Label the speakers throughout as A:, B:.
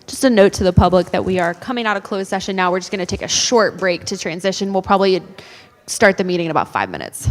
A: Just a note to the public that we are coming out of closed session now. We're just going to take a short break to transition. We'll probably start the meeting in about 5 minutes.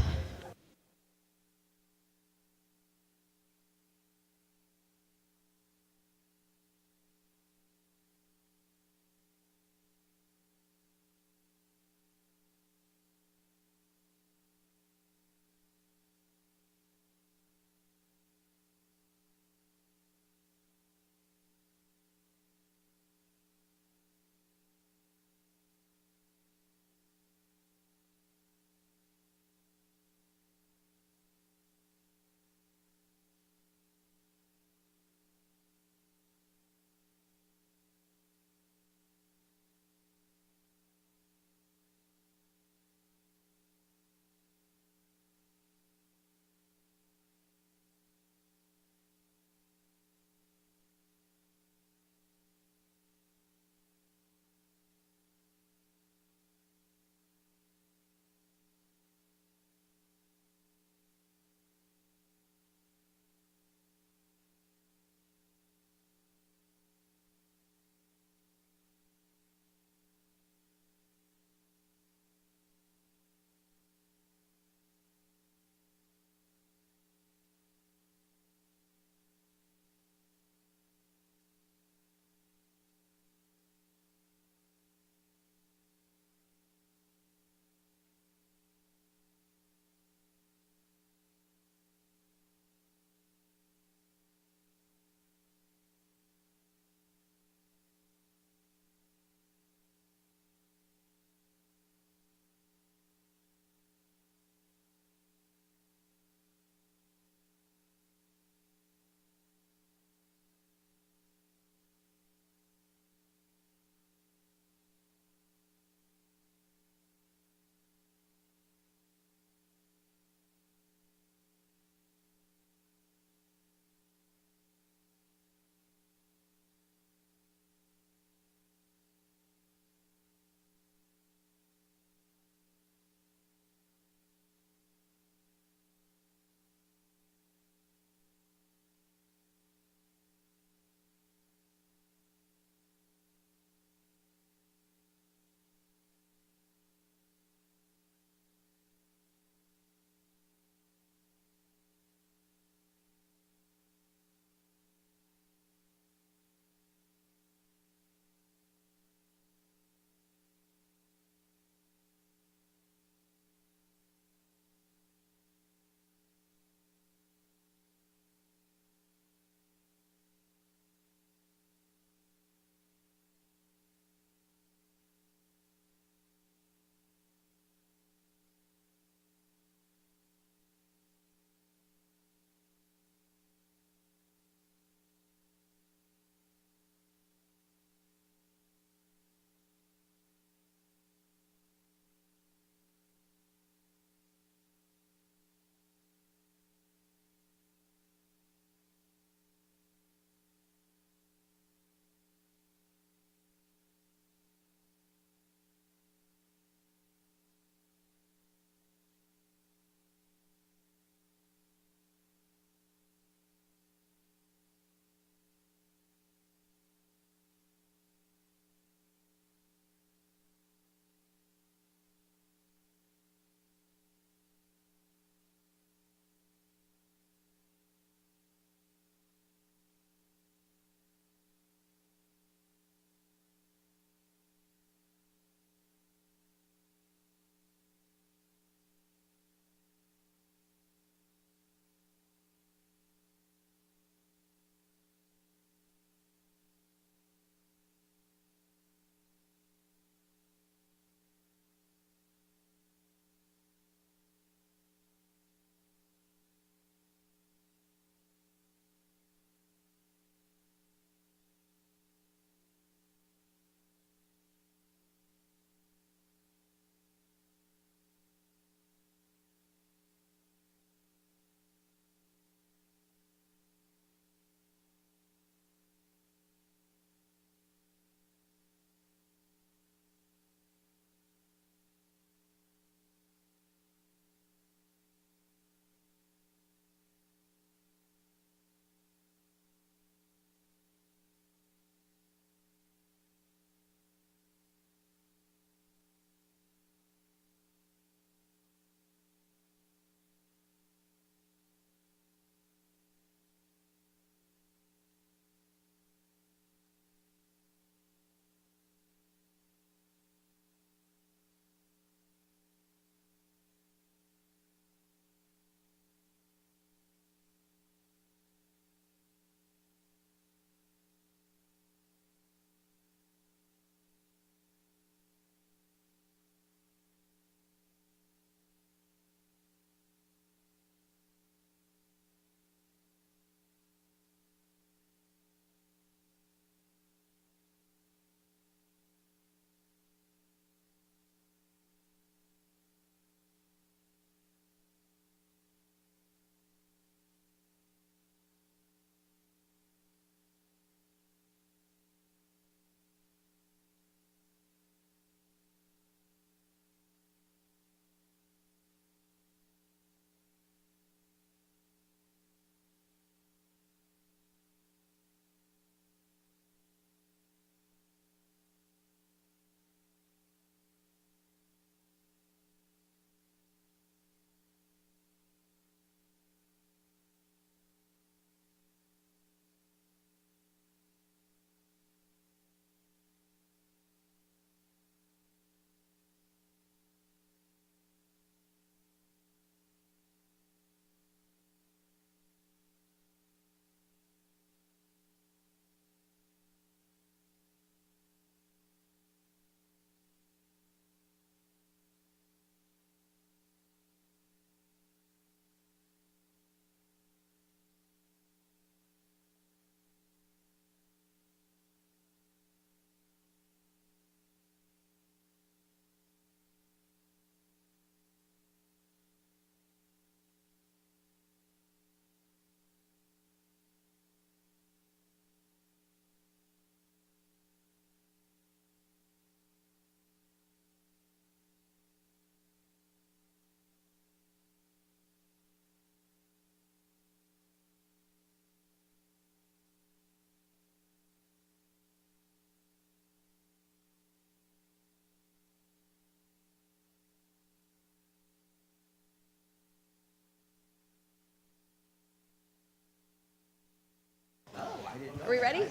A: Are we ready?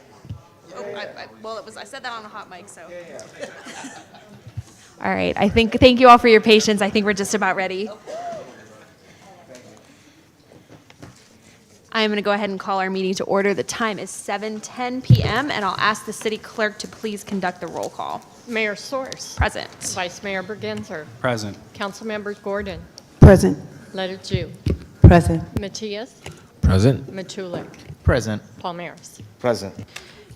A: Oh, I said that on a hot mic, so. All right, thank you all for your patience. I think we're just about ready. I'm going to go ahead and call our meeting to order. The time is 7:10 p.m., and I'll ask the city clerk to please conduct the roll call.
B: Mayor Source.
A: Present.
B: Vice Mayor Bergenzer.
C: Present.
B: Councilmembers Gordon.
D: Present.
B: Letter Jew.
D: Present.
B: Matthias.
C: Present.
B: Matulik.
C: Present.
B: Palmaris.
C: Present.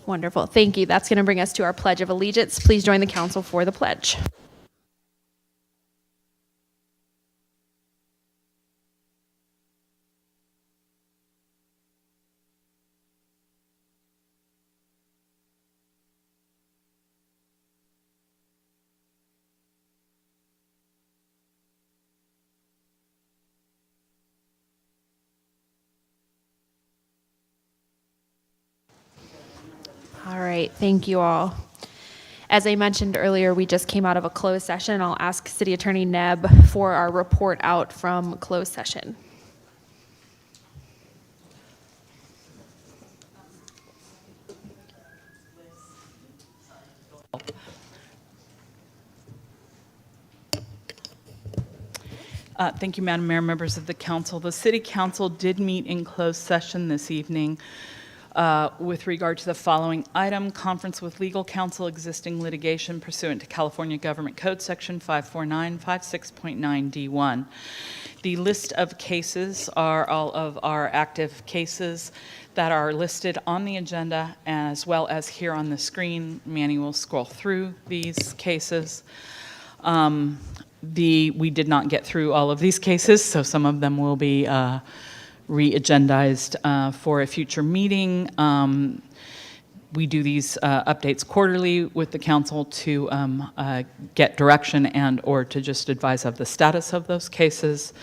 A: Wonderful. Thank you. That's going to bring us to our Pledge of Allegiance. Please join the council for the pledge. All right, thank you all. As I mentioned earlier, we just came out of a closed session. I'll ask City Attorney Nebb for our report out from closed session.
D: Thank you, Madam Mayor, members of the council. The City Council did meet in closed session this evening with regard to the following item: conference with legal counsel, existing litigation pursuant to California Government Code Section 54956.9 D1. The list of cases are all of our active cases that are listed on the agenda as well as here on the screen. Manny will scroll through these cases. We did not get through all of these cases, so some of them will be re-agendized for a future meeting. We do these updates quarterly with the council to get direction and or to just advise of the status of those cases.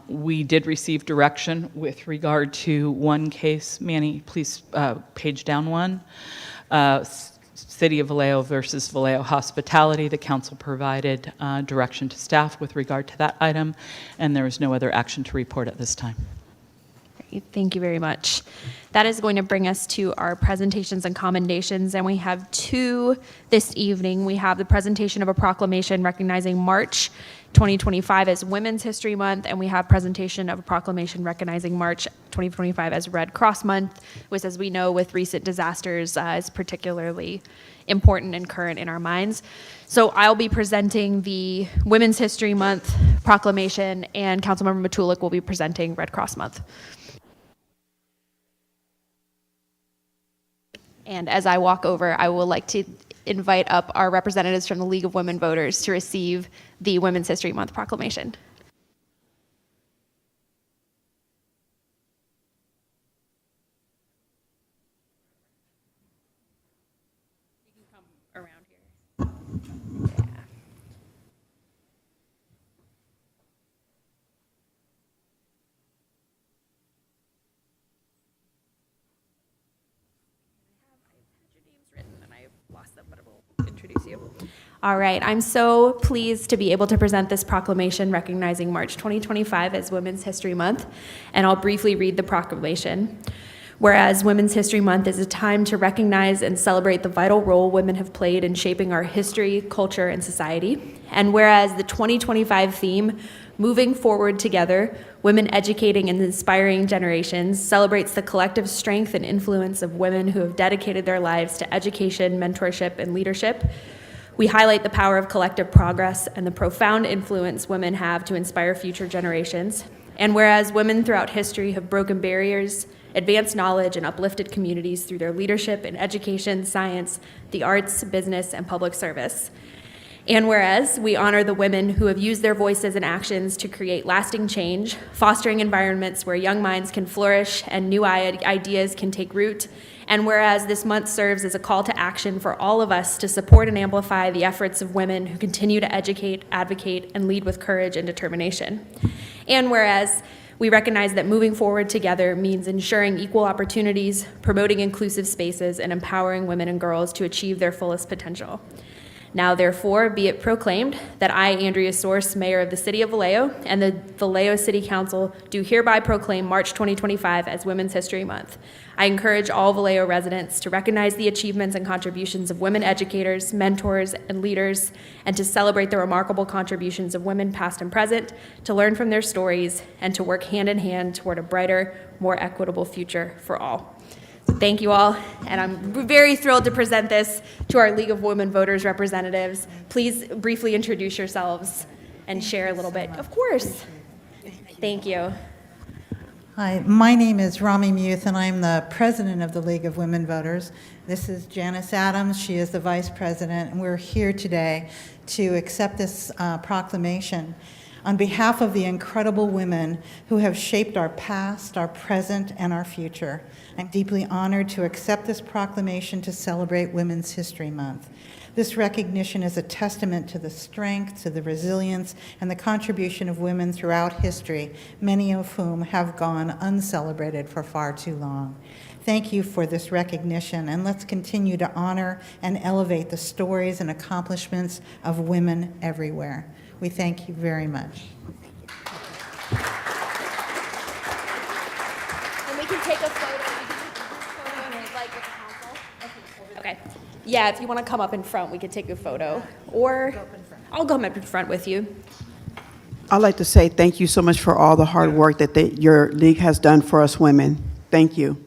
D: We did receive direction with regard to one case. Manny, please page down one. City of Vallejo versus Vallejo Hospitality. The council provided direction to staff with regard to that item, and there is no other action to report at this time.
A: Great, thank you very much. That is going to bring us to our presentations and commendations, and we have two this evening. We have the presentation of a proclamation recognizing March 2025 as Women's History Month, and we have presentation of a proclamation recognizing March 2025 as Red Cross Month, which, as we know, with recent disasters is particularly important and current in our minds. So I'll be presenting the Women's History Month proclamation, and Councilmember Matulik will be presenting Red Cross Month. And as I walk over, I would like to invite up our representatives from the League of Women Voters to receive the Women's History Month proclamation. You can come around here. Yeah. All right, I'm so pleased to be able to present this proclamation recognizing March 2025 as Women's History Month, and I'll briefly read the proclamation. Whereas Women's History Month is a time to recognize and celebrate the vital role women have played in shaping our history, culture, and society, and whereas the 2025 theme, Moving Forward Together, Women Educating and Inspiring Generations, celebrates the collective strength and influence of women who have dedicated their lives to education, mentorship, and leadership, we highlight the power of collective progress and the profound influence women have to inspire future generations. And whereas women throughout history have broken barriers, advanced knowledge, and uplifted communities through their leadership in education, science, the arts, business, and public service. And whereas we honor the women who have used their voices and actions to create lasting change, fostering environments where young minds can flourish and new ideas can take root. And whereas this month serves as a call to action for all of us to support and amplify the efforts of women who continue to educate, advocate, and lead with courage and determination. And whereas we recognize that moving forward together means ensuring equal opportunities, promoting inclusive spaces, and empowering women and girls to achieve their fullest potential. Now, therefore, be it proclaimed that I, Andrea Source, Mayor of the City of Vallejo, and the Vallejo City Council do hereby proclaim March 2025 as Women's History Month. I encourage all Vallejo residents to recognize the achievements and contributions of women educators, mentors, and leaders, and to celebrate the remarkable contributions of women past and present, to learn from their stories, and to work hand in hand toward a brighter, more equitable future for all. Thank you all, and I'm very thrilled to present this to our League of Women Voters representatives. Please briefly introduce yourselves and share a little bit. Of course. Thank you.
C: Hi, my name is Rami Muth, and I'm the president of the League of Women Voters. This is Janice Adams. She is the vice president, and we're here today to accept this proclamation on behalf of the incredible women who have shaped our past, our present, and our future. I'm deeply honored to accept this proclamation to celebrate Women's History Month. This recognition is a testament to the strength, to the resilience, and the contribution of women throughout history, many of whom have gone uncelebrated for far too long. Thank you for this recognition, and let's continue to honor and elevate the stories and accomplishments of women everywhere. We thank you very much.
A: And we can take a photo. If you'd like with the council. Okay. Yeah, if you want to come up in front, we could take a photo. Or I'll come up in front with you.
E: I'd like to say thank you so much for all the hard work that your league has done for us women. Thank you.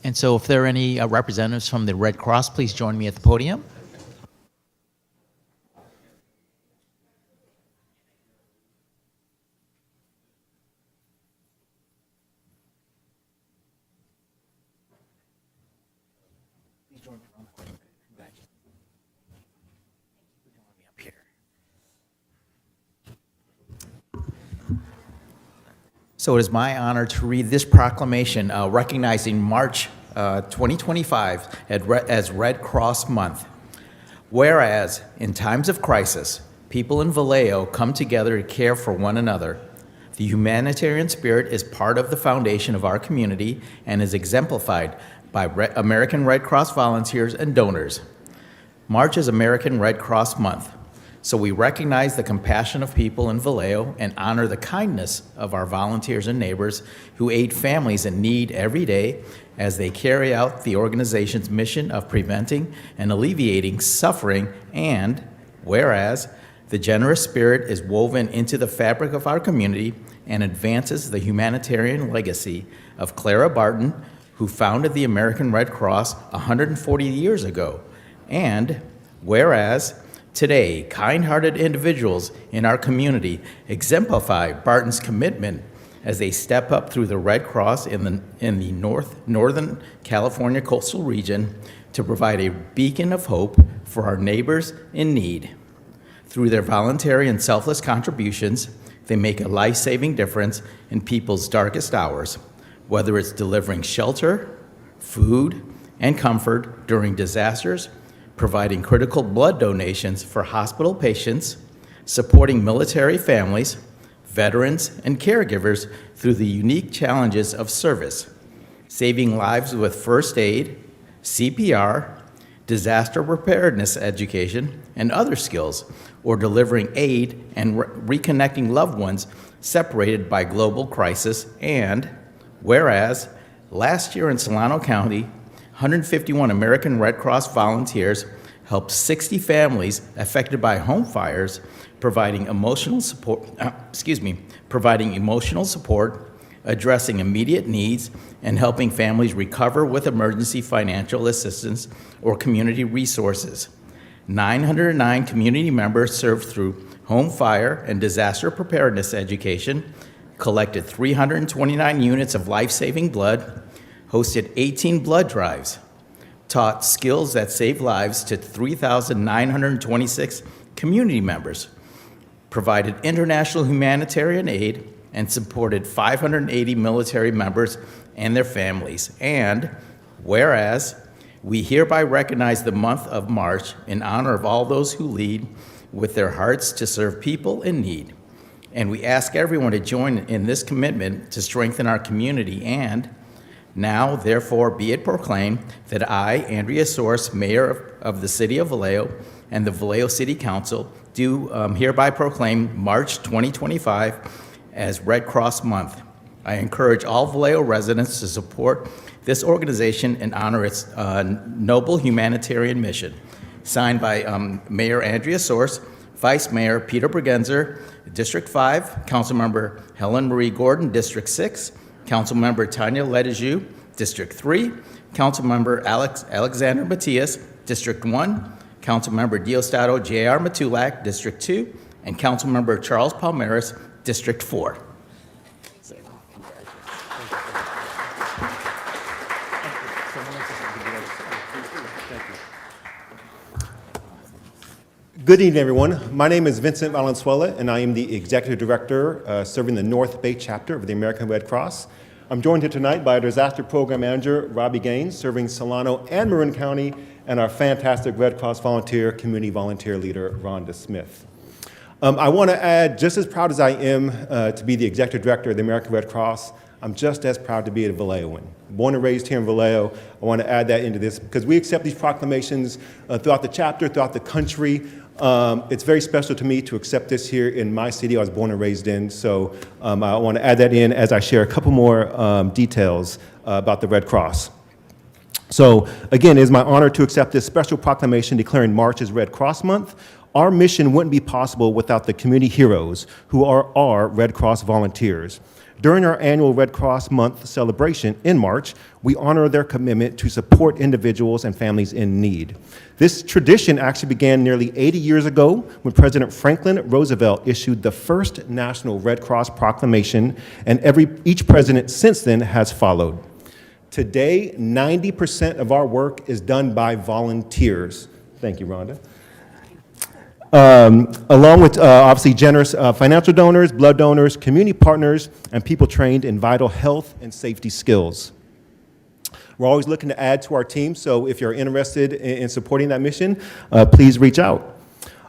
F: And so if there are any representatives from the Red Cross, please join me at the podium. So it is my honor to read this proclamation recognizing March 2025 as Red Cross Month. Whereas, in times of crisis, people in Vallejo come together to care for one another. The humanitarian spirit is part of the foundation of our community and is exemplified by American Red Cross volunteers and donors. March is American Red Cross Month. So we recognize the compassion of people in Vallejo and honor the kindness of our volunteers and neighbors who aid families in need every day as they carry out the organization's mission of preventing and alleviating suffering. And whereas the generous spirit is woven into the fabric of our community and advances the humanitarian legacy of Clara Barton, who founded the American Red Cross 140 years ago. And whereas today, kind-hearted individuals in our community exemplify Barton's commitment as they step up through the Red Cross in the Northern California coastal region to provide a beacon of hope for our neighbors in need. Through their voluntary and selfless contributions, they make a life-saving difference in people's darkest hours, whether it's delivering shelter, food, and comfort during disasters, providing critical blood donations for hospital patients, supporting military families, veterans, and caregivers through the unique challenges of service, saving lives with first aid, CPR, disaster preparedness education, and other skills, or delivering aid and reconnecting loved ones separated by global crisis. And whereas last year in Solano County, 151 American Red Cross volunteers helped 60 families affected by home fires, providing emotional support, addressing immediate needs, and helping families recover with emergency financial assistance or community resources. 909 community members served through home fire and disaster preparedness education, collected 329 units of life-saving blood, hosted 18 blood drives, taught skills that save lives to 3,926 community members, provided international humanitarian aid, and supported 580 military members and their families. And whereas we hereby recognize the month of March in honor of all those who lead with their hearts to serve people in need. And we ask everyone to join in this commitment to strengthen our community. And now, therefore, be it proclaimed that I, Andrea Source, Mayor of the City of Vallejo, and the Vallejo City Council do hereby proclaim March 2025 as Red Cross Month. I encourage all Vallejo residents to support this organization and honor its noble humanitarian mission. Signed by Mayor Andrea Source, Vice Mayor Peter Bregenzer, District 5, Councilmember Helen Marie Gordon, District 6, Councilmember Tanya Ledejeu, District 3, Councilmember Alexander Matias, District 1, Councilmember Diosdado J.R. Matulak, District 2, and Councilmember Charles Palmeras, District 4.
G: Good evening, everyone. My name is Vincent Valenzuela, and I am the Executive Director serving the North Bay chapter of the American Red Cross. I'm joined here tonight by our Disaster Program Manager, Robbie Gaines, serving Solano and Marin County, and our fantastic Red Cross volunteer, community volunteer leader, Rhonda Smith. I want to add, just as proud as I am to be the Executive Director of the American Red Cross, I'm just as proud to be a Vallejoan. Born and raised here in Vallejo, I want to add that into this because we accept these proclamations throughout the chapter, throughout the country. It's very special to me to accept this here in my city I was born and raised in, so I want to add that in as I share a couple more details about the Red Cross. So again, it is my honor to accept this special proclamation declaring March as Red Cross Month. Our mission wouldn't be possible without the community heroes who are our Red Cross volunteers. During our annual Red Cross Month celebration in March, we honor their commitment to support individuals and families in need. This tradition actually began nearly 80 years ago when President Franklin Roosevelt issued the first National Red Cross Proclamation, and each president since then has followed. Today, 90% of our work is done by volunteers. Thank you, Rhonda. Along with obviously generous financial donors, blood donors, community partners, and people trained in vital health and safety skills. We're always looking to add to our team, so if you're interested in supporting that mission, please reach out.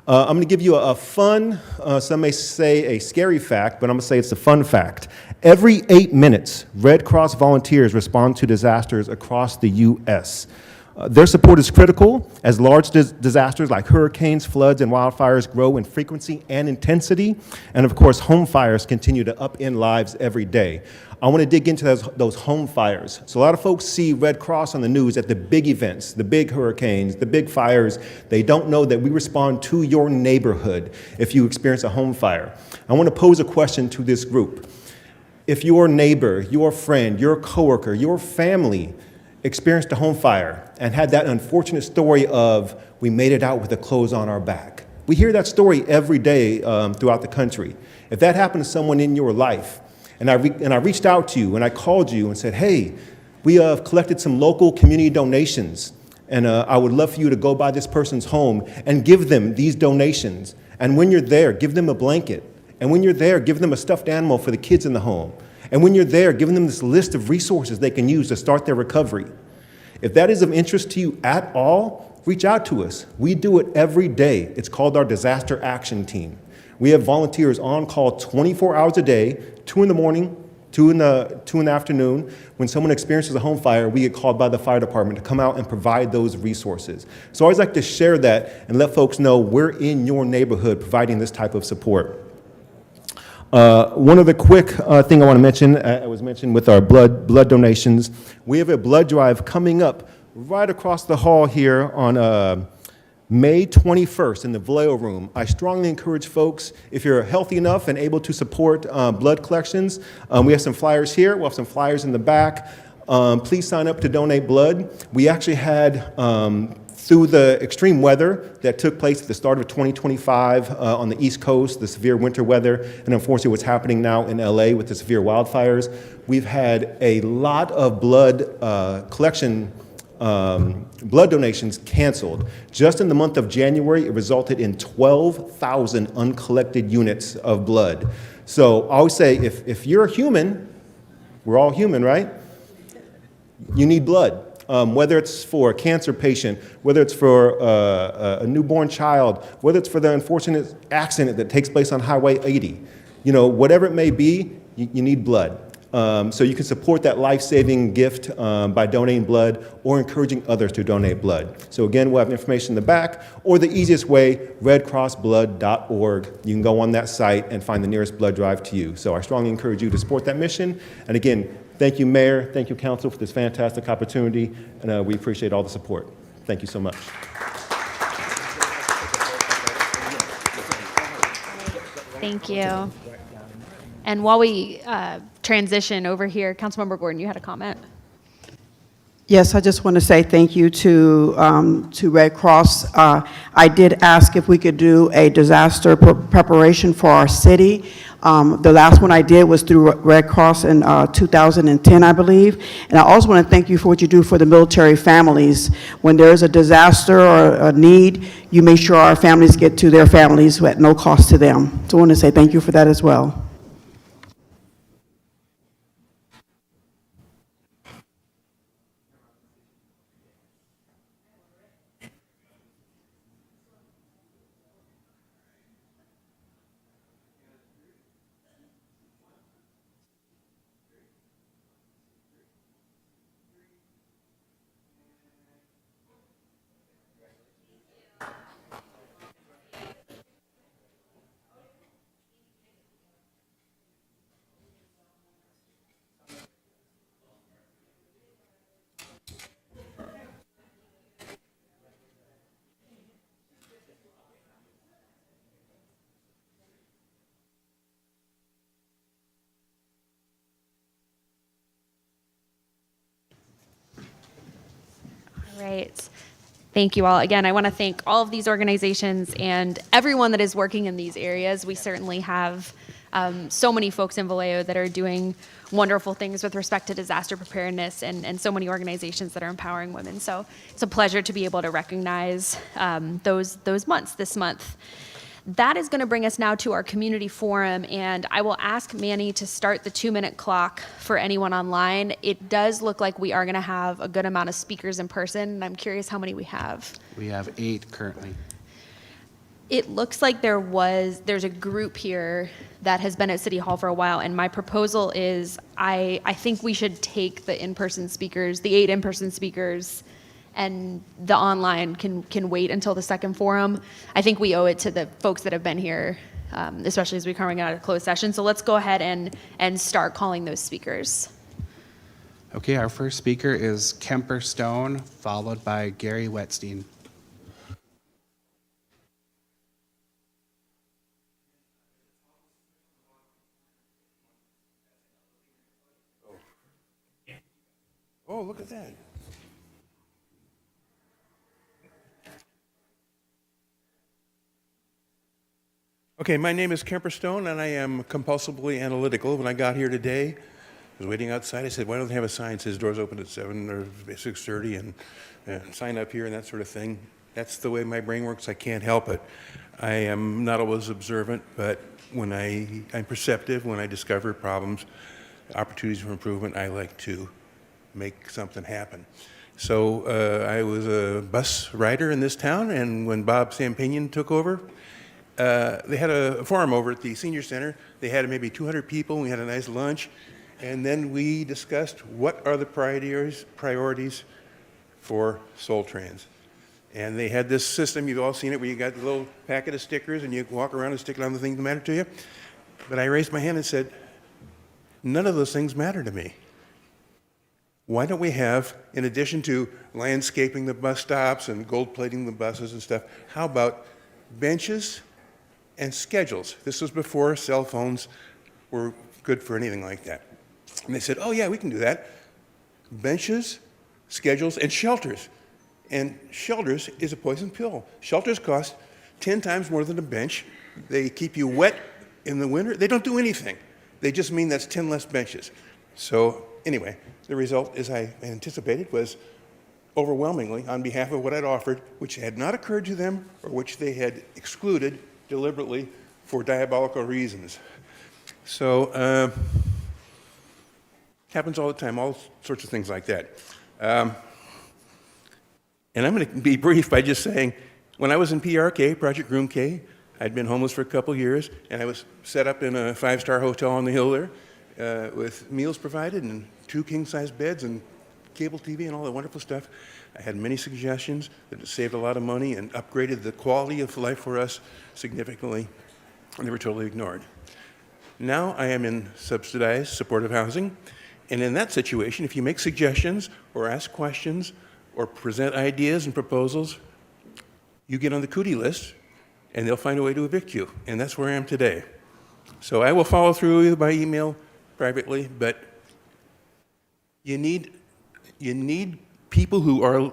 G: I'm going to give you a fun, some may say a scary fact, but I'm going to say it's a fun fact. Every 8 minutes, Red Cross volunteers respond to disasters across the U.S. Their support is critical as large disasters like hurricanes, floods, and wildfires grow in frequency and intensity. And of course, home fires continue to upend lives every day. I want to dig into those home fires. So a lot of folks see Red Cross on the news at the big events, the big hurricanes, the big fires. They don't know that we respond to your neighborhood if you experience a home fire. I want to pose a question to this group. If your neighbor, your friend, your coworker, your family experienced a home fire and had that unfortunate story of we made it out with the clothes on our back. We hear that story every day throughout the country. If that happened to someone in your life, and I reached out to you and I called you and said, hey, we have collected some local community donations, and I would love for you to go by this person's home and give them these donations. And when you're there, give them a blanket. And when you're there, give them a stuffed animal for the kids in the home. And when you're there, giving them this list of resources they can use to start their recovery. If that is of interest to you at all, reach out to us. We do it every day. It's called our Disaster Action Team. We have volunteers on call 24 hours a day, 2 in the morning, 2 in the afternoon. When someone experiences a home fire, we get called by the fire department to come out and provide those resources. So I always like to share that and let folks know we're in your neighborhood providing this type of support. One other quick thing I want to mention, I was mentioned with our blood donations. We have a blood drive coming up right across the hall here on May 21st in the Vallejo room. I strongly encourage folks, if you're healthy enough and able to support blood collections, we have some flyers here, we'll have some flyers in the back. Please sign up to donate blood. We actually had, through the extreme weather that took place at the start of 2025 on the East Coast, the severe winter weather, and unfortunately what's happening now in LA with the severe wildfires, we've had a lot of blood collection, blood donations canceled. Just in the month of January, it resulted in 12,000 uncollected units of blood. So I always say, if you're a human, we're all human, right? You need blood. Whether it's for a cancer patient, whether it's for a newborn child, whether it's for the unfortunate accident that takes place on Highway 80, whatever it may be, you need blood. So you can support that life-saving gift by donating blood or encouraging others to donate blood. So again, we'll have information in the back, or the easiest way, redcrossblood.org. You can go on that site and find the nearest blood drive to you. So I strongly encourage you to support that mission. And again, thank you, Mayor, thank you, Council, for this fantastic opportunity, and we appreciate all the support. Thank you so much.
A: Thank you. And while we transition over here, Councilmember Gordon, you had a comment?
E: Yes, I just want to say thank you to Red Cross. I did ask if we could do a disaster preparation for our city. The last one I did was through Red Cross in 2010, I believe. And I also want to thank you for what you do for the military families. When there is a disaster or a need, you make sure our families get to their families at no cost to them. So I want to say thank you for that as well.
A: All right. Thank you all. Again, I want to thank all of these organizations and everyone that is working in these areas. We certainly have so many folks in Vallejo that are doing wonderful things with respect to disaster preparedness, and so many organizations that are empowering women. So it's a pleasure to be able to recognize those months this month. That is going to bring us now to our community forum, and I will ask Manny to start the 2-minute clock for anyone online. It does look like we are going to have a good amount of speakers in person, and I'm curious how many we have.
H: We have 8 currently.
A: It looks like there's a group here that has been at City Hall for a while, and my proposal is I think we should take the in-person speakers, the 8 in-person speakers, and the online can wait until the second forum. I think we owe it to the folks that have been here, especially as we're coming out of closed session. So let's go ahead and start calling those speakers.
H: Okay, our first speaker is Kemper Stone, followed by Gary Wetstein.
I: Oh, look at that. Okay, my name is Kemper Stone, and I am compulsively analytical. When I got here today, I was waiting outside. I said, why don't they have a sign that says doors open at 7 or 6:30 and sign up here and that sort of thing. That's the way my brain works. I can't help it. I am not always observant, but when I'm perceptive. When I discover problems, opportunities for improvement, I like to make something happen. So I was a bus rider in this town, and when Bob Sampanian took over, they had a forum over at the senior center. They had maybe 200 people. We had a nice lunch, and then we discussed what are the priorities for Soul Trans. And they had this system, you've all seen it, where you got the little packet of stickers and you walk around and stick it on the things that matter to you. But I raised my hand and said, none of those things matter to me. why don't we have, in addition to landscaping the bus stops and gold plating the buses and stuff, how about benches and schedules? This was before cell phones were good for anything like that. And they said, oh yeah, we can do that. Benches, schedules, and shelters. And shelters is a poison pill. Shelters cost 10 times more than a bench. They keep you wet in the winter. They don't do anything. They just mean that's 10 less benches. So anyway, the result, as I anticipated, was overwhelmingly on behalf of what I'd offered, which had not occurred to them or which they had excluded deliberately for diabolical reasons. So happens all the time, all sorts of things like that. And I'm going to be brief by just saying, when I was in PRK, Project Groom K, I'd been homeless for a couple years, and I was set up in a 5-star hotel on the hill there with meals provided and 2 king-size beds and cable TV and all that wonderful stuff. I had many suggestions that it saved a lot of money and upgraded the quality of life for us significantly, and they were totally ignored. Now I am in subsidized supportive housing, and in that situation, if you make suggestions or ask questions or present ideas and proposals, you get on the cootie list, and they'll find a way to evict you, and that's where I am today. So I will follow through either by email, privately, but you need people who are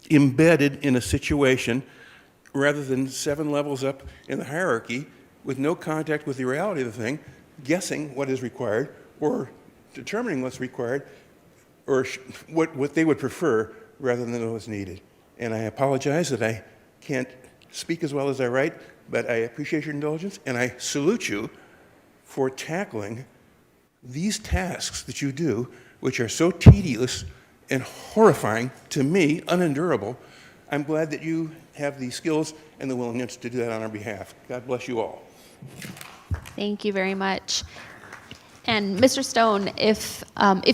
I: embedded in a situation rather than 7 levels up in the hierarchy with no contact with the reality of the thing, guessing what is required or determining what's required or what they would prefer rather than what's needed. And I apologize that I can't speak as well as I write, but I appreciate your indulgence, and I salute you for tackling these tasks that you do, which are so tedious and horrifying, to me, unendurable. I'm glad that you have the skills and the willingness to do that on our behalf. God bless you all.
A: Thank you very much. And Mr. Stone, if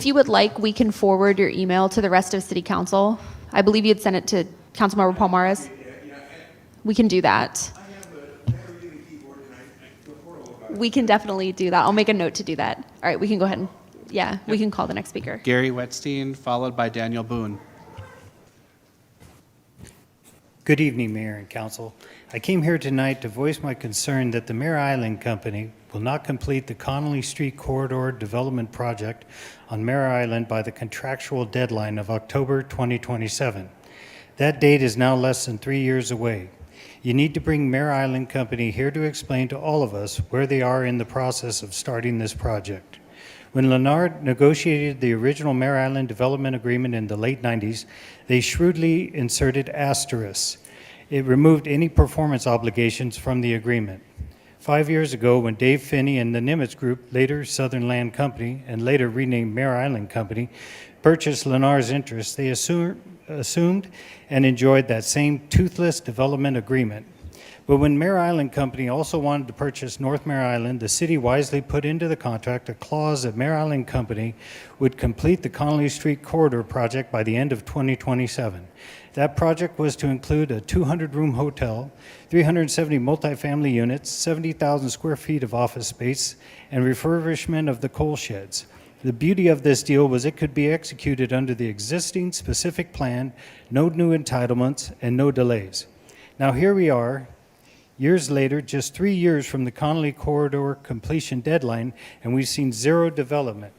A: you would like, we can forward your email to the rest of City Council. I believe you'd sent it to Councilmember Palmares. We can do that. We can definitely do that. I'll make a note to do that. All right, we can go ahead and, we can call the next speaker.
H: Gary Wetstein, followed by Daniel Boone.
J: Good evening, Mayor and Council. I came here tonight to voice my concern that the Mare Island Company will not complete the Connolly Street Corridor Development Project on Mare Island by the contractual deadline of October 2027. That date is now less than 3 years away. You need to bring Mare Island Company here to explain to all of us where they are in the process of starting this project. When Leonard negotiated the original Mare Island Development Agreement in the late 90s, they shrewdly inserted asterisks. It removed any performance obligations from the agreement. 5 years ago, when Dave Finney and the Nimitz Group, later Southern Land Company, and later renamed Mare Island Company, purchased Lennar's interests, they assumed and enjoyed that same toothless development agreement. But when Mare Island Company also wanted to purchase North Mare Island, the city wisely put into the contract a clause that Mare Island Company would complete the Connolly Street Corridor project by the end of 2027. That project was to include a 200-room hotel, 370 multifamily units, 70,000 square feet of office space, and refurbishment of the coal sheds. The beauty of this deal was it could be executed under the existing specific plan, no new entitlements, and no delays. Now here we are, years later, just 3 years from the Connolly Corridor completion deadline, and we've seen zero development.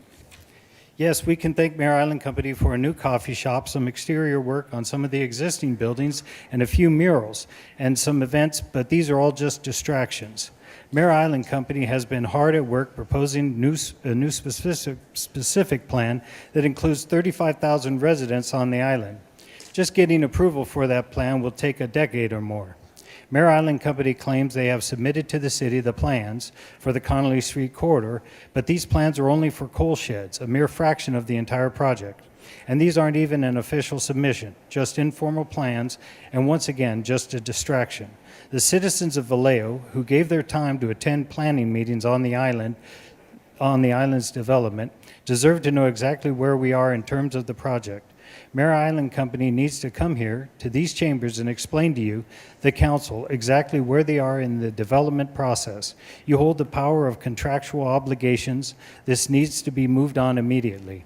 J: Yes, we can thank Mare Island Company for a new coffee shop, some exterior work on some of the existing buildings, and a few murals and some events, but these are all just distractions. Mare Island Company has been hard at work proposing a new specific plan that includes 35,000 residents on the island. Just getting approval for that plan will take a decade or more. Mare Island Company claims they have submitted to the city the plans for the Connolly Street Corridor, but these plans are only for coal sheds, a mere fraction of the entire project. And these aren't even an official submission, just informal plans, and once again, just a distraction. The citizens of Vallejo, who gave their time to attend planning meetings on the island's development, deserve to know exactly where we are in terms of the project. Mare Island Company needs to come here to these chambers and explain to you, the council, exactly where they are in the development process. You hold the power of contractual obligations. This needs to be moved on immediately.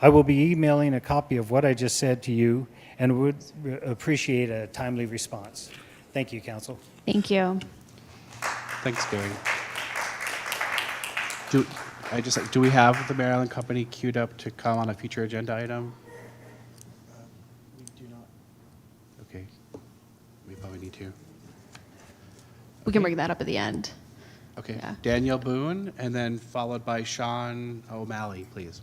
J: I will be emailing a copy of what I just said to you and would appreciate a timely response. Thank you, Council.
A: Thank you.
H: Thanks, Gary. Do we have the Mare Island Company queued up to come on a future agenda item? We do not. Okay. We probably need to.
A: We can bring that up at the end.
H: Okay.
A: Yeah.
H: Daniel Boone, and then followed by Sean O'Malley, please.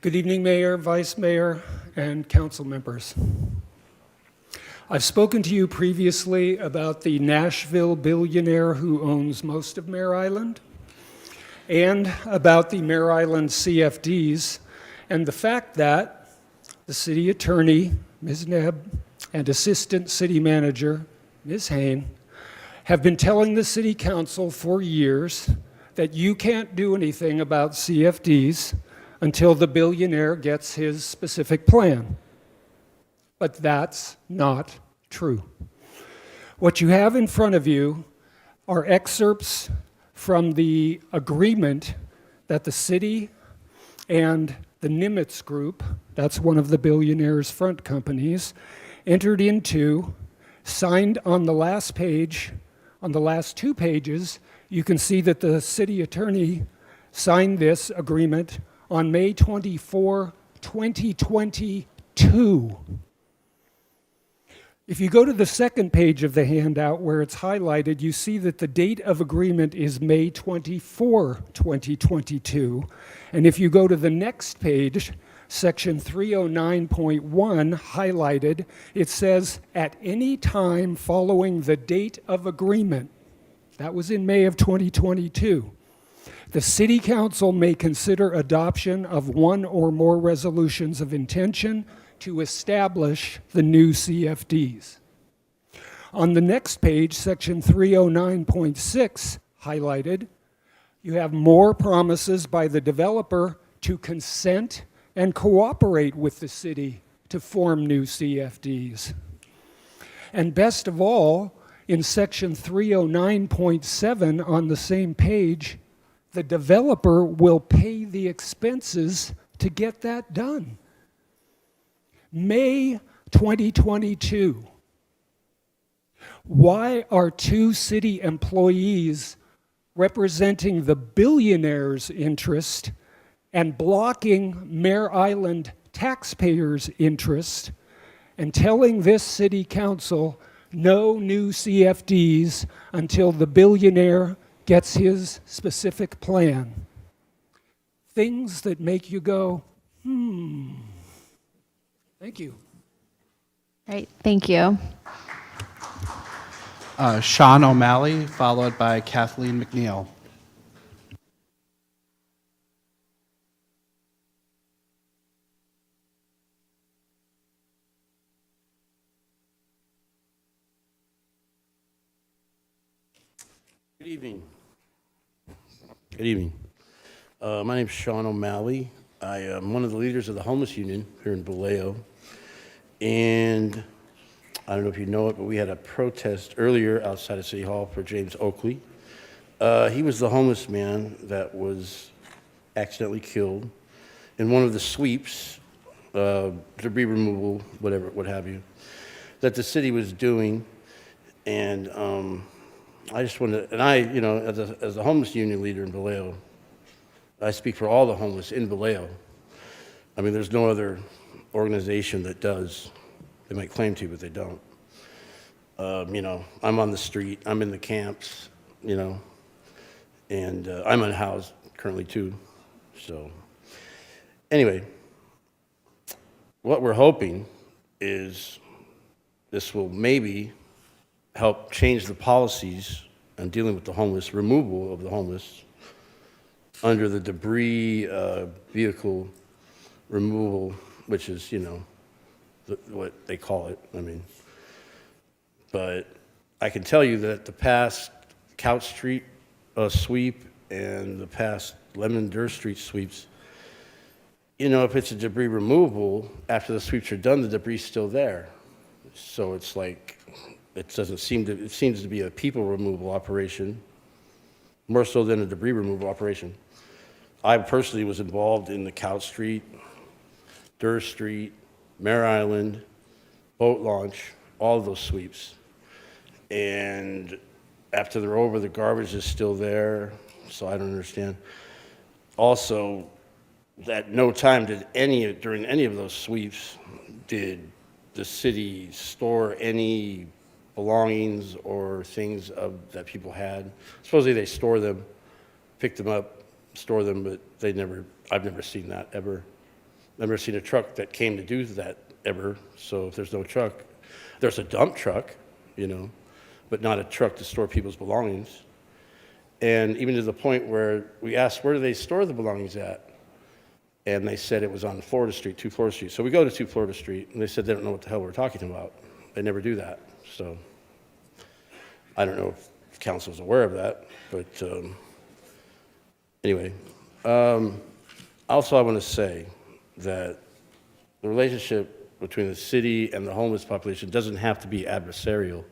K: Good evening, Mayor, Vice Mayor, and council members. I've spoken to you previously about the Nashville billionaire who owns most of Mare Island, and about the Mare Island CFDs, and the fact that the city attorney, Ms. Nebb, and assistant city manager, Ms. Hain, have been telling the city council for years that you can't do anything about CFDs until the billionaire gets his specific plan. But that's not true. What you have in front of you are excerpts from the agreement that the city and the Nimitz Group, that's one of the billionaire's front companies, entered into, signed on the last page. On the last 2 pages, you can see that the city attorney signed this agreement on May 24, 2022. If you go to the second page of the handout where it's highlighted, you see that the date of agreement is May 24, 2022. And if you go to the next page, section 309.1 highlighted, it says, at any time following the date of agreement, that was in May of 2022, the City Council may consider adoption of one or more resolutions of intention to establish the new CFDs. On the next page, section 309.6 highlighted, you have more promises by the developer to consent and cooperate with the city to form new CFDs. And best of all, in section 309.7 on the same page, the developer will pay the expenses to get that done. May 2022. Why are 2 city employees representing the billionaire's interest and blocking Mare Island taxpayers' interest and telling this city council no new CFDs until the billionaire gets his specific plan? Things that make you go, Thank you.
A: Right, thank you.
H: Sean O'Malley, followed by Kathleen McNeil.
L: Good evening. Good evening. My name is Sean O'Malley. I am one of the leaders of the homeless union here in Vallejo. And I don't know if you know it, but we had a protest earlier outside of City Hall for James Oakley. He was the homeless man that was accidentally killed in one of the sweeps, debris removal, whatever, what have you, that the city was doing. And I just wanted to, and I, you know, as a homeless union leader in Vallejo, I speak for all the homeless in Vallejo. I mean, there's no other organization that does. They might claim to, but they don't. You know, I'm on the street, I'm in the camps, you know, and I'm unhoused currently too. So anyway, what we're hoping is this will maybe help change the policies on dealing with the homeless, removal of the homeless, under the debris vehicle removal, which is, you know, what they call it, I mean. But I can tell you that the past Couch Street sweep and the past Lemon Durst Street sweeps, you know, if it's a debris removal, after the sweeps are done, the debris is still there. So it's like, it seems to be a people removal operation, more so than a debris removal operation. I personally was involved in the Cow Street, Durr Street, Mare Island, boat launch, all of those sweeps. And after they're over, the garbage is still there, so I don't understand. Also, at no time during any of those sweeps, did the city store any belongings or things that people had. Supposedly they store them, pick them up, store them, but I've never seen that ever. Never seen a truck that came to do that ever. So if there's no truck, there's a dump truck, but not a truck to store people's belongings. And even to the point where we asked, where do they store the belongings at? And they said it was on Florida Street, 2 Florida Street. So we go to 2 Florida Street, and they said they don't know what the hell we're talking about. They never do that. So I don't know if council's aware of that, but anyway. Also, I want to say that the relationship between the city and the homeless population doesn't have to be adversarial.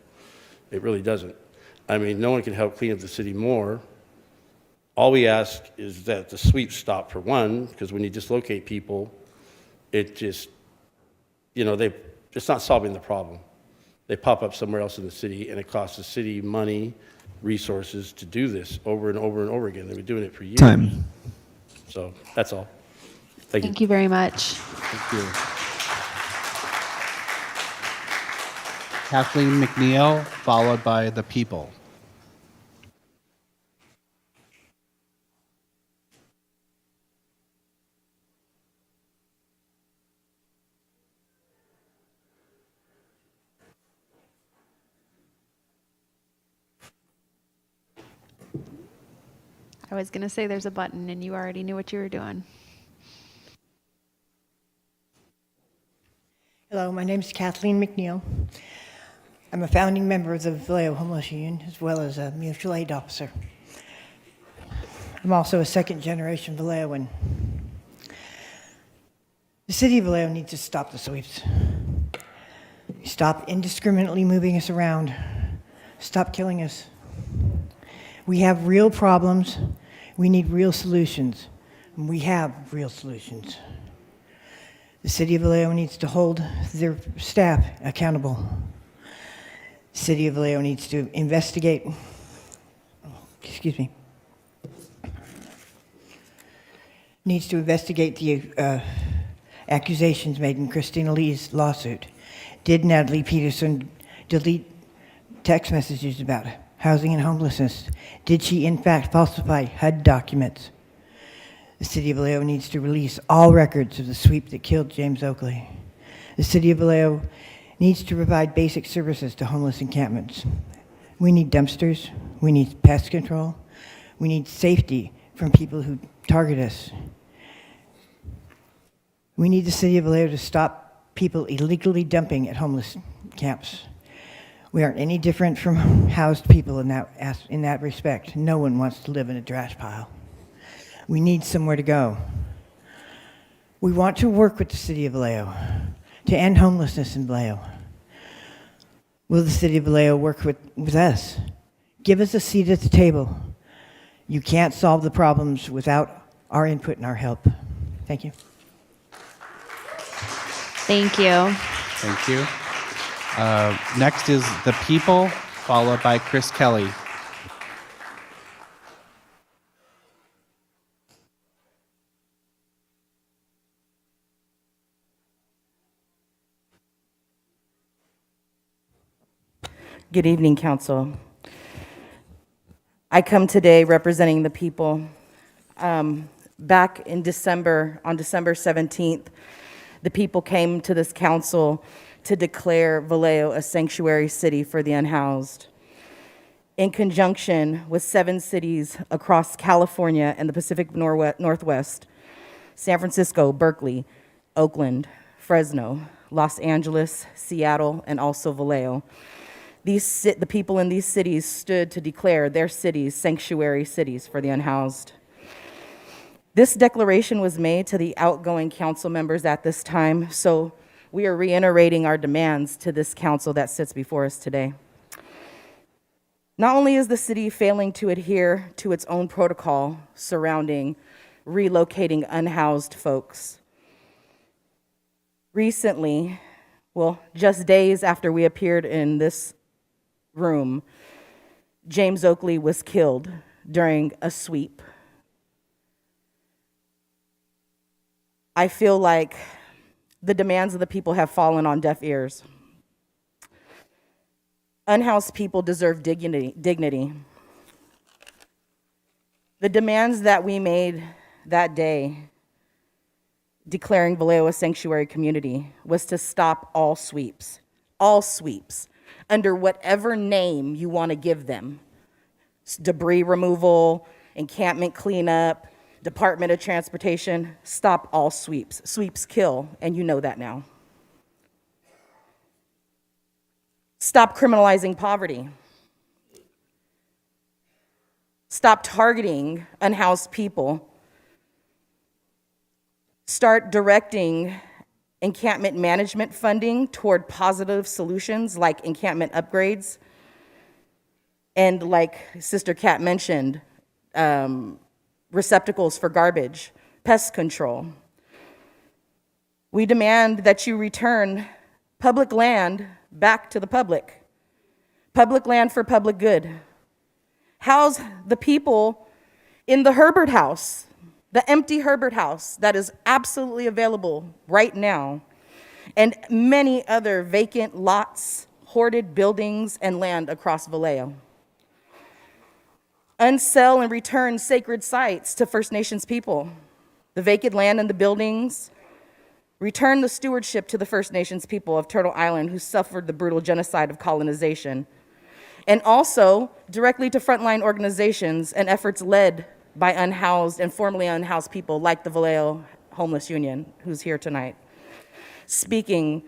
L: It really doesn't. I mean, no one can help clean up the city more. All we ask is that the sweeps stop, for one, because when you dislocate people, it just, it's not solving the problem. They pop up somewhere else in the city, and it costs the city money, resources to do this over and over and over again. They've been doing it for years.
M: Time.
L: So that's all. Thank you.
A: Thank you very much.
H: Thank you. Kathleen McNeil, followed by the people.
A: I was going to say there's a button, and you already knew what you were doing.
N: Hello, my name is Kathleen McNeil. I'm a founding member of the Vallejo Homeless Union, as well as a mutual aid officer. I'm also a second-generation Vallejoan. The city of Vallejo needs to stop the sweeps. Stop indiscriminately moving us around. Stop killing us. We have real problems. We need real solutions. And we have real solutions. The city of Vallejo needs to hold their staff accountable. The city of Vallejo needs to investigate, the accusations made in Christina Lee's lawsuit. Did Natalie Peterson delete text messages about housing and homelessness? Did she in fact falsify HUD documents? The city of Vallejo needs to release all records of the sweep that killed James Oakley. The city of Vallejo needs to provide basic services to homeless encampments. We need dumpsters. We need pest control. We need safety from people who target us. We need the city of Vallejo to stop people illegally dumping at homeless camps. We aren't any different from housed people in that respect. No one wants to live in a trash pile. We need somewhere to go. We want to work with the city of Vallejo to end homelessness in Vallejo. Will the city of Vallejo work with us? Give us a seat at the table. You can't solve the problems without our input and our help. Thank you.
A: Thank you.
H: Thank you. Next is the people, followed by Chris Kelly.
O: Good evening, Council. I come today representing the people. Back in December, on December 17th, the people came to this council to declare Vallejo a sanctuary city for the unhoused. In conjunction with 7 cities across California and the Pacific Northwest, San Francisco, Berkeley, Oakland, Fresno, Los Angeles, Seattle, and also Vallejo. The people in these cities stood to declare their cities sanctuary cities for the unhoused. This declaration was made to the outgoing council members at this time, so we are reiterating our demands to this council that sits before us today. Not only is the city failing to adhere to its own protocol surrounding relocating unhoused folks, recently, well, just days after we appeared in this room, James Oakley was killed during a sweep. I feel like the demands of the people have fallen on deaf ears. Unhoused people deserve dignity. The demands that we made that day, declaring Vallejo a sanctuary community, was to stop all sweeps, under whatever name you want to give them. Debris removal, encampment cleanup, Department of Transportation, stop all sweeps. Sweeps kill, and you know that now. Stop criminalizing poverty. Stop targeting unhoused people. Start directing encampment management funding toward positive solutions like encampment upgrades. And like Sister Kat mentioned, receptacles for garbage, pest control. We demand that you return public land back to the public. Public land for public good. House the people in the Herbert House, the empty Herbert House that is absolutely available right now, and many other vacant lots, hoarded buildings, and land across Vallejo. Unsell and return sacred sites to First Nations people, the vacant land and the buildings. Return the stewardship to the First Nations people of Turtle Island who suffered the brutal genocide of colonization. And also directly to frontline organizations and efforts led by unhoused and formerly unhoused people like the Vallejo Homeless Union, who's here tonight, speaking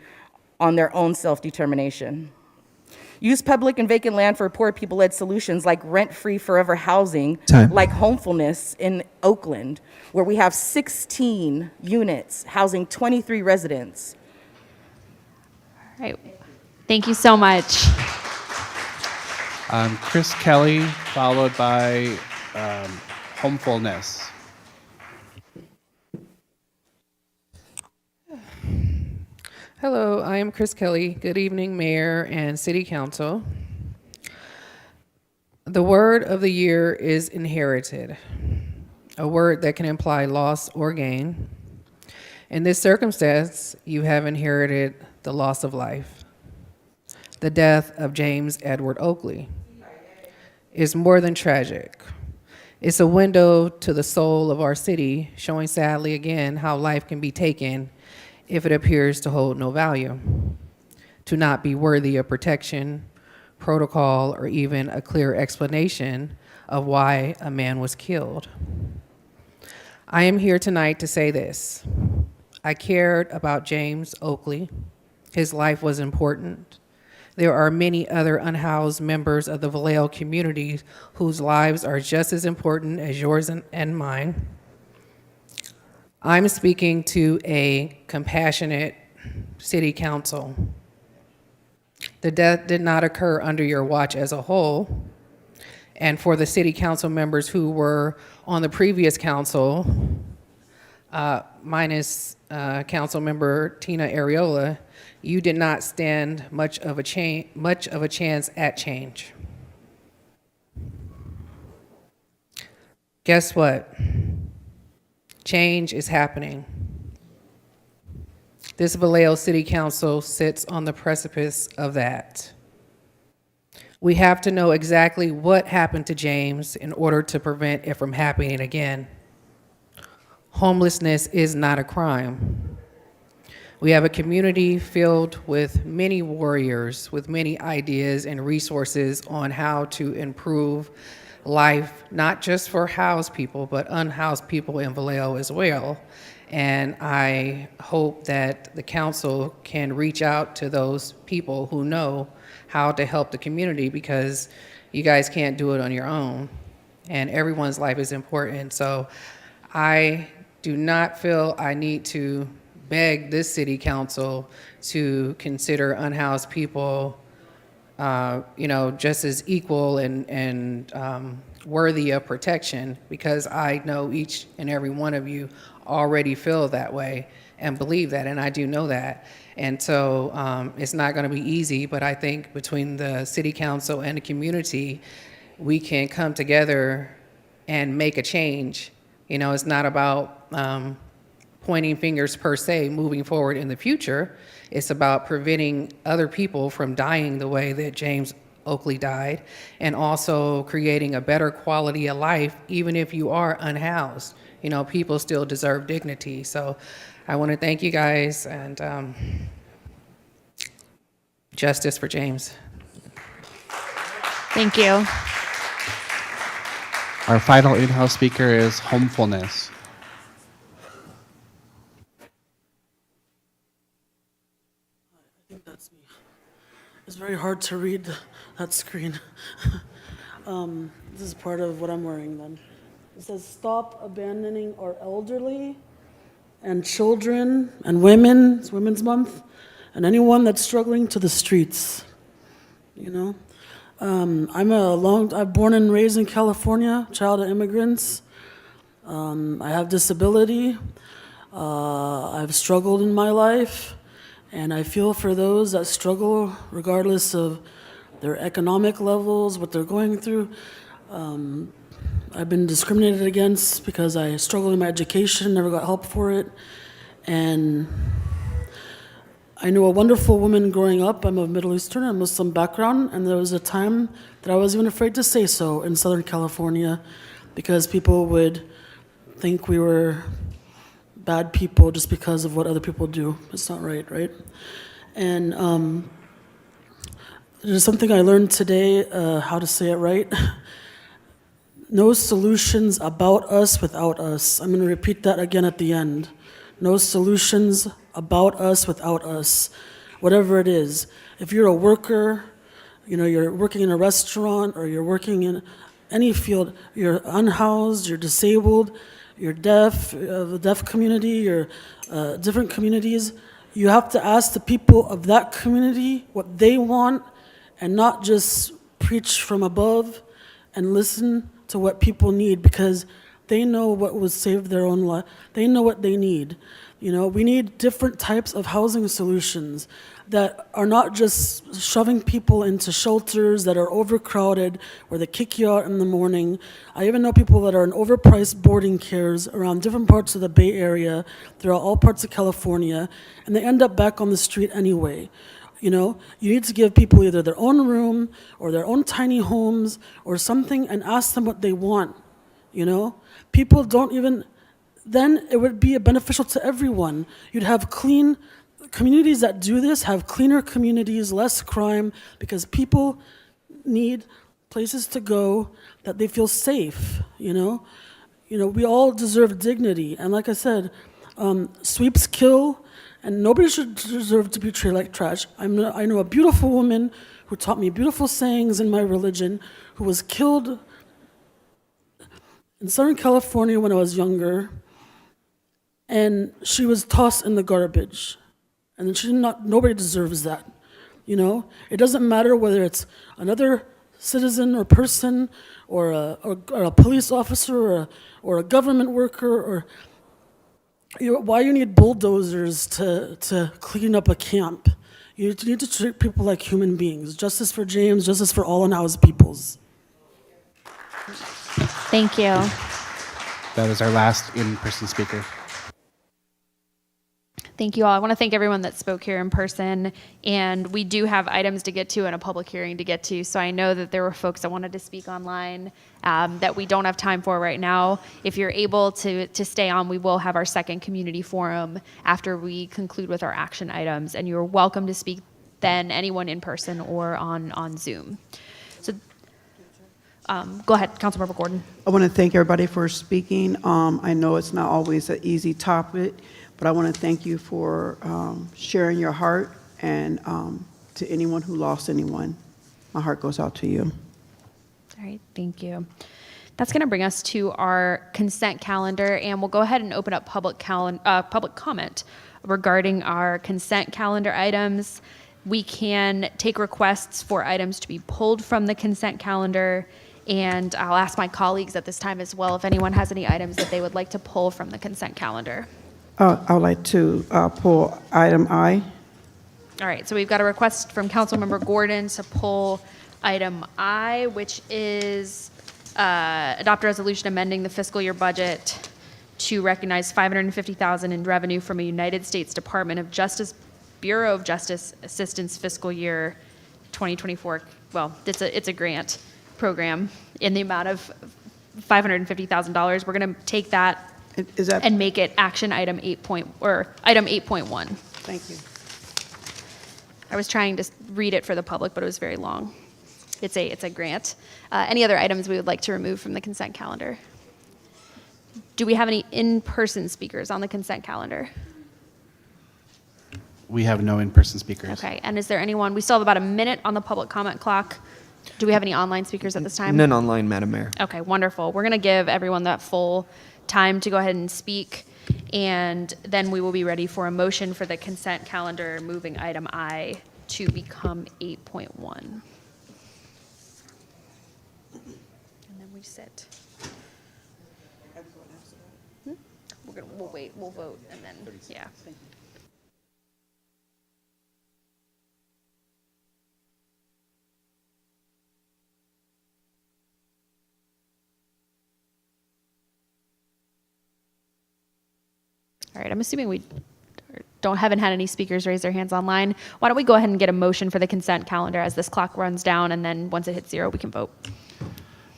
O: on their own self-determination. Use public and vacant land for poor people-led solutions like rent-free forever housing, like Homefulness in Oakland, where we have 16 units housing 23 residents.
A: All right. Thank you so much.
H: Chris Kelly, followed by Homefulness.
M: Hello, I am Chris Kelly. Good evening, Mayor and City Council. The word of the year is inherited, a word that can imply loss or gain. In this circumstance, you have inherited the loss of life. The death of James Edward Oakley is more than tragic. It's a window to the soul of our city, showing sadly again how life can be taken if it appears to hold no value, to not be worthy of protection, protocol, or even a clear explanation of why a man was killed. I am here tonight to say this. I cared about James Oakley. His life was important. There are many other unhoused members of the Vallejo community whose lives are just as important as yours and mine. I'm speaking to a compassionate city council. The death did not occur under your watch as a whole. And for the city council members who were on the previous council, minus council member Tina Areola, you did not stand much of a chance at change. Guess what? Change is happening. This Vallejo City Council sits on the precipice of that. We have to know exactly what happened to James in order to prevent it from happening again. Homelessness is not a crime. We have a community filled with many warriors, with many ideas and resources on how to improve life, not just for housed people, but unhoused people in Vallejo as well. And I hope that the council can reach out to those people who know how to help the community, because you guys can't do it on your own. And everyone's life is important. So I do not feel I need to beg this city council to consider unhoused people, just as equal and worthy of protection, because I know each and every one of you already feel that way and believe that, and I do know that. And so it's not going to be easy, but I think between the city council and the community, we can come together and make a change. It's not about pointing fingers per se moving forward in the future. It's about preventing other people from dying the way that James Oakley died, and also creating a better quality of life, even if you are unhoused. People still deserve dignity. So I want to thank you guys, and justice for James.
A: Thank you.
H: Our final in-house speaker is Homefulness.
P: I think that's me. It's very hard to read that screen. This is part of what I'm wearing then. It says, "Stop abandoning our elderly and children and women." It's Women's Month. And anyone that's struggling to the streets, I'm born and raised in California, child of immigrants. I have disability. I've struggled in my life, and I feel for those that struggle regardless of their economic levels, what they're going through. I've been discriminated against because I struggled in my education, never got help for it. And I knew a wonderful woman growing up. I'm of Middle Eastern and Muslim background, and there was a time that I was even afraid to say so in Southern California because people would think we were bad people just because of what other people do. It's not right, right? And there's something I learned today, how to say it right. No solutions about us without us. I'm going to repeat that again at the end. No solutions about us without us, whatever it is. If you're a worker, you're working in a restaurant or you're working in any field, you're unhoused, you're disabled, you're deaf, the deaf community, you're different communities, you have to ask the people of that community what they want and not just preach from above and listen to what people need, because they know what will save their own life. They know what they need. We need different types of housing solutions that are not just shoving people into shelters that are overcrowded, where they kick you out in the morning. I even know people that are in overpriced boarding cares around different parts of the Bay Area, throughout all parts of California, and they end up back on the street anyway. You need to give people either their own room or their own tiny homes or something and ask them what they want. People don't even, then it would be beneficial to everyone. You'd have clean communities that do this, have cleaner communities, less crime, because people need places to go that they feel safe. We all deserve dignity, and like I said, sweeps kill, and nobody should deserve to be treated like trash. I know a beautiful woman who taught me beautiful sayings in my religion, who was killed in Southern California when I was younger, and she was tossed in the garbage. And nobody deserves that. It doesn't matter whether it's another citizen or person or a police officer or a government worker or why you need bulldozers to clean up a camp. You need to treat people like human beings. Justice for James, justice for all unhoused peoples.
A: Thank you.
H: That is our last in-person speaker.
A: Thank you all. I want to thank everyone that spoke here in person, and we do have items to get to and a public hearing to get to, so I know that there were folks that wanted to speak online that we don't have time for right now. If you're able to stay on, we will have our second community forum after we conclude with our action items, and you're welcome to speak then, anyone in person or on Zoom. So go ahead, Councilmember Gordon.
E: I want to thank everybody for speaking. I know it's not always an easy topic, but I want to thank you for sharing your heart, and to anyone who lost anyone, my heart goes out to you.
A: All right, thank you. That's going to bring us to our consent calendar, and we'll go ahead and open up public comment. regarding our consent calendar items. We can take requests for items to be pulled from the consent calendar, and I'll ask my colleagues at this time as well if anyone has any items that they would like to pull from the consent calendar.
E: I would like to pull item I.
A: All right, so we've got a request from Councilmember Gordon to pull item I, which is adopt a resolution amending the fiscal year budget to recognize $550,000 in revenue from a United States Department of Justice Bureau of Justice Assistance fiscal year 2024. Well, it's a grant program in the amount of $550,000. We're going to take that
E: Is that?
A: and make it action item 8.1.
E: Thank you.
A: I was trying to read it for the public, but it was very long. It's a grant. Any other items we would like to remove from the consent calendar? Do we have any in-person speakers on the consent calendar?
H: We have no in-person speakers.
A: Okay, and is there anyone, we still have about a minute on the public comment clock. Do we have any online speakers at this time?
Q: None online, Madam Mayor.
A: Okay, wonderful. We're going to give everyone that full time to go ahead and speak, and then we will be ready for a motion for the consent calendar, moving item I to become 8.1. And then we sit. We'll wait, we'll vote, and then, yeah. All right, I'm assuming we haven't had any speakers raise their hands online. Why don't we go ahead and get a motion for the consent calendar as this clock runs down, and then once it hits 0, we can vote.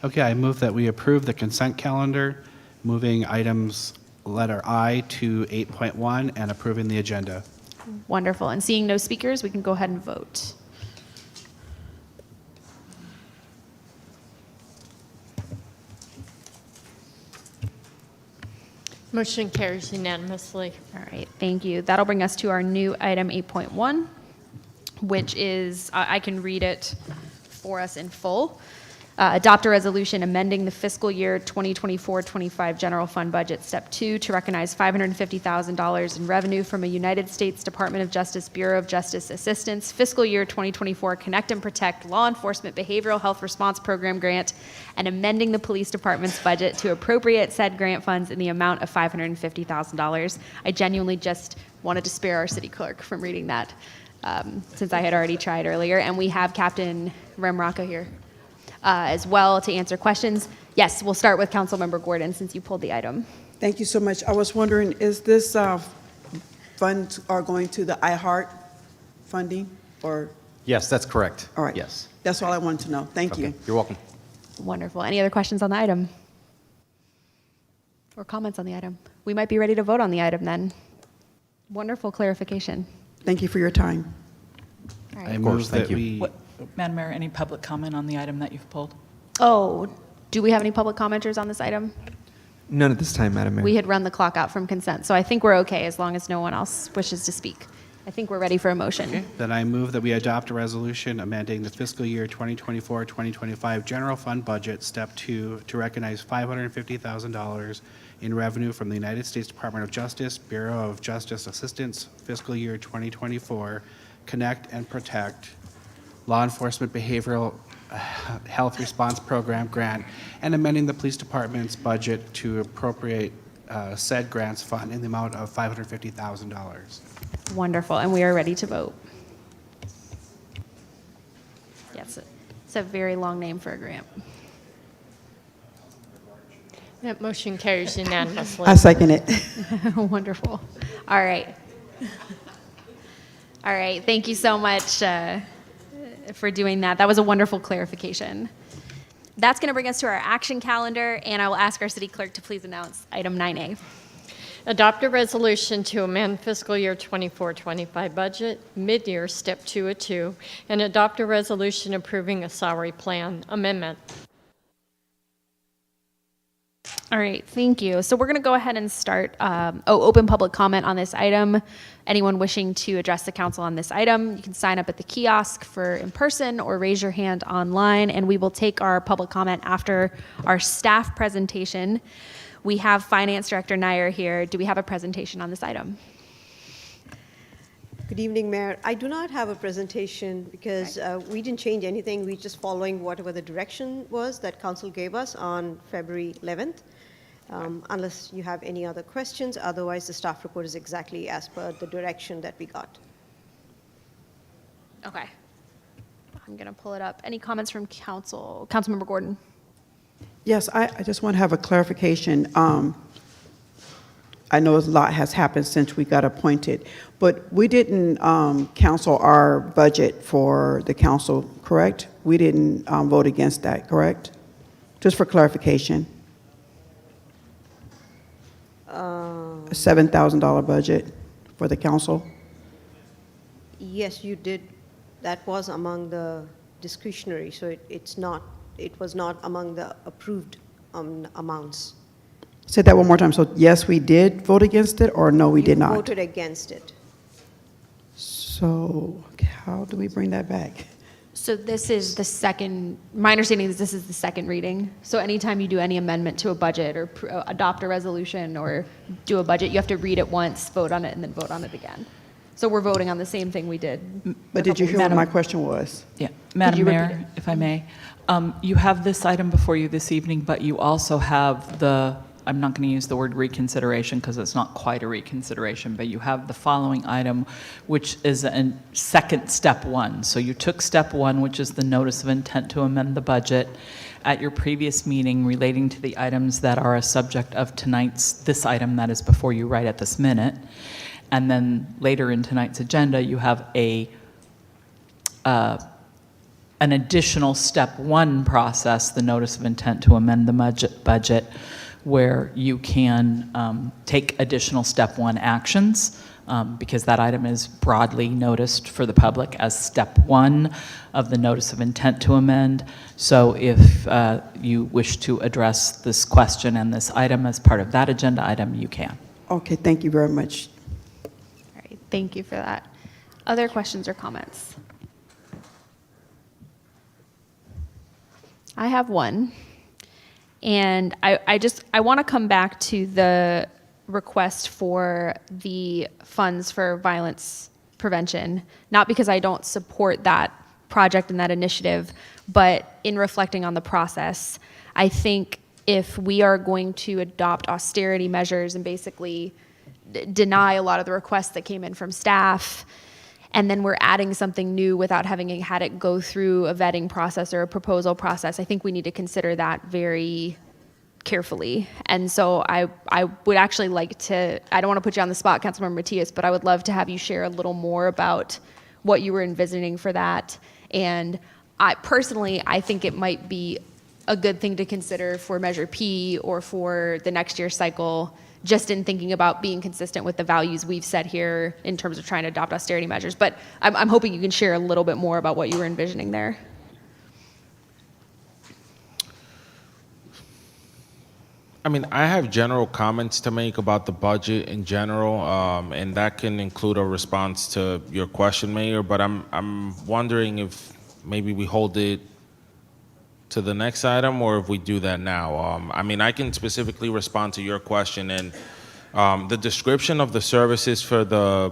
H: Okay, I move that we approve the consent calendar, moving items letter I to 8.1 and approving the agenda.
A: Wonderful. And seeing no speakers, we can go ahead and vote.
B: Motion carries unanimously.
A: All right, thank you. That'll bring us to our new item 8.1, which is, I can read it for us in full. Adopt a resolution amending the fiscal year 2024-25 general fund budget, step 2, to recognize $550,000 in revenue from a United States Department of Justice Bureau of Justice Assistance fiscal year 2024 Connect and Protect Law Enforcement Behavioral Health Response Program grant, and amending the police department's budget to appropriate said grant funds in the amount of $550,000. I genuinely just wanted to spare our city clerk from reading that, since I had already tried earlier. And we have Captain Ramraka here as well to answer questions. Yes, we'll start with Councilmember Gordon since you pulled the item.
R: Thank you so much. I was wondering, is this funds are going to the iHeart funding, or?
Q: Yes, that's correct.
R: All right.
Q: Yes.
R: That's all I wanted to know. Thank you.
Q: You're welcome.
A: Wonderful. Any other questions on the item? Or comments on the item? We might be ready to vote on the item then. Wonderful clarification.
R: Thank you for your time.
A: All
H: I
A: right.
H: move that we.
D: Madam Mayor, any public comment on the item that you've pulled?
A: Oh, do we have any public commenters on this item?
Q: None at this time, Madam Mayor.
A: We had run the clock out from consent, so I think we're okay as long as no one else wishes to speak. I think we're ready for a motion.
H: Okay, then I move that we adopt a resolution amending the fiscal year 2024-2025 general fund budget, step 2, to recognize $550,000 in revenue from the United States Department of Justice, Bureau of Justice Assistance, fiscal year 2024, Connect and Protect, Law Enforcement Behavioral Health Response Program grant, and amending the police department's budget to appropriate said grants fund in the amount of $550,000.
A: Wonderful, and we are ready to vote. Yes, it's a very long name for a grant.
B: That motion carries unanimously.
R: I second it.
A: Wonderful. All right. All right, thank you so much for doing that. That was a wonderful clarification. That's going to bring us to our action calendar, and I will ask our city clerk to please announce item 9A.
B: Adopt a resolution to amend fiscal year 24-25 budget, mid-year, step 2 of 2, and adopt a resolution approving a salary plan amendment.
A: All right, thank you. So we're going to go ahead and start open public comment on this item. Anyone wishing to address the council on this item, you can sign up at the kiosk for in person or raise your hand online, and we will take our public comment after our staff presentation. We have Finance Director Nair here. Do we have a presentation on this item?
S: Good evening, Mayor. I do not have a presentation because we didn't change anything. We're just following whatever the direction was that Council gave us on February 11th. Unless you have any other questions, otherwise the staff report is exactly as per the direction that we got.
A: Okay. I'm going to pull it up. Any comments from Council? Councilmember Gordon.
E: Yes, I just want to have a clarification. I know a lot has happened since we got appointed, but we didn't cancel our budget for the council, correct? We didn't vote against that, correct? Just for clarification. A $7,000 budget for the council?
S: Yes, you did. That was among the discretionary, so it was not among the approved amounts.
E: Say that one more time. So yes, we did vote against it, or no, we did not?
S: You voted against it.
E: So how do we bring that back?
A: So this is the second, my understanding is this is the second reading. So anytime you do any amendment to a budget or adopt a resolution or do a budget, you have to read it once, vote on it, and then vote on it again. So we're voting on the same thing we did.
E: But did you hear what my question was?
D: Yeah, Madam
A: you repeat
D: Mayor, if I may, you have this item before you this evening, but you also have the, I'm not going to use the word reconsideration because it's not quite a reconsideration, but you have the following item, which is a second step one. So you took step one, which is the notice of intent to amend the budget at your previous meeting relating to the items that are a subject of this item that is before you right at this minute. And then later in tonight's agenda, you have an additional step one process, the notice of intent to amend the budget, where you can take additional step one actions, because that item is broadly noticed for the public as step one of the notice of intent to amend. So if you wish to address this question and this item as part of that agenda item, you can.
E: Okay, thank you very much.
A: All right, thank you for that. Other questions or comments? I have one. And I want to come back to the request for the funds for violence prevention, not because I don't support that project and that initiative, but in reflecting on the process. I think if we are going to adopt austerity measures and basically deny a lot of the requests that came in from staff, and then we're adding something new without having had it go through a vetting process or a proposal process, I think we need to consider that very carefully. And so I would actually like to, I don't want to put you on the spot, Councilmember Matias, but I would love to have you share a little more about what you were envisioning for that. And I think it might be a good thing to consider for Measure P or for the next year's cycle, just in thinking about being consistent with the values we've set here in terms of trying to adopt austerity measures. But I'm hoping you can share a little bit more about what you were envisioning there.
T: I mean, I have general comments to make about the budget in general, and that can include a response to your question, Mayor, but I'm wondering if maybe we hold it to the next item, or if we do that now. I mean, I can specifically respond to your question, and the description of the services for that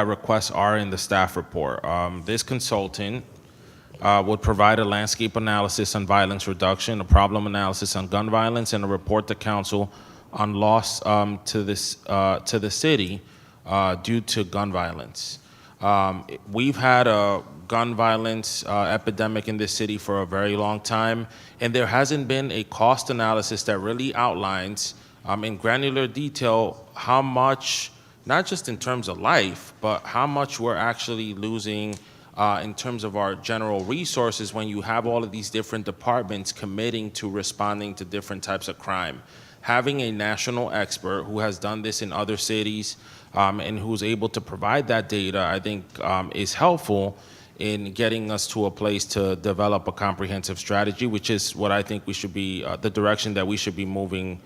T: request are in the staff report. This consultant would provide a landscape analysis on violence reduction, a problem analysis on gun violence, and a report to council on loss to the city due to gun violence. We've had a gun violence epidemic in this city for a very long time, and there hasn't been a cost analysis that really outlines in granular detail how much, not just in terms of life, but how much we're actually losing in terms of our general resources when you have all of these different departments committing to responding to different types of crime. Having a national expert who has done this in other cities and who's able to provide that data, I think is helpful in getting us to a place to develop a comprehensive strategy, which is what I think we should be, the direction that we should be moving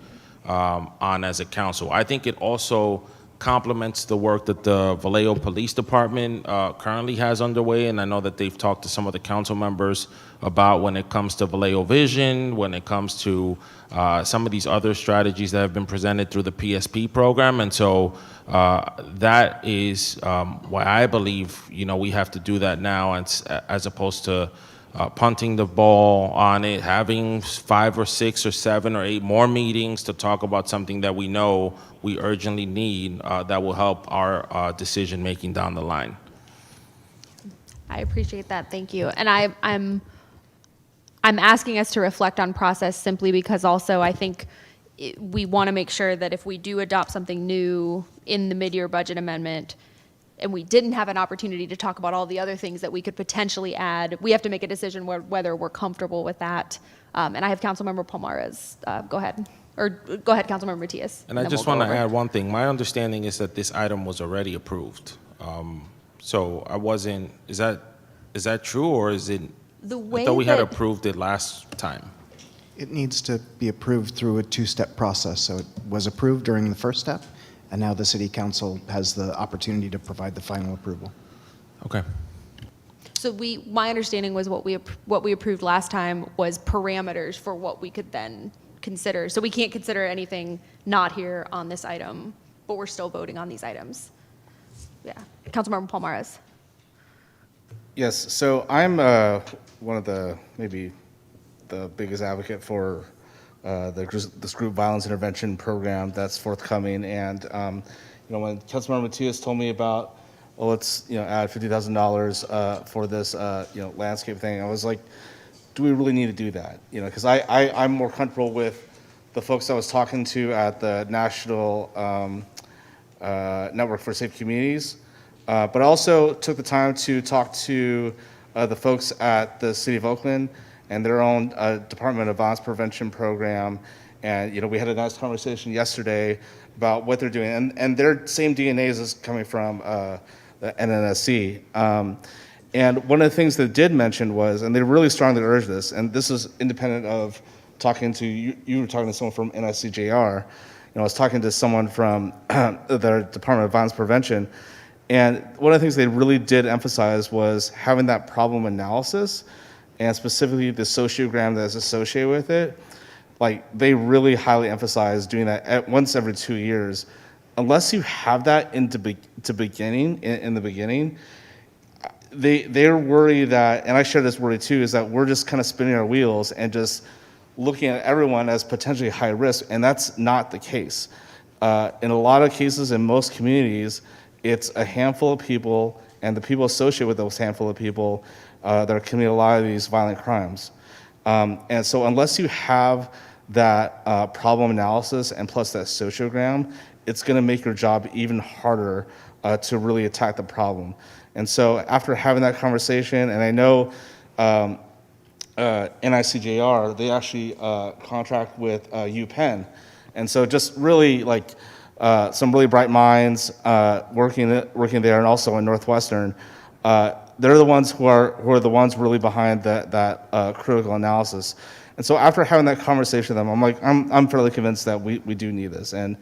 T: on as a council. I think it also complements the work that the Vallejo Police Department currently has underway, and I know that they've talked to some of the council members about when it comes to Vallejo Vision, when it comes to some of these other strategies that have been presented through the PSP program, and so that is why I believe we have to do that now, as opposed to punting the ball on it, having 5 or 6 or 7 or 8 more meetings to talk about something that we know we urgently need that will help our decision making down the line.
A: I appreciate that. Thank you. And I'm asking us to reflect on process simply because also I think we want to make sure that if we do adopt something new in the mid-year budget amendment, and we didn't have an opportunity to talk about all the other things that we could potentially add, we have to make a decision whether we're comfortable with that. And I have Councilmember Palmares. Go ahead. Or go ahead, Councilmember Matias.
T: And I just want to add one thing. My understanding is that this item was already approved. So I wasn't, is that true, or is it?
A: The way
T: I thought we had approved it last time.
U: It needs to be approved through a 2-step process. So it was approved during the first step, and now the City Council has the opportunity to provide the final approval.
T: Okay.
A: So my understanding was what we approved last time was parameters for what we could then consider. So we can't consider anything not here on this item, but we're still voting on these items. Yeah. Councilmember Palmares.
V: Yes, so I'm one of maybe the biggest advocate for this group violence intervention program that's forthcoming. And when Councilmember Matias told me about, well, let's add $50,000 for this landscape thing, I was like, do we really need to do that? Because I'm more comfortable with the folks I was talking to at the National Network for Safe Communities, but I also took the time to talk to the folks at the City of Oakland and their own Department of Violence Prevention program. And we had a nice conversation yesterday about what they're doing, and their same DNA is coming from the NNSC. And one of the things they did mention was, and they really strongly urged this, and this is independent of talking to you were talking to someone from NICJR. I was talking to someone from the Department of Violence Prevention, and one of the things they really did emphasize was having that problem analysis, and specifically the sociogram that's associated with it. Like, they really highly emphasize doing that once every 2 years. Unless you have that in the beginning, they're worried that, and I share this worry too, is that we're just kind of spinning our wheels and just looking at everyone as potentially high risk, and that's not the case. In a lot of cases, in most communities, it's a handful of people, and the people associated with those handful of people that are committing a lot of these violent crimes. And so unless you have that problem analysis and plus that sociogram, it's going to make your job even harder to really attack the problem. And so after having that conversation, and I know NICJR, they actually contract with UPenn. And so just really some really bright minds working there, and also in Northwestern. They're the ones who are the ones really behind that critical analysis. And so after having that conversation with them, I'm fairly convinced that we do need this. And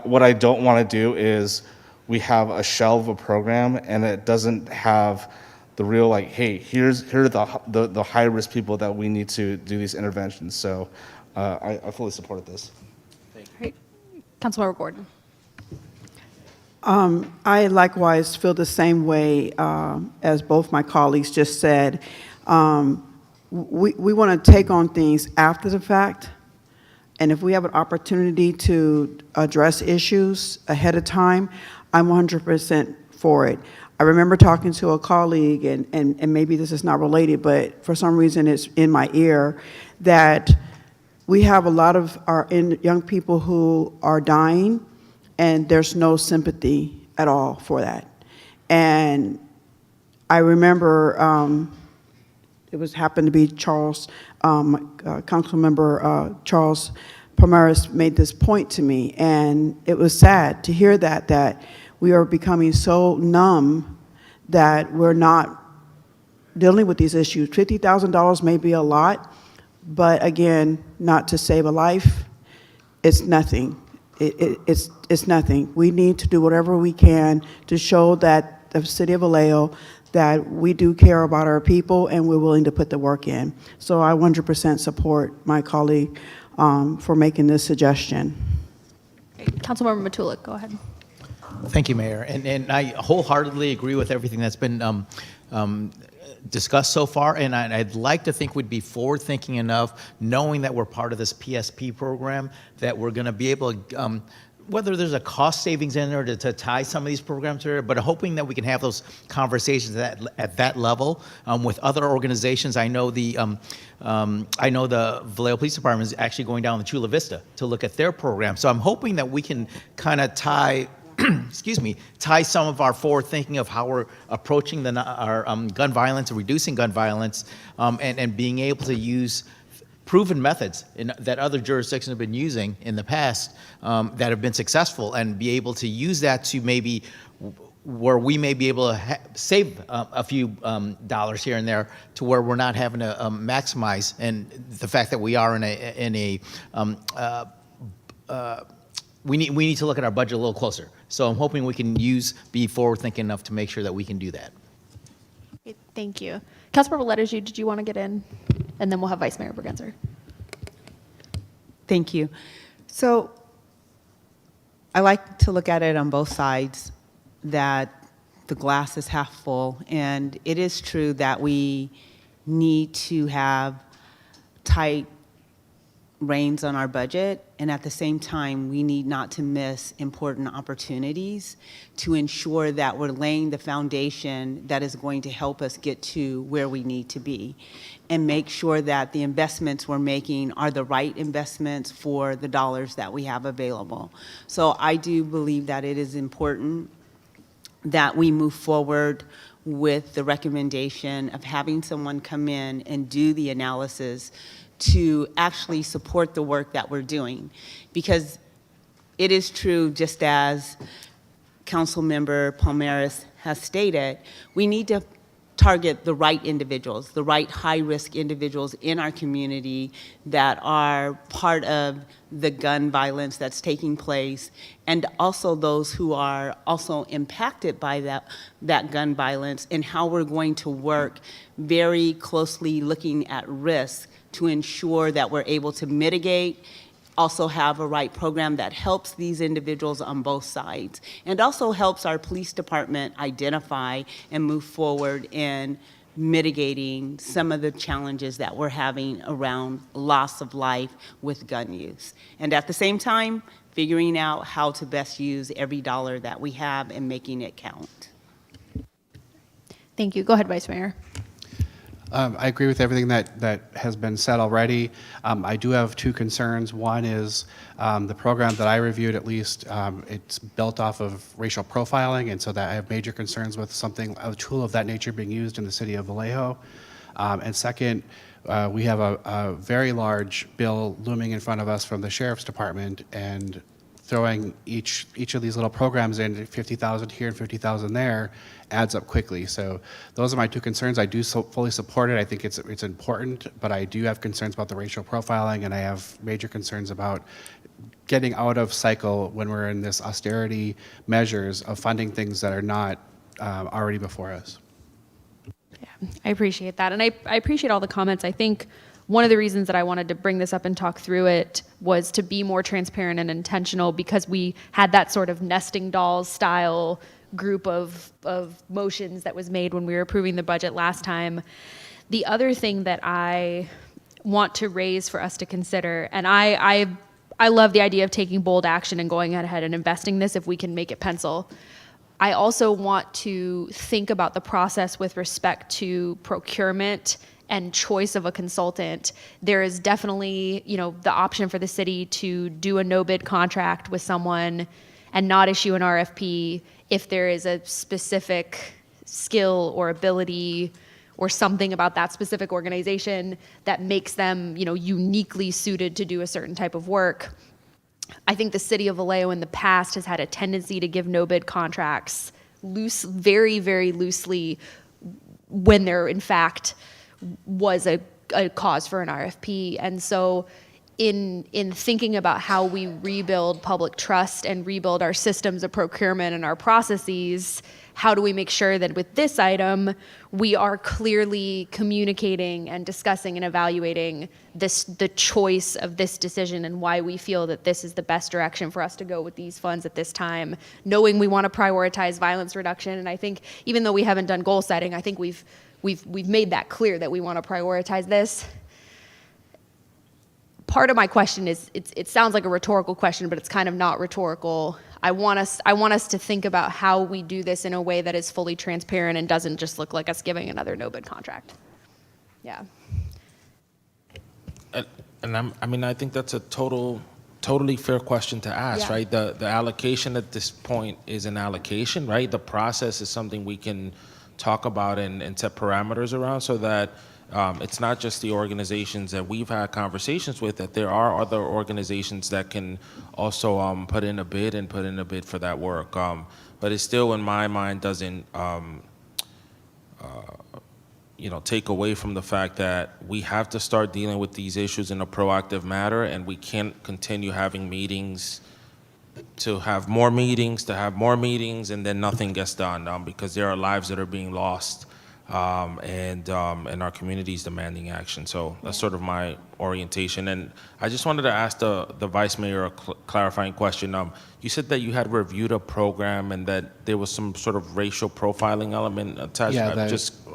V: what I don't want to do is we have a shell of a program and it doesn't have the real hey, here are the high risk people that we need to do these interventions. So I fully supported this.
A: Great. Councilmember Gordon.
E: I likewise feel the same way as both my colleagues just said. We want to take on things after the fact, and if we have an opportunity to address issues ahead of time, I'm 100% for it. I remember talking to a colleague, and maybe this is not related, but for some reason it's in my ear, that we have a lot of our young people who are dying, and there's no sympathy at all for that. And I remember happened to be Charles, Councilmember Charles Palmares made this point to me, and it was sad to hear that we are becoming so numb that we're not dealing with these issues. $50,000 may be a lot, but again, not to save a life, it's nothing. it's nothing. We need to do whatever we can to show that the city of Vallejo, that we do care about our people and we're willing to put the work in. So I 100% support my colleague for making this suggestion.
A: Councilmember Matulik, go ahead.
C: Thank you, Mayor. And I wholeheartedly agree with everything that's been discussed so far. And I'd like to think we'd be forward-thinking enough, knowing that we're part of this PSP program, that we're going to be able to, whether there's a cost savings in there to tie some of these programs together, but hoping that we can have those conversations at that level with other organizations. I know the Vallejo Police Department is actually going down to Chula Vista to look at their program. So I'm hoping that we can kind of tie tie some of our forward thinking of how we're approaching our gun violence and reducing gun violence, and being able to use proven methods that other jurisdictions have been using in the past that have been successful, and be able to use that to maybe where we may be able to save a few dollars here and there, to where we're not having to maximize, and the fact that we are we need to look at our budget a little closer. So I'm hoping we can be forward thinking enough to make sure that we can do that.
A: Okay, thank you. Councilmember Letters, did you want to get in? And then we'll have Vice Mayor Bergenser.
F: Thank you. So I like to look at it on both sides, that the glass is half full. And it is true that we need to have tight reins on our budget, and at the same time, we need not to miss important opportunities to ensure that we're laying the foundation that is going to help us get to where we need to be, and make sure that the investments we're making are the right investments for the dollars that we have available. So I do believe that it is important that we move forward with the recommendation of having someone come in and do the analysis to actually support the work that we're doing. Because it is true, just as Councilmember Palmares has stated, we need to target the right individuals, the right high-risk individuals in our community that are part of the gun violence that's taking place, and also those who are also impacted by that gun violence, and how we're going to work very closely looking at risk to ensure that we're able to mitigate, also have a right program that helps these individuals on both sides, and also helps our police department identify and move forward in mitigating some of the challenges that we're having around loss of life with gun use. And at the same time, figuring out how to best use every dollar that we have and making it count.
A: Thank you. Go ahead, Vice Mayor.
H: I agree with everything that has been said already. I do have two concerns. One is the program that I reviewed, at least, it's built off of racial profiling, and so that I have major concerns with a tool of that nature being used in the city of Vallejo. And second, we have a very large bill looming in front of us from the Sheriff's Department, and throwing each of these little programs in, 50,000 here and 50,000 there, adds up quickly. So those are my two concerns. I do fully support it. I think it's important, but I do have concerns about the racial profiling, and I have major concerns about getting out of cycle when we're in this austerity measures of funding things that are not already before us.
A: Yeah, I appreciate that. And I appreciate all the comments. I think one of the reasons that I wanted to bring this up and talk through it was to be more transparent and intentional, because we had that sort of nesting dolls style group of motions that was made when we were approving the budget last time. The other thing that I want to raise for us to consider, and I love the idea of taking bold action and going ahead and investing this if we can make it pencil. I also want to think about the process with respect to procurement and choice of a consultant. There is definitely, the option for the city to do a no-bid contract with someone and not issue an RFP if there is a specific skill or ability or something about that specific organization that makes them, uniquely suited to do a certain type of work. I think the city of Vallejo in the past has had a tendency to give no-bid contracts very, very loosely when there, in fact, was a cause for an RFP. And so in thinking about how we rebuild public trust and rebuild our systems of procurement and our processes, how do we make sure that with this item, we are clearly communicating and discussing and evaluating the choice of this decision and why we feel that this is the best direction for us to go with these funds at this time, knowing we want to prioritize violence reduction. And I think even though we haven't done goal setting, I think we've made that clear that we want to prioritize this. Part of my question is, it sounds like a rhetorical question, but it's kind of not rhetorical. I want us to think about how we do this in a way that is fully transparent and doesn't just look like us giving another no-bid contract. Yeah.
T: And I think that's a totally fair question to ask,
A: Yeah.
T: right? The allocation at this point is an allocation, right? The process is something we can talk about and set parameters around so that it's not just the organizations that we've had conversations with, that there are other organizations that can also put in a bid for that work. But it still, in my mind, doesn't take away from the fact that we have to start dealing with these issues in a proactive manner, and we can't continue having meetings to have more meetings, and then nothing gets done because there are lives that are being lost. And our community's demanding action. So that's sort of my orientation. And I just wanted to ask the Vice Mayor a clarifying question. You said that you had reviewed a program and that there was some sort of racial profiling element attached.
H: Yeah,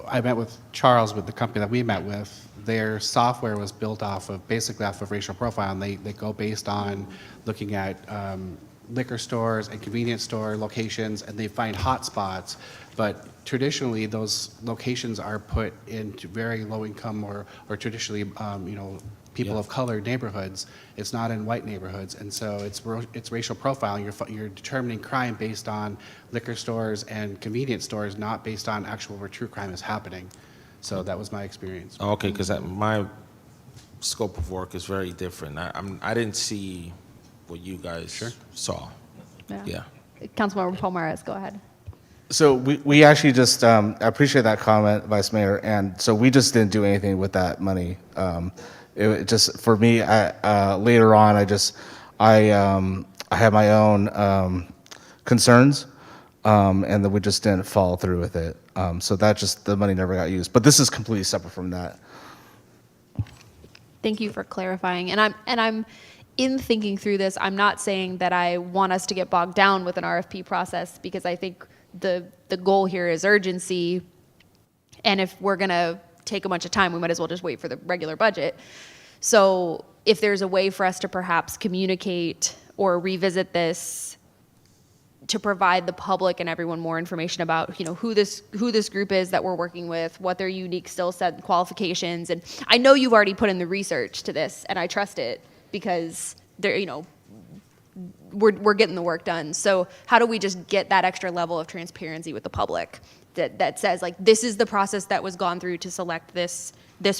H: I met with Charles, with the company that we met with. Their software was built basically off of racial profile, and they go based on looking at liquor stores and convenience store locations, and they find hot spots. But traditionally, those locations are put into very low income or traditionally, people of color neighborhoods. It's not in white neighborhoods, and so it's racial profiling. You're determining crime based on liquor stores and convenience stores, not based on actual where true crime is happening. So that was my experience.
T: Okay, because my scope of work is very different. I didn't see what you guys saw. Yeah.
A: Councilmember Palmares, go ahead.
V: So we actually just, I appreciate that comment, Vice Mayor, and so we just didn't do anything with that money. It just, for me, later on, I had my own concerns, and then we just didn't follow through with it. So the money never got used. But this is completely separate from that.
A: Thank you for clarifying. And I'm in thinking through this, I'm not saying that I want us to get bogged down with an RFP process, because I think the goal here is urgency. And if we're going to take a bunch of time, we might as well just wait for the regular budget. So if there's a way for us to perhaps communicate or revisit this to provide the public and everyone more information about, who this group is that we're working with, what their unique skill set and qualifications. And I know you've already put in the research to this, and I trust it, because they're, we're getting the work done. So how do we just get that extra level of transparency with the public that says, like, this is the process that was gone through to select this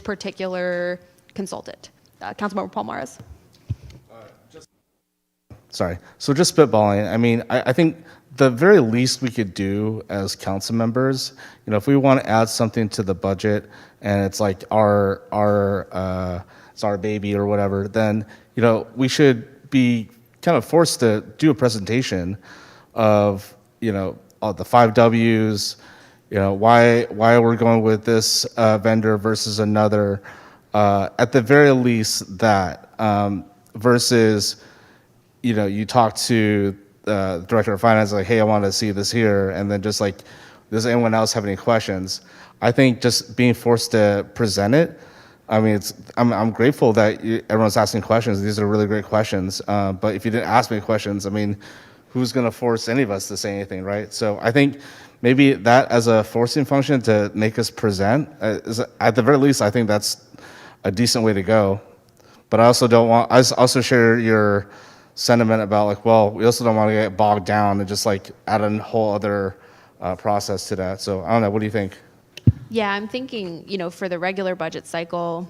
A: particular consultant? Councilmember Palmares.
V: Sorry. So just spitballing. I think the very least we could do as council members, if we want to add something to the budget and it's like it's our baby or whatever, then we should be kind of forced to do a presentation of all the 5 W's, why we're going with this vendor versus another. At the very least, that versus you talk to the director of finance, like, hey, I want to see this here, and then just like, does anyone else have any questions? I think just being forced to present it. I'm grateful that everyone's asking questions. These are really great questions. But if you didn't ask me questions, who's going to force any of us to say anything, right? So I think maybe that as a forcing function to make us present, at the very least, I think that's a decent way to go. But I also share your sentiment about we also don't want to get bogged down and just add a whole other process to that. So I don't know. What do you think?
A: Yeah, I'm thinking, for the regular budget cycle,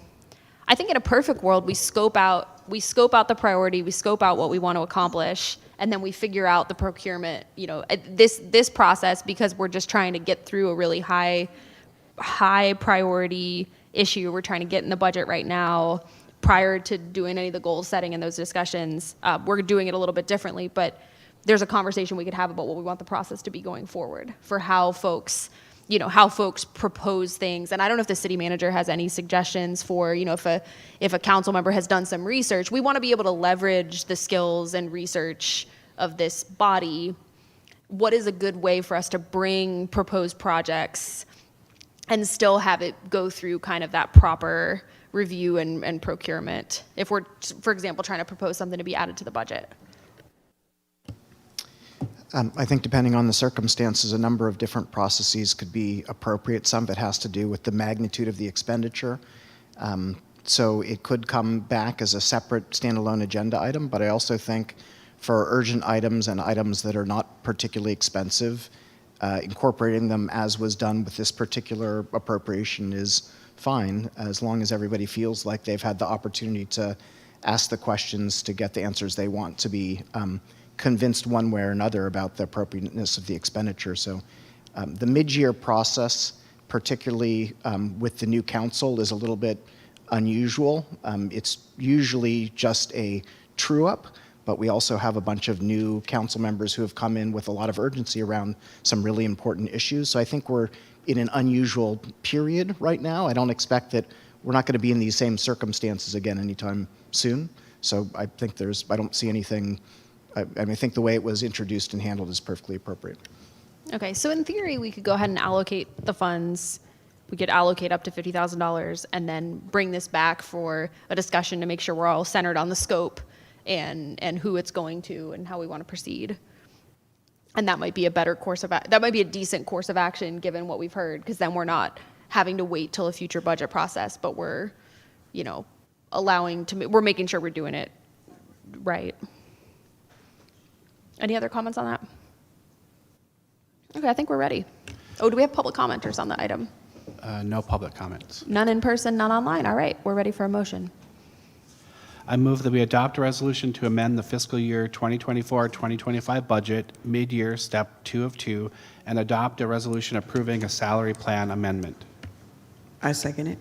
A: I think in a perfect world, we scope out the priority, we scope out what we want to accomplish, and then we figure out the procurement, this process, because we're just trying to get through a really high priority issue we're trying to get in the budget right now. prior to doing any of the goal setting and those discussions, we're doing it a little bit differently, but there's a conversation we could have about what we want the process to be going forward for how folks, how folks propose things. And I don't know if the city manager has any suggestions for, if a council member has done some research, we want to be able to leverage the skills and research of this body. What is a good way for us to bring proposed projects and still have it go through kind of that proper review and procurement if we're, for example, trying to propose something to be added to the budget?
U: I think depending on the circumstances, a number of different processes could be appropriate. Some of it has to do with the magnitude of the expenditure. So it could come back as a separate standalone agenda item, but I also think for urgent items and items that are not particularly expensive, incorporating them as was done with this particular appropriation is fine, as long as everybody feels like they've had the opportunity to ask the questions to get the answers they want, to be convinced one way or another about the appropriateness of the expenditure. So the mid-year process, particularly with the new council, is a little bit unusual. It's usually just a true-up, but we also have a bunch of new council members who have come in with a lot of urgency around some really important issues. So I think we're in an unusual period right now. I don't expect that we're not going to be in these same circumstances again anytime soon. So I think I don't see anything. I think the way it was introduced and handled is perfectly appropriate.
A: Okay, so in theory, we could go ahead and allocate the funds. We could allocate up to $50,000 and then bring this back for a discussion to make sure we're all centered on the scope and who it's going to and how we want to proceed. And that might be a better course of that might be a decent course of action given what we've heard, because then we're not having to wait till a future budget process, but we're, we're making sure we're doing it right. Any other comments on that? Okay, I think we're ready. Oh, do we have public commenters on the item?
H: No public comments.
A: None in person, none online. All right, we're ready for a motion.
H: I move that we adopt a resolution to amend the fiscal year 2024-2025 budget, mid-year, step 2 of 2, and adopt a resolution approving a salary plan amendment.
R: I second it.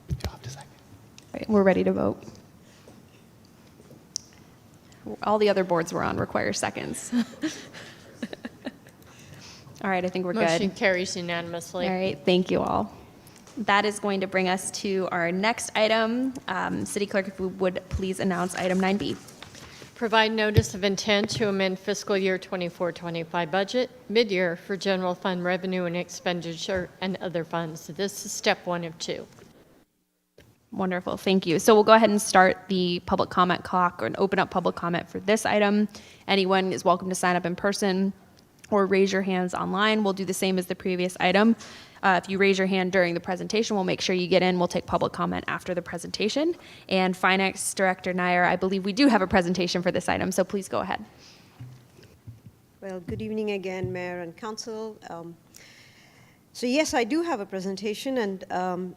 H: You'll have to second.
A: All right, we're ready to vote. All the other boards we're on require seconds. All right, I think we're good.
B: Motion carries unanimously.
A: All right, thank you all. That is going to bring us to our next item. City Clerk, if we would please announce item 9B.
B: Provide notice of intent to amend fiscal year 24-25 budget mid-year for general fund revenue and expenditure and other funds. This is step 1 of 2.
A: Wonderful, thank you. So we'll go ahead and start the public comment clock and open up public comment for this item. Anyone is welcome to sign up in person or raise your hands online. We'll do the same as the previous item. If you raise your hand during the presentation, we'll make sure you get in. We'll take public comment after the presentation. And Finance Director Nair, I believe we do have a presentation for this item, so please go ahead.
S: Well, good evening again, Mayor and Council. So yes, I do have a presentation, and I'm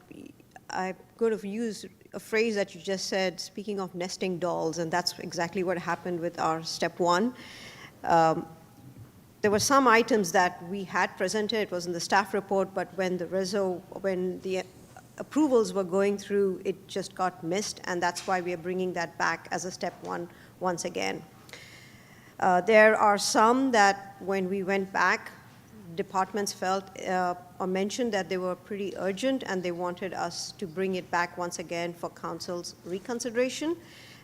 S: going to use a phrase that you just said, speaking of nesting dolls, and that's exactly what happened with our step 1. There were some items that we had presented, it was in the staff report, but when the approvals were going through, it just got missed, and that's why we are bringing that back as a step 1 once again. There are some that when we went back, departments felt or mentioned that they were pretty urgent and they wanted us to bring it back once again for council's reconsideration,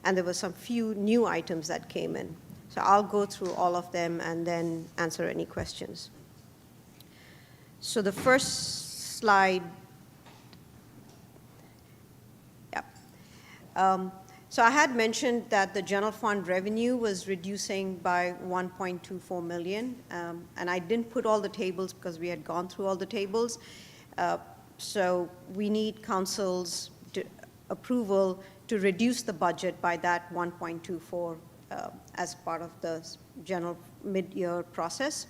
S: and there were some few new items that came in. So I'll go through all of them and then answer any questions. So the first slide, so I had mentioned that the general fund revenue was reducing by 1.24 million, and I didn't put all the tables because we had gone through all the tables. So we need council's approval to reduce the budget by that 1.24 as part of the general mid-year process.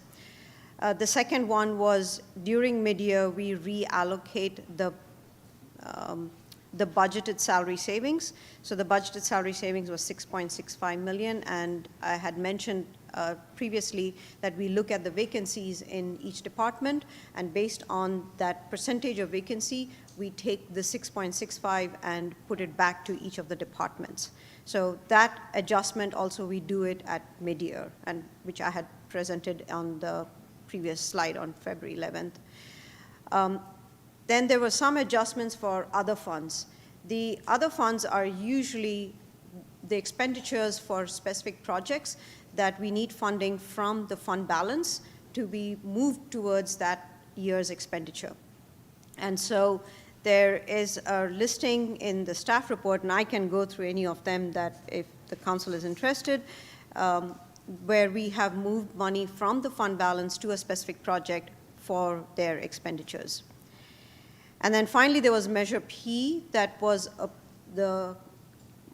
S: The second one was during mid-year, we reallocate the budgeted salary savings. So the budgeted salary savings was 6.65 million, and I had mentioned previously that we look at the vacancies in each department, and based on that percentage of vacancy, we take the 6.65 and put it back to each of the departments. So that adjustment also we do it at mid-year, and which I had presented on the previous slide on February 11th. Then there were some adjustments for other funds. The other funds are usually the expenditures for specific projects that we need funding from the fund balance to be moved towards that year's expenditure. And so there is a listing in the staff report, and I can go through any of them that if the council is interested, where we have moved money from the fund balance to a specific project for their expenditures. And then finally, there was Measure P that was the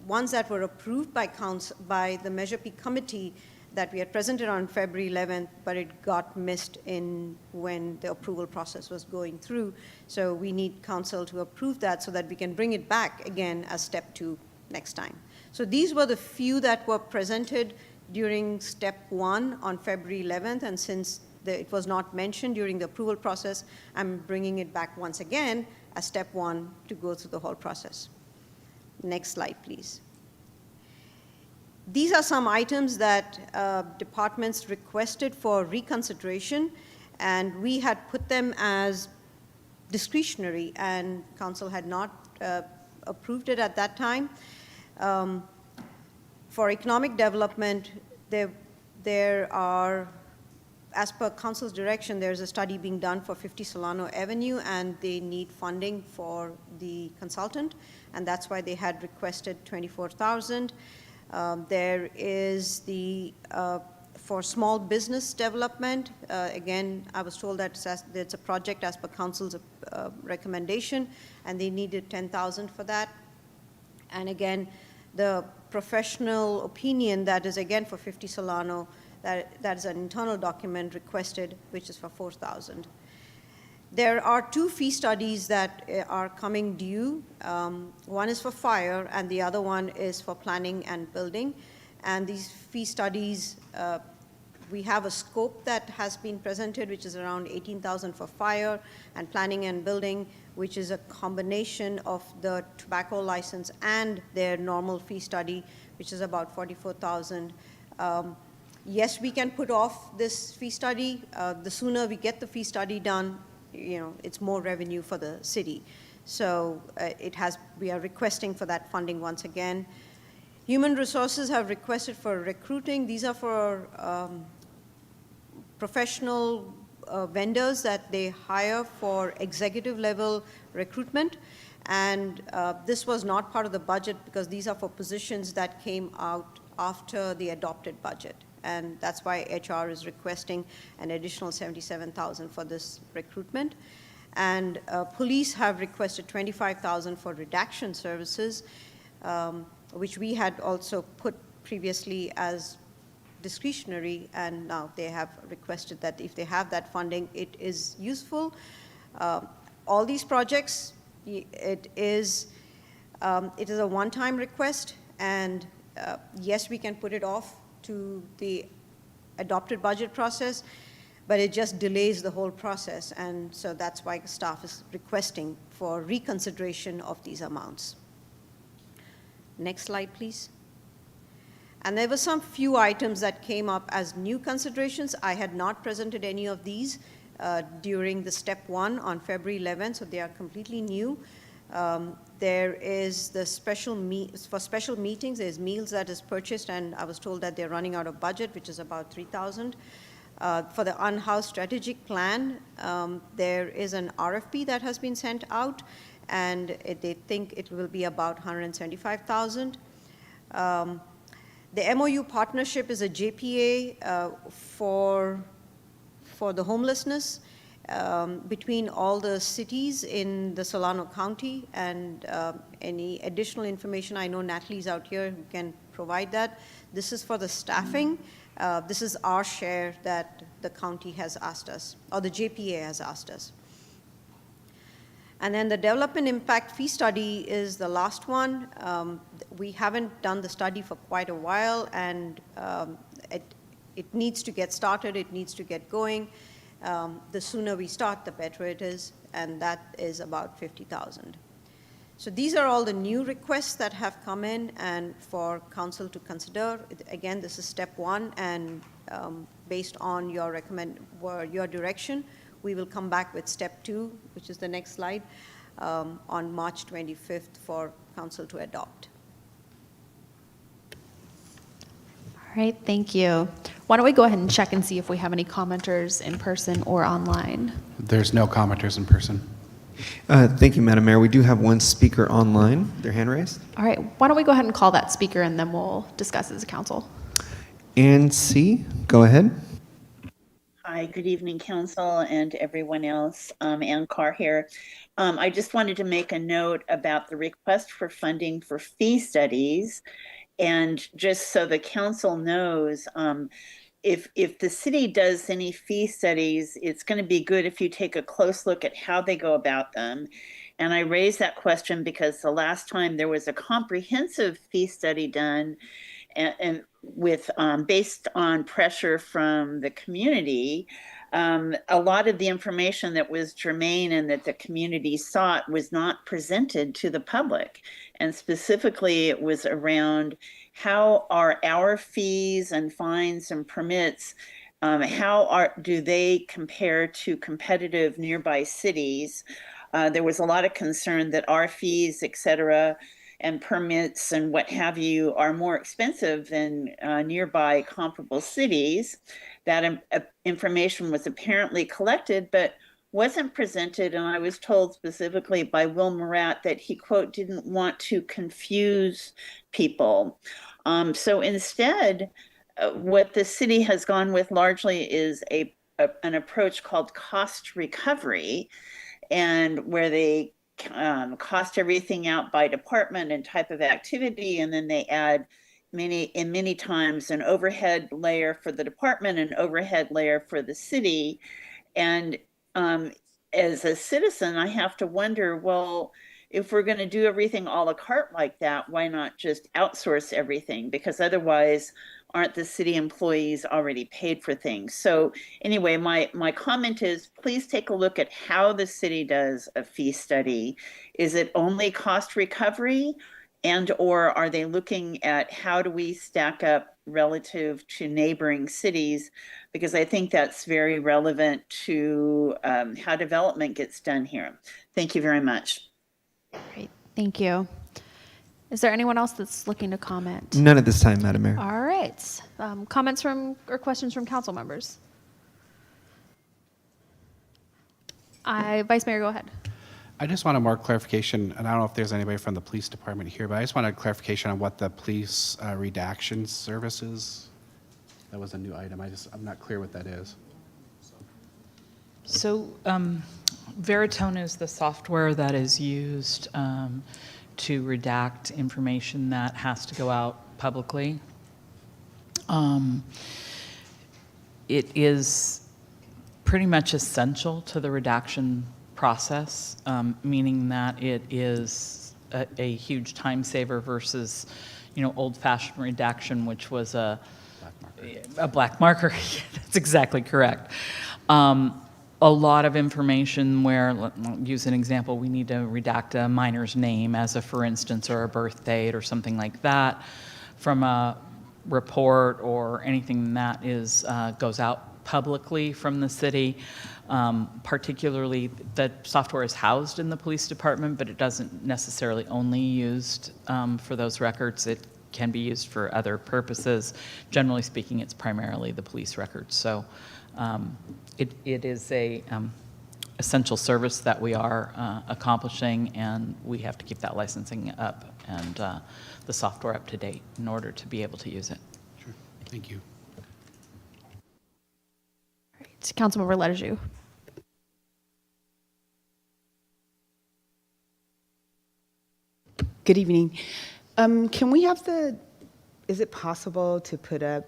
S: ones that were approved by council, by the Measure P committee that we had presented on February 11th, but it got missed in when the approval process was going through. So we need council to approve that so that we can bring it back again as step 2 next time. So these were the few that were presented during step 1 on February 11th, and since it was not mentioned during the approval process, I'm bringing it back once again as step 1 to go through the whole process. Next slide, please. These are some items that departments requested for reconsideration, and we had put them as discretionary, and council had not approved it at that time. For economic development, there are, as per council's direction, there's a study being done for 50 Solano Avenue, and they need funding for the consultant, and that's why they had requested $24,000. There is the, for small business development, again, I was told that it's a project as per council's recommendation, and they needed $10,000 for that. And again, the professional opinion that is again for 50 Solano, that is an internal document requested, which is for $4,000. There are 2 fee studies that are coming due. One is for fire, and the other one is for planning and building. And these fee studies, we have a scope that has been presented, which is around $18,000 for fire, and planning and building, which is a combination of the tobacco license and their normal fee study, which is about $44,000. Yes, we can put off this fee study. The sooner we get the fee study done, it's more revenue for the city. So we are requesting for that funding once again. Human Resources have requested for recruiting. These are for professional vendors that they hire for executive level recruitment. And this was not part of the budget because these are for positions that came out after the adopted budget. And that's why HR is requesting an additional $77,000 for this recruitment. And police have requested $25,000 for redaction services, which we had also put previously as discretionary, and now they have requested that if they have that funding, it is useful. All these projects, it is a one-time request, and yes, we can put it off to the adopted budget process, but it just delays the whole process, and so that's why staff is requesting for reconsideration of these amounts. Next slide, please. And there were some few items that came up as new considerations. I had not presented any of these during the step 1 on February 11th, so they are completely new. There is the for special meetings, there's meals that is purchased, and I was told that they're running out of budget, which is about $3,000. For the unhoused strategic plan, there is an RFP that has been sent out, and they think it will be about $175,000. The MOU partnership is a JPA for the homelessness between all the cities in the Solano County, and any additional information, I know Natalie's out here who can provide that. This is for the staffing. This is our share that the county has asked us, or the JPA has asked us. And then the development impact fee study is the last one. We haven't done the study for quite a while, and it needs to get started, it needs to get going. The sooner we start, the better it is, and that is about 50,000. So these are all the new requests that have come in and for council to consider. Again, this is step one, and based on your your direction, we will come back with step two, which is the next slide, on March 25th for council to adopt.
A: All right, thank you. Why don't we go ahead and check and see if we have any commenters in person or online?
H: There's no commenters in person.
Q: Thank you, Madam Mayor. We do have one speaker online, their hand raised.
A: All right, why don't we go ahead and call that speaker and then we'll discuss as a council.
Q: And C, go ahead.
G: Hi, good evening, council and everyone else. Ann Carr here. I just wanted to make a note about the request for funding for fee studies. And just so the council knows, if the city does any fee studies, it's going to be good if you take a close look at how they go about them. And I raise that question because the last time there was a comprehensive fee study done and with based on pressure from the community, a lot of the information that was germane and that the community sought was not presented to the public. And specifically, it was around how are our fees and fines and permits, do they compare to competitive nearby cities? There was a lot of concern that our fees, et cetera, and permits and what have you are more expensive than nearby comparable cities. That information was apparently collected, but wasn't presented. And I was told specifically by Will Murat that he, quote, didn't want to confuse people. So instead, what the city has gone with largely is an approach called cost recovery, and where they cost everything out by department and type of activity, and then they add many times an overhead layer for the department, an overhead layer for the city. And as a citizen, I have to wonder, well, if we're going to do everything a la carte like that, why not just outsource everything? Because otherwise, aren't the city employees already paid for things? So anyway, my comment is, please take a look at how the city does a fee study. Is it only cost recovery? And or are they looking at how do we stack up relative to neighboring cities? Because I think that's very relevant to how development gets done here. Thank you very much.
A: Great, thank you. Is there anyone else that's looking to comment?
Q: None at this time, Madam Mayor.
A: All right, comments from or questions from council members? Vice Mayor, go ahead.
H: I just want a more clarification, and I don't know if there's anybody from the police department here, but I just want a clarification on what the police redaction service is. That was a new item. I'm not clear what that is.
D: So Veritone is the software that is used to redact information that has to go out publicly. It is pretty much essential to the redaction process, meaning that it is a huge time saver versus, old-fashioned redaction, which was a black marker. That's exactly correct. A lot of information where, I'll use an example, we need to redact a minor's name as a for instance, or a birth date or something like that from a report or anything that is goes out publicly from the city. Particularly, the software is housed in the police department, but it doesn't necessarily only used for those records. It can be used for other purposes. Generally speaking, it's primarily the police records. So it is a essential service that we are accomplishing, and we have to keep that licensing up and the software up to date in order to be able to use it.
H: Sure. Thank you.
A: All right, Councilmember Lejeune.
F: Good evening. Can we have is it possible to put up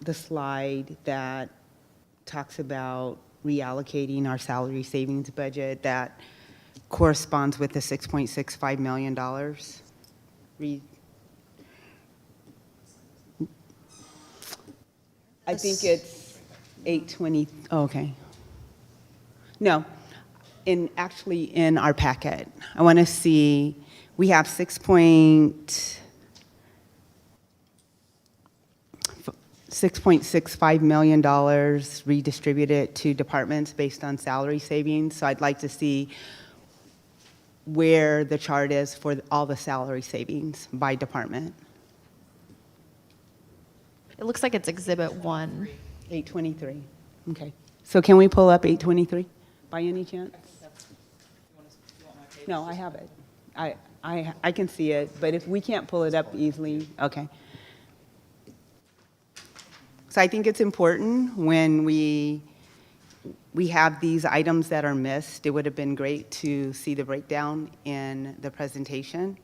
F: the slide that talks about reallocating our salary savings budget that corresponds with the $6.65 million? I think it's 820, okay. No, actually in our packet, I want to see, we have $6.65 million redistributed to departments based on salary savings. So I'd like to see where the chart is for all the salary savings by department.
A: It looks like it's Exhibit 1.
F: 823, okay. So can we pull up 823 by any chance? No, I have it. I can see it, but if we can't pull it up easily, okay. So I think it's important when we have these items that are missed. It would have been great to see the breakdown in the presentation.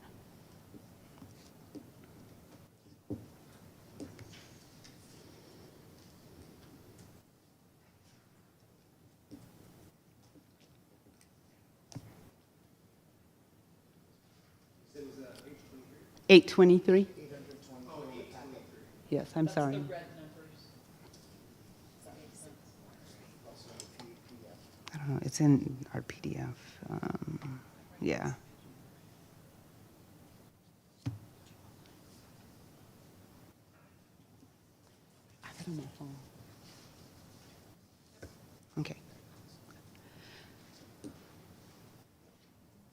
F: $823? Yes, I'm sorry. I don't know, it's in our PDF. Yeah. I have it on my phone. Okay.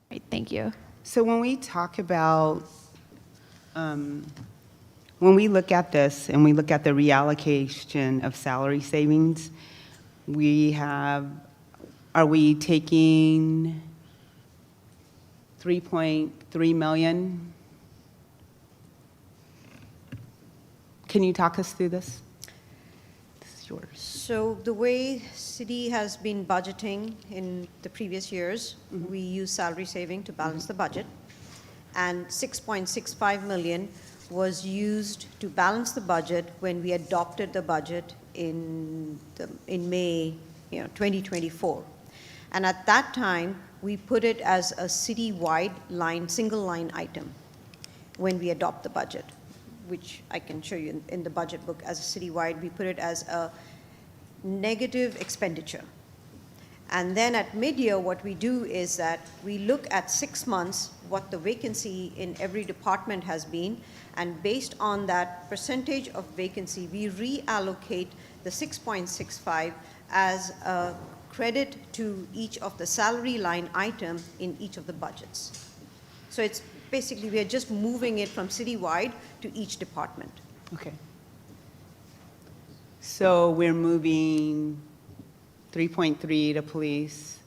A: Great, thank you.
F: So when we talk about, when we look at this and we look at the reallocation of salary savings, are we taking 3.3 million? Can you talk us through this? This is yours.
S: So the way city has been budgeting in the previous years, we use salary saving to balance the budget, and 6.65 million was used to balance the budget when we adopted the budget in May 2024. And at that time, we put it as a city-wide line, single line item when we adopt the budget, which I can show you in the budget book as a citywide. We put it as a negative expenditure. And then at mid-year, what we do is that we look at 6 months, what the vacancy in every department has been, and based on that percentage of vacancy, we reallocate the 6.65 as a credit to each of the salary line item in each of the budgets. So it's basically, we are just moving it from citywide to each department.
F: Okay. So we're moving 3.3 to police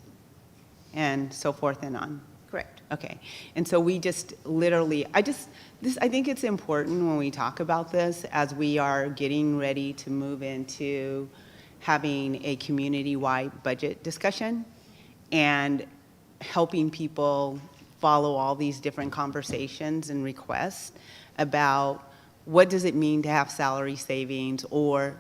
F: and so forth and on.
S: Correct.
F: Okay. And so we just literally, I think it's important when we talk about this as we are getting ready to move into having a community-wide budget discussion and helping people follow all these different conversations and requests about what does it mean to have salary savings or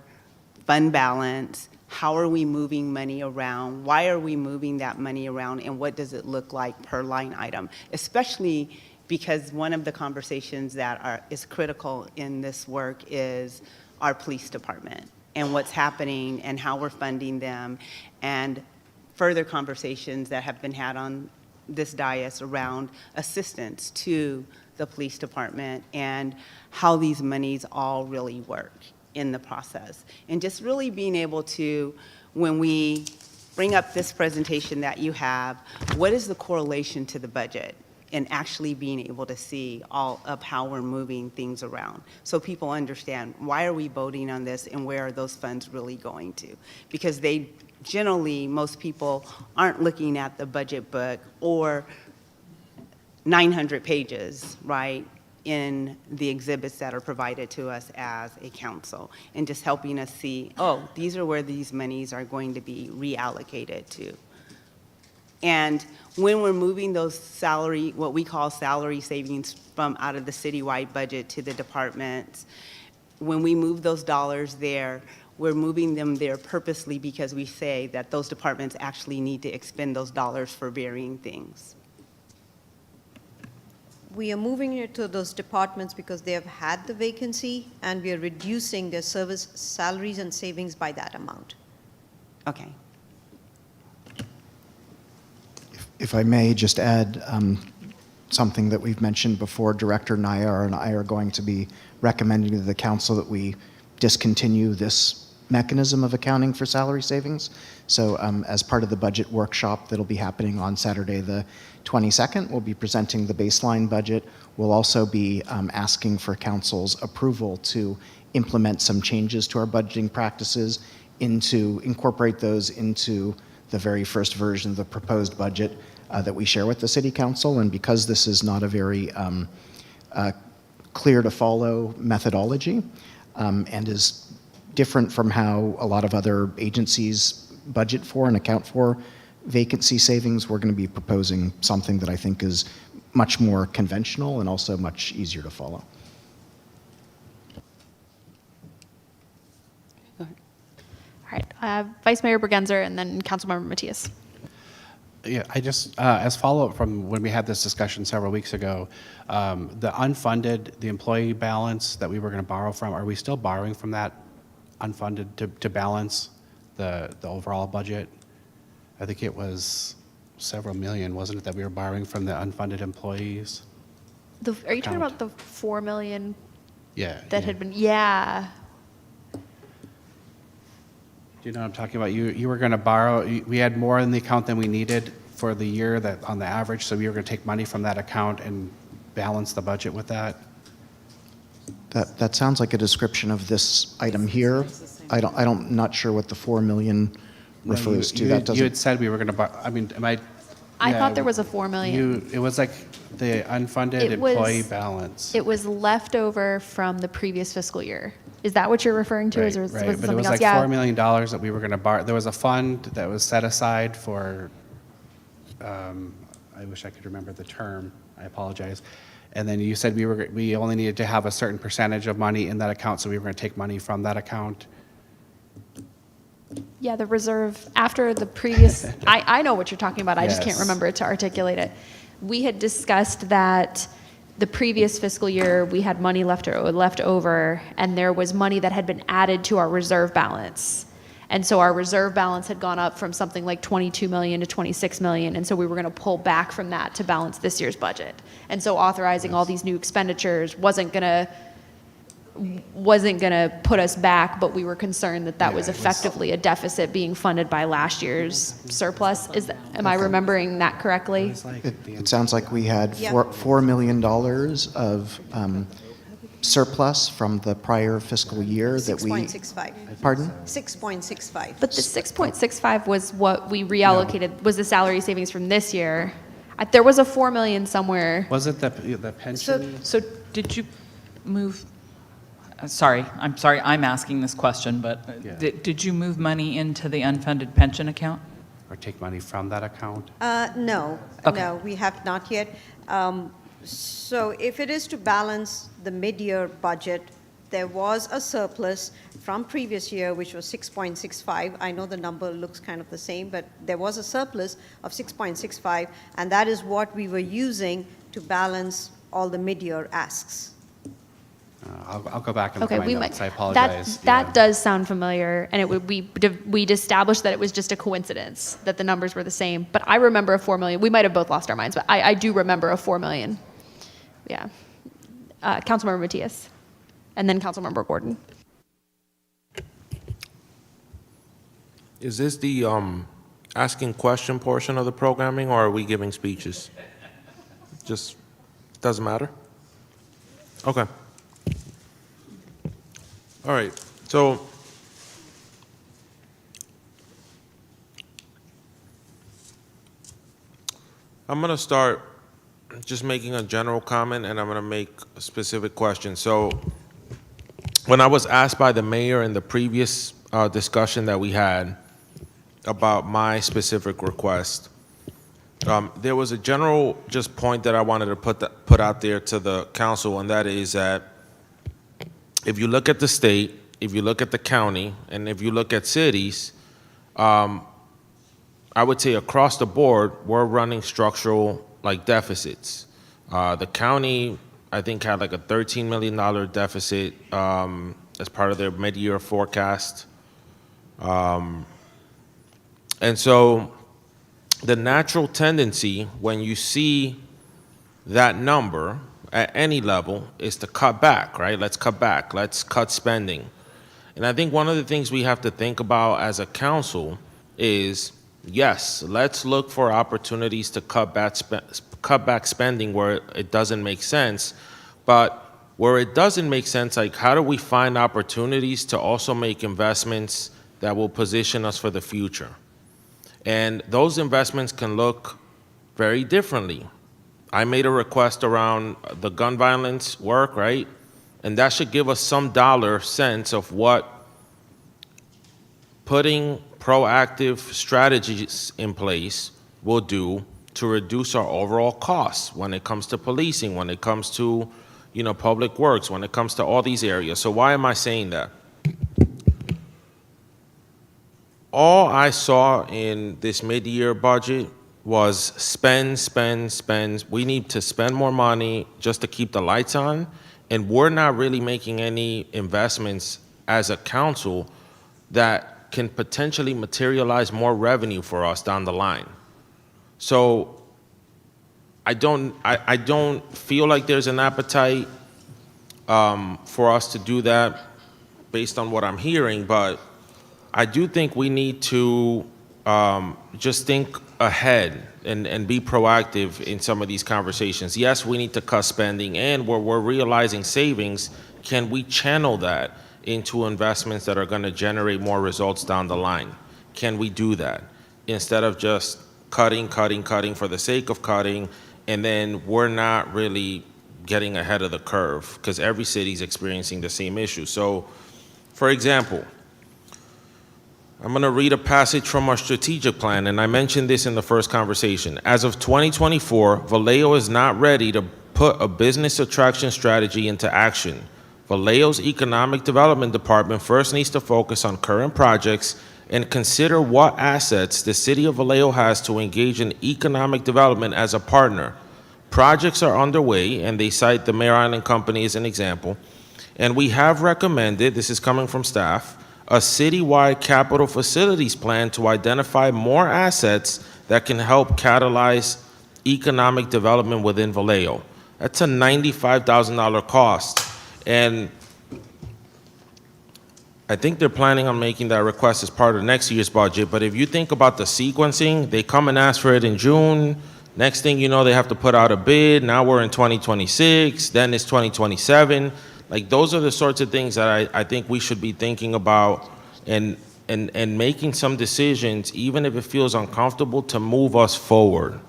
F: fund balance. How are we moving money around? Why are we moving that money around? And what does it look like per line item? Especially because one of the conversations that is critical in this work is our police department and what's happening and how we're funding them, and further conversations that have been had on this dais around assistance to the police department and how these monies all really work in the process. And just really being able to, when we bring up this presentation that you have, what is the correlation to the budget? And actually being able to see all of how we're moving things around so people understand why are we voting on this and where are those funds really going to? Because they generally, most people aren't looking at the budget book or 900 pages, right, in the exhibits that are provided to us as a council, and just helping us see, oh, these are where these monies are going to be reallocated to. And when we're moving those salary, what we call salary savings from out of the citywide budget to the departments, when we move those dollars there, we're moving them there purposely because we say that those departments actually need to expend those dollars for varying things.
S: We are moving it to those departments because they have had the vacancy, and we are reducing their service salaries and savings by that amount.
F: Okay.
U: If I may just add something that we've mentioned before, Director Nayar and I are going to be recommending to the council that we discontinue this mechanism of accounting for salary savings. So as part of the budget workshop that'll be happening on Saturday the 22nd, we'll be presenting the baseline budget. We'll also be asking for council's approval to implement some changes to our budgeting practices, incorporate those into the very first version of the proposed budget that we share with the City Council. And because this is not a very clear to follow methodology and is different from how a lot of other agencies budget for and account for vacancy savings, we're going to be proposing something that I think is much more conventional and also much easier to follow.
A: All right, Vice Mayor Bergenzer and then Councilmember Matias.
H: Yeah, I just, as follow-up from when we had this discussion several weeks ago, the unfunded, the employee balance that we were going to borrow from, are we still borrowing from that unfunded to balance the overall budget? I think it was several million, wasn't it, that we were borrowing from the unfunded employees?
A: Are you talking about the 4 million
H: Yeah.
A: that had been, yeah.
H: Do you know what I'm talking about? You were going to borrow, we had more in the account than we needed for the year that on the average, so we were going to take money from that account and balance the budget with that?
U: That sounds like a description of this item here. I'm not sure what the 4 million refers to. That doesn't.
H: You had said we were going to borrow, I mean,
A: I thought there was a 4 million.
H: It was like the unfunded employee balance.
A: It was left over from the previous fiscal year. Is that what you're referring to?
H: Right,
A: Was it
H: but
A: something
H: it was
A: else?
H: like $4 million that we were going to borrow. There was a fund that was set aside for, I wish I could remember the term, I apologize. And then you said we only needed to have a certain percentage of money in that account, so we were going to take money from that account.
A: Yeah, the reserve, after the previous, I know what you're talking about, I just can't
H: Yes.
A: remember it to articulate it. We had discussed that the previous fiscal year, we had money left over, and there was money that had been added to our reserve balance. And so our reserve balance had gone up from something like 22 million to 26 million, and so we were going to pull back from that to balance this year's budget. And so authorizing all these new expenditures wasn't going to put us back, but we were concerned that was effectively a deficit being funded by last year's surplus. Am I remembering that correctly?
U: It sounds like we had $4 million of surplus from the prior fiscal year that we.
S: 6.65.
U: Pardon?
S: 6.65.
A: But the 6.65 was what we reallocated, was the salary savings from this year. There was a 4 million somewhere.
H: Was it the pension?
D: So did you move, I'm sorry, I'm asking this question, but did you move money into the unfunded pension account?
H: Or take money from that account?
S: No,
D: Okay.
S: no, we have not yet. So if it is to balance the mid-year budget, there was a surplus from previous year, which was 6.65. I know the number looks kind of the same, but there was a surplus of 6.65, and that is what we were using to balance all the mid-year asks.
H: I'll go back and look at my notes. I
A: That,
H: apologize.
A: that does sound familiar, and we'd established that it was just a coincidence that the numbers were the same. But I remember a 4 million. We might have both lost our minds, but I do remember a 4 million. Yeah. Councilmember Matias, and then Councilmember Gordon.
T: Is this the asking question portion of the programming, or are we giving speeches? Just doesn't matter? Okay. All right, so I'm going to start just making a general comment, and I'm going to make a specific question. So when I was asked by the mayor in the previous discussion that we had about my specific request, there was a general just point that I wanted to put out there to the council, and that is that if you look at the state, if you look at the county, and if you look at cities, I would say across the board, we're running structural deficits. The county, I think, had like a $13 million deficit as part of their mid-year forecast. And so the natural tendency when you see that number at any level is to cut back, right? Let's cut back, let's cut spending. And I think one of the things we have to think about as a council is, yes, let's look for opportunities to cut back spending where it doesn't make sense, but where it doesn't make sense, like how do we find opportunities to also make investments that will position us for the future? And those investments can look very differently. I made a request around the gun violence work, right? And that should give us some dollar sense of what putting proactive strategies in place will do to reduce our overall costs when it comes to policing, when it comes to, public works, when it comes to all these areas. So why am I saying that? All I saw in this mid-year budget was spend, spend, spend. We need to spend more money just to keep the lights on, and we're not really making any investments as a council that can potentially materialize more revenue for us down the line. So I don't feel like there's an appetite for us to do that based on what I'm hearing, but I do think we need to just think ahead and be proactive in some of these conversations. Yes, we need to cut spending, and where we're realizing savings, can we channel that into investments that are going to generate more results down the line? Can we do that instead of just cutting for the sake of cutting, and then we're not really getting ahead of the curve because every city is experiencing the same issue. So, for example, I'm going to read a passage from our strategic plan, and I mentioned this in the first conversation. As of 2024, Vallejo is not ready to put a business attraction strategy into action. Vallejo's Economic Development Department first needs to focus on current projects and consider what assets the City of Vallejo has to engage in economic development as a partner. Projects are underway, and they cite the Mare Island Company as an example, and we have recommended, this is coming from staff, a citywide capital facilities plan to identify more assets that can help catalyze economic development within Vallejo. That's a $95,000 cost. And I think they're planning on making that request as part of next year's budget. But if you think about the sequencing, they come and ask for it in June. Next thing you know, they have to put out a bid. Now we're in 2026, then it's 2027. Like, those are the sorts of things that I think we should be thinking about and making some decisions, even if it feels uncomfortable, to move us forward.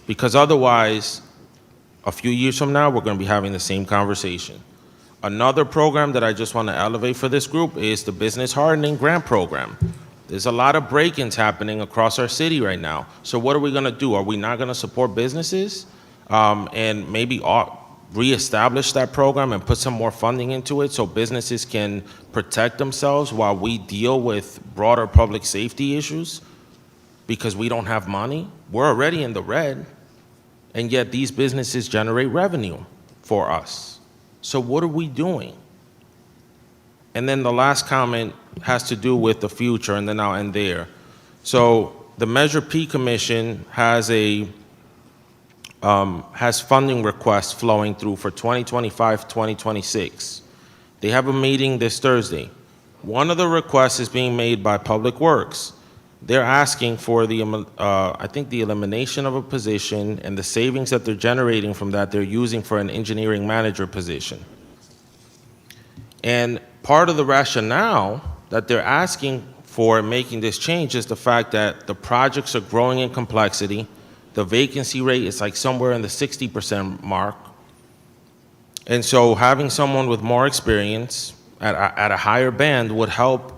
T: Because otherwise, a few years from now, we're going to be having the same conversation. Another program that I just want to elevate for this group is the Business Hardening Grant Program. There's a lot of break-ins happening across our city right now. So what are we going to do? Are we not going to support businesses and maybe reestablish that program and put some more funding into it so businesses can protect themselves while we deal with broader public safety issues because we don't have money? We're already in the red, and yet these businesses generate revenue for us. So what are we doing? And then the last comment has to do with the future, and then I'll end there. So the Measure P Commission has funding requests flowing through for 2025, 2026. They have a meeting this Thursday. One of the requests is being made by Public Works. They're asking for I think the elimination of a position and the savings that they're generating from that they're using for an engineering manager position. And part of the rationale that they're asking for making this change is the fact that the projects are growing in complexity. The vacancy rate is like somewhere in the 60% mark. And so having someone with more experience at a higher band would help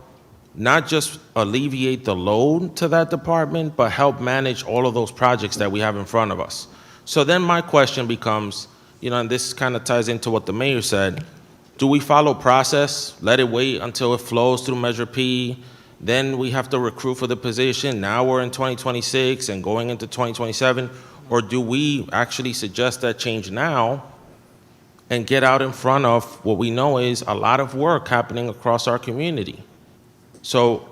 T: not just alleviate the load to that department, but help manage all of those projects that we have in front of us. So then my question becomes, and this kind of ties into what the mayor said, do we follow process, let it wait until it flows through Measure P, then we have to recruit for the position, now we're in 2026 and going into 2027, or do we actually suggest that change now and get out in front of what we know is a lot of work happening across our community? So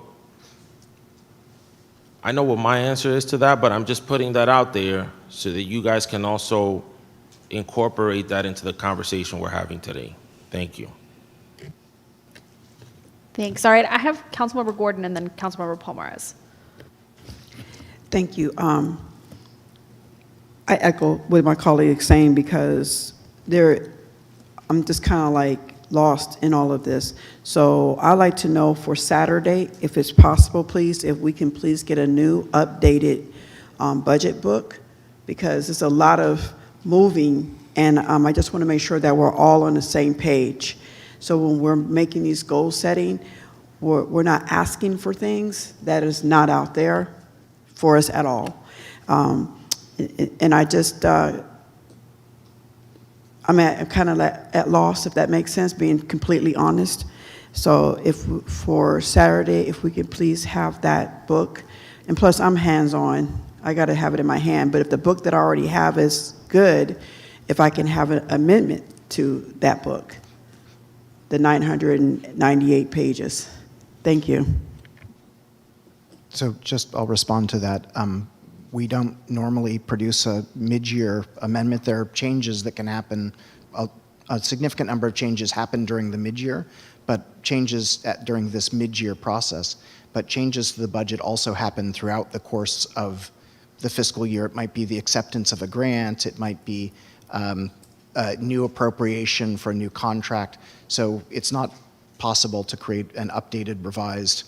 T: I know what my answer is to that, but I'm just putting that out there so that you guys can also incorporate that into the conversation we're having today. Thank you.
A: Thanks. All right, I have Councilmember Gordon and then Councilmember Palmares.
R: Thank you. I echo what my colleague is saying because I'm just kind of like lost in all of this. So I'd like to know for Saturday, if it's possible, please, if we can please get a new updated budget book, because there's a lot of moving, and I just want to make sure that we're all on the same page. So when we're making these goal setting, we're not asking for things that is not out there for us at all. And I just, I'm kind of at loss, if that makes sense, being completely honest. So for Saturday, if we could please have that book, and plus I'm hands-on, I got to have it in my hand, but if the book that I already have is good, if I can have an amendment to that book, the 998 pages. Thank you.
U: So I'll respond to that. We don't normally produce a mid-year amendment. There are changes that can happen. A significant number of changes happen during the mid-year, but changes during this mid-year process. But changes to the budget also happen throughout the course of the fiscal year. It might be the acceptance of a grant. It might be a new appropriation for a new contract. So it's not possible to create an updated, revised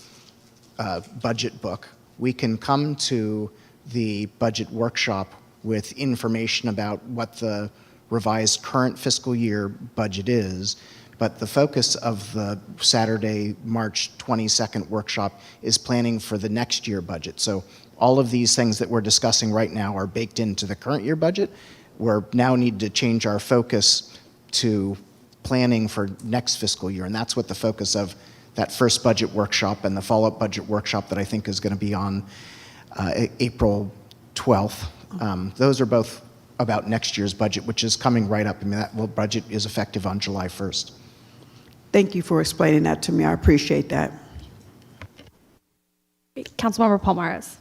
U: budget book. We can come to the budget workshop with information about what the revised current fiscal year budget is, but the focus of the Saturday, March 22nd workshop is planning for the next year budget. So all of these things that we're discussing right now are baked into the current year budget. We now need to change our focus to planning for next fiscal year, and that's what the focus of that first budget workshop and the follow-up budget workshop that I think is going to be on April 12th. Those are both about next year's budget, which is coming right up. I mean, that budget is effective on July 1st.
R: Thank you for explaining that to me. I appreciate that.
A: Councilmember Palmares.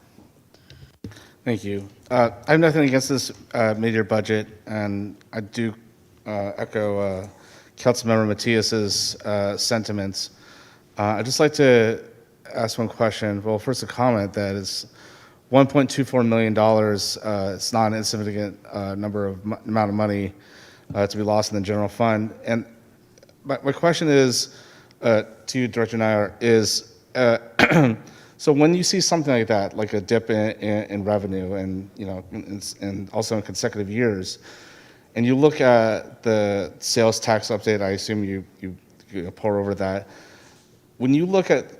V: Thank you. I have nothing against this mid-year budget, and I do echo Councilmember Matias's sentiments. I'd just like to ask one question. Well, first a comment that is $1.24 million. It's not an insignificant amount of money to be lost in the general fund. And my question is to you, Director Nair, is so when you see something like that, like a dip in revenue, and and also in consecutive years, and you look at the sales tax update, I assume you pour over that. When you look at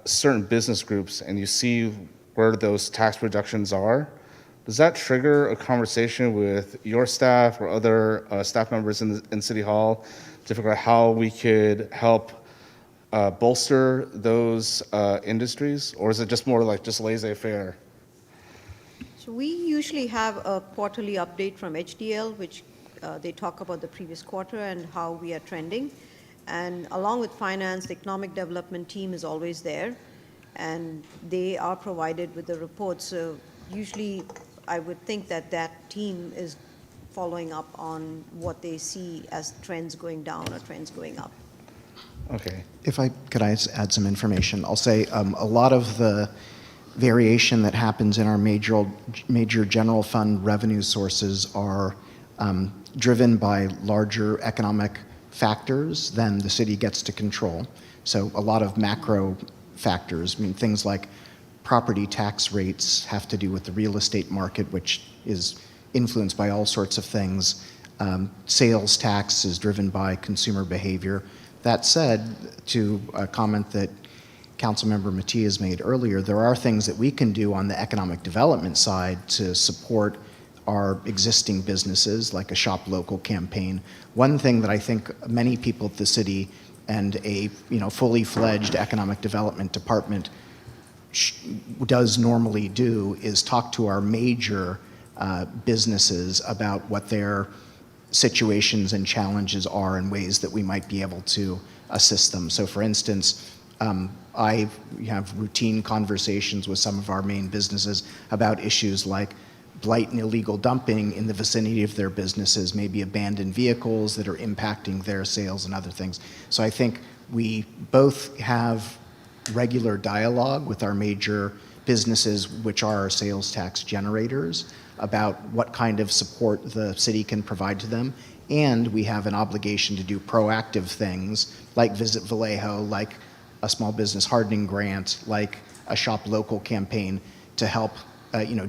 V: certain business groups and you see where those tax reductions are, does that trigger a conversation with your staff or other staff members in City Hall to figure out how we could help bolster those industries, or is it just more like just laissez-faire?
S: So we usually have a quarterly update from HDL, which they talk about the previous quarter and how we are trending. And along with finance, the economic development team is always there, and they are provided with the reports. So usually I would think that team is following up on what they see as trends going down or trends going up.
V: Okay.
U: Could I add some information? I'll say a lot of the variation that happens in our major general fund revenue sources are driven by larger economic factors than the city gets to control. So a lot of macro factors, I mean, things like property tax rates have to do with the real estate market, which is influenced by all sorts of things. Sales tax is driven by consumer behavior. That said, to a comment that Councilmember Matias made earlier, there are things that we can do on the economic development side to support our existing businesses, like a Shop Local campaign. One thing that I think many people at the city and a fully fledged economic development department does normally do is talk to our major businesses about what their situations and challenges are and ways that we might be able to assist them. So for instance, I have routine conversations with some of our main businesses about issues like blight and illegal dumping in the vicinity of their businesses, maybe abandoned vehicles that are impacting their sales and other things. So I think we both have regular dialogue with our major businesses, which are our sales tax generators, about what kind of support the city can provide to them. And we have an obligation to do proactive things like Visit Vallejo, like a small business hardening grant, like a Shop Local campaign to help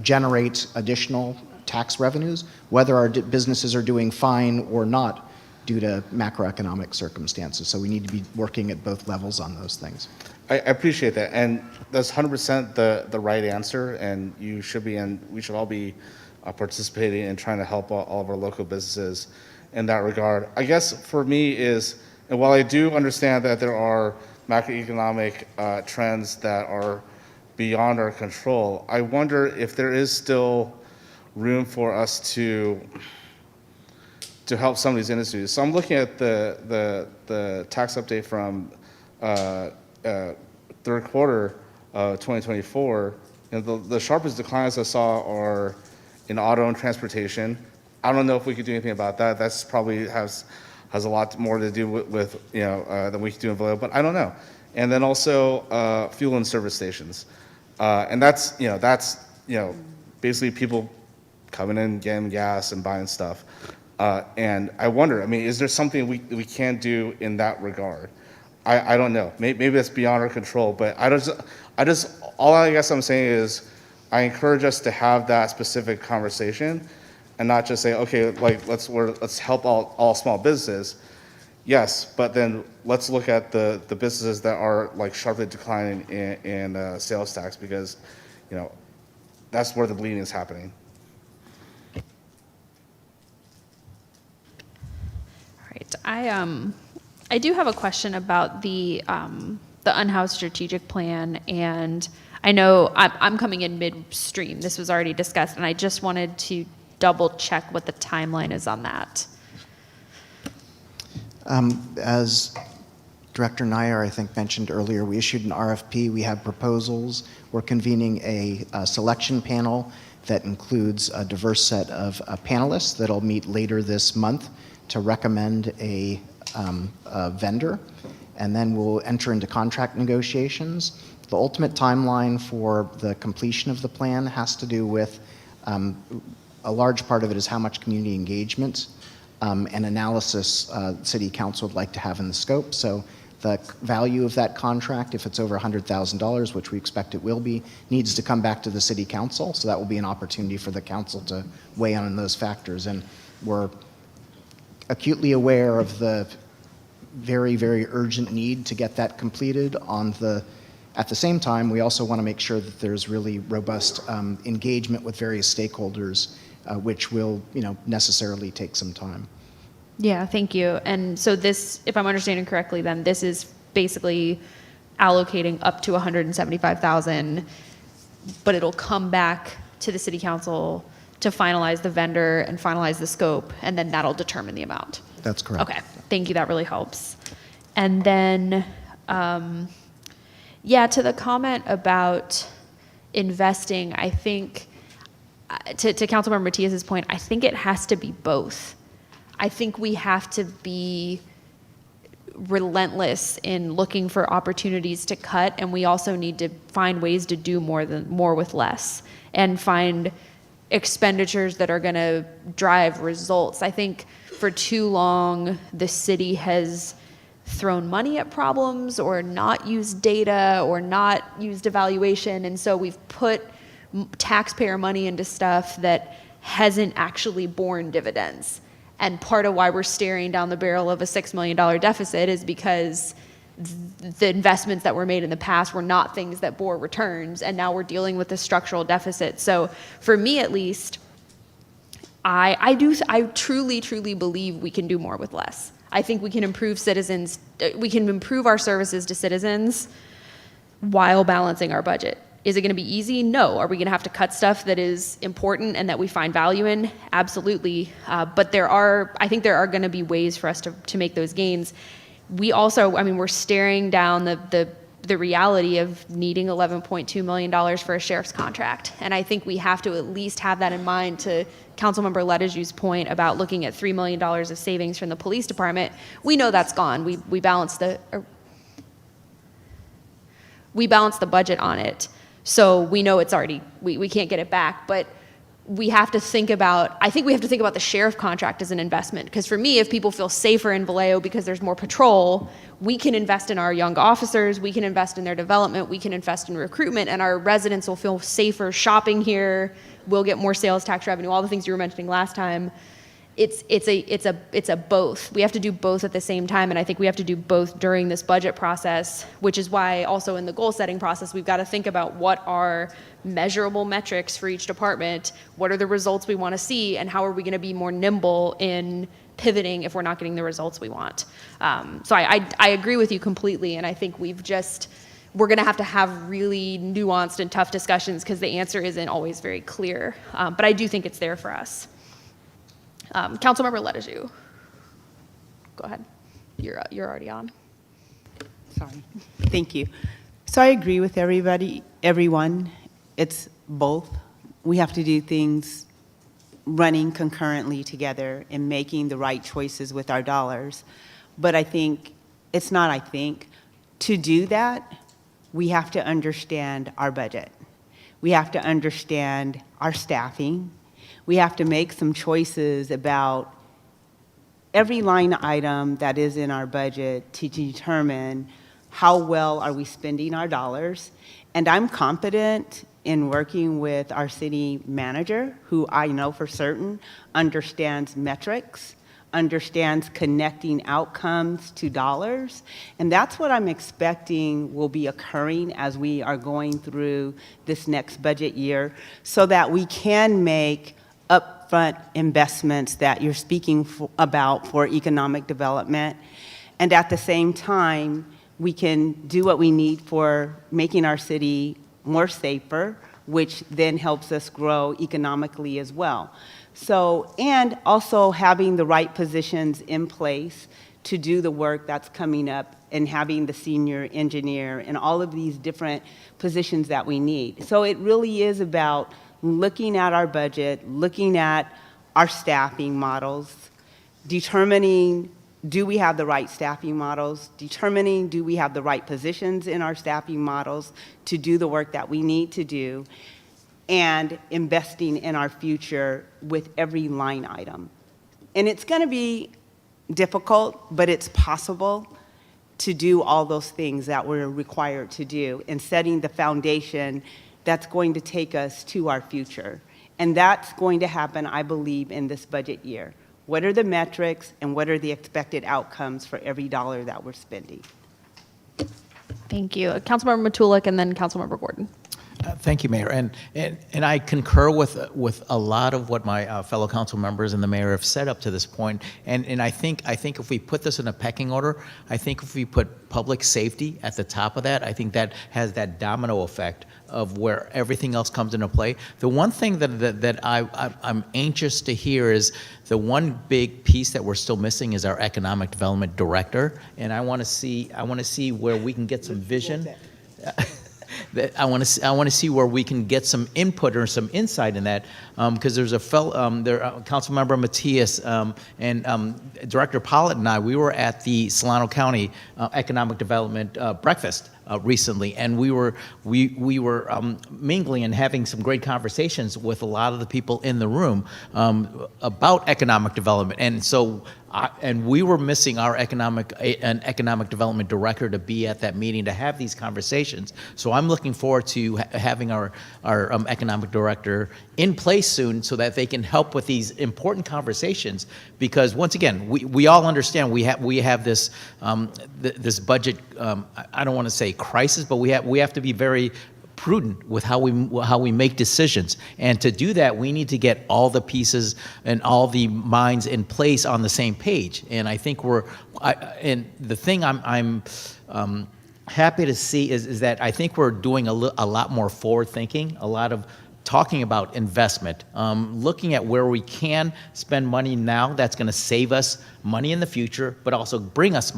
U: generate additional tax revenues, whether our businesses are doing fine or not due to macroeconomic circumstances. So we need to be working at both levels on those things.
V: I appreciate that, and that's 100% the right answer, and you should be, and we should all be participating and trying to help all of our local businesses in that regard. I guess for me is, and while I do understand that there are macroeconomic trends that are beyond our control, I wonder if there is still room for us to help some of these industries. So I'm looking at the tax update from third quarter of 2024, and the sharpest declines I saw are in auto and transportation. I don't know if we could do anything about that. That's probably has a lot more to do with than we could do in Vallejo, but I don't know. And then also fuel and service stations, and that's basically people coming in, getting gas and buying stuff. And I wonder, I mean, is there something we can do in that regard? I don't know. Maybe that's beyond our control, but all I guess I'm saying is I encourage us to have that specific conversation and not just say, okay, like let's help all small businesses. Yes, but then let's look at the businesses that are like sharply declining in sales tax, because that's where the bleeding is happening.
A: All right, I do have a question about the unhoused strategic plan, and I know I'm coming in midstream. This was already discussed, and I just wanted to double check what the timeline is on that.
U: As Director Nair, I think, mentioned earlier, we issued an RFP. We have proposals. We're convening a selection panel that includes a diverse set of panelists that'll meet later this month to recommend a vendor, and then we'll enter into contract negotiations. The ultimate timeline for the completion of the plan has to do with a large part of it is how much community engagement and analysis City Council would like to have in the scope. So the value of that contract, if it's over $100,000, which we expect it will be, needs to come back to the City Council. So that will be an opportunity for the council to weigh in on those factors. And we're acutely aware of the very, very urgent need to get that completed at the same time, we also want to make sure that there's really robust engagement with various stakeholders, which will, necessarily take some time.
A: Yeah, thank you. And so this, if I'm understanding correctly, then this is basically allocating up to $175,000, but it'll come back to the City Council to finalize the vendor and finalize the scope, and then that'll determine the amount.
U: That's correct.
A: Okay, thank you, that really helps. And then, to the comment about investing, I think, to Councilmember Matias's point, I think it has to be both. I think we have to be relentless in looking for opportunities to cut, and we also need to find ways to do more with less, and find expenditures that are going to drive results. I think for too long, the city has thrown money at problems or not used data or not used evaluation, and so we've put taxpayer money into stuff that hasn't actually borne dividends. And part of why we're staring down the barrel of a $6 million deficit is because the investments that were made in the past were not things that bore returns, and now we're dealing with a structural deficit. So for me, at least, I truly believe we can do more with less. I think we can improve our services to citizens while balancing our budget. Is it going to be easy? No. Are we going to have to cut stuff that is important and that we find value in? Absolutely. But I think there are going to be ways for us to make those gains. We also, we're staring down the the reality of needing $11.2 million for a sheriff's contract. And I think we have to at least have that in mind, to Councilmember Ledeju's point about looking at $3 million of savings from the police department. We know that's gone. We balanced the budget on it. So we know it's already, we can't get it back. But we have to think about, I think we have to think about the sheriff contract as an investment. Because for me, if people feel safer in Vallejo because there's more patrol, we can invest in our young officers, we can invest in their development, we can invest in recruitment, and our residents will feel safer shopping here. We'll get more sales tax revenue, all the things you were mentioning last time. It's a both. We have to do both at the same time, and I think we have to do both during this budget process, which is why also in the goal setting process, we've got to think about what are measurable metrics for each department, what are the results we want to see, and how are we going to be more nimble in pivoting if we're not getting the results we want. So I agree with you completely, and I think we're going to have really nuanced and tough discussions because the answer isn't always very clear. But I do think it's there for us. Councilmember Ledeju, go ahead. You're already on.
F: Sorry. Thank you. So I agree with everyone. It's both. We have to do things running concurrently together and making the right choices with our dollars. But to do that, we have to understand our budget. We have to understand our staffing. We have to make some choices about every line item that is in our budget to determine how well are we spending our dollars. And I'm confident in working with our city manager, who I know for certain understands metrics, understands connecting outcomes to dollars. And that's what I'm expecting will be occurring as we are going through this next budget year, so that we can make upfront investments that you're speaking about for economic development. And at the same time, we can do what we need for making our city more safer, which then helps us grow economically as well. So, and also having the right positions in place to do the work that's coming up, and having the senior engineer and all of these different positions that we need. So it really is about looking at our budget, looking at our staffing models, determining, do we have the right staffing models, determining, do we have the right positions in our staffing models to do the work that we need to do, and investing in our future with every line item. And it's going to be difficult, but it's possible to do all those things that we're required to do, and setting the foundation that's going to take us to our future. And that's going to happen, I believe, in this budget year. What are the metrics and what are the expected outcomes for every dollar that we're spending?
A: Thank you. Councilmember Matulik and then Councilmember Gordon.
C: Thank you, Mayor. And I concur with a lot of what my fellow council members and the mayor have said up to this point. And I think if we put this in a pecking order, I think if we put public safety at the top of that, I think that has that domino effect of where everything else comes into play. The one thing that I'm anxious to hear is the one big piece that we're still missing is our economic development director. And I want to see where we can get some vision. I want to see where we can get some input or some insight in that, because there's a Councilmember Matias and Director Pollitt and I. We were at the Solano County Economic Development breakfast recently, and we were mingling and having some great conversations with a lot of the people in the room about economic development, and so. And we were missing our economic development director to be at that meeting to have these conversations. So I'm looking forward to having our economic director in place soon, so that they can help with these important conversations. Because once again, we all understand we have this this budget. I don't want to say crisis, but we have to be very prudent with how we make decisions, and to do that we need to get all the pieces and all the minds in place on the same page. And I think and the thing I'm happy to see is that I think we're doing a lot more forward thinking, a lot of talking about investment, looking at where we can spend money now that's going to save us money in the future, but also bring us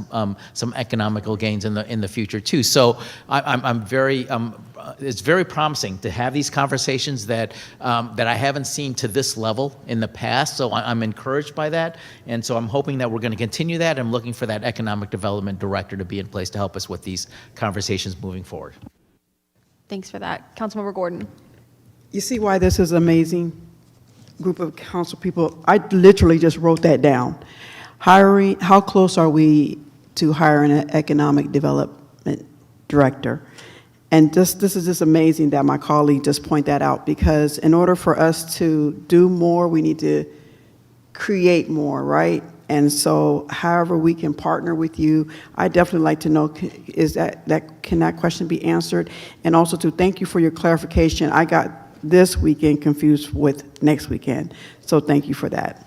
C: some economical gains in the future too. So I'm very it's very promising to have these conversations that I haven't seen to this level in the past. So I'm encouraged by that, and so I'm hoping that we're going to continue that. I'm looking for that economic development director to be in place to help us with these conversations moving forward.
A: Thanks for that. Councilmember Gordon.
R: You see why this is amazing group of council people? I literally just wrote that down. Hiring, how close are we to hiring an economic development director? And this is just amazing that my colleague just pointed that out, because in order for us to do more, we need to create more, right? And so however we can partner with you, I definitely like to know, can that question be answered? And also to thank you for your clarification. I got this weekend confused with next weekend. So thank you for that.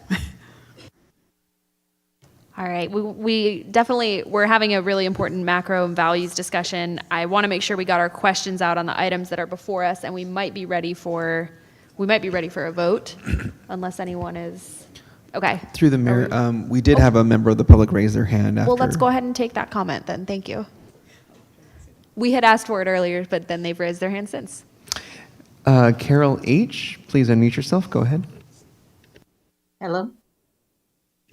A: All right, we're having a really important macro and values discussion. I want to make sure we got our questions out on the items that are before us, and we might be ready for a vote, unless anyone is, okay.
Q: Through the mayor, we did have a member of the public raise their hand after.
A: Well, let's go ahead and take that comment then, thank you. We had asked for it earlier, but then they've raised their hand since.
Q: Carol H., please unmute yourself. Go ahead.
I: Hello?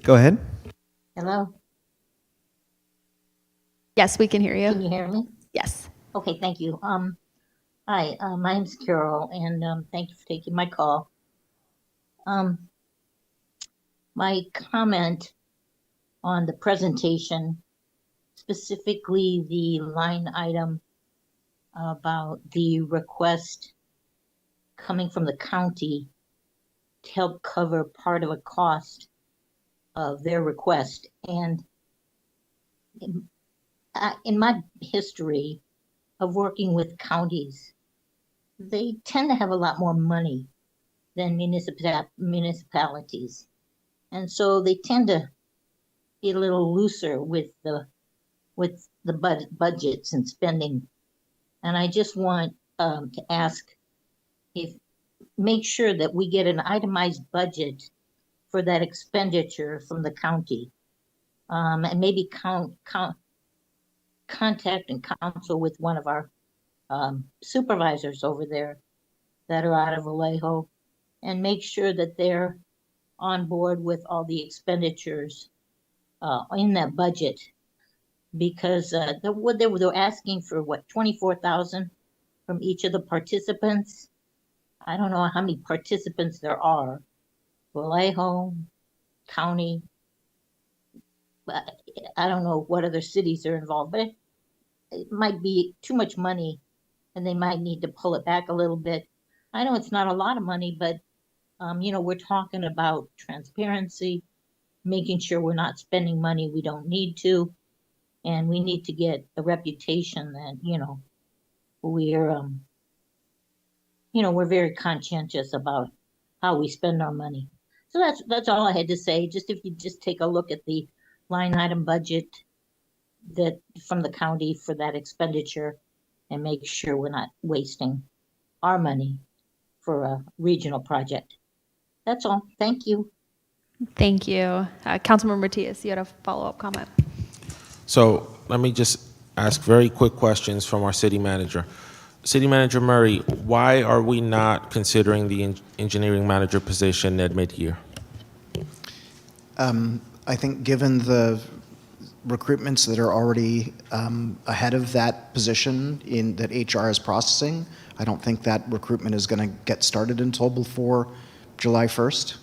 Q: Go ahead.
I: Hello?
A: Yes, we can hear you.
I: Can you hear me?
A: Yes.
I: Okay, thank you. Hi, my name's Carol, and thank you for taking my call. My comment on the presentation, specifically the line item about the request coming from the county to help cover part of a cost of their request. And in my history of working with counties, they tend to have a lot more money than municipalities. And so they tend to be a little looser with the budgets and spending. And I just want to ask make sure that we get an itemized budget for that expenditure from the county, and maybe contact and counsel with one of our supervisors over there that are out of Vallejo, and make sure that they're on board with all the expenditures in that budget, because they're asking for what, 24,000 from each of the participants. I don't know how many participants there are. Vallejo, county, I don't know what other cities are involved, but it might be too much money and they might need to pull it back a little bit. I know it's not a lot of money, but we're talking about transparency, making sure we're not spending money we don't need to, and we need to get a reputation that, we're very conscientious about how we spend our money. So that's all I had to say. Just if you just take a look at the line item budget that from the county for that expenditure, and make sure we're not wasting our money for a regional project. That's all. Thank you.
A: Thank you. Councilmember Matias, you had a follow-up comment.
T: So let me just ask very quick questions from our city manager. City Manager Murray, why are we not considering the engineering manager position at mid-year?
U: I think given the recruitments that are already ahead of that position that HR is processing, I don't think that recruitment is going to get started until before July 1st.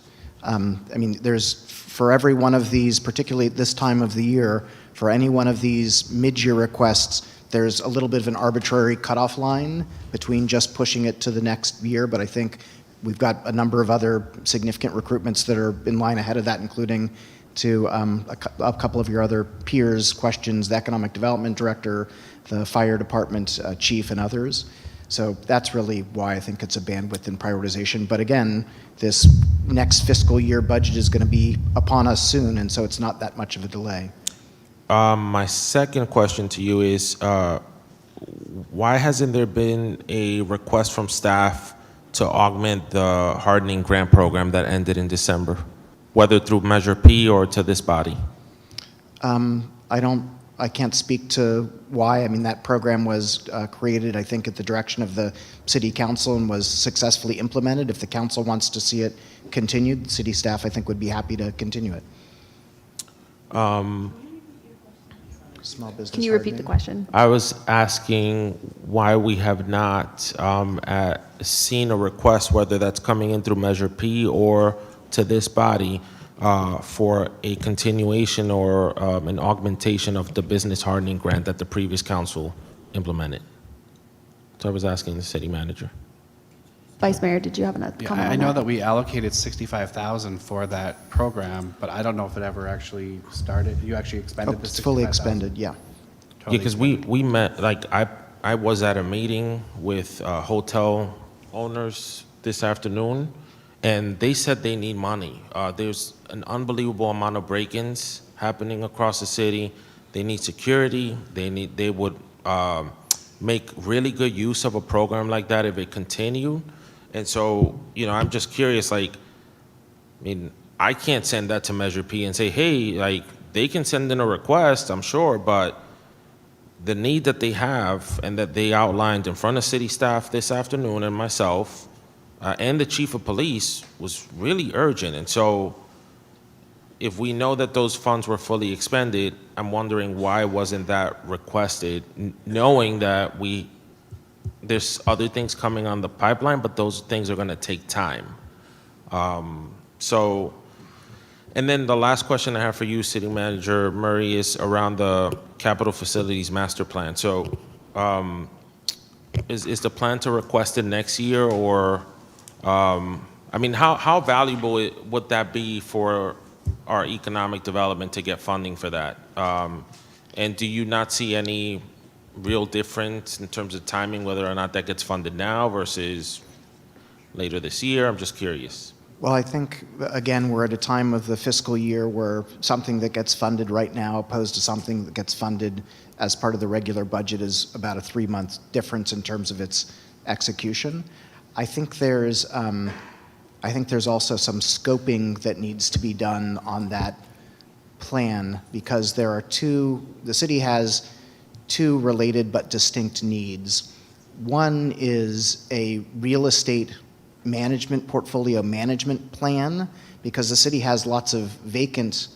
U: There's, for every one of these, particularly at this time of the year, for any one of these mid-year requests, there's a little bit of an arbitrary cutoff line between just pushing it to the next year, but I think we've got a number of other significant recruitments that are in line ahead of that, including to a couple of your other peers' questions, the Economic Development Director, the Fire Department Chief, and others. So that's really why I think it's a bandwidth and prioritization. But again, this next fiscal year budget is going to be upon us soon, and so it's not that much of a delay.
T: My second question to you is, why hasn't there been a request from staff to augment the hardening grant program that ended in December, whether through Measure P or to this body?
U: I can't speak to why. I mean, that program was created, I think, at the direction of the city council and was successfully implemented. If the council wants to see it continued, city staff, I think, would be happy to continue it. Small business.
A: Can you repeat the question?
T: I was asking why we have not seen a request, whether that's coming in through Measure P or to this body, for a continuation or an augmentation of the business hardening grant that the previous council implemented. So I was asking the city manager.
A: Vice Mayor, did you have a comment
H: I
A: on
H: know that we allocated $65,000 for that program, but I don't know if it ever actually started. You actually expended the $65,000?
U: It's fully expended, yeah.
T: Yeah, because we met, like, I was at a meeting with hotel owners this afternoon, and they said they need money. There's an unbelievable amount of break-ins happening across the city. They need security. They would make really good use of a program like that if it continued. And so, you know, I'm just curious, like, I mean, I can't send that to Measure P and say, hey, like, they can send in a request, I'm sure, but the need that they have and that they outlined in front of city staff this afternoon and myself and the chief of police was really urgent. And so if we know that those funds were fully expended, I'm wondering why wasn't that requested, knowing that there's other things coming on the pipeline, but those things are going to take time. And then the last question I have for you, City Manager Murray, is around the capital facilities master plan. So is the plan to request it next year, or, I mean, how valuable would that be for our economic development to get funding for that? And do you not see any real difference in terms of timing, whether or not that gets funded now versus later this year? I'm just curious.
U: Well, I think, again, we're at a time of the fiscal year where something that gets funded right now opposed to something that gets funded as part of the regular budget is about a 3-month difference in terms of its execution. I think there's also some scoping that needs to be done on that plan, because the city has two related but distinct needs. One is a real estate management, portfolio management plan, because the city has lots of vacant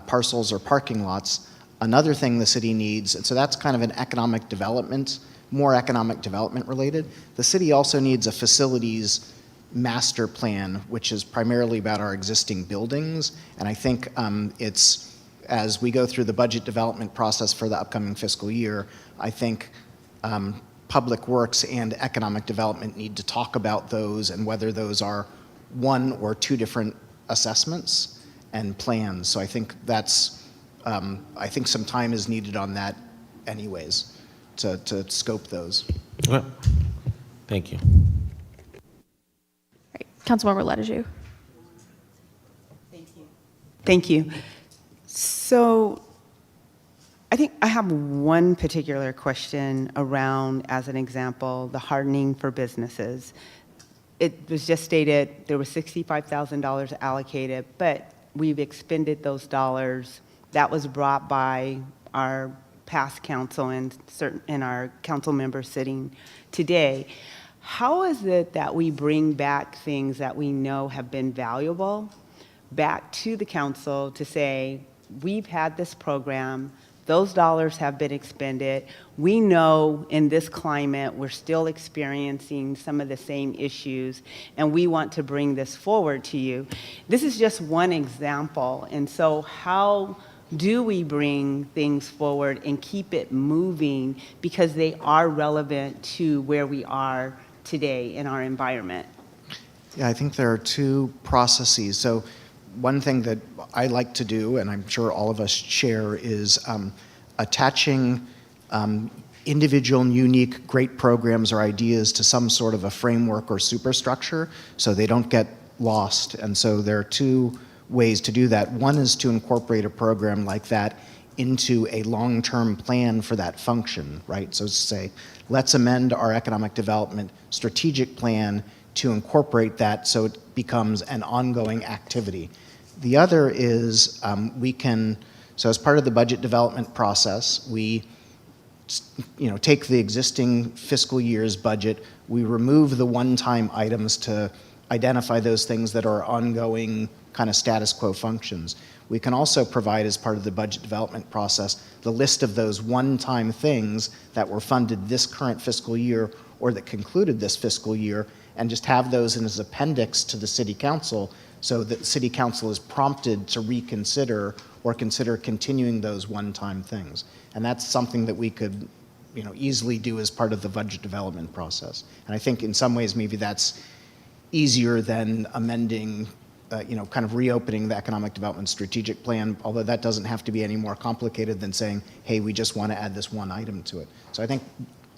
U: parcels or parking lots. Another thing the city needs, and so that's kind of an economic development, more economic development related. The city also needs a facilities master plan, which is primarily about our existing buildings. And I think as we go through the budget development process for the upcoming fiscal year, I think Public Works and Economic Development need to talk about those and whether those are one or two different assessments and plans. So I think I think some time is needed on that anyways to scope those.
T: Okay. Thank you.
A: Right. Councilmember Ledeju.
F: Thank you. So I think I have one particular question around, as an example, the hardening for businesses. It was just stated there was $65,000 allocated, but we've expended those dollars. That was brought by our past council and our council members sitting today. How is it that we bring back things that we know have been valuable back to the council to say, we've had this program, those dollars have been expended. We know in this climate, we're still experiencing some of the same issues, and we want to bring this forward to you. This is just one example, and so how do we bring things forward and keep it moving because they are relevant to where we are today in our environment?
U: Yeah, I think there are two processes. So one thing that I like to do, and I'm sure all of us share, is attaching individual and unique great programs or ideas to some sort of a framework or superstructure so they don't get lost. And so there are two ways to do that. One is to incorporate a program like that into a long-term plan for that function, right? So to say, let's amend our economic development strategic plan to incorporate that so it becomes an ongoing activity. The other is so as part of the budget development process, we take the existing fiscal year's budget, we remove the one-time items to identify those things that are ongoing kind of status quo functions. We can also provide, as part of the budget development process, the list of those one-time things that were funded this current fiscal year or that concluded this fiscal year, and just have those in as appendix to the city council so that the city council is prompted to reconsider or consider continuing those one-time things. And that's something that we could easily do as part of the budget development process. And I think in some ways maybe that's easier than amending, kind of reopening the economic development strategic plan, although that doesn't have to be any more complicated than saying, hey, we just want to add this one item to it. So I think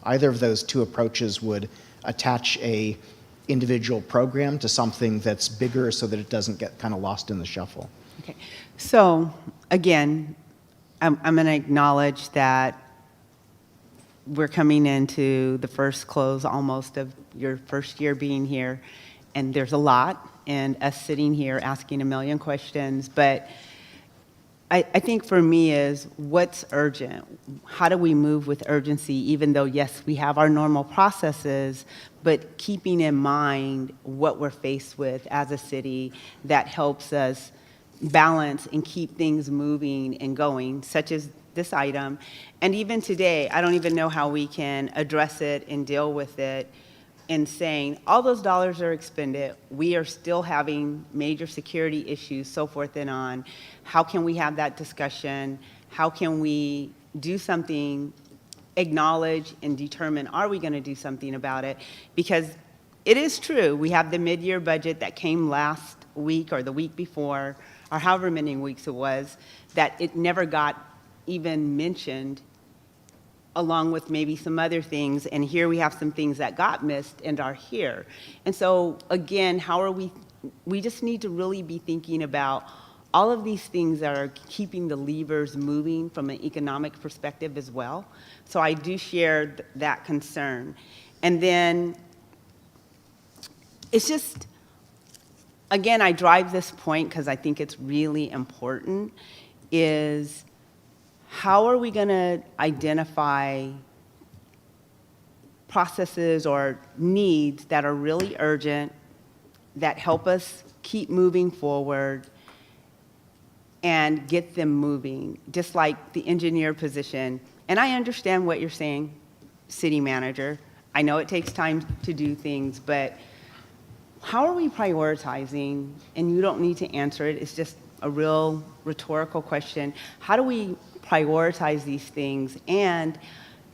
U: either of those two approaches would attach a individual program to something that's bigger so that it doesn't get kind of lost in the shuffle.
F: Okay. So again, I'm going to acknowledge that we're coming into the first close almost of your first year being here, and there's a lot, and us sitting here asking a million questions, but I think for me is what's urgent? How do we move with urgency, even though, yes, we have our normal processes, but keeping in mind what we're faced with as a city that helps us balance and keep things moving and going, such as this item. And even today, I don't even know how we can address it and deal with it in saying all those dollars are expended, we are still having major security issues, so forth and on. How can we have that discussion? How can we do something, acknowledge and determine, are we going to do something about it? Because it is true, we have the mid-year budget that came last week or the week before, or however many weeks it was, that it never got even mentioned, along with maybe some other things, and here we have some things that got missed and are here. And so again, how are we just need to really be thinking about all of these things that are keeping the levers moving from an economic perspective as well. So I do share that concern. And then it's just, again, I drive this point because I think it's really important, is how are we going to identify processes or needs that are really urgent, that help us keep moving forward and get them moving, just like the engineer position. And I understand what you're saying, city manager. I know it takes time to do things, but how are we prioritizing? And you don't need to answer it, it's just a real rhetorical question. How do we prioritize these things, and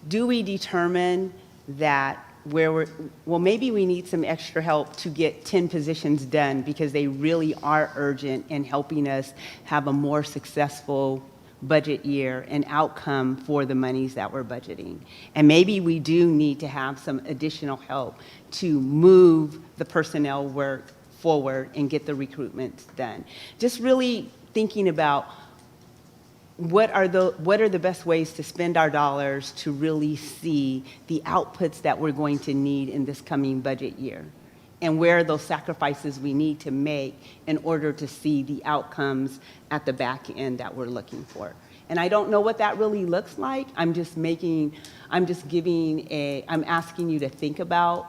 F: do we determine that maybe we need some extra help to get 10 positions done because they really are urgent in helping us have a more successful budget year and outcome for the monies that we're budgeting. And maybe we do need to have some additional help to move the personnel work forward and get the recruitment done. Just really thinking about what are the best ways to spend our dollars to really see the outputs that we're going to need in this coming budget year, and where are those sacrifices we need to make in order to see the outcomes at the back end that we're looking for. And I don't know what that really looks like. I'm asking you to think about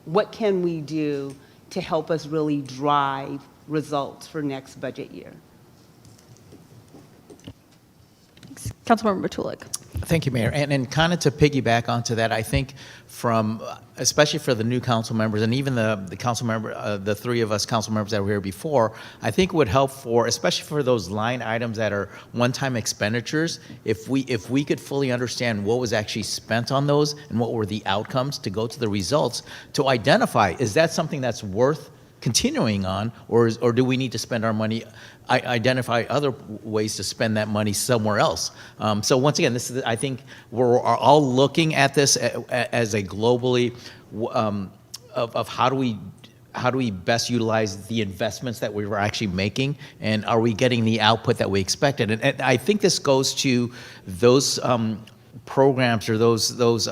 F: what can we do to help us really drive results for next budget year.
A: Councilmember Matulik.
C: Thank you, Mayor. And kind of to piggyback onto that, I think especially for the new council members and even the council member, the three of us council members that were here before, I think it would help especially for those line items that are one-time expenditures, if we could fully understand what was actually spent on those and what were the outcomes to go to the results, to identify, is that something that's worth continuing on, or do we need to spend our money, identify other ways to spend that money somewhere else? So once again, I think we're all looking at this as a globally of how do we best utilize the investments that we were actually making, and are we getting the output that we expected? And I think this goes to those programs or those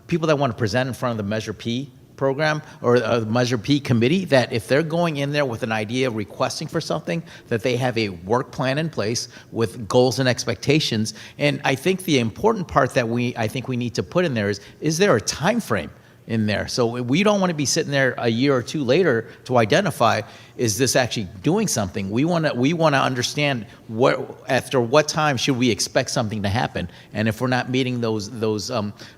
C: people that want to present in front of the Measure P program or Measure P committee, that if they're going in there with an idea requesting for something, that they have a work plan in place with goals and expectations. And I think the important part that I think we need to put in there is there a time frame in there? So we don't want to be sitting there a year or two later to identify, is this actually doing something? We want to understand after what time should we expect something to happen, and if we're not meeting those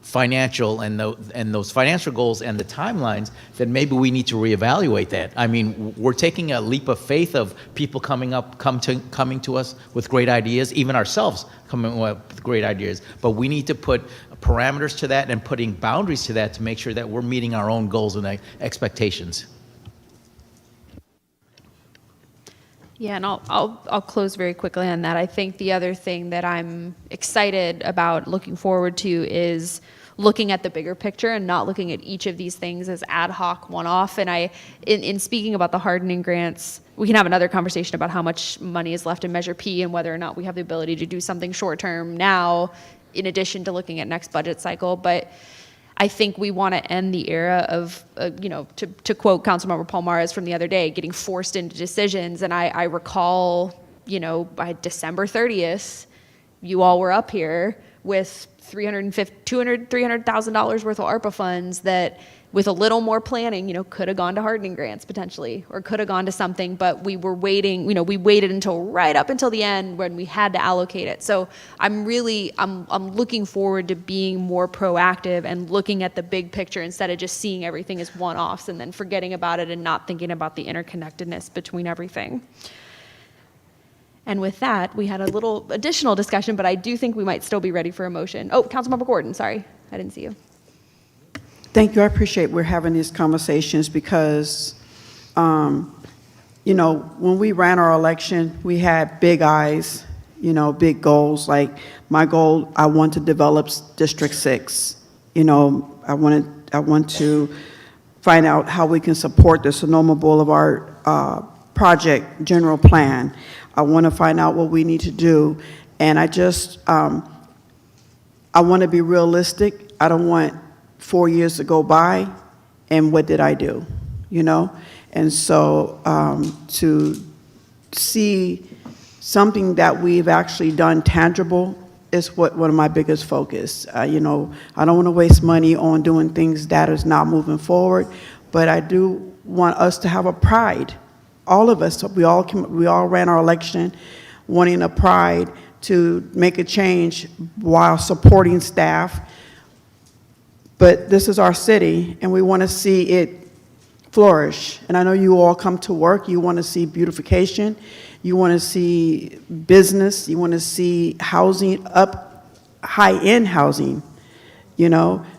C: financial and those financial goals and the timelines, then maybe we need to reevaluate that. I mean, we're taking a leap of faith of people coming to us with great ideas, even ourselves coming up with great ideas, but we need to put parameters to that and putting boundaries to that to make sure that we're meeting our own goals and expectations.
A: Yeah, and I'll close very quickly on that. I think the other thing that I'm excited about, looking forward to, is looking at the bigger picture and not looking at each of these things as ad hoc, one-off. And in speaking about the hardening grants, we can have another conversation about how much money is left in Measure P and whether or not we have the ability to do something short-term now, in addition to looking at next budget cycle. But I think we want to end the era of, to quote Councilmember Palmares from the other day, getting forced into decisions. And I recall, by December 30th, you all were up here with $300,000 worth of ARPA funds that, with a little more planning, could have gone to hardening grants potentially, or could have gone to something, but we were waiting, we waited until right up until the end when we had to allocate it. So I'm looking forward to being more proactive and looking at the big picture instead of just seeing everything as one-offs and then forgetting about it and not thinking about the interconnectedness between everything. And with that, we had a little additional discussion, but I do think we might still be ready for a motion. Oh, Councilmember Gordon, sorry, I didn't see you.
R: Thank you. I appreciate we're having these conversations because, when we ran our election, we had big eyes, big goals. Like my goal, I want to develop District 6. I want to find out how we can support the Sonoma Boulevard project general plan. I want to find out what we need to do. And I want to be realistic. I don't want 4 years to go by, and what did I do, And so to see something that we've actually done tangible is one of my biggest focus. I don't want to waste money on doing things that is not moving forward, but I do want us to have a pride. All of us, we all ran our election wanting a pride to make a change while supporting staff. But this is our city, and we want to see it flourish. And I know you all come to work, you want to see beautification, you want to see business, you want to see housing up, high-end housing,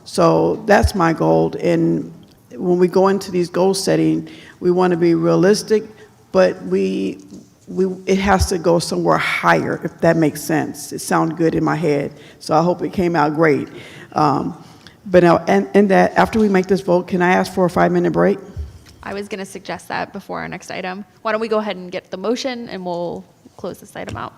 R: So that's my goal. And when we go into these goal setting, we want to be realistic, but it has to go somewhere higher, if that makes sense. It sounded good in my head, so I hope it came out great. But now, and that after we make this vote, can I ask for a 5-minute break?
A: I was going to suggest that before our next item. Why don't we go ahead and get the motion, and we'll close this item out.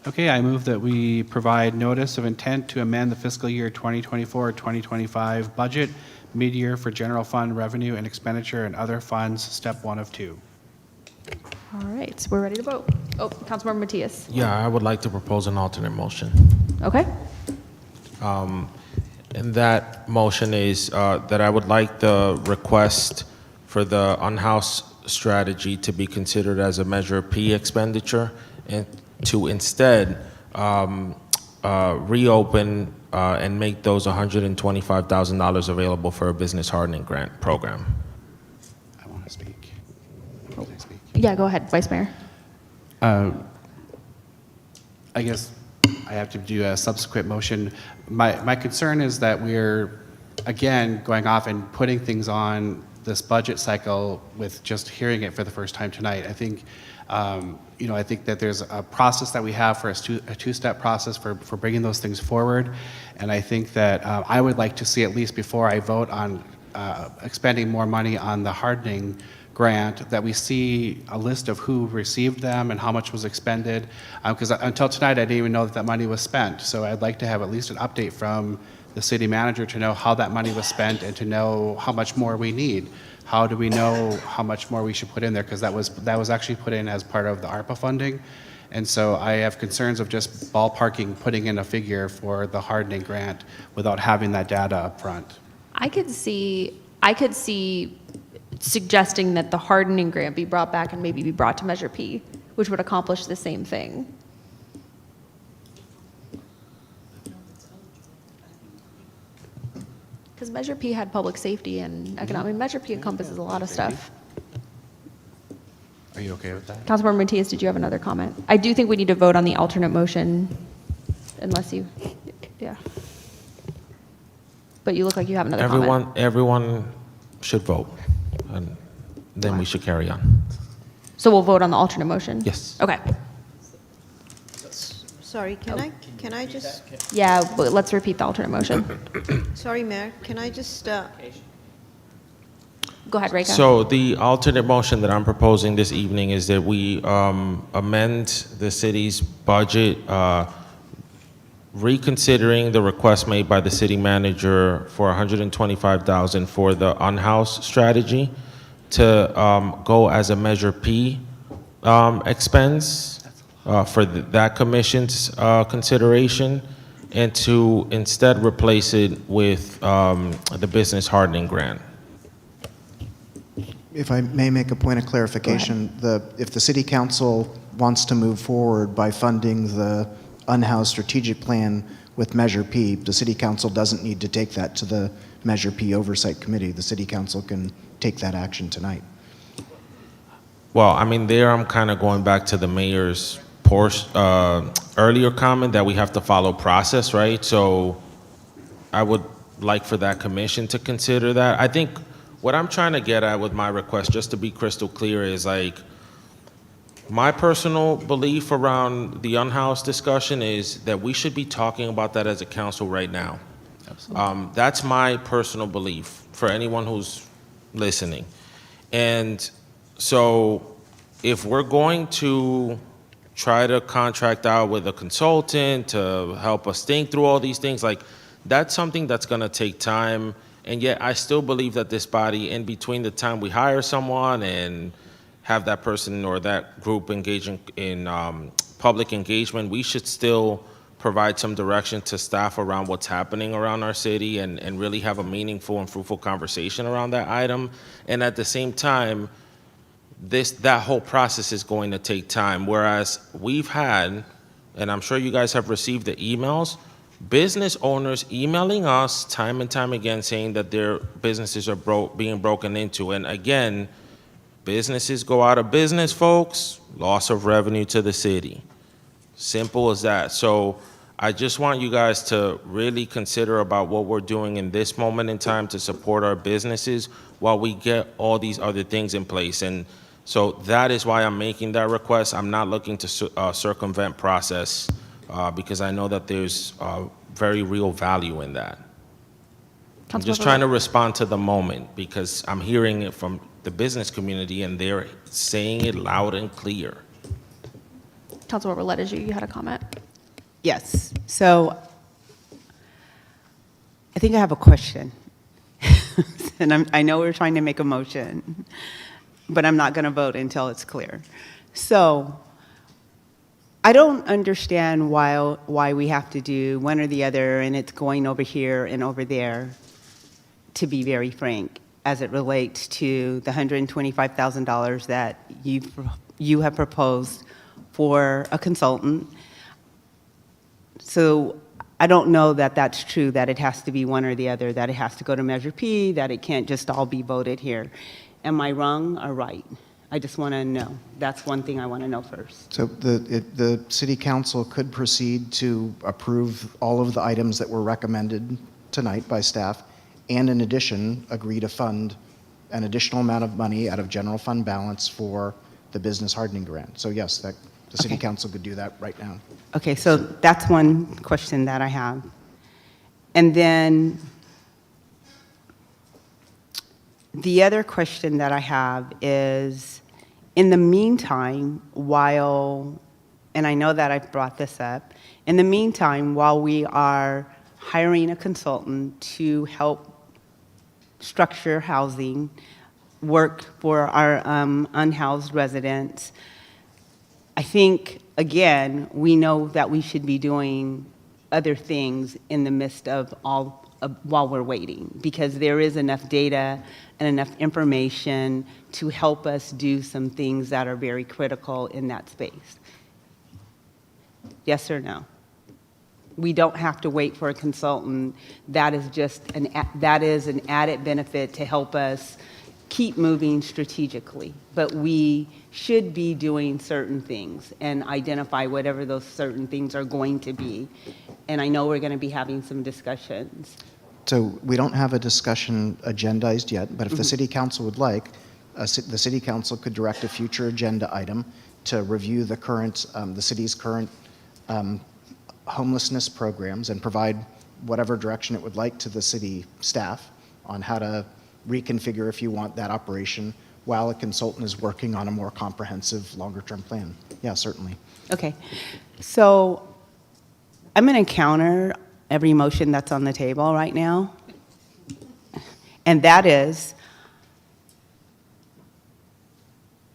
H: Okay, I move that we provide notice of intent to amend the fiscal year 2024-2025 budget mid-year for general fund revenue and expenditure and other funds, step 1 of 2.
A: All right, so we're ready to vote. Oh, Councilmember Matias.
T: Yeah, I would like to propose an alternate motion.
A: Okay.
T: And that motion is that I would like the request for the unhoused strategy to be considered as a Measure P expenditure, and to instead reopen and make those $125,000 available for a business hardening grant program.
H: I want to speak.
A: Can I speak? Yeah, go ahead, Vice Mayor.
H: I guess I have to do a subsequent motion. My concern is that we're, again, going off and putting things on this budget cycle with just hearing it for the first time tonight. I think, I think that there's a process that we have for a two-step process for bringing those things forward. And I think that I would like to see, at least before I vote on expending more money on the hardening grant, that we see a list of who received them and how much was expended, because until tonight I didn't even know that money was spent. So I'd like to have at least an update from the city manager to know how that money was spent and to know how much more we need. How do we know how much more we should put in there? Because that was actually put in as part of the ARPA funding. And so I have concerns of just ballparking, putting in a figure for the hardening grant without having that data up front.
A: I could see suggesting that the hardening grant be brought back and maybe be brought to Measure P, which would accomplish the same thing. Because Measure P had public safety and economic. Measure P encompasses a lot of stuff.
H: Are you okay with that?
A: Councilmember Matias, did you have another comment? I do think we need to vote on the alternate motion, unless you, yeah. But you look like you have another comment.
T: Everyone should vote, and then we should carry on.
A: So we'll vote on the alternate motion?
T: Yes.
A: Okay.
S: Sorry, can I just,
A: Yeah, but let's repeat the alternate motion.
S: sorry, Mayor, can I just,
A: Go ahead, Reka.
T: So the alternate motion that I'm proposing this evening is that we amend the city's budget, reconsidering the request made by the city manager for $125,000 for the unhoused strategy to go as a Measure P expense for that commission's consideration, and to instead replace it with the business hardening grant.
U: If I may make a point of clarification, if the city council wants to move forward by funding the unhoused strategic plan with Measure P, the city council doesn't need to take that to the Measure P oversight committee. The city council can take that action tonight.
T: Well, I mean, there I'm kind of going back to the mayor's earlier comment that we have to follow process, right? So I would like for that commission to consider that. I think what I'm trying to get at with my request, just to be crystal clear, is like my personal belief around the unhoused discussion is that we should be talking about that as a council right now. That's my personal belief for anyone who's listening. And so if we're going to try to contract out with a consultant to help us think through all these things, like that's something that's going to take time. And yet I still believe that this body, in between the time we hire someone and have that person or that group engaging in public engagement, we should still provide some direction to staff around what's happening around our city and really have a meaningful and fruitful conversation around that item. And at the same time, that whole process is going to take time. Whereas we've had, and I'm sure you guys have received the emails, business owners emailing us time and time again saying that their businesses are being broken into. And again, businesses go out of business, folks, loss of revenue to the city. Simple as that. So I just want you guys to really consider about what we're doing in this moment in time to support our businesses while we get all these other things in place. And so that is why I'm making that request. I'm not looking to circumvent process because I know that there's very real value in that. I'm just trying to respond to the moment because I'm hearing it from the business community and they're saying it loud and clear.
A: Councilmember Ledesju, you had a comment.
F: Yes. So I think I have a question. And I know we're trying to make a motion, but I'm not going to vote until it's clear. So I don't understand why we have to do one or the other, and it's going over here and over there, to be very frank, as it relates to the $125,000 that you have proposed for a consultant. So I don't know that that's true, that it has to be one or the other, that it has to go to Measure P, that it can't just all be voted here. Am I wrong or right? I just want to know. That's one thing I want to know first.
U: So the city council could proceed to approve all of the items that were recommended tonight by staff, and in addition, agree to fund an additional amount of money out of general fund balance for the business hardening grant. So yes, the city council could do that right now.
F: Okay, so that's one question that I have. And then the other question that I have is, in the meantime, while, and I know that I've brought this up, in the meantime, while we are hiring a consultant to help structure housing, work for our unhoused residents. I think, again, we know that we should be doing other things in the midst of while we're waiting, because there is enough data and enough information to help us do some things that are very critical in that space. Yes or no? We don't have to wait for a consultant. That is just that is an added benefit to help us keep moving strategically. But we should be doing certain things and identify whatever those certain things are going to be. And I know we're going to be having some discussions.
U: So we don't have a discussion agendized yet, but if the city council would like, the city council could direct a future agenda item to review the current, the city's current homelessness programs and provide whatever direction it would like to the city staff on how to reconfigure, if you want, that operation while a consultant is working on a more comprehensive, longer-term plan. Yeah, certainly.
F: Okay. So I'm going to counter every motion that's on the table right now. And that is,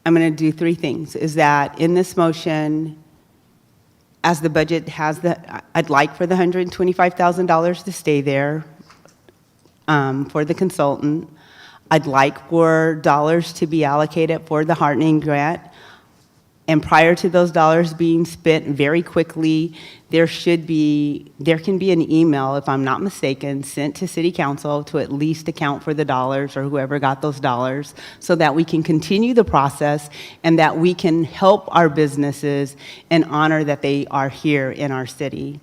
F: I'm going to do three things. Is that in this motion, as the budget has I'd like for the $125,000 to stay there for the consultant. I'd like for dollars to be allocated for the hardening grant. And prior to those dollars being spent very quickly, there can be an email, if I'm not mistaken, sent to City Council to at least account for the dollars or whoever got those dollars, so that we can continue the process and that we can help our businesses and honor that they are here in our city.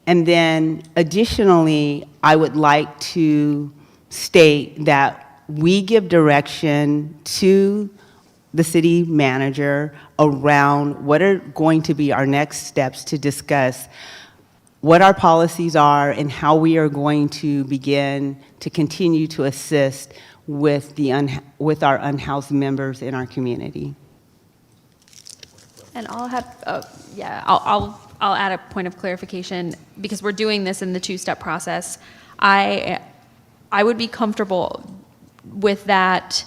F: And then additionally, I would like to state that we give direction to the city manager around what are going to be our next steps to discuss what our policies are and how we are going to begin to continue to assist with our unhoused members in our community.
A: And I'll have, I'll add a point of clarification, because we're doing this in the two-step process. I would be comfortable with that.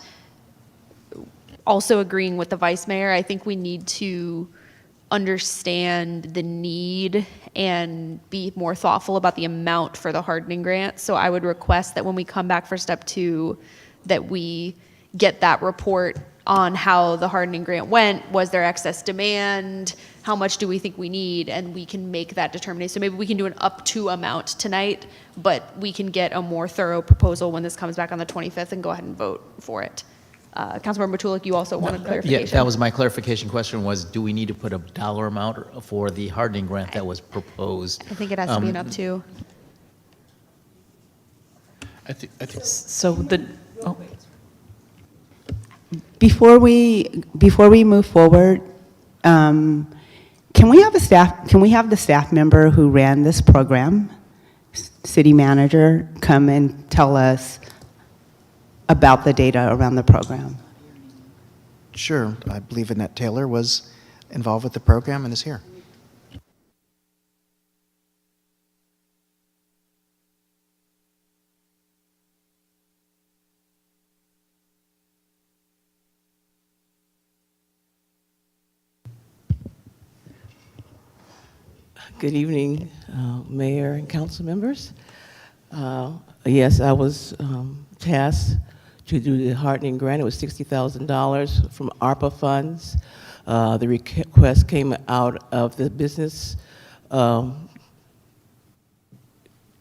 A: Also agreeing with the vice mayor, I think we need to understand the need and be more thoughtful about the amount for the hardening grant. So I would request that when we come back for step 2, that we get that report on how the hardening grant went. Was there excess demand? How much do we think we need? And we can make that determination. So maybe we can do an up to amount tonight, but we can get a more thorough proposal when this comes back on the 25th and go ahead and vote for it. Councilmember Matulik, you also wanted clarification.
C: Yeah, that was my clarification question, was do we need to put a dollar amount for the hardening grant that was proposed?
A: I think it has to be an up to.
H: I think
D: So
F: Before we move forward, can we have the staff member who ran this program, city manager, come and tell us about the data around the program?
U: Sure. I believe Annette Taylor was involved with the program and is here.
J: Good evening, Mayor and council members. Yes, I was tasked to do the hardening grant. It was $60,000 from ARPA funds. The request came out of the business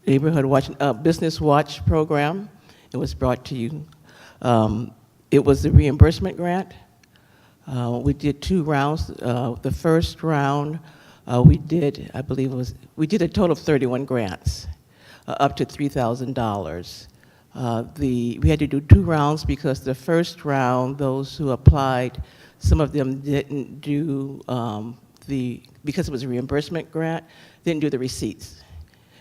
J: neighborhood watch, business watch program. It was brought to you. It was the reimbursement grant. We did 2 rounds. The first round we did, I believe we did a total of 31 grants, up to $3,000. We had to do 2 rounds because the first round, those who applied, some of them didn't do because it was a reimbursement grant, didn't do the receipts.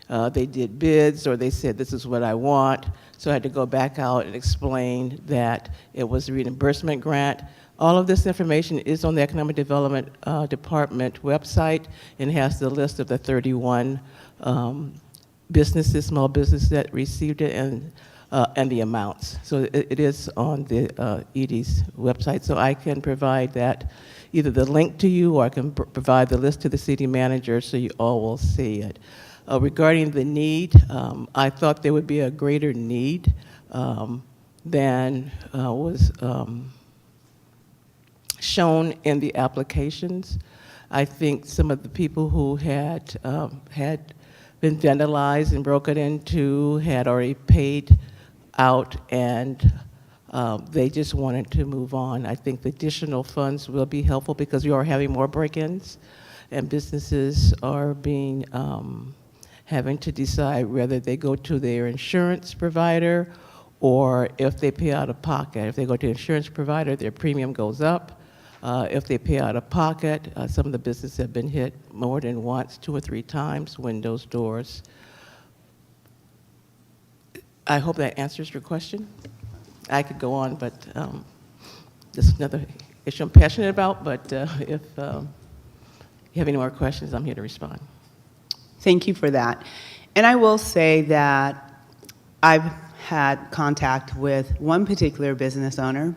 J: They did bids, or they said, this is what I want. So I had to go back out and explain that it was a reimbursement grant. All of this information is on the Economic Development Department website and has the list of the 31 businesses, small businesses that received it, and the amounts. So it is on the ED's website, so I can provide that, either the link to you, or I can provide the list to the city manager so you all will see it. Regarding the need, I thought there would be a greater need than was shown in the applications. I think some of the people who had been vandalized and broken into had already paid out, and they just wanted to move on. I think the additional funds will be helpful because we are having more break-ins, and businesses are being having to decide whether they go to their insurance provider or if they pay out of pocket. If they go to the insurance provider, their premium goes up. If they pay out of pocket, some of the businesses have been hit more than once, 2 or 3 times, windows, doors. I hope that answers your question. I could go on, but this is another issue I'm passionate about, but if you have any more questions, I'm here to respond.
F: Thank you for that. And I will say that I've had contact with one particular business owner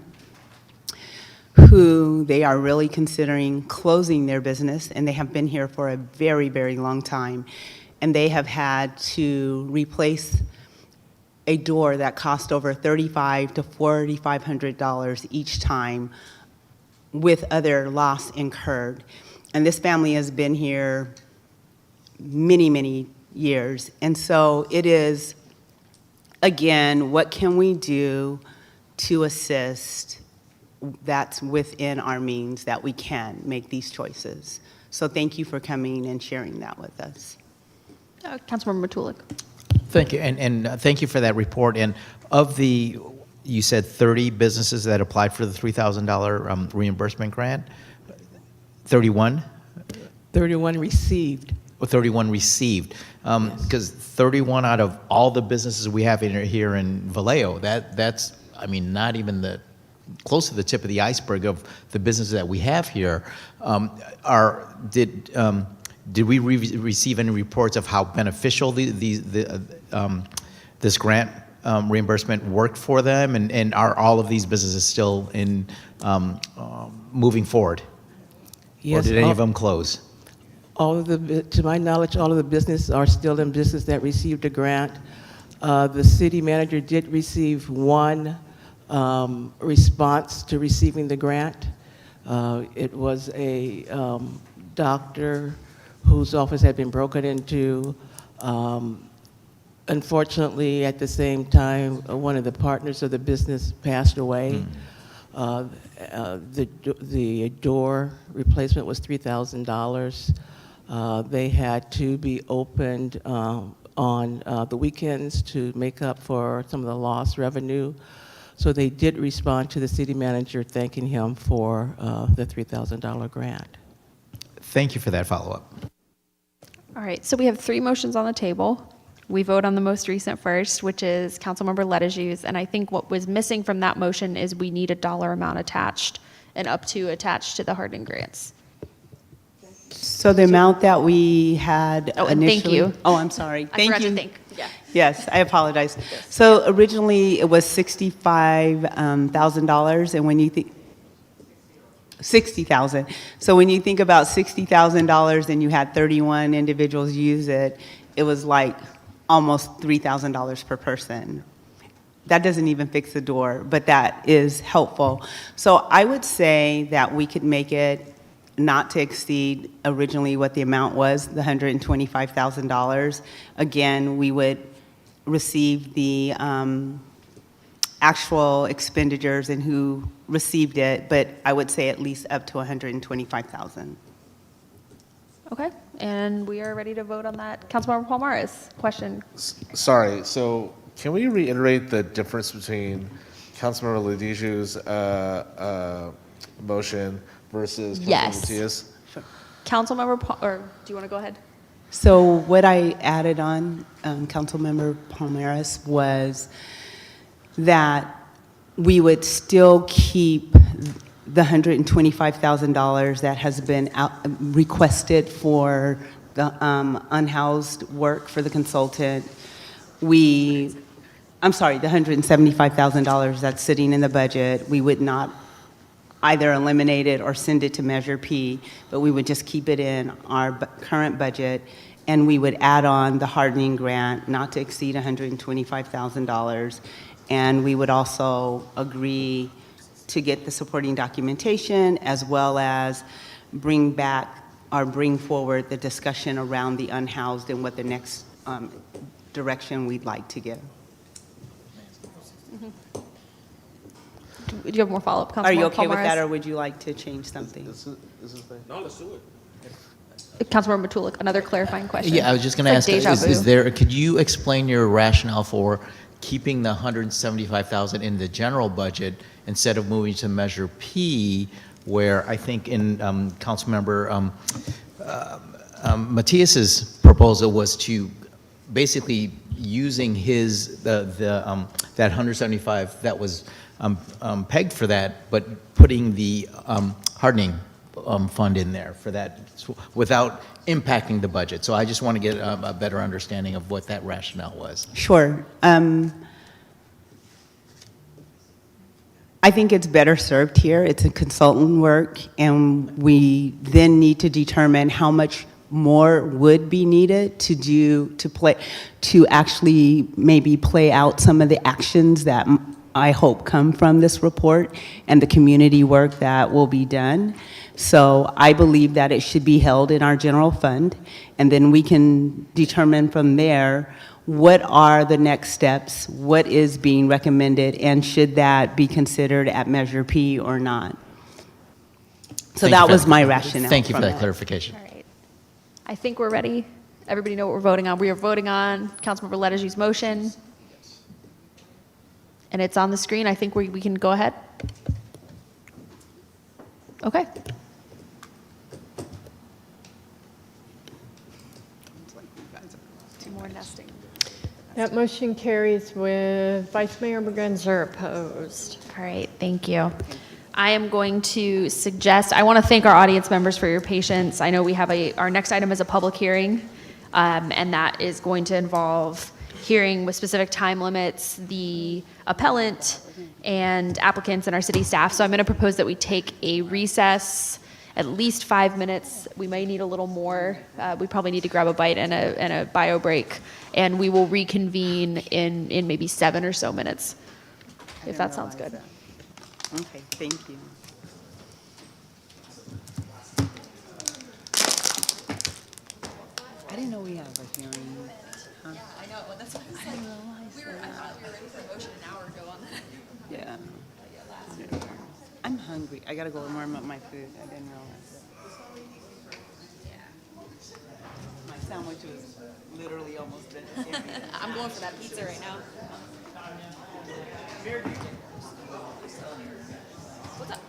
F: who they are really considering closing their business, and they have been here for a very, very long time. And they have had to replace a door that cost over $3,500 to $4,500 each time with other loss incurred. And this family has been here many, many years. And so it is, again, what can we do to assist that's within our means that we can make these choices? So thank you for coming and sharing that with us.
A: Councilmember Matulik.
C: Thank you, and thank you for that report. And of the, you said 30 businesses that applied for the $3,000 reimbursement grant, 31?
J: 31 received.
C: 31 received, because 31 out of all the businesses we have here in Vallejo, that's, I mean, not even close to the tip of the iceberg of the businesses that we have here. Did we receive any reports of how beneficial this grant reimbursement worked for them, and are all of these businesses still in moving forward?
J: Yes.
C: Or did any of them close?
J: To my knowledge, all of the businesses are still in business that received a grant. The city manager did receive one response to receiving the grant. It was a doctor whose office had been broken into. Unfortunately, at the same time, one of the partners of the business passed away. The door replacement was $3,000. They had to be opened on the weekends to make up for some of the lost revenue. So they did respond to the city manager thanking him for the $3,000 grant.
C: Thank you for that follow-up.
A: All right, so we have 3 motions on the table. We vote on the most recent first, which is Councilmember Ledeju's, and I think what was missing from that motion is we need a dollar amount attached and up to attached to the hardening grants.
F: So the amount that we had initially.
A: Thank you.
F: Oh, I'm sorry.
A: I forgot to think. Yeah.
F: Yes, I apologize. So originally it was $65,000, and when you think $60,000. So when you think about $60,000 and you had 31 individuals use it, it was like almost $3,000 per person. That doesn't even fix the door, but that is helpful. So I would say that we could make it not to exceed originally what the amount was, the $125,000. Again, we would receive the actual expenditures and who received it, but I would say at least up to $125,000.
A: Okay, and we are ready to vote on that. Councilmember Palmares, question.
V: Sorry, so can we reiterate the difference between Councilmember Ledeju's motion versus Councilmember Matias?
A: Councilmember, or do you want to go ahead?
F: So what I added on, Councilmember Palmares, was that we would still keep the $125,000 that has been requested for the unhoused work for the consultant. I'm sorry, the $175,000 that's sitting in the budget, we would not either eliminate it or send it to Measure P, but we would just keep it in our current budget, and we would add on the hardening grant not to exceed $125,000, and we would also agree to get the supporting documentation as well as bring back or bring forward the discussion around the unhoused and what the next direction we'd like to give.
A: Do you have more follow-up, Councilmember
F: Are you okay with
A: Palmares?
F: that, or would you like to change something?
T: No, let's do it.
A: Councilmember Matulik, another clarifying question.
C: Yeah, I was just going to
A: It's like
C: ask,
A: deja
C: is
A: vu.
C: there, could you explain your rationale for keeping the 175,000 in the general budget instead of moving to Measure P, where I think in Councilmember Matias's proposal was to basically using his, that 175 that was pegged for that, but putting the hardening fund in there for that without impacting the budget. So I just want to get a better understanding of what that rationale was.
F: Sure. I think it's better served here. It's a consultant work, and we then need to determine how much more would be needed to actually maybe play out some of the actions that I hope come from this report and the community work that will be done. So I believe that it should be held in our general fund, and then we can determine from there what are the next steps, what is being recommended, and should that be considered at Measure P or not. So that was my rationale.
C: Thank you for
F: from
C: that clarification.
A: All right. I think we're ready. Everybody know what we're voting on. We are voting on Councilmember Letaju's motion. And it's on the screen. I think we can go ahead. Okay. Two more nesting.
B: That motion carries with Vice Mayor Bergenzer opposed.
A: All right, thank you. I am going to suggest, I want to thank our audience members for your patience. I know we have our next item is a public hearing, and that is going to involve hearing with specific time limits the appellant and applicants and our city staff. So I'm going to propose that we take a recess, at least 5 minutes. We may need a little more. We probably need to grab a bite and a bio break, and we will reconvene in maybe 7 or so minutes, if that sounds good.
F: Okay, thank you. I didn't know we had a hearing. Huh?
A: I know, well, that's what I said. I thought we were ready for a motion an hour ago on that.
F: Yeah. I'm hungry. I gotta go warm up my food. I didn't realize it. My sandwich was literally almost done.
A: I'm going for that pizza right now. What's up?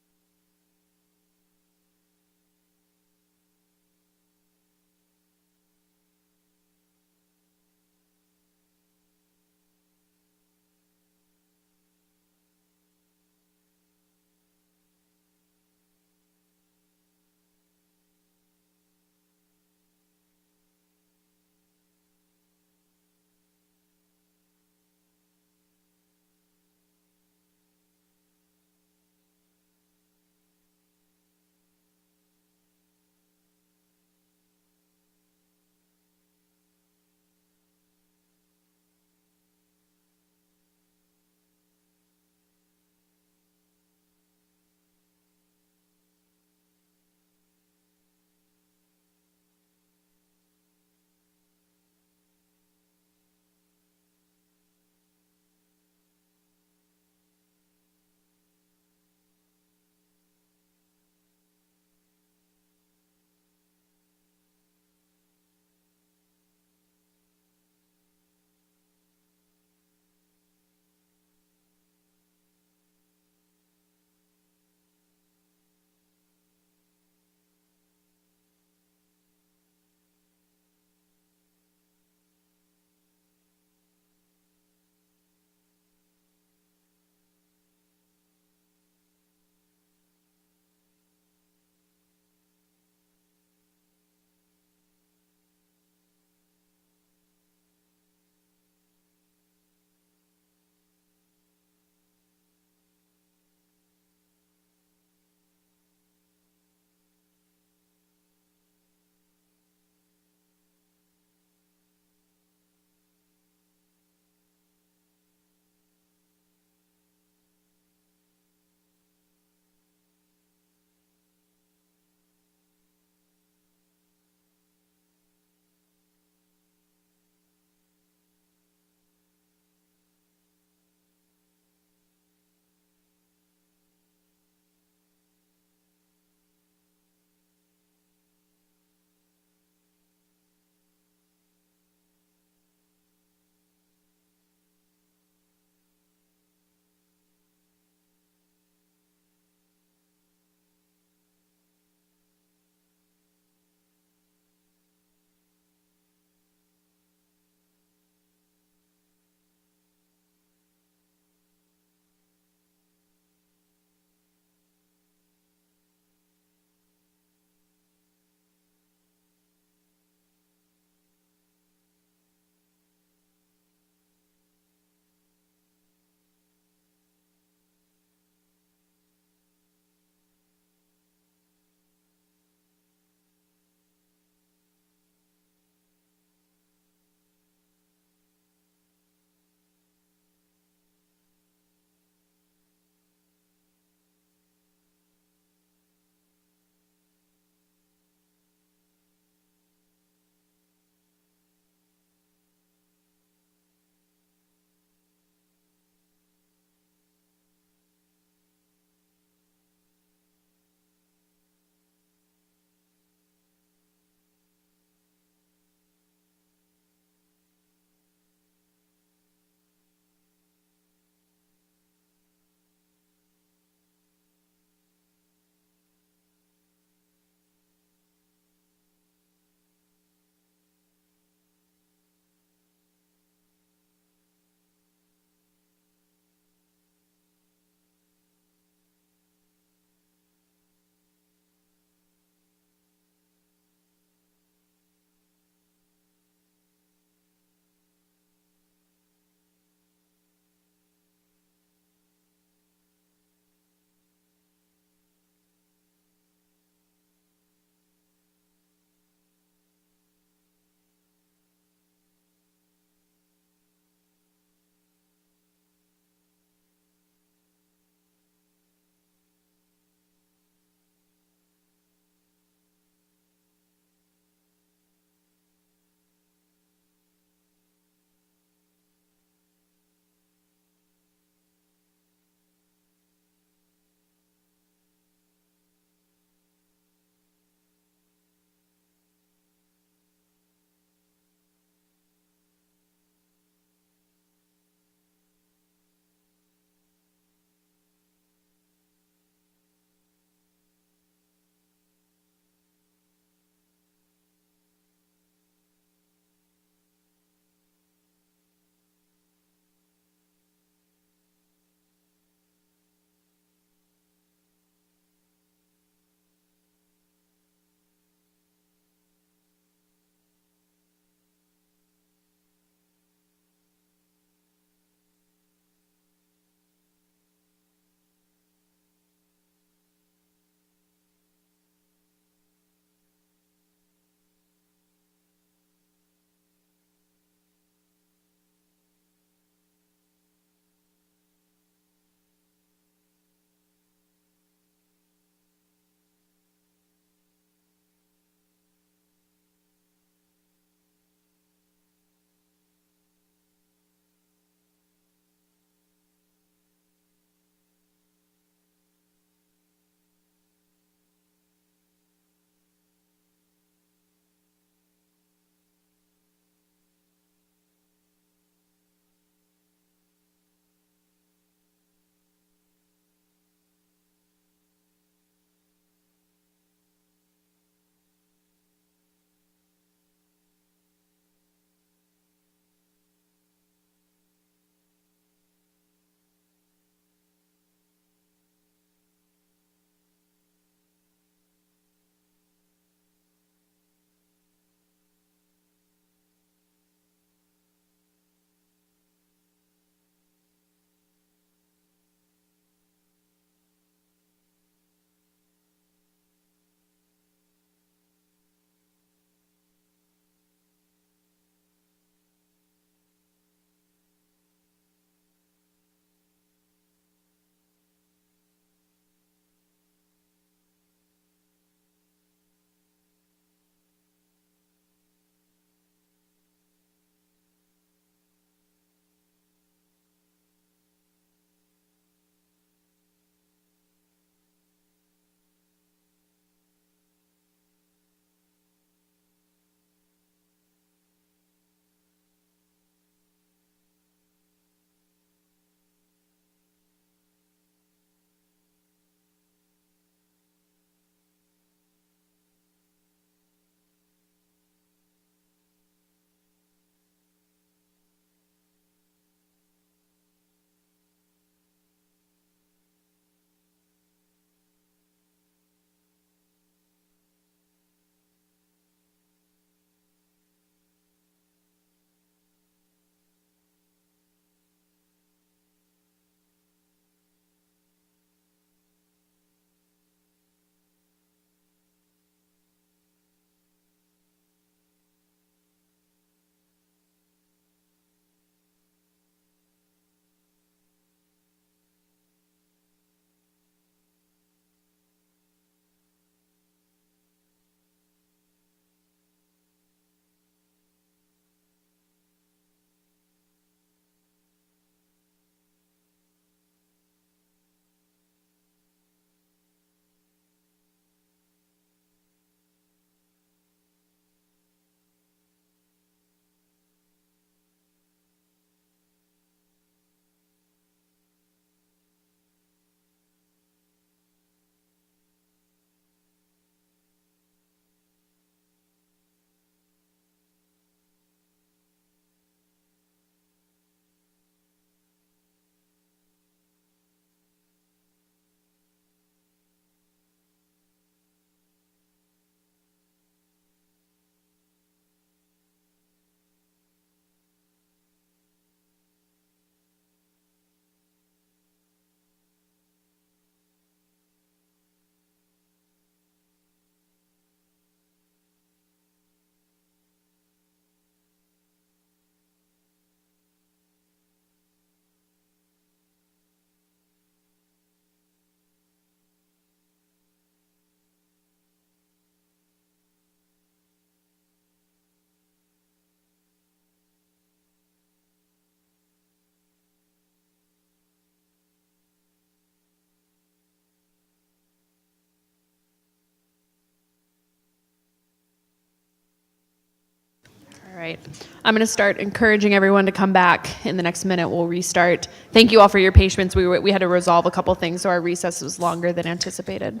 A: right. I'm going to start encouraging everyone to come back. In the next minute, we'll restart. Thank you all for your patience. We had to resolve a couple things, so our recess was longer than anticipated.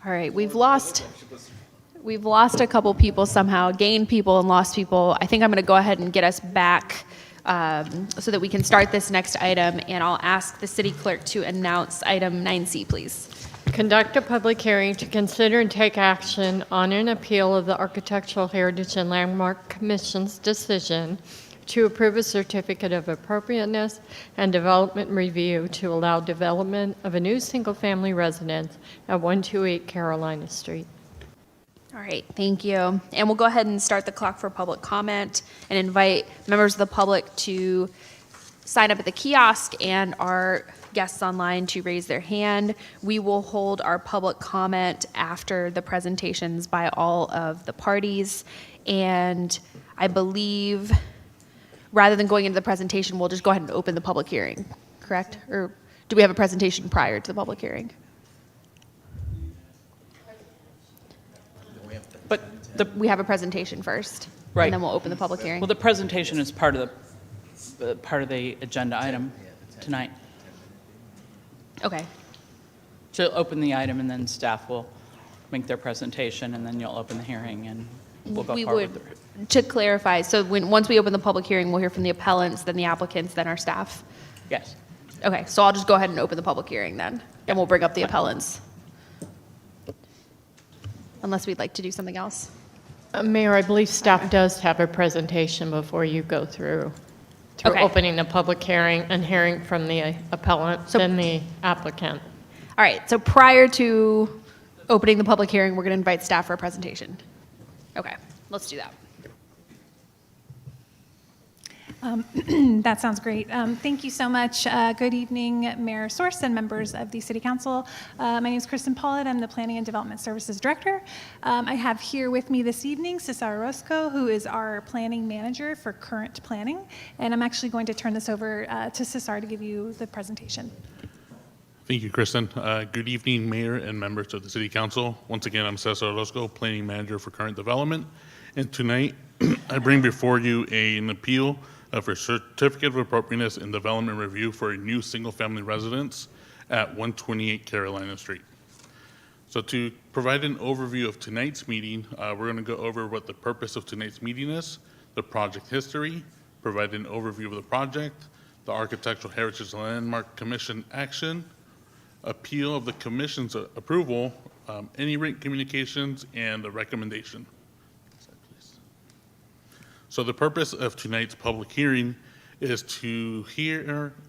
A: All right, we've lost a couple people somehow, gained people and lost people. I think I'm going to go ahead and get us back so that we can start this next item, and I'll ask the city clerk to announce item 9C, please.
B: Conduct a public hearing to consider and take action on an appeal of the Architectural Heritage and Landmark Commission's decision to approve a certificate of appropriateness and development review to allow development of a new single-family residence at 128 Carolina Street.
A: All right, thank you. And we'll go ahead and start the clock for public comment and invite members of the public to sign up at the kiosk and our guests online to raise their hand. We will hold our public comment after the presentations by all of the parties. And I believe, rather than going into the presentation, we'll just go ahead and open the public hearing, correct? Or do we have a presentation prior to the public hearing?
D: But
A: we have a presentation first,
D: right,
A: and then we'll open the public hearing.
D: Well, the presentation is part of the agenda item tonight.
A: Okay.
D: So open the item, and then staff will make their presentation, and then you'll open the hearing, and we'll go forward.
A: To clarify, so once we open the public hearing, we'll hear from the appellants, then the applicants, then our staff?
D: Yes.
A: Okay, so I'll just go ahead and open the public hearing then, and we'll bring up the appellants. Unless we'd like to do something else.
B: Mayor, I believe staff does have a presentation before you go through
A: Okay.
B: opening the public hearing and hearing from the appellant, then the applicant.
A: All right, so prior to opening the public hearing, we're going to invite staff for a presentation. Okay, let's do that.
K: That sounds great. Thank you so much. Good evening, Mayor Source and members of the City Council. My name is Kristen Pollitt. I'm the Planning and Development Services Director. I have here with me this evening Cesar Orozco, who is our Planning Manager for Current Planning. And I'm actually going to turn this over to Cesar to give you the presentation.
L: Thank you, Kristen. Good evening, Mayor and members of the City Council. Once again, I'm Cesar Orozco, Planning Manager for Current Development. And tonight, I bring before you an appeal for Certificate of Appropriateness and Development Review for a new single-family residence at 128 Carolina Street. So to provide an overview of tonight's meeting, we're going to go over what the purpose of tonight's meeting is, the project history, provide an overview of the project, the Architectural Heritage and Landmark Commission action, appeal of the Commission's approval, any written communications, and the recommendation. So the purpose of tonight's public hearing is to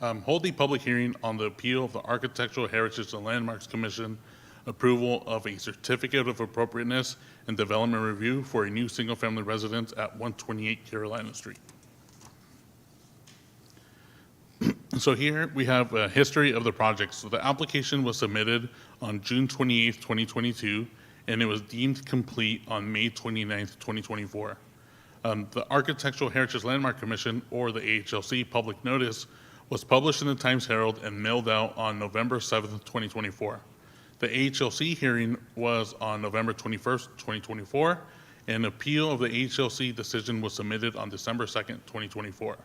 L: hold a public hearing on the appeal of the Architectural Heritage and Landmarks Commission approval of a Certificate of Appropriateness and Development Review for a new single-family residence at 128 Carolina Street. So here we have a history of the project. So the application was submitted on June 28th, 2022, and it was deemed complete on May 29th, 2024. The Architectural Heritage Landmark Commission, or the AHLC, public notice was published in the Times Herald and mailed out on November 7th, 2024. The AHLC hearing was on November 21st, 2024. An appeal of the AHLC decision was submitted on December 2nd, 2024.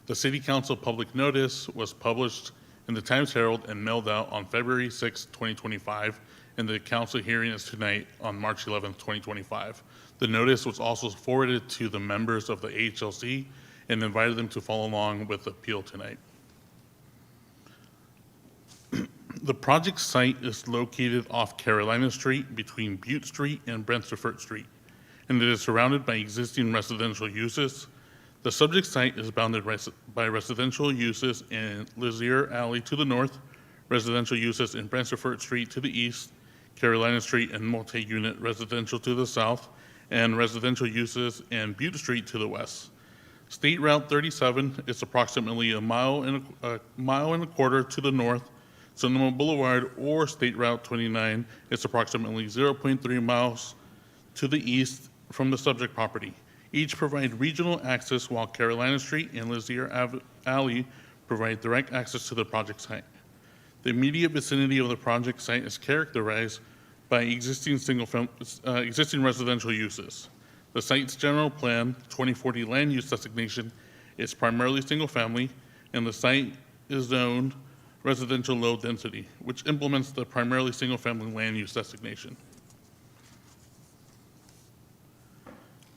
L: The City Council public notice was published in the Times Herald and mailed out on February 6, 2025, and the council hearing is tonight on March 11, 2025. The notice was also forwarded to the members of the AHLC and invited them to follow along with the appeal tonight. The project site is located off Carolina Street between Butte Street and Brentford Street, and it is surrounded by existing residential uses. The subject site is bounded by residential uses in Lizier Alley to the north, residential uses in Brentford Street to the east, Carolina Street and multi-unit residential to the south, and residential uses in Butte Street to the west. State Route 37 is approximately a mile and a quarter to the north. Sonoma Boulevard or State Route 29 is approximately 0.3 miles to the east from the subject property. Each provide regional access, while Carolina Street and Lizier Alley provide direct access to the project site. The immediate vicinity of the project site is characterized by existing residential uses. The site's general plan 2040 land use designation is primarily single family, and the site is zoned residential low density, which implements the primarily single family land use designation.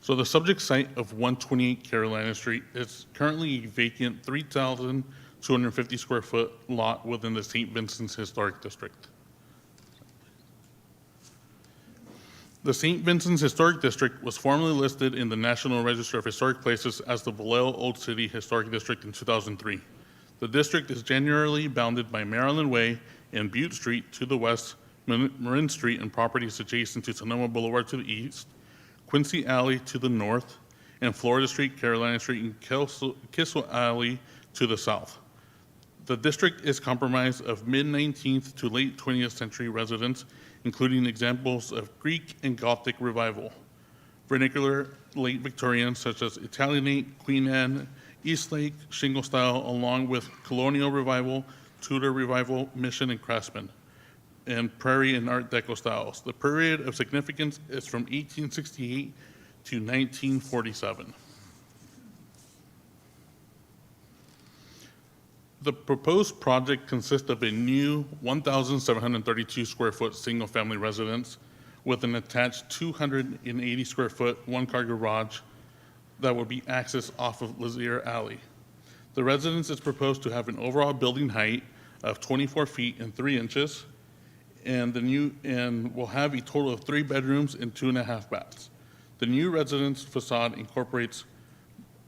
L: So the subject site of 128 Carolina Street is currently a vacant 3,250 square foot lot within the St. Vincent's Historic District. The St. Vincent's Historic District was formerly listed in the National Register of Historic Places as the Vallejo Old City Historic District in 2003. The district is generally bounded by Maryland Way and Butte Street to the west, Marin Street and properties adjacent to Sonoma Boulevard to the east, Quincy Alley to the north, and Florida Street, Carolina Street, and Kissel Alley to the south. The district is comprised of mid-19th to late 20th century residents, including examples of Greek and Gothic revival, vernacular late Victorian such as Italianate, Queen Anne, Eastlake, Shingle style, along with colonial revival, Tudor revival, Mission, and Craftsman, and Prairie and Art Deco styles. The period of significance is from 1868 to 1947. The proposed project consists of a new 1,732 square foot single family residence with an attached 280 square foot one-car garage that will be accessed off of Lizier Alley. The residence is proposed to have an overall building height of 24 feet and 3 inches, and will have a total of 3 bedrooms and 2.5 baths. The new residence facade incorporates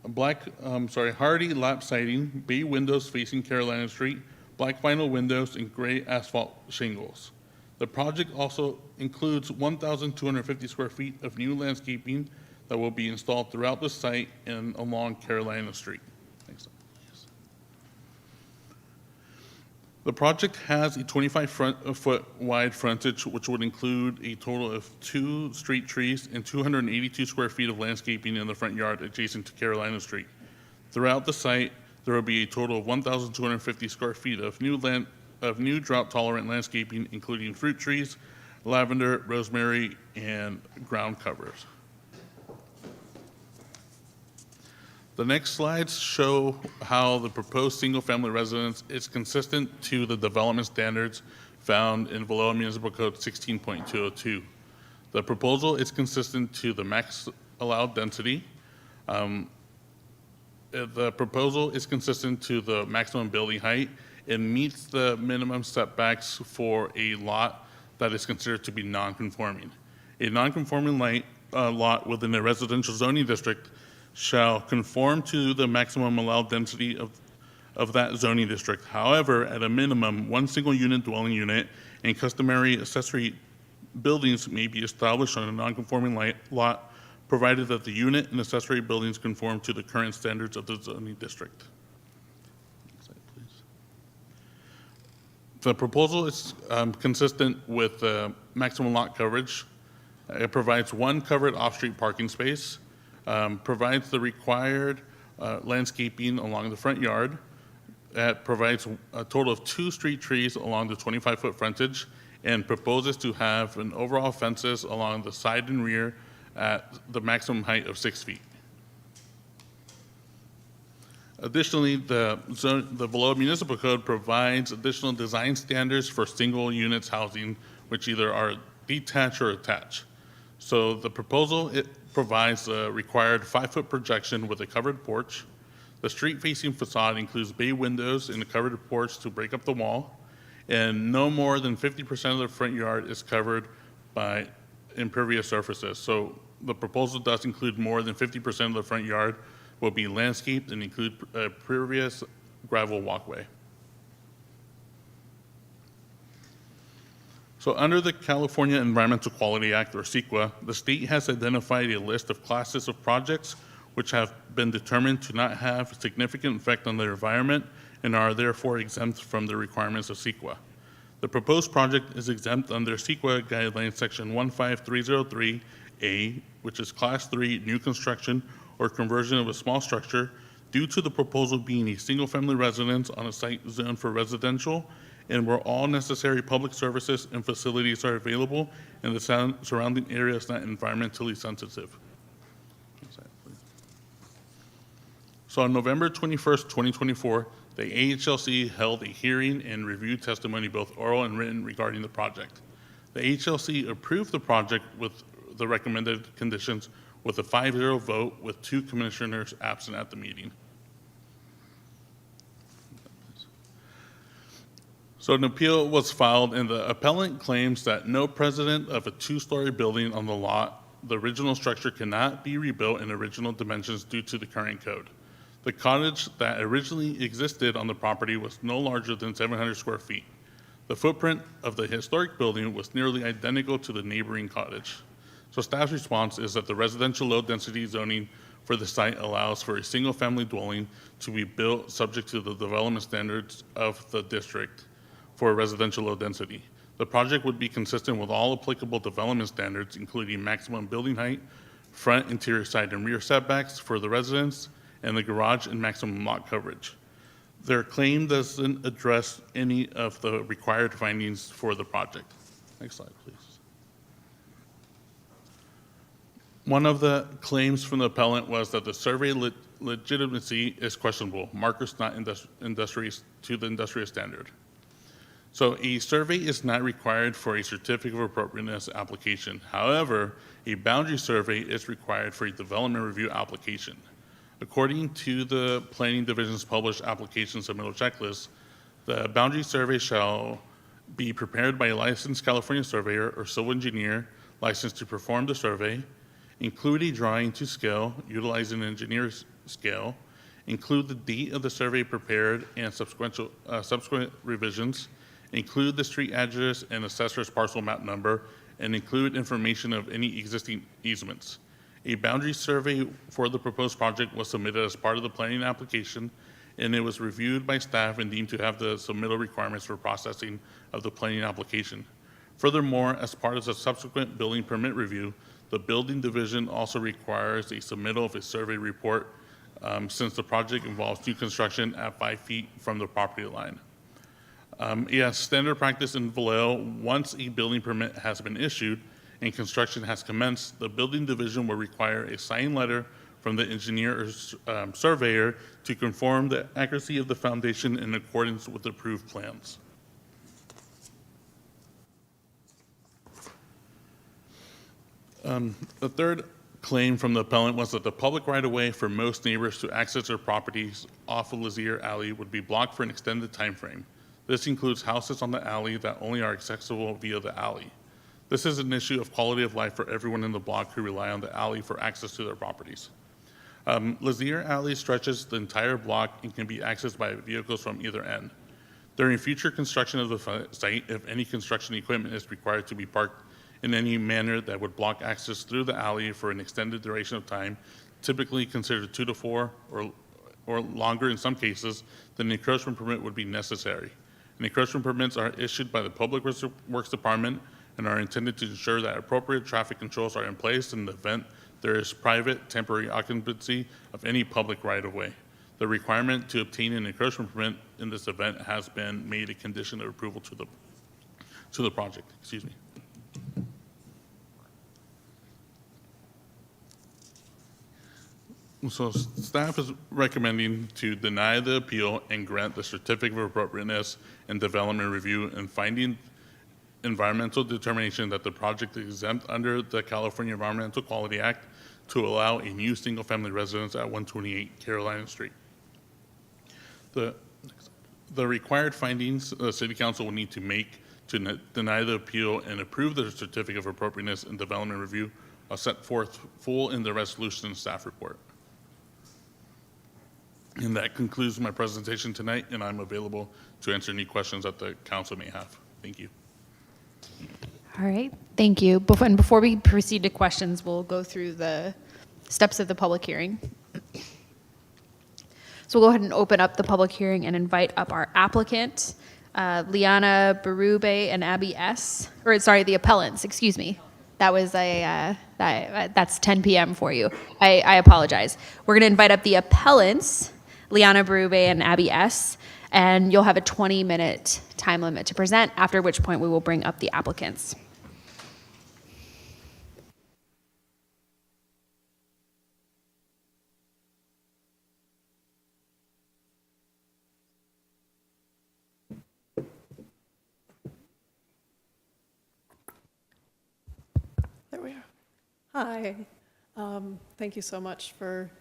L: hardy lap siding, bay windows facing Carolina Street, black vinyl windows, and gray asphalt shingles. The project also includes 1,250 square feet of new landscaping that will be installed throughout the site and along Carolina Street. Next slide, please. The project has a 25-foot wide frontage, which would include a total of 2 street trees and 282 square feet of landscaping in the front yard adjacent to Carolina Street. Throughout the site, there will be a total of 1,250 square feet of new drought-tolerant landscaping, including fruit trees, lavender, rosemary, and ground covers. The next slides show how the proposed single-family residence is consistent to the development standards found in Vallejo Municipal Code 16.202. The proposal is consistent to the max allowed density. The proposal is consistent to the maximum building height. It meets the minimum setbacks for a lot that is considered to be non-conforming. A non-conforming lot within a residential zoning district shall conform to the maximum allowed density of that zoning district. However, at a minimum, 1 single unit dwelling unit and customary accessory buildings may be established on a non-conforming lot, provided that the unit and accessory buildings conform to the current standards of the zoning district. Next slide, please. The proposal is consistent with the maximum lot coverage It provides one covered off-street parking space, provides the required landscaping along the front yard. It provides a total of 2 street trees along the 25-foot frontage, and proposes to have an overall fences along the side and rear at the maximum height of 6 feet. Additionally, the Vallejo Municipal Code provides additional design standards for single units housing, which either are detached or attached. So the proposal, it provides a required 5-foot projection with a covered porch. The street-facing facade includes bay windows and a covered porch to break up the wall, and no more than 50% of the front yard is covered by impervious surfaces. So the proposal does include more than 50% of the front yard will be landscaped and include a pervious gravel walkway. So under the California Environmental Quality Act, or CEQA, the state has identified a list of classes of projects which have been determined to not have a significant effect on the environment and are therefore exempt from the requirements of CEQA. The proposed project is exempt under CEQA guidelines section 15303A, which is class 3 new construction or conversion of a small structure, due to the proposal being a single-family residence on a site zoned for residential and where all necessary public services and facilities are available and the surrounding area is not environmentally sensitive. So on November 21st, 2024, the AHLC held a hearing and reviewed testimony, both oral and written, regarding the project. The AHLC approved the project with the recommended conditions with a 5-0 vote, with 2 commissioners absent at the meeting. So an appeal was filed, and the appellant claims that no precedent of a 2-story building on the lot, the original structure cannot be rebuilt in original dimensions due to the current code. The cottage that originally existed on the property was no larger than 700 square feet. The footprint of the historic building was nearly identical to the neighboring cottage. So staff's response is that the residential low density zoning for the site allows for a single family dwelling to be built subject to the development standards of the district for residential low density. The project would be consistent with all applicable development standards, including maximum building height, front, interior, side, and rear setbacks for the residents, and the garage and maximum lot coverage. Their claim doesn't address any of the required findings for the project. Next slide, please. One of the claims from the appellant was that the survey legitimacy is questionable. Markers not industrious to the industrial standard. So a survey is not required for a certificate of appropriateness application. However, a boundary survey is required for a development review application. According to the Planning Division's published application submittal checklist, the boundary survey shall be prepared by a licensed California surveyor or civil engineer licensed to perform the survey, include a drawing to scale utilizing an engineer's scale, include the date of the survey prepared and subsequent revisions, include the street address and assessor's parcel map number, and include information of any existing easements. A boundary survey for the proposed project was submitted as part of the planning application, and it was reviewed by staff and deemed to have the submittal requirements for processing of the planning application. Furthermore, as part of the subsequent building permit review, the building division also requires a submittal of a survey report since the project involves new construction at 5 feet from the property line. Yes, standard practice in Vallejo, once a building permit has been issued and construction has commenced, the building division will require a signed letter from the engineer or surveyor to confirm the accuracy of the foundation in accordance with approved plans. The third claim from the appellant was that the public right-of-way for most neighbors to access their properties off of Lazier Alley would be blocked for an extended time frame. This includes houses on the alley that only are accessible via the alley. This is an issue of quality of life for everyone in the block who rely on the alley for access to their properties. Lazier Alley stretches the entire block and can be accessed by vehicles from either end. During future construction of the site, if any construction equipment is required to be parked in any manner that would block access through the alley for an extended duration of time, typically considered 2 to 4 or longer in some cases, then an encroachment permit would be necessary. And encroachment permits are issued by the Public Works Department and are intended to ensure that appropriate traffic controls are in place in the event there is private temporary occupancy of any public right-of-way. The requirement to obtain an encroachment permit in this event has been made a condition of approval to the project. Excuse me. So staff is recommending to deny the appeal and grant the certificate of appropriateness and development review, and finding environmental determination that the project is exempt under the California Environmental Quality Act to allow a new single-family residence at 128 Carolina Street. The required findings the City Council will need to make to deny the appeal and approve the certificate of appropriateness and development review are set forth full in the resolution and staff report. And that concludes my presentation tonight, and I'm available to answer any questions that the council may have. Thank you.
A: All right, thank you. Before we proceed to questions, we'll go through the steps of the public hearing. So we'll go ahead and open up the public hearing and invite up our applicant, Liana Berube and Abby S. Or sorry, the appellants, excuse me. That was that's 10 p.m. for you. I apologize. We're gonna invite up the appellants, Liana Berube and Abby S., and you'll have a 20-minute time limit to present, after which point we will bring up the applicants.
N: There we are. Hi. Thank you so much for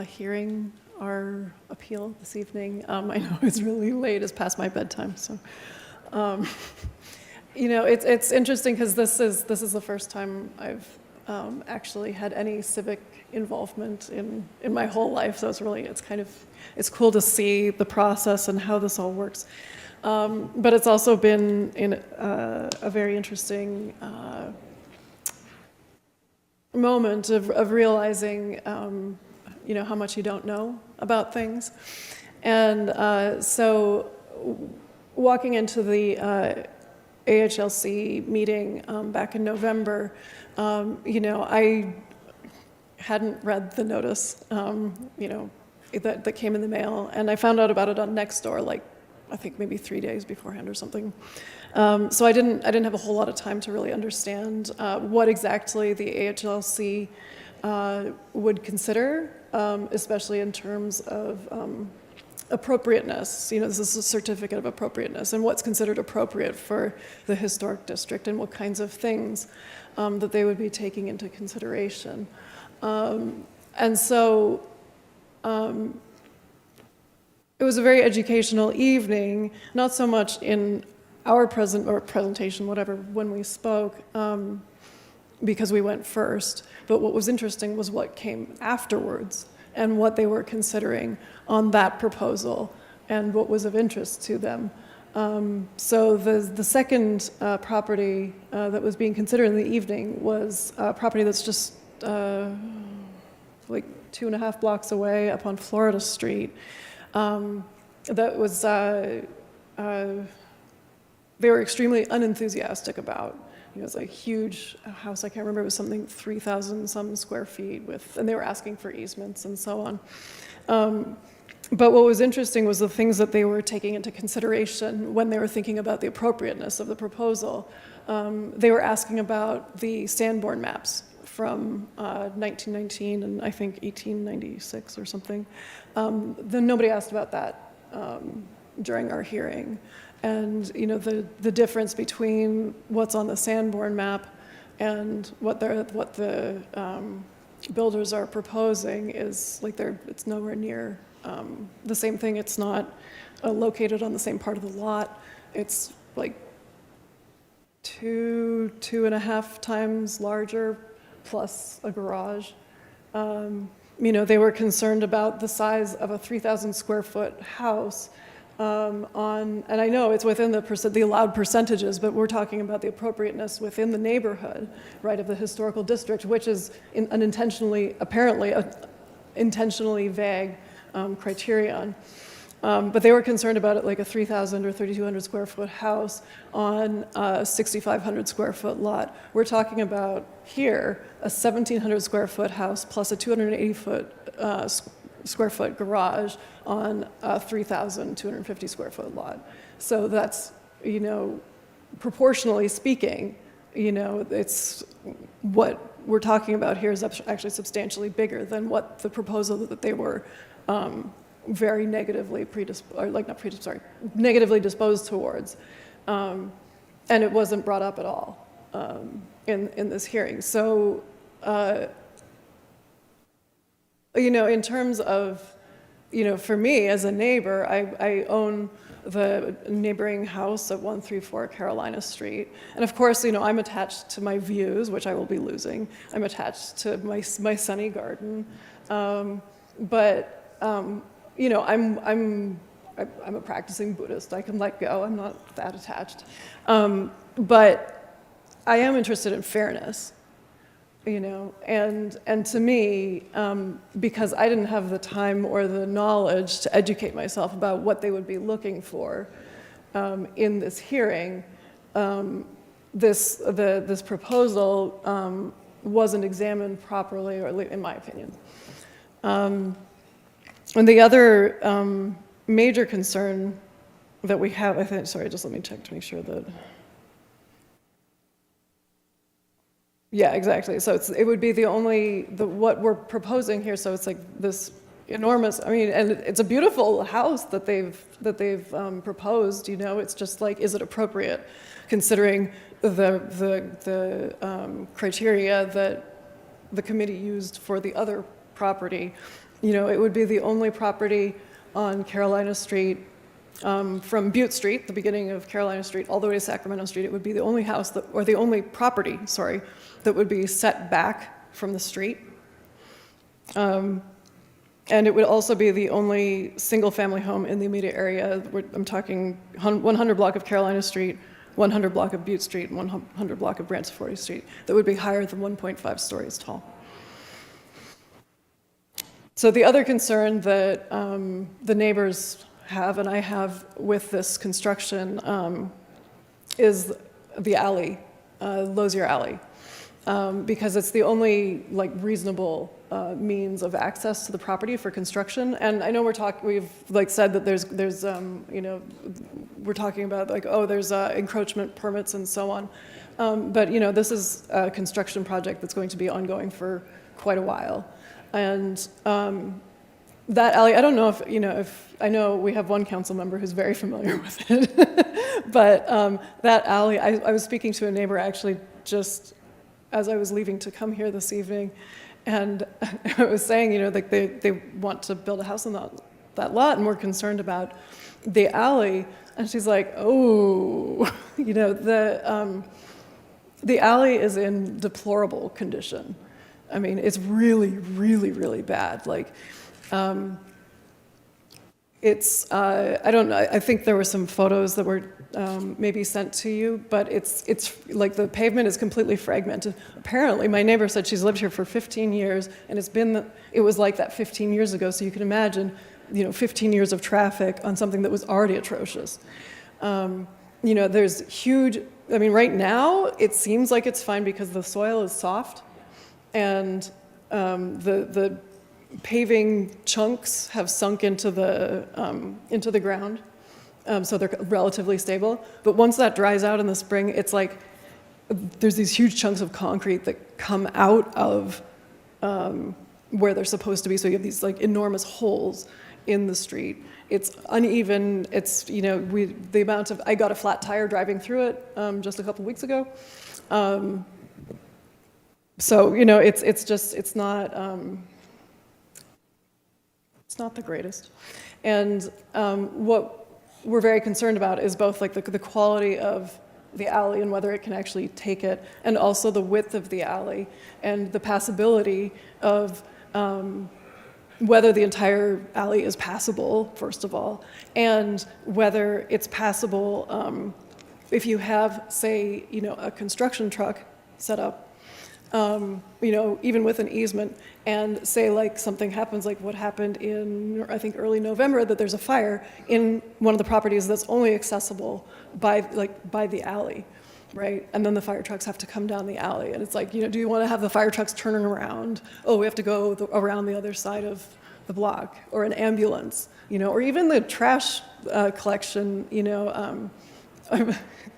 N: hearing our appeal this evening. I know it's really late, it's past my bedtime, so. You know, it's interesting because this is the first time I've actually had any civic involvement in my whole life, so it's cool to see the process and how this all works. But it's also been a very interesting moment of realizing, you know, how much you don't know about things. And so walking into the AHLC meeting back in November, you know, I hadn't read the notice, you know, that came in the mail, and I found out about it on Nextdoor, like, I think maybe 3 days beforehand or something. So I didn't have a whole lot of time to really understand what exactly the AHLC would consider, especially in terms of appropriateness. You know, this is a certificate of appropriateness, and what's considered appropriate for the historic district, and what kinds of things that they would be taking into consideration. And so it was a very educational evening, not so much in our presentation, whatever, when we spoke, because we went first, but what was interesting was what came afterwards and what they were considering on that proposal and what was of interest to them. So the second property that was being considered in the evening was a property that's just like 2.5 blocks away up on Florida Street. That was, they were extremely unenthusiastic about. You know, it was a huge house, I can't remember, it was something 3,000 some square feet with, and they were asking for easements and so on. But what was interesting was the things that they were taking into consideration when they were thinking about the appropriateness of the proposal. They were asking about the Sanborn maps from 1919 and I think 1896 or something. Then nobody asked about that during our hearing. And you know, the difference between what's on the Sanborn map and what the builders are proposing is like it's nowhere near the same thing. It's not located on the same part of the lot. It's like 2.5 times larger, plus a garage. You know, they were concerned about the size of a 3,000 square foot house and I know it's within the allowed percentages, but we're talking about the appropriateness within the neighborhood, right, of the historical district, which is apparently intentionally vague criterion. But they were concerned about it like a 3,000 or 3,200 square foot house on a 6,500 square foot lot. We're talking about here a 1,700 square foot house plus a 280 square foot garage on a 3,250 square foot lot. So that's, you know, proportionally speaking, you know, it's what we're talking about here is actually substantially bigger than what the proposal that they were very negatively negatively disposed towards. And it wasn't brought up at all in this hearing. So, you know, in terms of, you know, for me as a neighbor, I own the neighboring house at 134 Carolina Street. And of course, you know, I'm attached to my views, which I will be losing. I'm attached to my sunny garden. You know, I'm a practicing Buddhist. I can let go. I'm not that attached. But I am interested in fairness, you know, and to me, because I didn't have the time or the knowledge to educate myself about what they would be looking for in this hearing, this proposal wasn't examined properly, or in my opinion. And the other major concern that we have, I think, sorry, just let me check to make sure that. Yeah, exactly. So it would be what we're proposing here. So it's like this enormous, I mean, and it's a beautiful house that they've proposed, you know, it's just like, is it appropriate considering the criteria that the committee used for the other property? You know, it would be the only property on Carolina Street, from Butte Street, the beginning of Carolina Street, all the way to Sacramento Street. It would be the only house that, or the only property, sorry, that would be set back from the street. And it would also be the only single-family home in the immediate area. I'm talking 100 block of Carolina Street, 100 block of Butte Street, and 100 block of Branciforte Street, that would be higher than 1.5 stories tall. So the other concern that the neighbors have, and I have with this construction, is the alley, Lozier Alley, because it's the only like reasonable means of access to the property for construction. And I know we've like said that there's you know, we're talking about like, oh, there's encroachment permits and so on, but you know, this is a construction project that's going to be ongoing for quite a while. And that alley, I don't know if, you know, I know we have one council member who's very familiar with it, but that alley, I was speaking to a neighbor actually just as I was leaving to come here this evening, and I was saying, you know, like they want to build a house on that lot, and we're concerned about the alley, and she's like, oh, you know, the alley is in deplorable condition. I mean, it's really, really, really bad. Like, it's, I don't know, I think there were some photos that were maybe sent to you, but it's like the pavement is completely fragmented. Apparently, my neighbor said she's lived here for 15 years, and it was like that 15 years ago, so you can imagine, you know, 15 years of traffic on something that was already atrocious. You know, there's huge, I mean, right now, it seems like it's fine because the soil is soft, and the paving chunks have sunk into the ground, so they're relatively stable. But once that dries out in the spring, it's like there's these huge chunks of concrete that come out of where they're supposed to be. So you have these like enormous holes in the street. It's uneven. It's, you know, the amount of, I got a flat tire driving through it just a couple weeks ago. So, you know, it's not the greatest. And what we're very concerned about is both like the quality of the alley and whether it can actually take it, and also the width of the alley and the passability of whether the entire alley is passable, first of all, and whether it's passable if you have, say, you know, a construction truck set up you know, even with an easement, and say like something happens like what happened in, I think, early November, that there's a fire in one of the properties that's only accessible by the alley, right? And then the fire trucks have to come down the alley, and it's like, you know, do you want to have the fire trucks turning around? Oh, we have to go around the other side of the block, or an ambulance, you know, or even the trash collection, you know.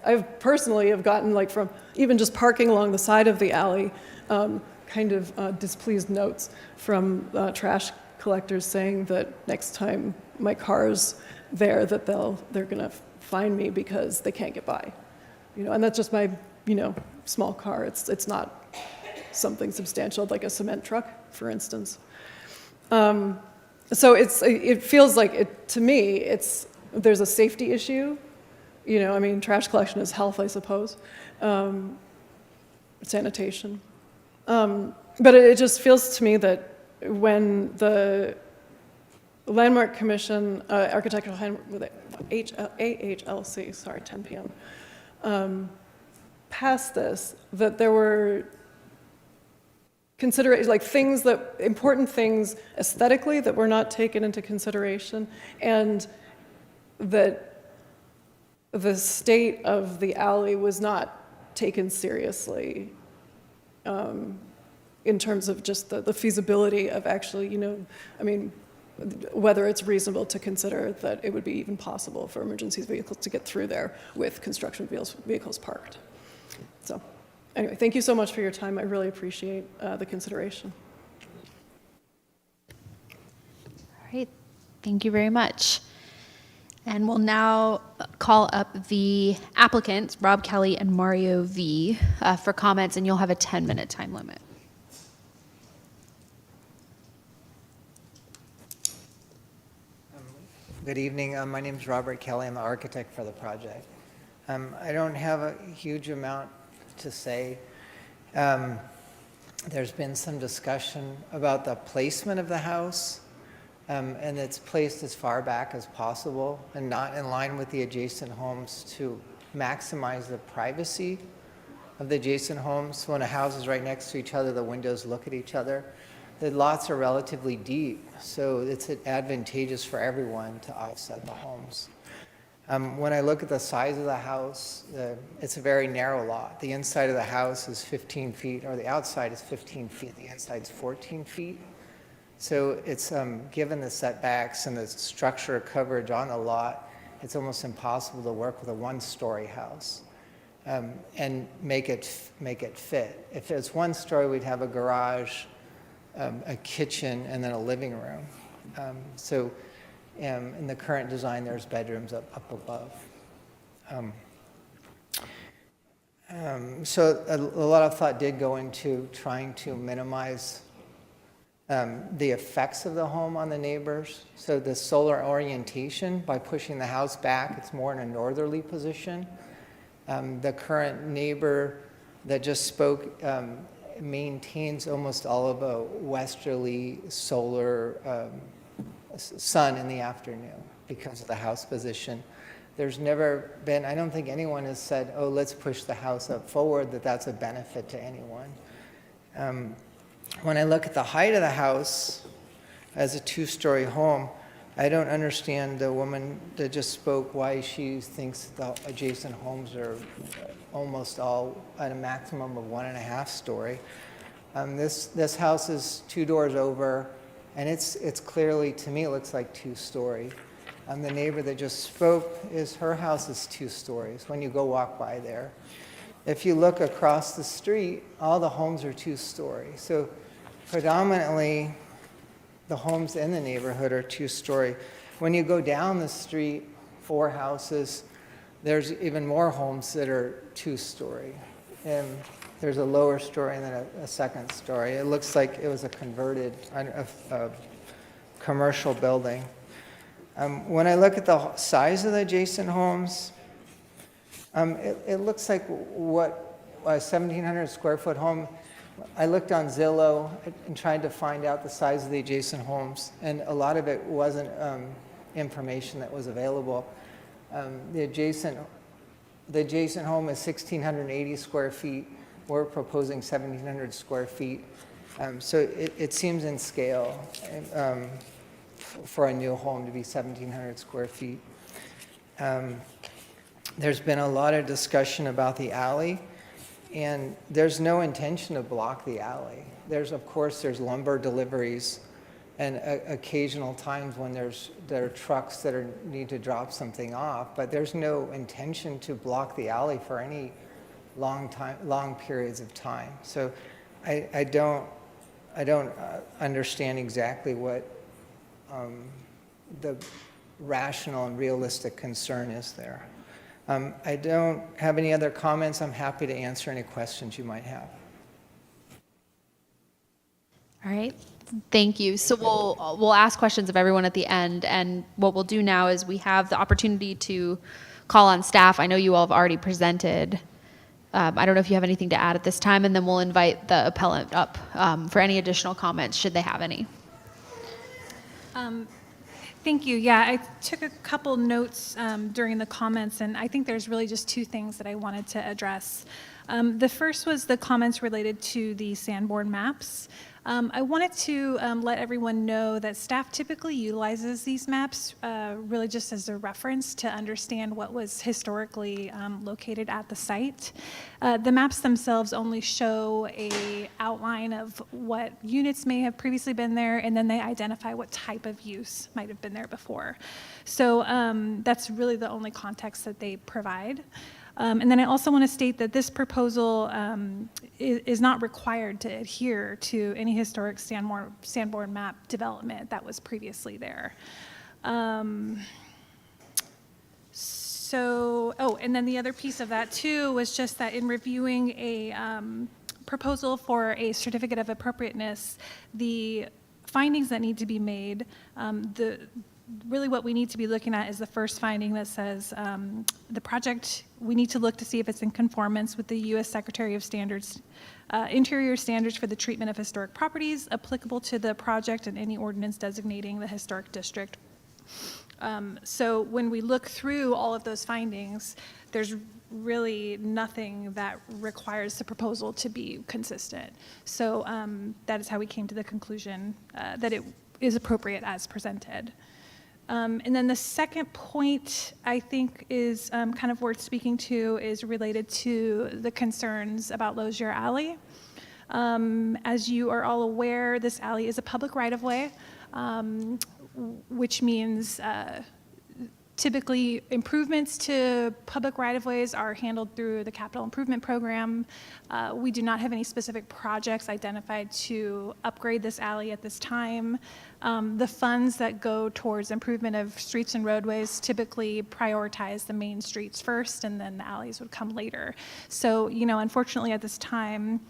N: I've personally have gotten, like, from even just parking along the side of the alley, kind of displeased notes from trash collectors saying that next time my car's there, that they're gonna fine me because they can't get by, you know. And that's just my, you know, small car. It's not something substantial like a cement truck, for instance. So it feels like to me there's a safety issue. You know, I mean, trash collection is health, I suppose, sanitation. But it just feels to me that when the Landmark Commission, Architectural AHLC, sorry, 10 p.m., passed this, that there were like important things aesthetically that were not taken into consideration, and that the state of the alley was not taken seriously in terms of just the feasibility of actually, you know, I mean, whether it's reasonable to consider that it would be even possible for emergency vehicles to get through there with construction vehicles parked. So anyway, thank you so much for your time. I really appreciate the consideration.
A: All right, thank you very much. And we'll now call up the applicants, Rob Kelly and Mario V, for comments, and you'll have a 10-minute time limit.
M: Good evening. My name is Robert Kelly. I'm the architect for the project. I don't have a huge amount to say. There's been some discussion about the placement of the house. And it's placed as far back as possible and not in line with the adjacent homes to maximize the privacy of the adjacent homes. When a house is right next to each other, the windows look at each other. The lots are relatively deep, so it's advantageous for everyone to offset the homes. When I look at the size of the house, it's a very narrow lot. The inside of the house is 15 feet, or the outside is 15 feet. The inside is 14 feet. So it's, given the setbacks and the structure coverage on the lot, it's almost impossible to work with a one-story house and make it fit. If it's one story, we'd have a garage, a kitchen, and then a living room. So in the current design, there's bedrooms up above. So a lot of thought did go into trying to minimize the effects of the home on the neighbors. So the solar orientation, by pushing the house back, it's more in a northerly position. The current neighbor that just spoke maintains almost all of a westerly solar sun in the afternoon because of the house position. There's never been, I don't think anyone has said, oh, let's push the house up forward, that's a benefit to anyone. When I look at the height of the house as a two-story home, I don't understand the woman that just spoke why she thinks the adjacent homes are almost all at a maximum of 1.5 story. This house is 2 doors over, and it's clearly, to me, it looks like 2-story. The neighbor that just spoke, her house is 2 stories when you go walk by there. If you look across the street, all the homes are 2-story. So predominantly, the homes in the neighborhood are 2-story. When you go down the street, 4 houses, there's even more homes that are 2-story. And there's a lower story and then a second story. It looks like it was a converted commercial building. When I look at the size of the adjacent homes, it looks like what a 1,700 square foot home. I looked on Zillow and tried to find out the size of the adjacent homes, and a lot of it wasn't information that was available. The adjacent home is 1,680 square feet. We're proposing 1,700 square feet. So it seems in scale for a new home to be 1,700 square feet. There's been a lot of discussion about the alley, and there's no intention to block the alley. Of course, there's lumber deliveries and occasional times when there are trucks that need to drop something off, but there's no intention to block the alley for any long periods of time. So I don't understand exactly what the rational and realistic concern is there. I don't have any other comments. I'm happy to answer any questions you might have.
A: All right. Thank you. So we'll ask questions of everyone at the end, and what we'll do now is we have the opportunity to call on staff. I know you all have already presented. I don't know if you have anything to add at this time, and then we'll invite the appellant up for any additional comments, should they have any.
K: Thank you. Yeah, I took a couple notes during the comments, and I think there's really just two things that I wanted to address. The first was the comments related to the Sanborn maps. I wanted to let everyone know that staff typically utilizes these maps really just as a reference to understand what was historically located at the site. The maps themselves only show an outline of what units may have previously been there, and then they identify what type of use might have been there before. So that's really the only context that they provide. And then I also want to state that this proposal is not required to adhere to any historic Sanborn map development that was previously there. And then the other piece of that too was just that in reviewing a proposal for a certificate of appropriateness, the findings that need to be made, really what we need to be looking at is the first finding that says the project, we need to look to see if it's in conformance with the U.S. Secretary of Standards, interior standards for the treatment of historic properties applicable to the project and any ordinance designating the historic district. So when we look through all of those findings, there's really nothing that requires the proposal to be consistent. So that is how we came to the conclusion that it is appropriate as presented. And then the second point I think is kind of worth speaking to is related to the concerns about Lozier Alley. As you are all aware, this alley is a public right-of-way, which means typically improvements to public right-of-ways are handled through the capital improvement program. We do not have any specific projects identified to upgrade this alley at this time. The funds that go towards improvement of streets and roadways typically prioritize the main streets first, and then the alleys would come later. So, unfortunately at this time,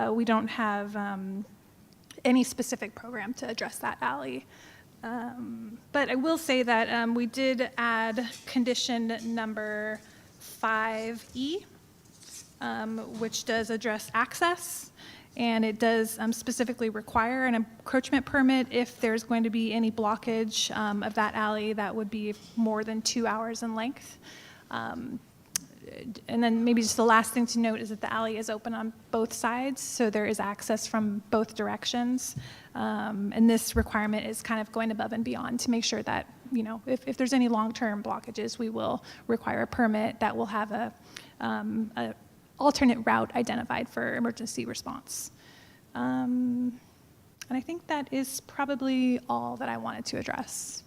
K: we don't have any specific program to address that alley. But I will say that we did add condition number 5E, which does address access, and it does specifically require an encroachment permit if there's going to be any blockage of that alley that would be more than 2 hours in length. And then maybe just the last thing to note is that the alley is open on both sides, so there is access from both directions. And this requirement is kind of going above and beyond to make sure that, if there's any long-term blockages, we will require a permit that will have a alternate route identified for emergency response. And I think that is probably all that I wanted to address.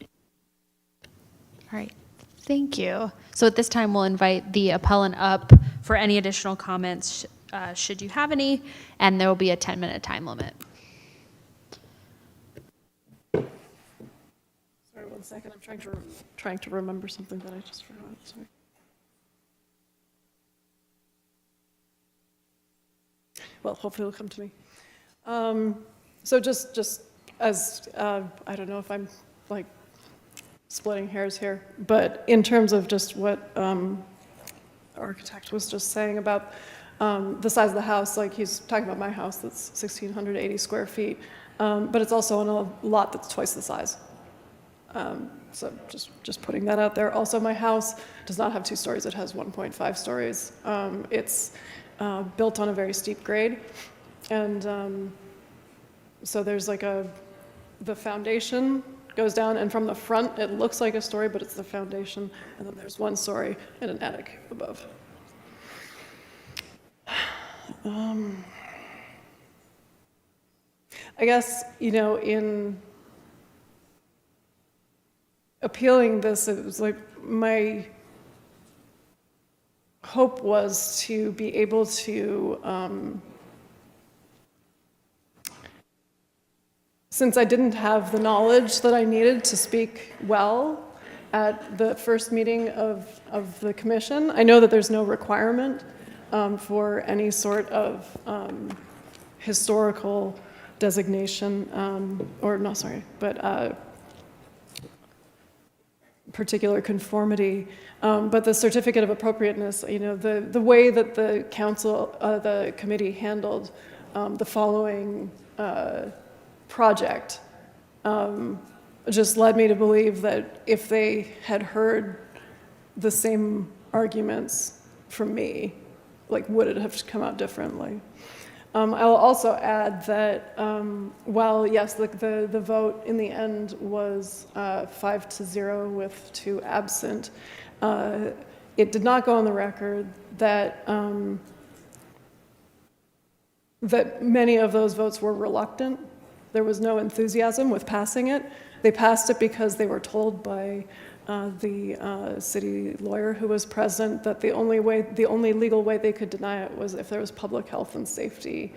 A: All right. Thank you. So at this time, we'll invite the appellant up for any additional comments, should you have any, and there will be a 10-minute time limit.
N: Sorry, 1 second. I'm trying to remember something that I just forgot. Sorry. Well, hopefully it'll come to me. So just as I don't know if I'm like splitting hairs here, but in terms of just what the architect was just saying about the size of the house, like he's talking about my house that's 1,680 square feet, but it's also on a lot that's twice the size. So just putting that out there. Also, my house does not have 2 stories, it has 1.5 stories. It's built on a very steep grade. And so there's like the foundation goes down, and from the front, it looks like a story, but it's the foundation. And then there's one story and an attic above. I guess, in appealing this, it was like my hope was to be able to, since I didn't have the knowledge that I needed to speak well at the first meeting of the commission, I know that there's no requirement for any sort of historical designation, particular conformity. But the certificate of appropriateness, the way that the committee handled the following project just led me to believe that if they had heard the same arguments from me, would it have come out differently? I'll also add that while, yes, the vote in the end was 5-0 with 2 absent, it did not go on the record that that many of those votes were reluctant. There was no enthusiasm with passing it. They passed it because they were told by the city lawyer who was present that the only legal way they could deny it was if there was public health and safety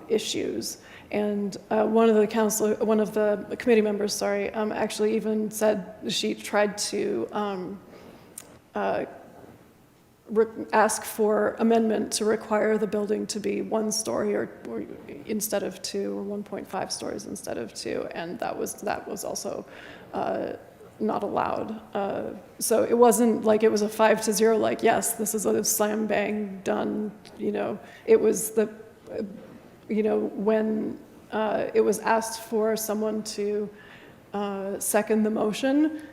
N: issues. And one of the committee members, actually even said she tried to ask for amendment to require the building to be 1 story or instead of 2, or 1.5 stories instead of 2, and that was also not allowed. So it wasn't like it was a 5-0, like, yes, this is a slam bang done. It was when it was asked for someone to second the motion,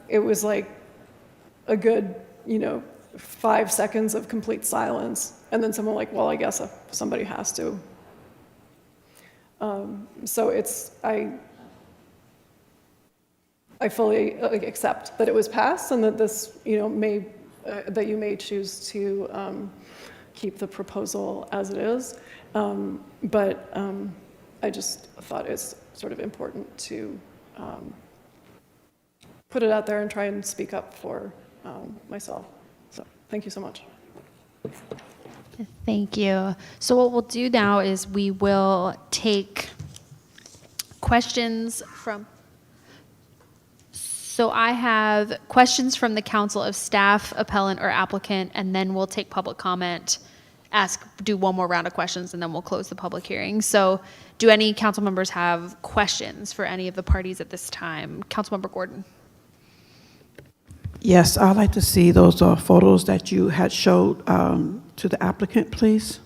N: it was like a good 5 seconds of complete silence, and then someone like, well, I guess somebody has to. So I fully accept that it was passed, and that this, that you may choose to keep the proposal as it is. But I just thought it's sort of important to put it out there and try and speak up for myself. So thank you so much.
A: Thank you. So what we'll do now is we will take questions from... So I have questions from the council of staff, appellant, or applicant, and then we'll take public comment, do one more round of questions, and then we'll close the public hearing. So do any council members have questions for any of the parties at this time? Councilmember Gordon.
R: Yes, I'd like to see those photos that you had showed to the applicant, please.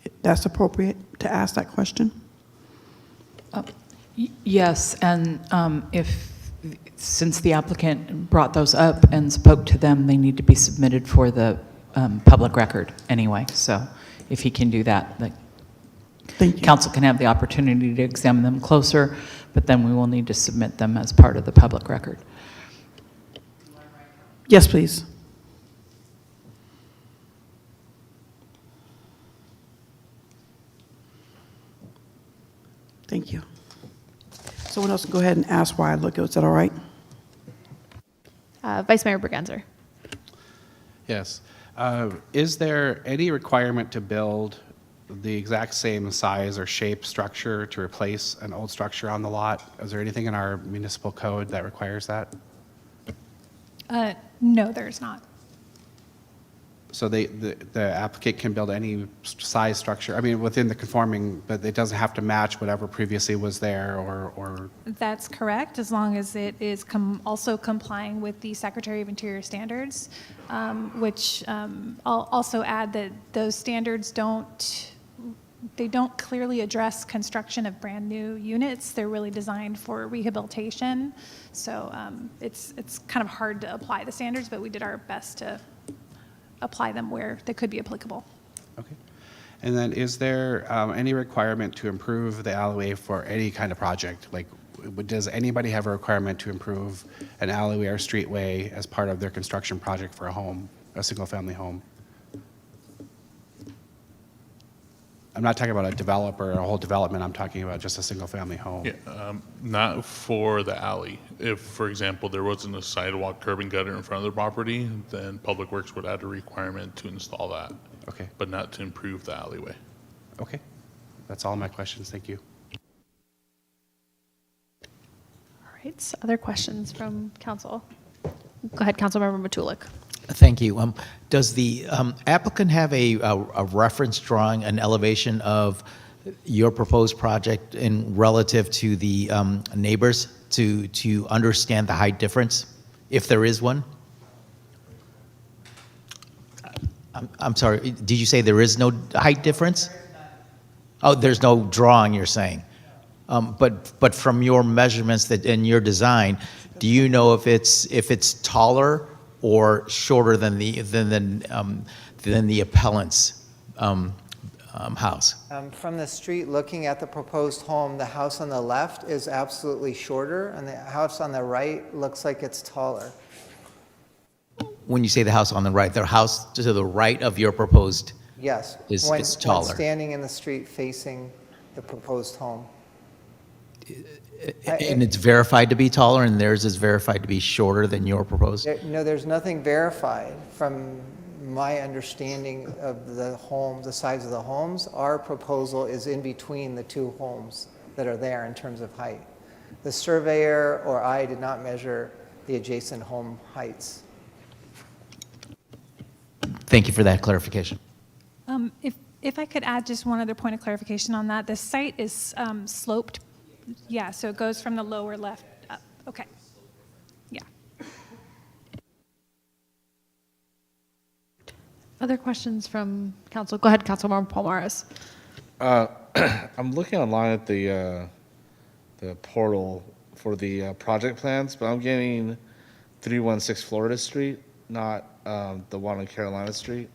R: If that's appropriate to ask that question.
D: Yes, and since the applicant brought those up and spoke to them, they need to be submitted for the public record anyway. So if he can do that, the council can have the opportunity to examine them closer, but then we will need to submit them as part of the public record.
R: Yes, please. Thank you. Someone else can go ahead and ask why I look. Is that all right?
A: Vice Mayor Bergenser.
H: Yes. Is there any requirement to build the exact same size or shape structure to replace an old structure on the lot? Is there anything in our municipal code that requires that?
K: No, there's not.
H: So the applicant can build any size structure, within the conforming, but it doesn't have to match whatever previously was there or...
K: That's correct, as long as it is also complying with the Secretary of Interior standards, which I'll also add that those standards don't clearly address construction of brand new units. They're really designed for rehabilitation. So it's kind of hard to apply the standards, but we did our best to apply them where they could be applicable.
H: Okay. And then is there any requirement to improve the alleyway for any kind of project? Like, does anybody have a requirement to improve an alleyway or streetway as part of their construction project for a home, a single-family home? I'm not talking about a developer or a whole development. I'm talking about just a single-family home.
L: Yeah, not for the alley. If, for example, there wasn't a sidewalk, curb and gutter in front of the property, then Public Works would add a requirement to install that.
H: Okay.
L: But not to improve the alleyway.
H: Okay. That's all my questions. Thank you.
A: All right, so other questions from council? Go ahead, Councilmember Matulik.
C: Thank you. Does the applicant have a reference drawing, an elevation of your proposed project in relative to the neighbors to understand the height difference, if there is one? I'm sorry, did you say there is no height difference? Oh, there's no drawing, you're saying. But from your measurements that in your design, do you know if it's taller or shorter than the appellant's house?
M: From the street, looking at the proposed home, the house on the left is absolutely shorter, and the house on the right looks like it's taller.
C: When you say the house on the right, the house to the right of your proposed
M: Yes,
C: is
M: when
C: taller.
M: standing in the street facing the proposed home.
C: And it's verified to be taller, and theirs is verified to be shorter than your proposed?
M: No, there's nothing verified. From my understanding of the home, the size of the homes, our proposal is in between the two homes that are there in terms of height. The surveyor or I did not measure the adjacent home heights.
C: Thank you for that clarification.
K: If I could add just one other point of clarification on that, the site is sloped. Yeah, so it goes from the lower left up. Okay. Yeah.
A: Other questions from council? Go ahead, Councilmember Palmares.
V: I'm looking online at the portal for the project plans, but I'm getting 316 Florida Street, not the one on Carolina Street.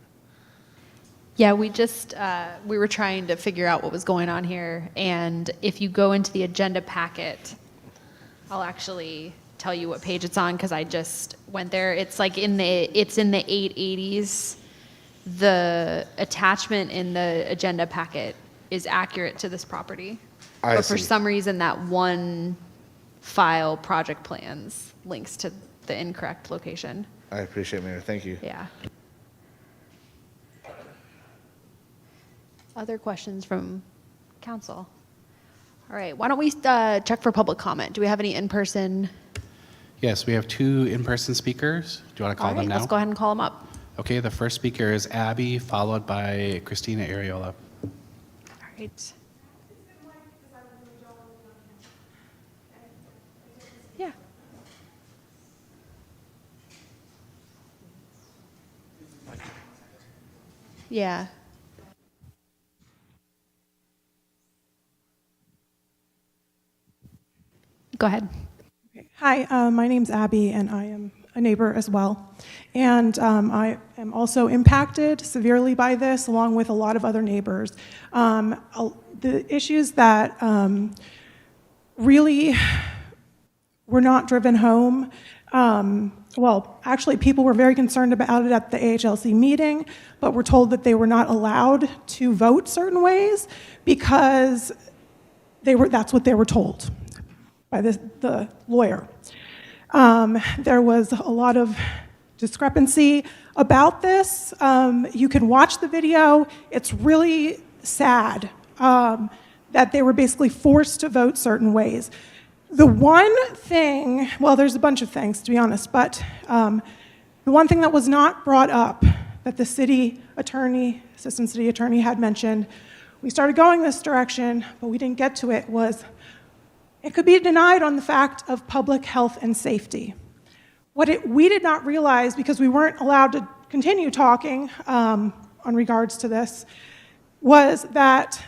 A: Yeah, we were trying to figure out what was going on here, and if you go into the agenda packet, I'll actually tell you what page it's on because I just went there. It's like in the 880s. The attachment in the agenda packet is accurate to this property. But for some reason, that one file, project plans, links to the incorrect location.
V: I appreciate it, Mayor. Thank you.
A: Yeah. Other questions from council? All right, why don't we check for public comment? Do we have any in-person?
H: Yes, we have 2 in-person speakers. Do you want to call them now?
A: Let's go ahead and call them up.
H: Okay, the first speaker is Abby, followed by Christina Ariola.
A: All right. Yeah. Yeah. Go ahead.
O: Hi, my name's Abby, and I am a neighbor as well. And I am also impacted severely by this, along with a lot of other neighbors. The issues that really were not driven home, well, actually, people were very concerned about it at the AHLC meeting, but were told that they were not allowed to vote certain ways because that's what they were told by the lawyer. There was a lot of discrepancy about this. You can watch the video. It's really sad that they were basically forced to vote certain ways. The one thing, well, there's a bunch of things, to be honest, but the one thing that was not brought up that the city attorney, assistant city attorney had mentioned, we started going this direction, but we didn't get to it, was it could be denied on the fact of public health and safety. We did not realize, because we weren't allowed to continue talking on regards to this, was that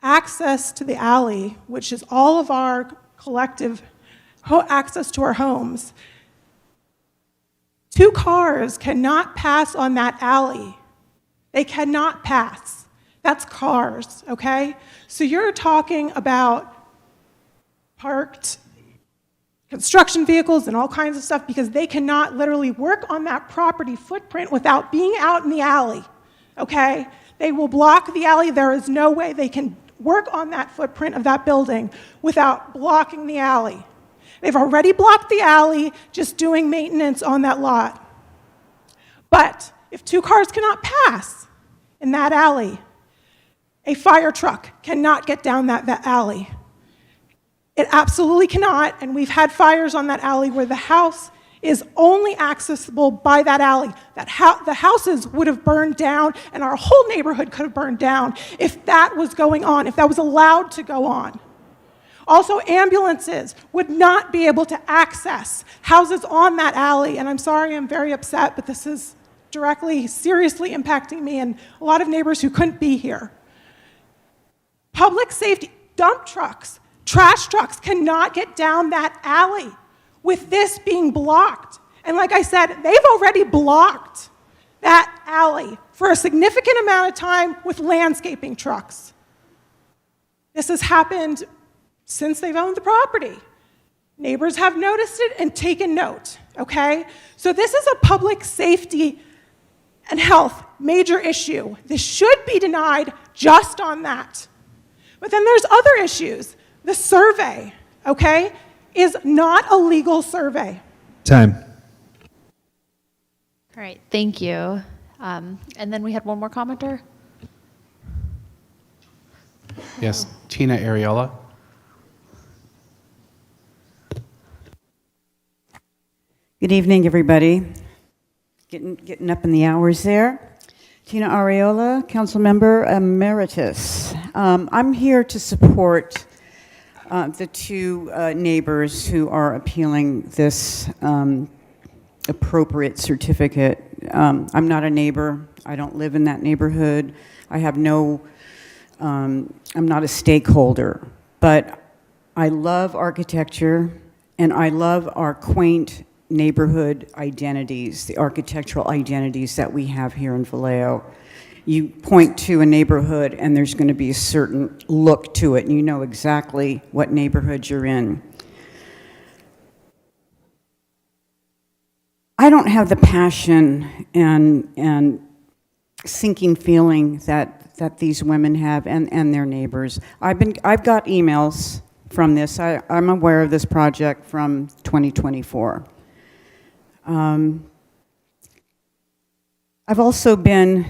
O: access to the alley, which is all of our collective access to our homes, 2 cars cannot pass on that alley. They cannot pass. That's cars, okay? So you're talking about parked construction vehicles and all kinds of stuff because they cannot literally work on that property footprint without being out in the alley, okay? They will block the alley. There is no way they can work on that footprint of that building without blocking the alley. They've already blocked the alley just doing maintenance on that lot. But if 2 cars cannot pass in that alley, a fire truck cannot get down that alley. It absolutely cannot, and we've had fires on that alley where the house is only accessible by that alley. The houses would have burned down, and our whole neighborhood could have burned down if that was going on, if that was allowed to go on. Also, ambulances would not be able to access houses on that alley, and I'm sorry, I'm very upset, but this is directly, seriously impacting me and a lot of neighbors who couldn't be here. Public safety, dump trucks, trash trucks cannot get down that alley with this being blocked. And like I said, they've already blocked that alley for a significant amount of time with landscaping trucks. This has happened since they've owned the property. Neighbors have noticed it and taken note, okay? So this is a public safety and health major issue. This should be denied just on that. But then there's other issues. The survey, okay, is not a legal survey.
Q: Time.
A: All right, thank you. And then we had one more commenter.
H: Yes, Tina Ariola.
E: Good evening, everybody. Getting up in the hours there. Tina Ariola, Council Member Emeritus. I'm here to support the 2 neighbors who are appealing this appropriate certificate. I'm not a neighbor. I don't live in that neighborhood. I have no, I'm not a stakeholder. But I love architecture, and I love our quaint neighborhood identities, the architectural identities that we have here in Vallejo. You point to a neighborhood and there's going to be a certain look to it, and you know exactly what neighborhood you're in. I don't have the passion and sinking feeling that these women have and their neighbors. I've got emails from this. I'm aware of this project from 2024. I've also been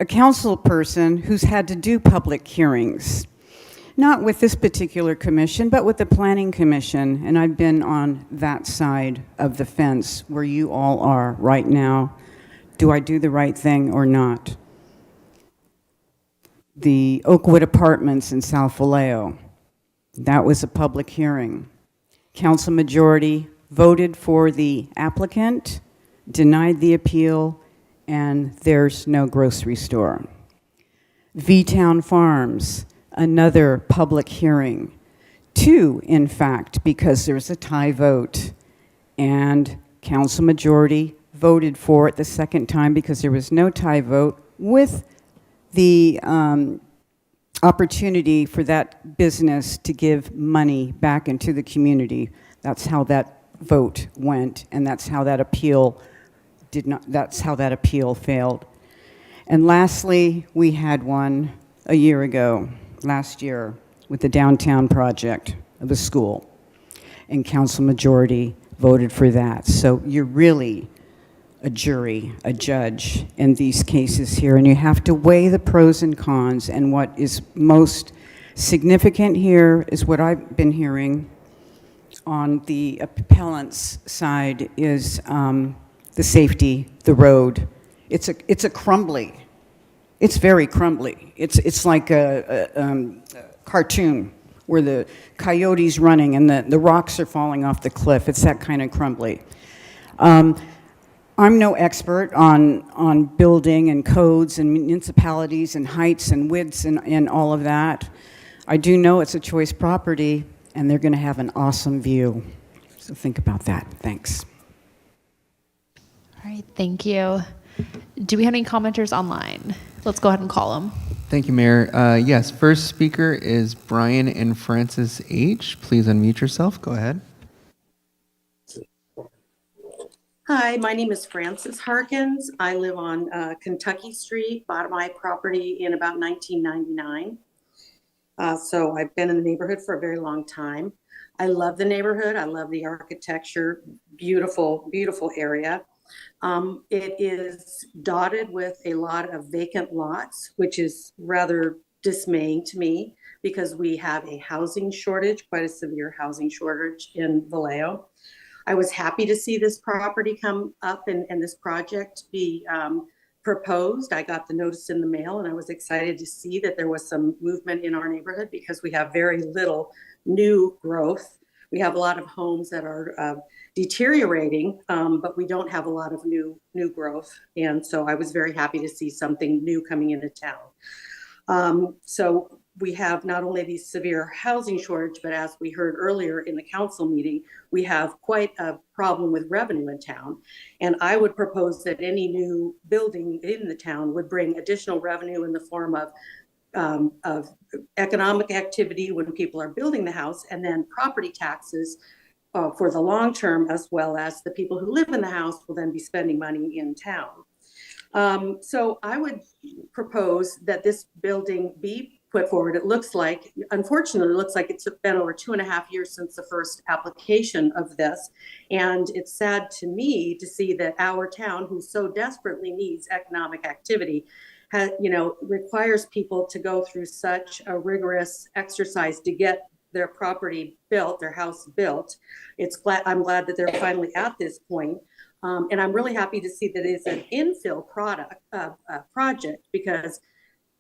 E: a council person who's had to do public hearings, not with this particular commission, but with the Planning Commission, and I've been on that side of the fence where you all are right now. Do I do the right thing or not? The Oakwood Apartments in South Vallejo, that was a public hearing. Council majority voted for the applicant, denied the appeal, and there's no grocery store. V-Town Farms, another public hearing. 2, in fact, because there's a tie vote, and council majority voted for it the second time because there was no tie vote, with the opportunity for that business to give money back into the community. That's how that vote went, and that's how that appeal failed. And lastly, we had one a year ago, last year, with the downtown project of the school, and council majority voted for that. So you're really a jury, a judge in these cases here, and you have to weigh the pros and cons, and what is most significant here is what I've been hearing on the appellant's side is the safety, the road. It's a crumbly. It's very crumbly. It's like a cartoon where the coyote's running and the rocks are falling off the cliff. It's that kind of crumbly. I'm no expert on building and codes and municipalities and heights and widths and all of that. I do know it's a choice property, and they're going to have an awesome view. So think about that. Thanks.
A: All right, thank you. Do we have any commenters online? Let's go ahead and call them.
Q: Thank you, Mayor. Yes, first speaker is Brian and Francis H. Please unmute yourself. Go ahead.
G: Hi, my name is Frances Harkins. I live on Kentucky Street, bought my property in about 1999. So I've been in the neighborhood for a very long time. I love the neighborhood. I love the architecture. Beautiful, beautiful area. It is dotted with a lot of vacant lots, which is rather dismaying to me because we have a housing shortage, quite a severe housing shortage in Vallejo. I was happy to see this property come up and this project be proposed. I got the notice in the mail and I was excited to see that there was some movement in our neighborhood because we have very little new growth. We have a lot of homes that are deteriorating, but we don't have a lot of new growth. And so I was very happy to see something new coming into town. So we have not only the severe housing shortage, but as we heard earlier in the council meeting, we have quite a problem with revenue in town. And I would propose that any new building in the town would bring additional revenue in the form of economic activity when people are building the house, and then property taxes for the long term, as well as the people who live in the house will then be spending money in town. So I would propose that this building be put forward. It looks like, unfortunately, it looks like it's been over 2.5 years since the first application of this. And it's sad to me to see that our town, who so desperately needs economic activity, requires people to go through such a rigorous exercise to get their property built, their house built. I'm glad that they're finally at this point. And I'm really happy to see that it's an infill project, because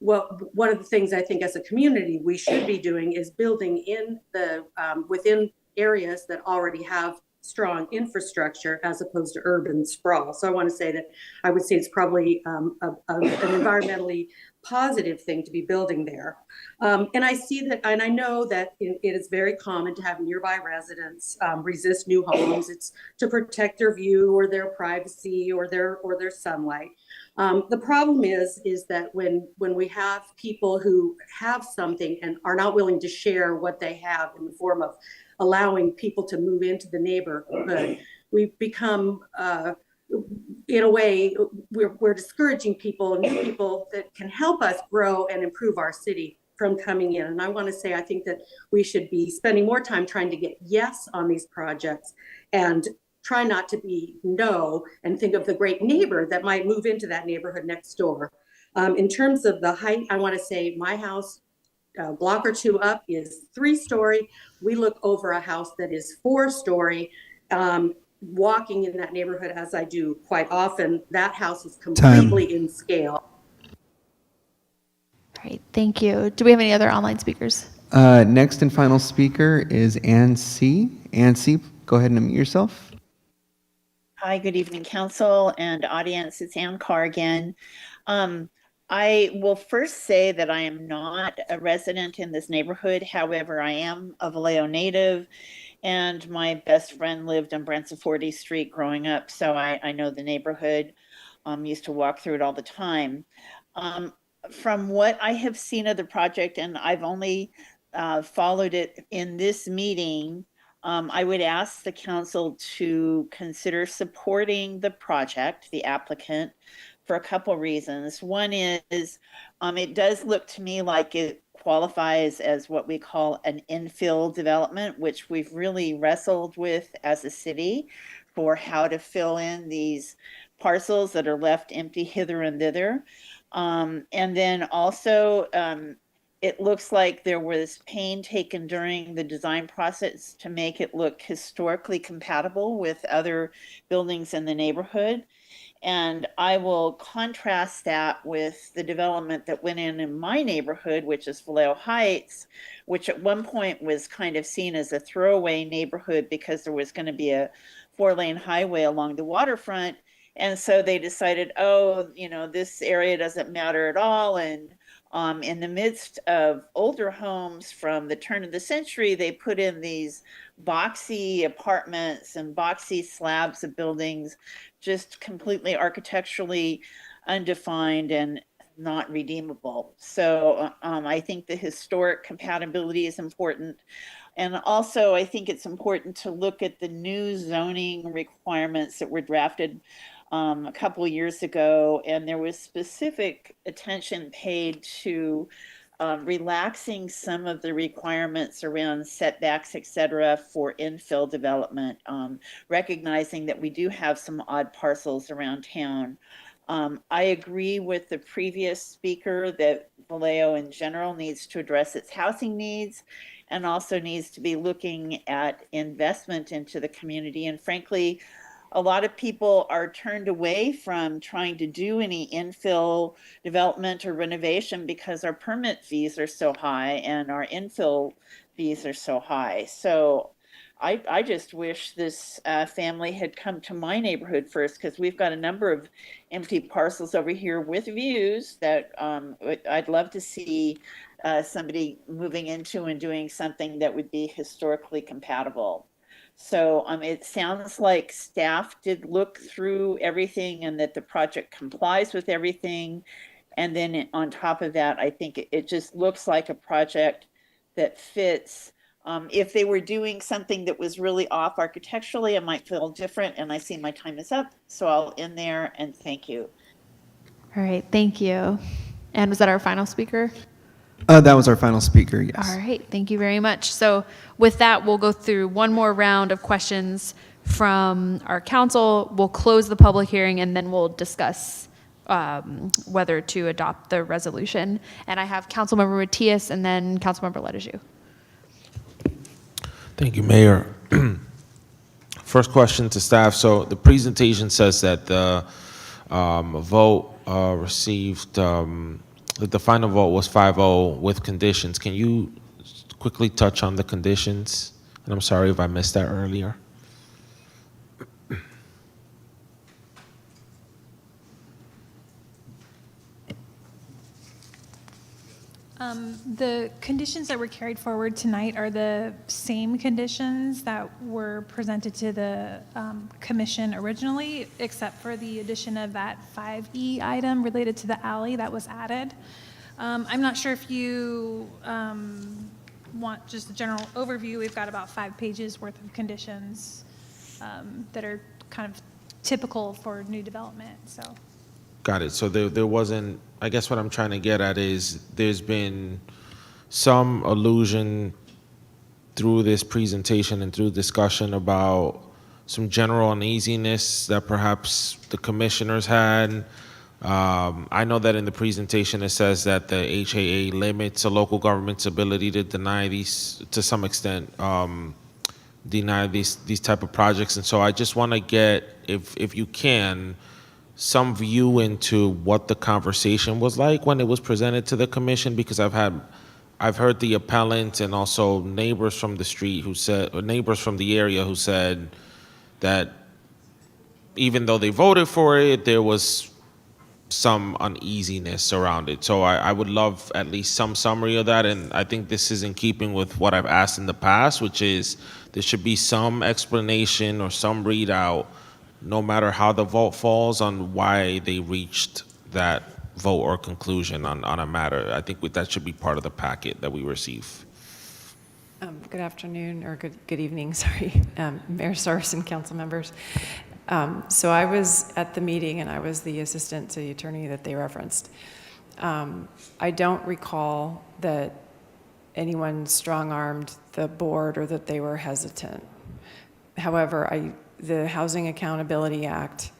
G: one of the things I think as a community we should be doing is building in the within areas that already have strong infrastructure as opposed to urban sprawl. So I want to say that I would say it's probably an environmentally positive thing to be building there. And I see that, and I know that it is very common to have nearby residents resist new homes. It's to protect their view or their privacy or their sunlight. The problem is that when we have people who have something and are not willing to share what they have in the form of allowing people to move into the neighborhood, we've become, in a way, we're discouraging people, new people that can help us grow and improve our city from coming in. And I want to say, I think that we should be spending more time trying to get yes on these projects and try not to be no, and think of the great neighbor that might move into that neighborhood next door. In terms of the height, I want to say my house, a block or two up, is 3-story. We look over a house that is 4-story. Walking in that neighborhood, as I do quite often, that house is completely in scale.
A: All right, thank you. Do we have any other online speakers?
Q: Next and final speaker is Ann C. Ann C., go ahead and unmute yourself.
P: Hi, good evening, council and audience. It's Ann Carr again. I will first say that I am not a resident in this neighborhood. However, I am a Vallejo native, and my best friend lived on Branciforte Street growing up, so I know the neighborhood. Used to walk through it all the time. From what I have seen of the project, and I've only followed it in this meeting, I would ask the council to consider supporting the project, the applicant, for a couple reasons. One is it does look to me like it qualifies as what we call an infill development, which we've really wrestled with as a city for how to fill in these parcels that are left empty hither and thither. And then also, it looks like there was pain taken during the design process to make it look historically compatible with other buildings in the neighborhood. And I will contrast that with the development that went in my neighborhood, which is Vallejo Heights, which at one point was kind of seen as a throwaway neighborhood because there was going to be a 4-lane highway along the waterfront. And so they decided, oh, this area doesn't matter at all. And In the midst of older homes from the turn of the century, they put in these boxy apartments and boxy slabs of buildings, just completely architecturally undefined and not redeemable. So I think the historic compatibility is important. And also, I think it's important to look at the new zoning requirements that were drafted a couple of years ago, and there was specific attention paid to relaxing some of the requirements around setbacks, et cetera, for infill development, recognizing that we do have some odd parcels around town. I agree with the previous speaker that Vallejo in general needs to address its housing needs and also needs to be looking at investment into the community. And frankly, a lot of people are turned away from trying to do any infill development or renovation because our permit fees are so high and our infill fees are so high. So I just wish this family had come to my neighborhood first, because we've got a number of empty parcels over here with views that I'd love to see somebody moving into and doing something that would be historically compatible. So it sounds like staff did look through everything and that the project complies with everything. And then on top of that, I think it just looks like a project that fits. If they were doing something that was really off architecturally, it might feel different. And I see my time is up, so I'll end there and thank you.
A: All right, thank you. And was that our final speaker?
Q: That was our final speaker, yes.
A: All right, thank you very much. So with that, we'll go through one more round of questions from our council. We'll close the public hearing and then we'll discuss whether to adopt the resolution. And I have Councilmember Matias and then Councilmember Letajou.
T: Thank you, Mayor. First question to staff. So the presentation says that the vote received, that the final vote was 5-0 with conditions. Can you quickly touch on the conditions? And I'm sorry if I missed that earlier.
K: The conditions that were carried forward tonight are the same conditions that were presented to the commission originally, except for the addition of that 5E item related to the alley that was added. I'm not sure if you want just a general overview. We've got about 5 pages worth of conditions that are kind of typical for new development, so.
T: Got it. So there wasn't, I guess what I'm trying to get at is there's been some allusion through this presentation and through discussion about some general uneasiness that perhaps the commissioners had. I know that in the presentation it says that the HAA limits a local government's ability to deny these, to some extent, deny these type of projects. And so I just want to get, if you can, some view into what the conversation was like when it was presented to the commission, because I've heard the appellant and also neighbors from the street who said, or neighbors from the area who said that even though they voted for it, there was some uneasiness around it. So I would love at least some summary of that. And I think this is in keeping with what I've asked in the past, which is there should be some explanation or some readout, no matter how the vote falls, on why they reached that vote or conclusion on a matter. I think that should be part of the packet that we receive.
I: Good afternoon, or good evening, sorry, Mayor Soros and council members. So I was at the meeting and I was the assistant to the attorney that they referenced. I don't recall that anyone strong-armed the board or that they were hesitant. However, the Housing Accountability Act,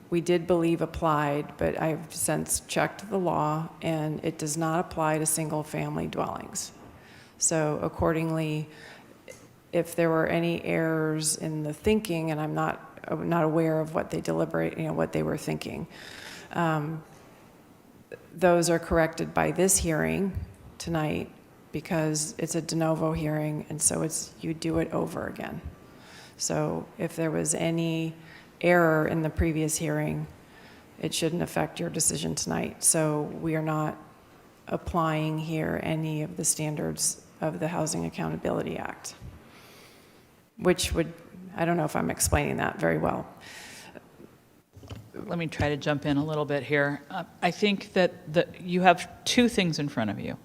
I: we did believe applied, but I've since checked the law and it does not apply to single-family dwellings. So accordingly, if there were any errors in the thinking, and I'm not aware of what they what they were thinking, those are corrected by this hearing tonight, because it's a de novo hearing, and so you do it over again. So if there was any error in the previous hearing, it shouldn't affect your decision tonight. So we are not applying here any of the standards of the Housing Accountability Act, which would, I don't know if I'm explaining that very well.
D: Let me try to jump in a little bit here. I think that you have two things in front of you.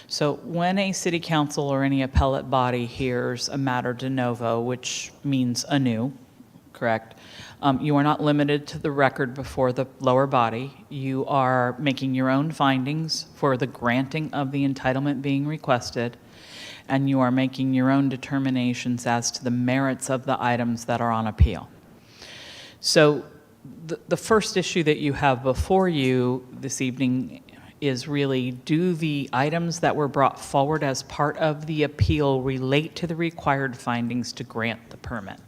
D: So when a city council or any appellate body hears a matter de novo, which means anew, correct? You are not limited to the record before the lower body. You are making your own findings for the granting of the entitlement being requested, and you are making your own determinations as to the merits of the items that are on appeal. So the first issue that you have before you this evening is really, do the items that were brought forward as part of the appeal relate to the required findings to grant the permit?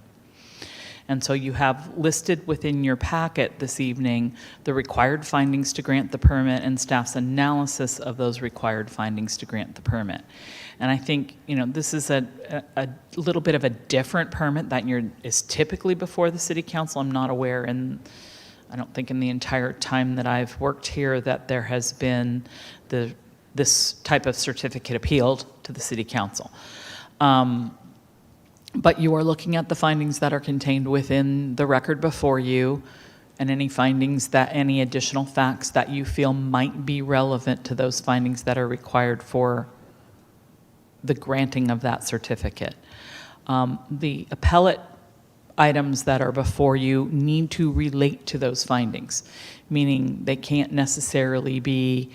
D: And so you have listed within your packet this evening the required findings to grant the permit and staff's analysis of those required findings to grant the permit. And I think, you know, this is a little bit of a different permit that is typically before the city council. I'm not aware, and I don't think in the entire time that I've worked here that there has been this type of certificate appealed to the city council. But you are looking at the findings that are contained within the record before you, and any findings that, any additional facts that you feel might be relevant to those findings that are required for the granting of that certificate. The appellate items that are before you need to relate to those findings, meaning they can't necessarily be,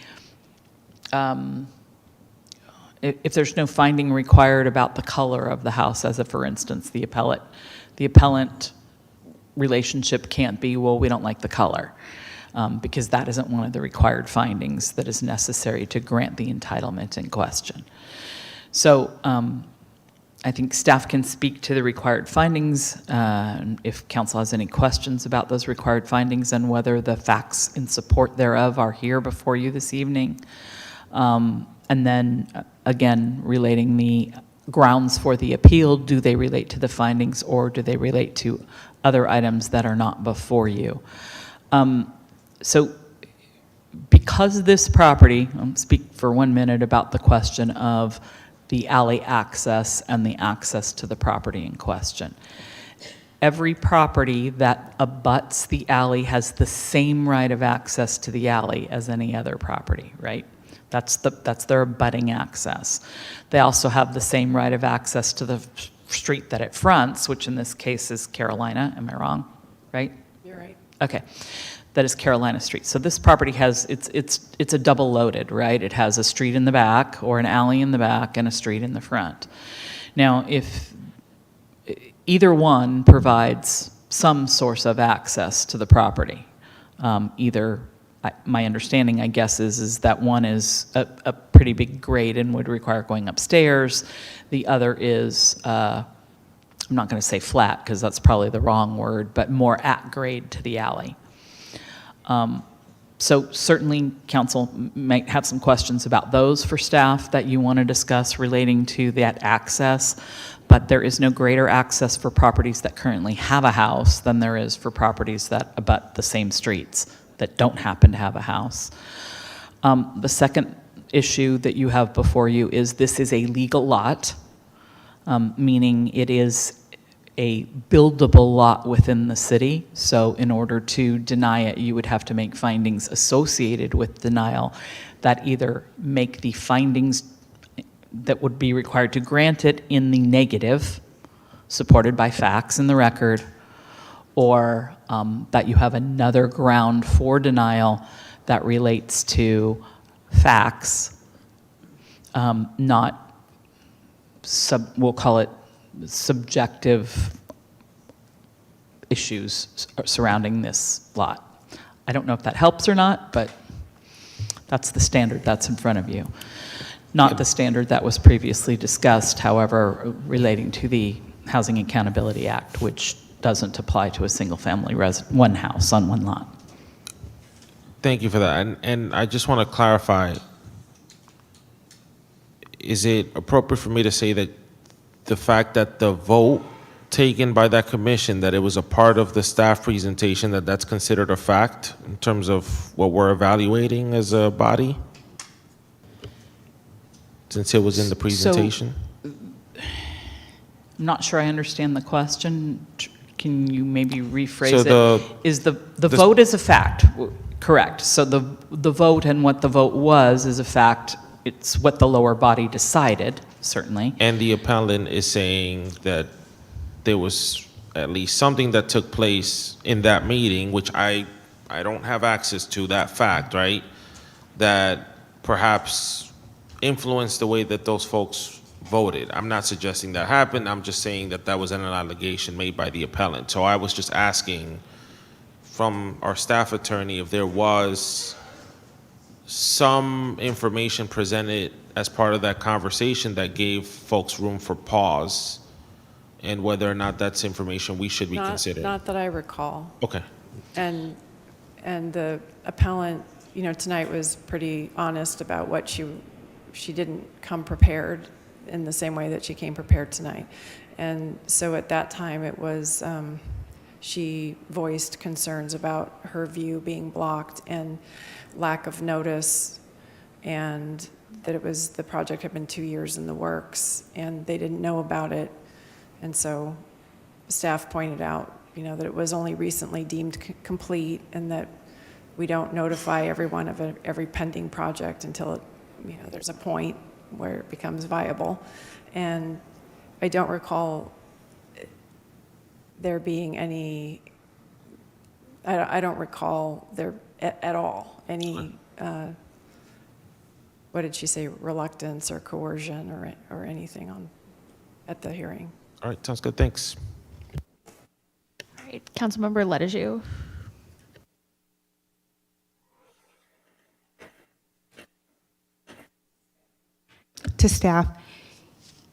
D: if there's no finding required about the color of the house, as a for instance, the appellant relationship can't be, well, we don't like the color, because that isn't one of the required findings that is necessary to grant the entitlement in question. So I think staff can speak to the required findings, if council has any questions about those required findings and whether the facts in support thereof are here before you this evening. And then, again, relating the grounds for the appeal, do they relate to the findings or do they relate to other items that are not before you? So because this property, I'll speak for 1 minute about the question of the alley access and the access to the property in question. Every property that abuts the alley has the same right of access to the alley as any other property, right? That's their abutting access. They also have the same right of access to the street that it fronts, which in this case is Carolina. Am I wrong? Right?
I: You're right.
D: Okay. That is Carolina Street. So this property has, it's a double loaded, right? It has a street in the back or an alley in the back and a street in the front. Now, if either one provides some source of access to the property, my understanding, I guess, is that one is a pretty big grade and would require going upstairs. The other is, I'm not going to say flat because that's probably the wrong word, but more at grade to the alley. So certainly council might have some questions about those for staff that you want to discuss relating to that access, but there is no greater access for properties that currently have a house than there is for properties that abut the same streets that don't happen to have a house. The second issue that you have before you is this is a legal lot, meaning it is a buildable lot within the city. So in order to deny it, you would have to make findings associated with denial that either make the findings that would be required to grant it in the negative, supported by facts in the record, or that you have another ground for denial that relates to facts, not we'll call it subjective issues surrounding this lot. I don't know if that helps or not, but that's the standard that's in front of you. Not the standard that was previously discussed, however, relating to the Housing Accountability Act, which doesn't apply to a single-family one house on one lot.
T: Thank you for that. And I just want to clarify, is it appropriate for me to say that the fact that the vote taken by that commission, that it was a part of the staff presentation, that's considered a fact in terms of what we're evaluating as a body? since it was in the presentation?
D: I'm not sure I understand the question. Can you maybe rephrase
T: So
D: it? Is the vote is a fact, correct? So the vote and what the vote was is a fact. It's what the lower body decided, certainly.
T: And the appellant is saying that there was at least something that took place in that meeting, which I don't have access to that fact, right? That perhaps influenced the way that those folks voted. I'm not suggesting that happened. I'm just saying that that was an allegation made by the appellant. So I was just asking from our staff attorney if there was some information presented as part of that conversation that gave folks room for pause, and whether or not that's information we should be considering.
I: Not that I recall.
T: Okay.
I: And the appellant, tonight was pretty honest about what she didn't come prepared in the same way that she came prepared tonight. And so at that time it was, she voiced concerns about her view being blocked and lack of notice, and that the project had been 2 years in the works and they didn't know about it. And so staff pointed out, that it was only recently deemed complete, and that we don't notify everyone of every pending project until there's a point where it becomes viable. And I don't recall there being any, I don't recall there at all any, what did she say, reluctance or coercion or anything at the hearing.
T: All right, sounds good, thanks.
A: All right, Councilmember Letajou.
F: To staff,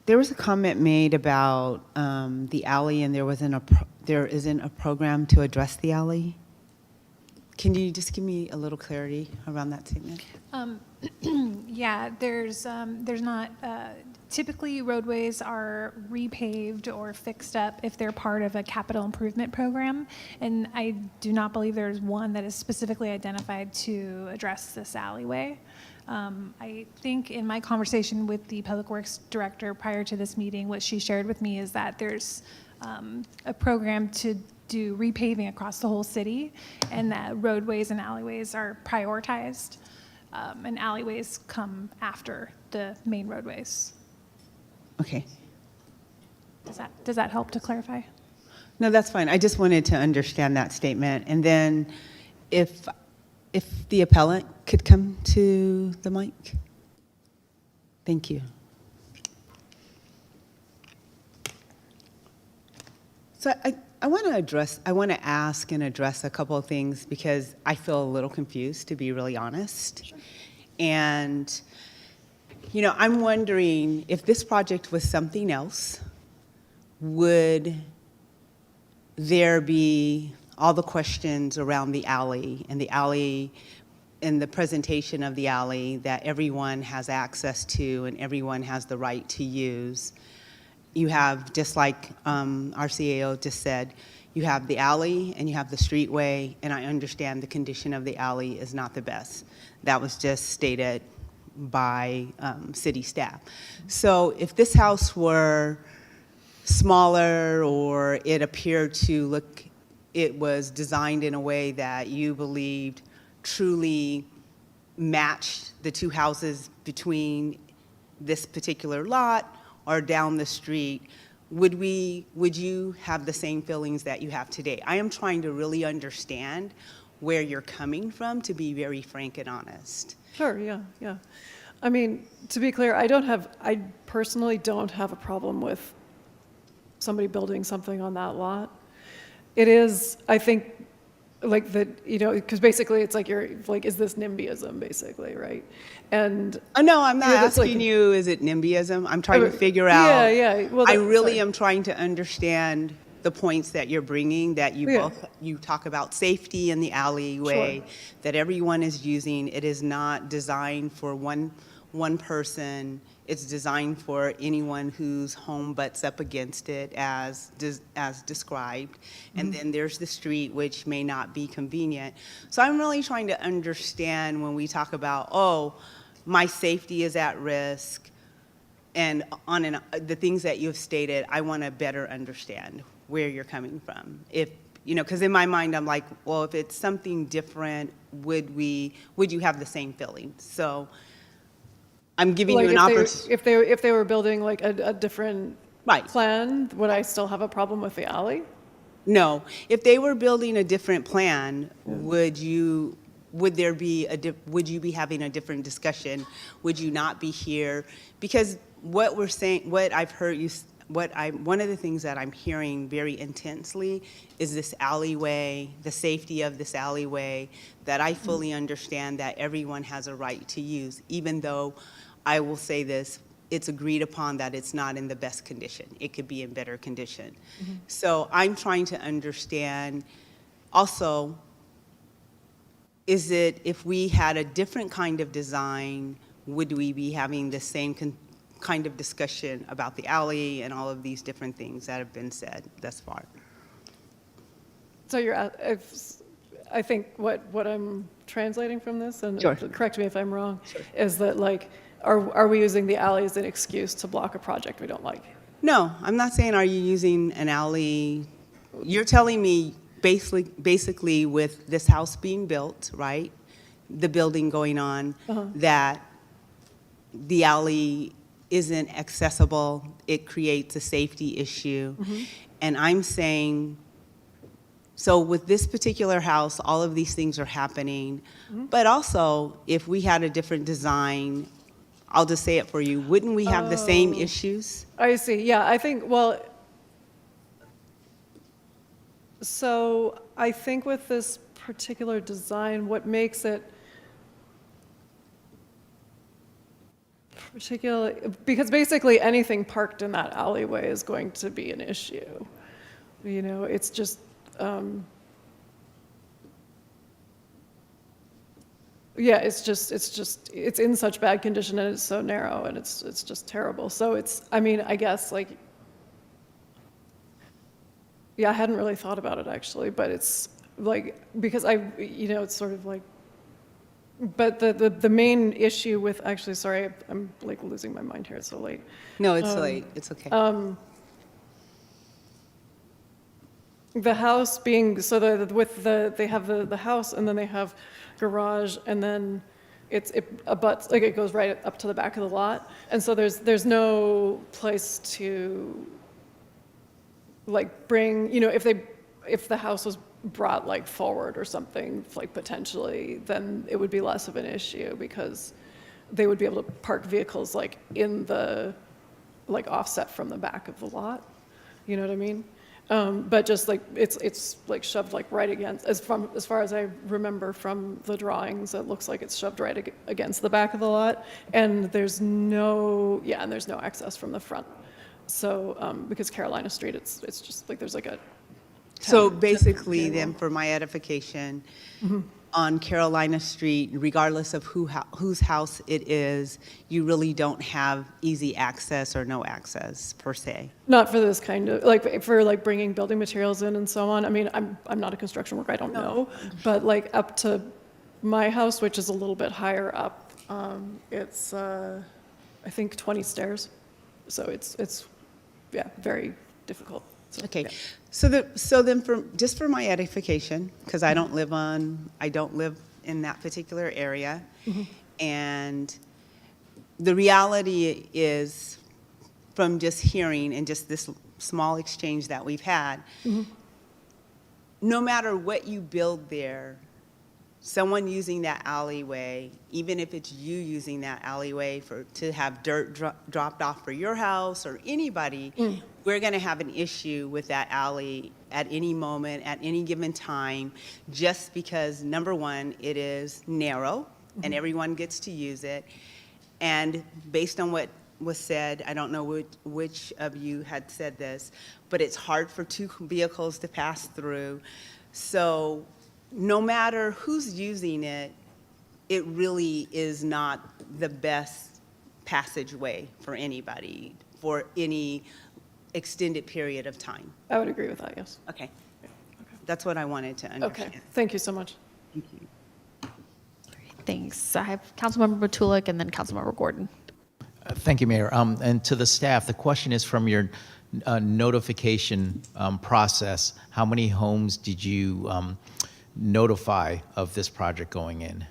F: there was a comment made about the alley, and there isn't a program to address the alley. Can you just give me a little clarity around that statement?
K: Yeah, there's not, typically roadways are repaved or fixed up if they're part of a capital improvement program. And I do not believe there's one that is specifically identified to address this alleyway. I think in my conversation with the Public Works Director prior to this meeting, what she shared with me is that there's a program to do repaving across the whole city, and that roadways and alleyways are prioritized, and alleyways come after the main roadways.
F: Okay.
K: Does that help to clarify?
F: No, that's fine. I just wanted to understand that statement. And then if the appellant could come to the mic. Thank you. So I want to ask and address a couple of things because I feel a little confused, to be really honest. Sure. And, I'm wondering if this project was something else, would there be all the questions around the alley and the presentation of the alley that everyone has access to and everyone has the right to use? You have, just like our CAO just said, you have the alley and you have the streetway, and I understand the condition of the alley is not the best. That was just stated by city staff. So if this house were smaller, or it appeared to look, it was designed in a way that you believed truly matched the two houses between this particular lot or down the street, would you have the same feelings that you have today? I am trying to really understand where you're coming from, to be very frank and honest.
N: Sure, yeah. I mean, to be clear, I personally don't have a problem with somebody building something on that lot. It is, I think, like that, because basically it's like you're like, is this NIMBYism, basically, right? And
F: no, I'm not asking you, is it NIMBYism? I'm trying to figure out.
N: Yeah. Well,
F: I really am trying to understand the points that you're bringing, that you talk about safety in the alleyway, sure, that everyone is using. It is not designed for one person. It's designed for anyone whose home butts up against it as described. And then there's the street, which may not be convenient. So I'm really trying to understand when we talk about, oh, my safety is at risk, and on and the things that you've stated, I want to better understand where you're coming from. If, you know, because in my mind, I'm like, well, if it's something different, would you have the same feeling? So I'm giving
N: Like
F: you an opportunity.
N: if they were building like a different plan, would I still have a problem with the alley?
F: No, if they were building a different plan, would you be having a different discussion? Would you not be here? Because what we're saying, what I've heard you, one of the things that I'm hearing very intensely is this alleyway, the safety of this alleyway, that I fully understand that everyone has a right to use, even though I will say this, it's agreed upon that it's not in the best condition. It could be in better condition. So I'm trying to understand also, is it, if we had a different kind of design, would we be having the same kind of discussion about the alley and all of these different things that have been said thus far?
N: So I think what I'm translating from this, and
F: Sure.
N: correct me if I'm wrong, is that like, are we using the alley as an excuse to block a project we don't like?
F: No, I'm not saying are you using an alley. You're telling me basically with this house being built, right? The building going on, that the alley isn't accessible. It creates a safety issue. And I'm saying, so with this particular house, all of these things are happening. But also, if we had a different design, I'll just say it for you, wouldn't we have the same issues?
N: I see, yeah, I think, well, so I think with this particular design, what makes it particularly, because basically anything parked in that alleyway is going to be an issue. You know, it's just, yeah, it's in such bad condition and it's so narrow and it's just terrible. So it's, I mean, I guess like, yeah, I hadn't really thought about it actually, but it's like, because it's sort of like, but the main issue with, actually, sorry, I'm like losing my mind here, it's so late.
F: No, it's late, it's okay.
N: The house being, so they have the house and then they have garage and then it abuts, like it goes right up to the back of the lot. And so there's no place to like bring, you know, if the house was brought like forward or something, like potentially, then it would be less of an issue because they would be able to park vehicles like in the, like offset from the back of the lot. You know what I mean? But just like, it's like shoved like right against, as far as I remember from the drawings, it looks like it's shoved right against the back of the lot. And there's no access from the front. So, because Carolina Street, it's just like, there's like a.
F: So basically then, for my edification, on Carolina Street, regardless of whose house it is, you really don't have easy access or no access per se?
N: Not for this kind of, like for like bringing building materials in and so on. I mean, I'm not a construction worker, I don't know. But like up to my house, which is a little bit higher up, it's, I think 20 stairs. So it's yeah, very difficult. So,
F: Okay,
N: yeah.
F: so then just for my edification, because I don't live in that particular area, and the reality is, from just hearing and just this small exchange that we've had, no matter what you build there, someone using that alleyway, even if it's you using that alleyway to have dirt dropped off for your house or anybody, we're going to have an issue with that alley at any moment, at any given time, just because, number one, it is narrow and everyone gets to use it. And based on what was said, I don't know which of you had said this, but it's hard for two vehicles to pass through. So no matter who's using it, it really is not the best passageway for anybody for any extended period of time.
N: I would agree with that, yes.
F: Okay. That's what I wanted to understand.
N: Okay, thank you so much.
F: Thank you.
A: Thanks. I have Councilmember Batulik and then Councilmember Gordon.
C: Thank you, Mayor. And to the staff, the question is from your notification process, how many homes did you notify of this project going in?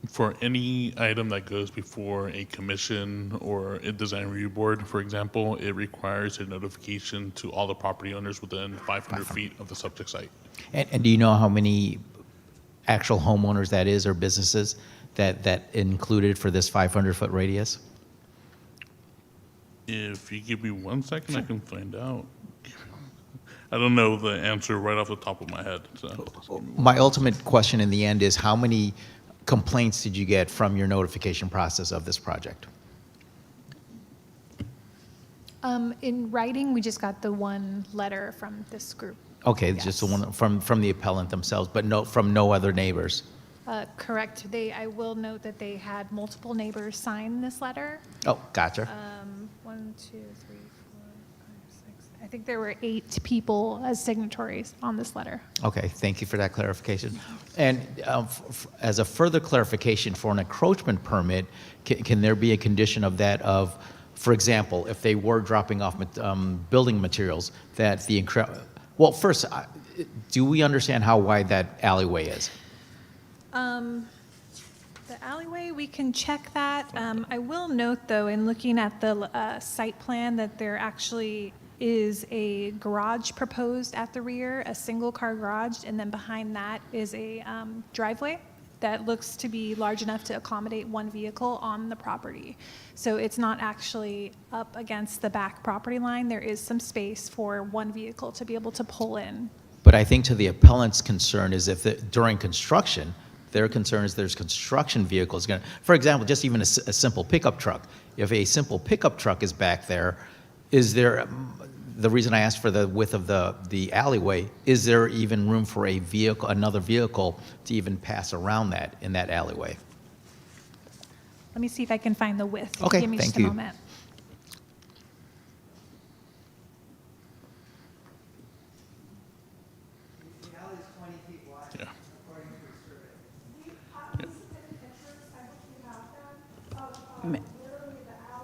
L: For any item that goes before a commission or a design review board, for example, it requires a notification to all the property owners within 500 feet of the subject site.
C: And do you know how many actual homeowners that is or businesses that included for this 500-foot radius?
L: If you give me 1 second, I can find out. I don't know the answer right off the top of my head. So.
C: My ultimate question in the end is how many complaints did you get from your notification process of this project?
K: In writing, we just got the one letter from this group.
C: Okay,
K: Yes.
C: just the one from the appellant themselves, but from no other neighbors.
K: Correct. I will note that they had multiple neighbors sign this letter.
C: Oh, gotcha.
K: 1, 2, 3, 4, 5, 6. I think there were 8 people as signatories on this letter.
C: Okay, thank you for that clarification. And as a further clarification, for an encroachment permit, can there be a condition of that of, for example, if they were dropping off building materials, that the well, first, do we understand how wide that alleyway is?
K: The alleyway, we can check that. I will note, though, in looking at the site plan, that there actually is a garage proposed at the rear, a single-car garage, and then behind that is a driveway that looks to be large enough to accommodate one vehicle on the property. So it's not actually up against the back property line. There is some space for one vehicle to be able to pull in.
C: But I think to the appellant's concern is if during construction, their concern is there's construction vehicles going to, for example, just even a simple pickup truck. If a simple pickup truck is back there, is there, the reason I asked for the width of the alleyway, is there even room for a vehicle, another vehicle to even pass around that in that alleyway?
K: Let me see if I can find the width.
C: Okay,
K: Give me
C: thank
K: just a
C: you.
K: moment.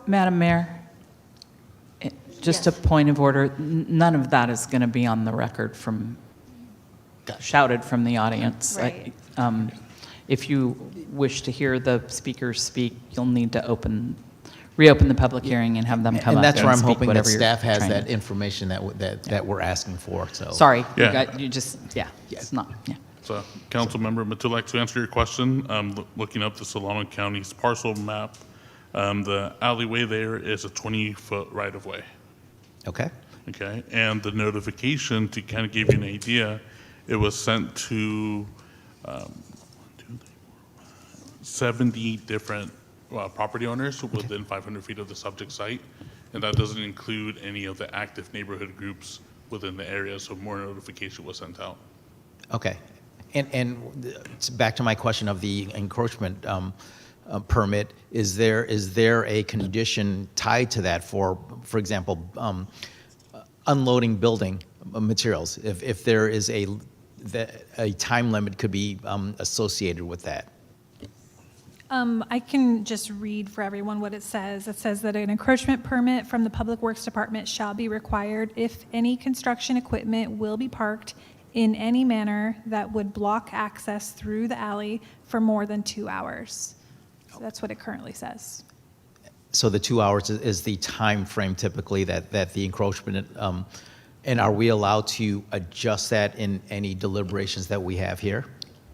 D: Madam Mayor, just a point of order, none of that is going to be on the record shouted from the audience.
K: Right.
D: If you wish to hear the speakers speak, you'll need to reopen the public hearing and have them come
C: And
D: up
C: that's where I'm
D: speak
C: hoping that
D: whatever you're
C: staff has
D: trying
C: that
D: to-
C: information that we're asking for, so.
D: Sorry,
L: Yeah.
D: it's not, yeah.
L: So, Councilmember Matulak, to answer your question, looking up the Solano County's parcel map, the alleyway there is a 20-foot right-of-way.
C: Okay.
L: Okay, and the notification, to kind of give you an idea, it was sent to 70 different property owners within 500 feet of the subject site, and that doesn't include any of the active neighborhood groups within the area, so more notification was sent out.
C: Okay. And back to my question of the encroachment permit, is there a condition tied to that for example, unloading building materials? If there is a time limit could be associated with that?
K: I can just read for everyone what it says. It says that an encroachment permit from the Public Works Department shall be required if any construction equipment will be parked in any manner that would block access through the alley for more than 2 hours. So that's what it currently says.
C: So the 2 hours is the time frame typically that the encroachment, and are we allowed to adjust that in any deliberations that we have here?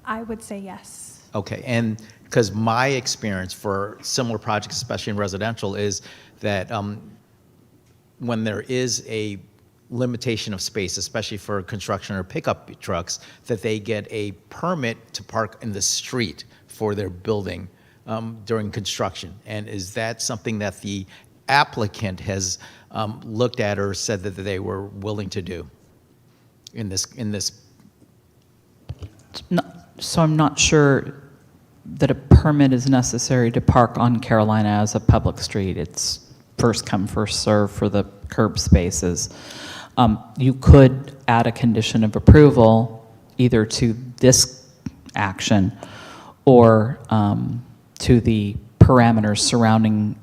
K: I would say yes.
C: Okay, and because my experience for similar projects, especially in residential, is that when there is a limitation of space, especially for construction or pickup trucks, that they get a permit to park in the street for their building during construction. And is that something that the applicant has looked at or said that they were willing to do in this?
D: So I'm not sure that a permit is necessary to park on Carolina as a public street. It's first come, first serve for the curb spaces. You could add a condition of approval either to this action or to the parameters surrounding.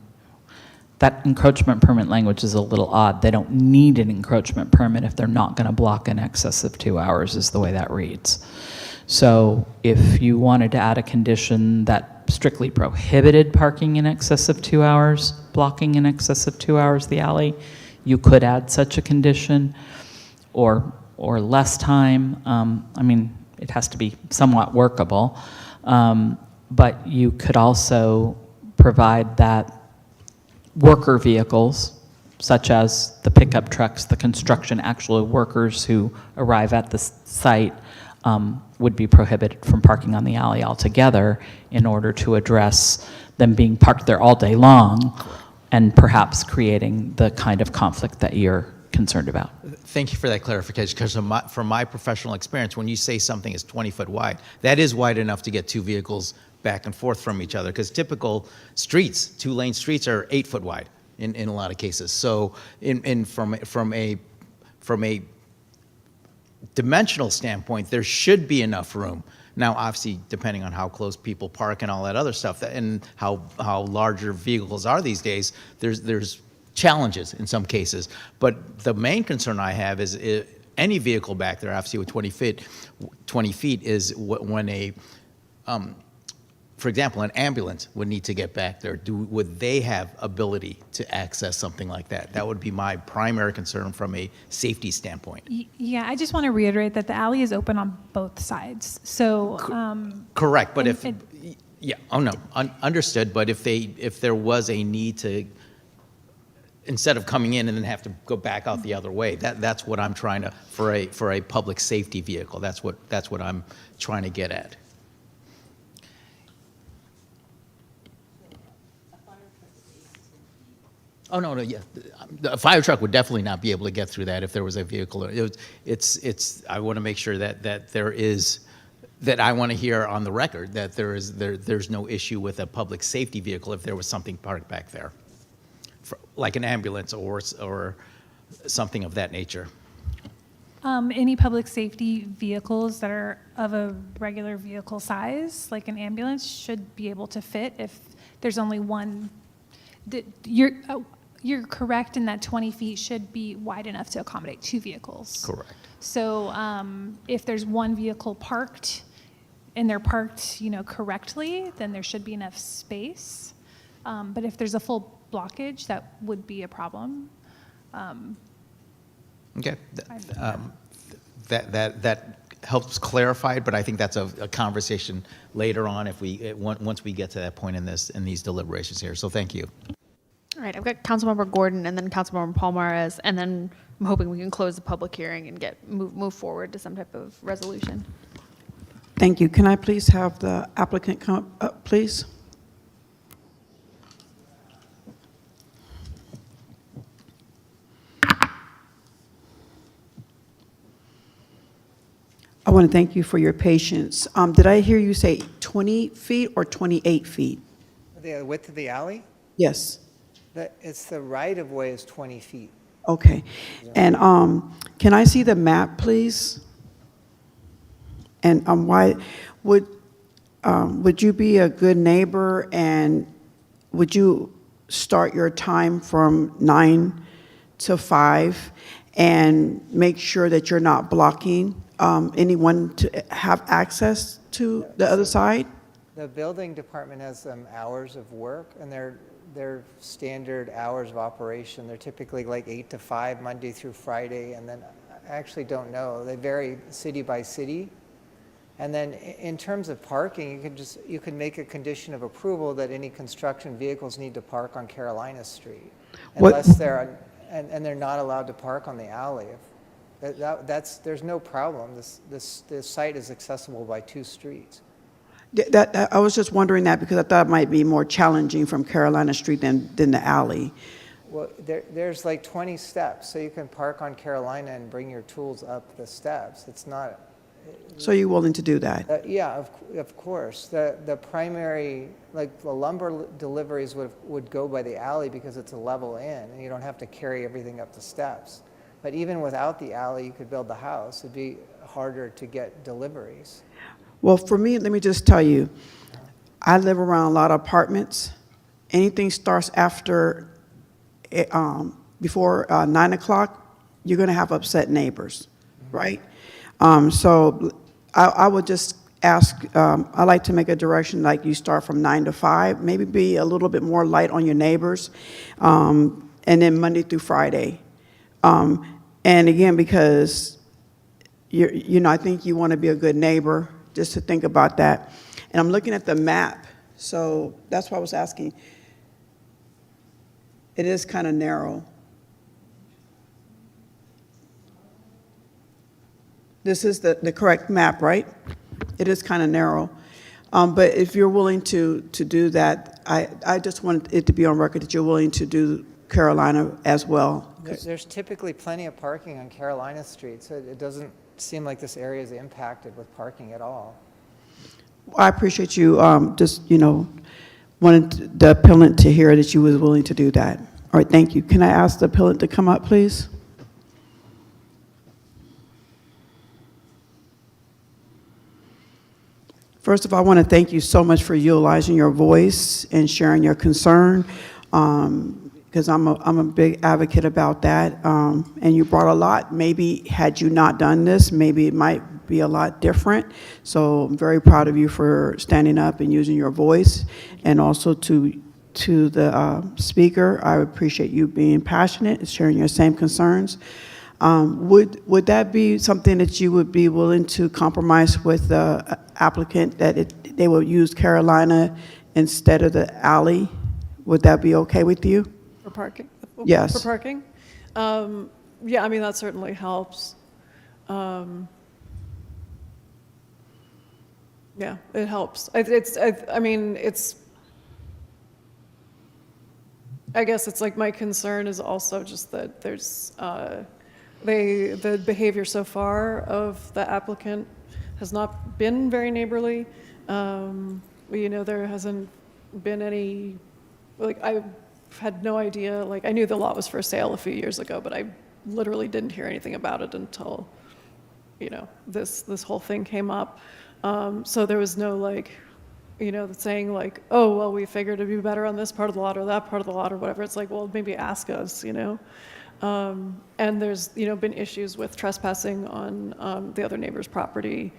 D: That encroachment permit language is a little odd. They don't need an encroachment permit if they're not going to block in excess of 2 hours, is the way that reads. So if you wanted to add a condition that strictly prohibited parking in excess of 2 hours, blocking in excess of 2 hours the alley, you could add such a condition, or less time. I mean, it has to be somewhat workable. But you could also provide that worker vehicles, such as the pickup trucks, the construction actual workers who arrive at the site, would be prohibited from parking on the alley altogether in order to address them being parked there all day long and perhaps creating the kind of conflict that you're concerned about.
C: Thank you for that clarification, because from my professional experience, when you say something is 20 foot wide, that is wide enough to get two vehicles back and forth from each other, because typical streets, 2-lane streets, are 8 foot wide in a lot of cases. So from a dimensional standpoint, there should be enough room. Now, obviously, depending on how close people park and all that other stuff, and how larger vehicles are these days, there's challenges in some cases. But the main concern I have is any vehicle back there, obviously with 20 feet is when for example, an ambulance would need to get back there. Would they have ability to access something like that? That would be my primary concern from a safety standpoint.
K: Yeah, I just want to reiterate that the alley is open on both sides. So
C: correct, but understood. But if there was a need to, instead of coming in and then have to go back out the other way, that's what I'm trying to, for a public safety vehicle. That's what I'm trying to get at. Oh, no, yeah. A fire truck would definitely not be able to get through that if there was a vehicle. I want to make sure that there is, that I want to hear on the record that there's no issue with a public safety vehicle if there was something parked back there, like an ambulance or something of that nature.
K: Any public safety vehicles that are of a regular vehicle size, like an ambulance, should be able to fit if there's only one. You're correct in that 20 feet should be wide enough to accommodate two vehicles.
C: Correct.
K: So if there's one vehicle parked and they're parked, correctly, then there should be enough space. But if there's a full blockage, that would be a problem.
C: Okay. That helps clarify it, but I think that's a conversation later on once we get to that point in these deliberations here. So thank you.
S: All right, I've got Councilmember Gordon and then Councilmember Palmares, and then I'm hoping we can close the public hearing and move forward to some type of resolution.
R: Thank you. Can I please have the applicant come up, please? I want to thank you for your patience. Did I hear you say 20 feet or 28 feet?
M: The width of the alley?
R: Yes.
M: It's the right-of-way is 20 feet.
R: Okay. And can I see the map, please? And why would you be a good neighbor, and would you start your time from 9 to 5 and make sure that you're not blocking anyone to have access to the other side?
M: The building department has hours of work, and they're standard hours of operation. They're typically like 8 to 5, Monday through Friday, and then I actually don't know. They vary city by city. And then in terms of parking, you can make a condition of approval that any construction vehicles need to park on Carolina Street, unless they're not allowed to park on the alley. There's no problem. This site is accessible by 2 streets.
R: I was just wondering that because I thought it might be more challenging from Carolina Street than the alley.
M: Well, there's like 20 steps, so you can park on Carolina and bring your tools up the steps. It's not.
R: So you're willing to do that?
M: Yeah, of course. The primary, like the lumber deliveries would go by the alley because it's a level in, and you don't have to carry everything up the steps. But even without the alley, you could build the house. It'd be harder to get deliveries.
R: Well, for me, let me just tell you, I live around a lot of apartments. Anything starts after, before 9 o'clock, you're going to have upset neighbors, right? So I would just ask, I'd like to make a direction like you start from 9 to 5, maybe be a little bit more light on your neighbors, and then Monday through Friday. And again, because I think you want to be a good neighbor, just to think about that. And I'm looking at the map, so that's why I was asking. It is kind of narrow. This is the correct map, right? It is kind of narrow. But if you're willing to do that, I just want it to be on record that you're willing to do Carolina as well.
M: There's typically plenty of parking on Carolina Street, so it doesn't seem like this area is impacted with parking at all.
R: I appreciate you just, wanted the appellant to hear that you was willing to do that. All right, thank you. Can I ask the appellant to come up, please? First of all, I want to thank you so much for utilizing your voice and sharing your concern, because I'm a big advocate about that. And you brought a lot. Maybe had you not done this, maybe it might be a lot different. So I'm very proud of you for standing up and using your voice. And also to the speaker, I appreciate you being passionate and sharing your same concerns. Would that be something that you would be willing to compromise with the applicant, that they will use Carolina instead of the alley? Would that be okay with you?
N: For parking?
R: Yes.
N: For parking? Yeah, I mean, that certainly helps. Yeah, it helps. I guess it's like my concern is also just that there's, the behavior so far of the applicant has not been very neighborly. There hasn't been any, I've had no idea, I knew the lot was for sale a few years ago, but I literally didn't hear anything about it until, this whole thing came up. So there was no saying oh, well, we figured it'd be better on this part of the lot or that part of the lot or whatever. It's well, maybe ask us, And there's, been issues with trespassing on the other neighbor's property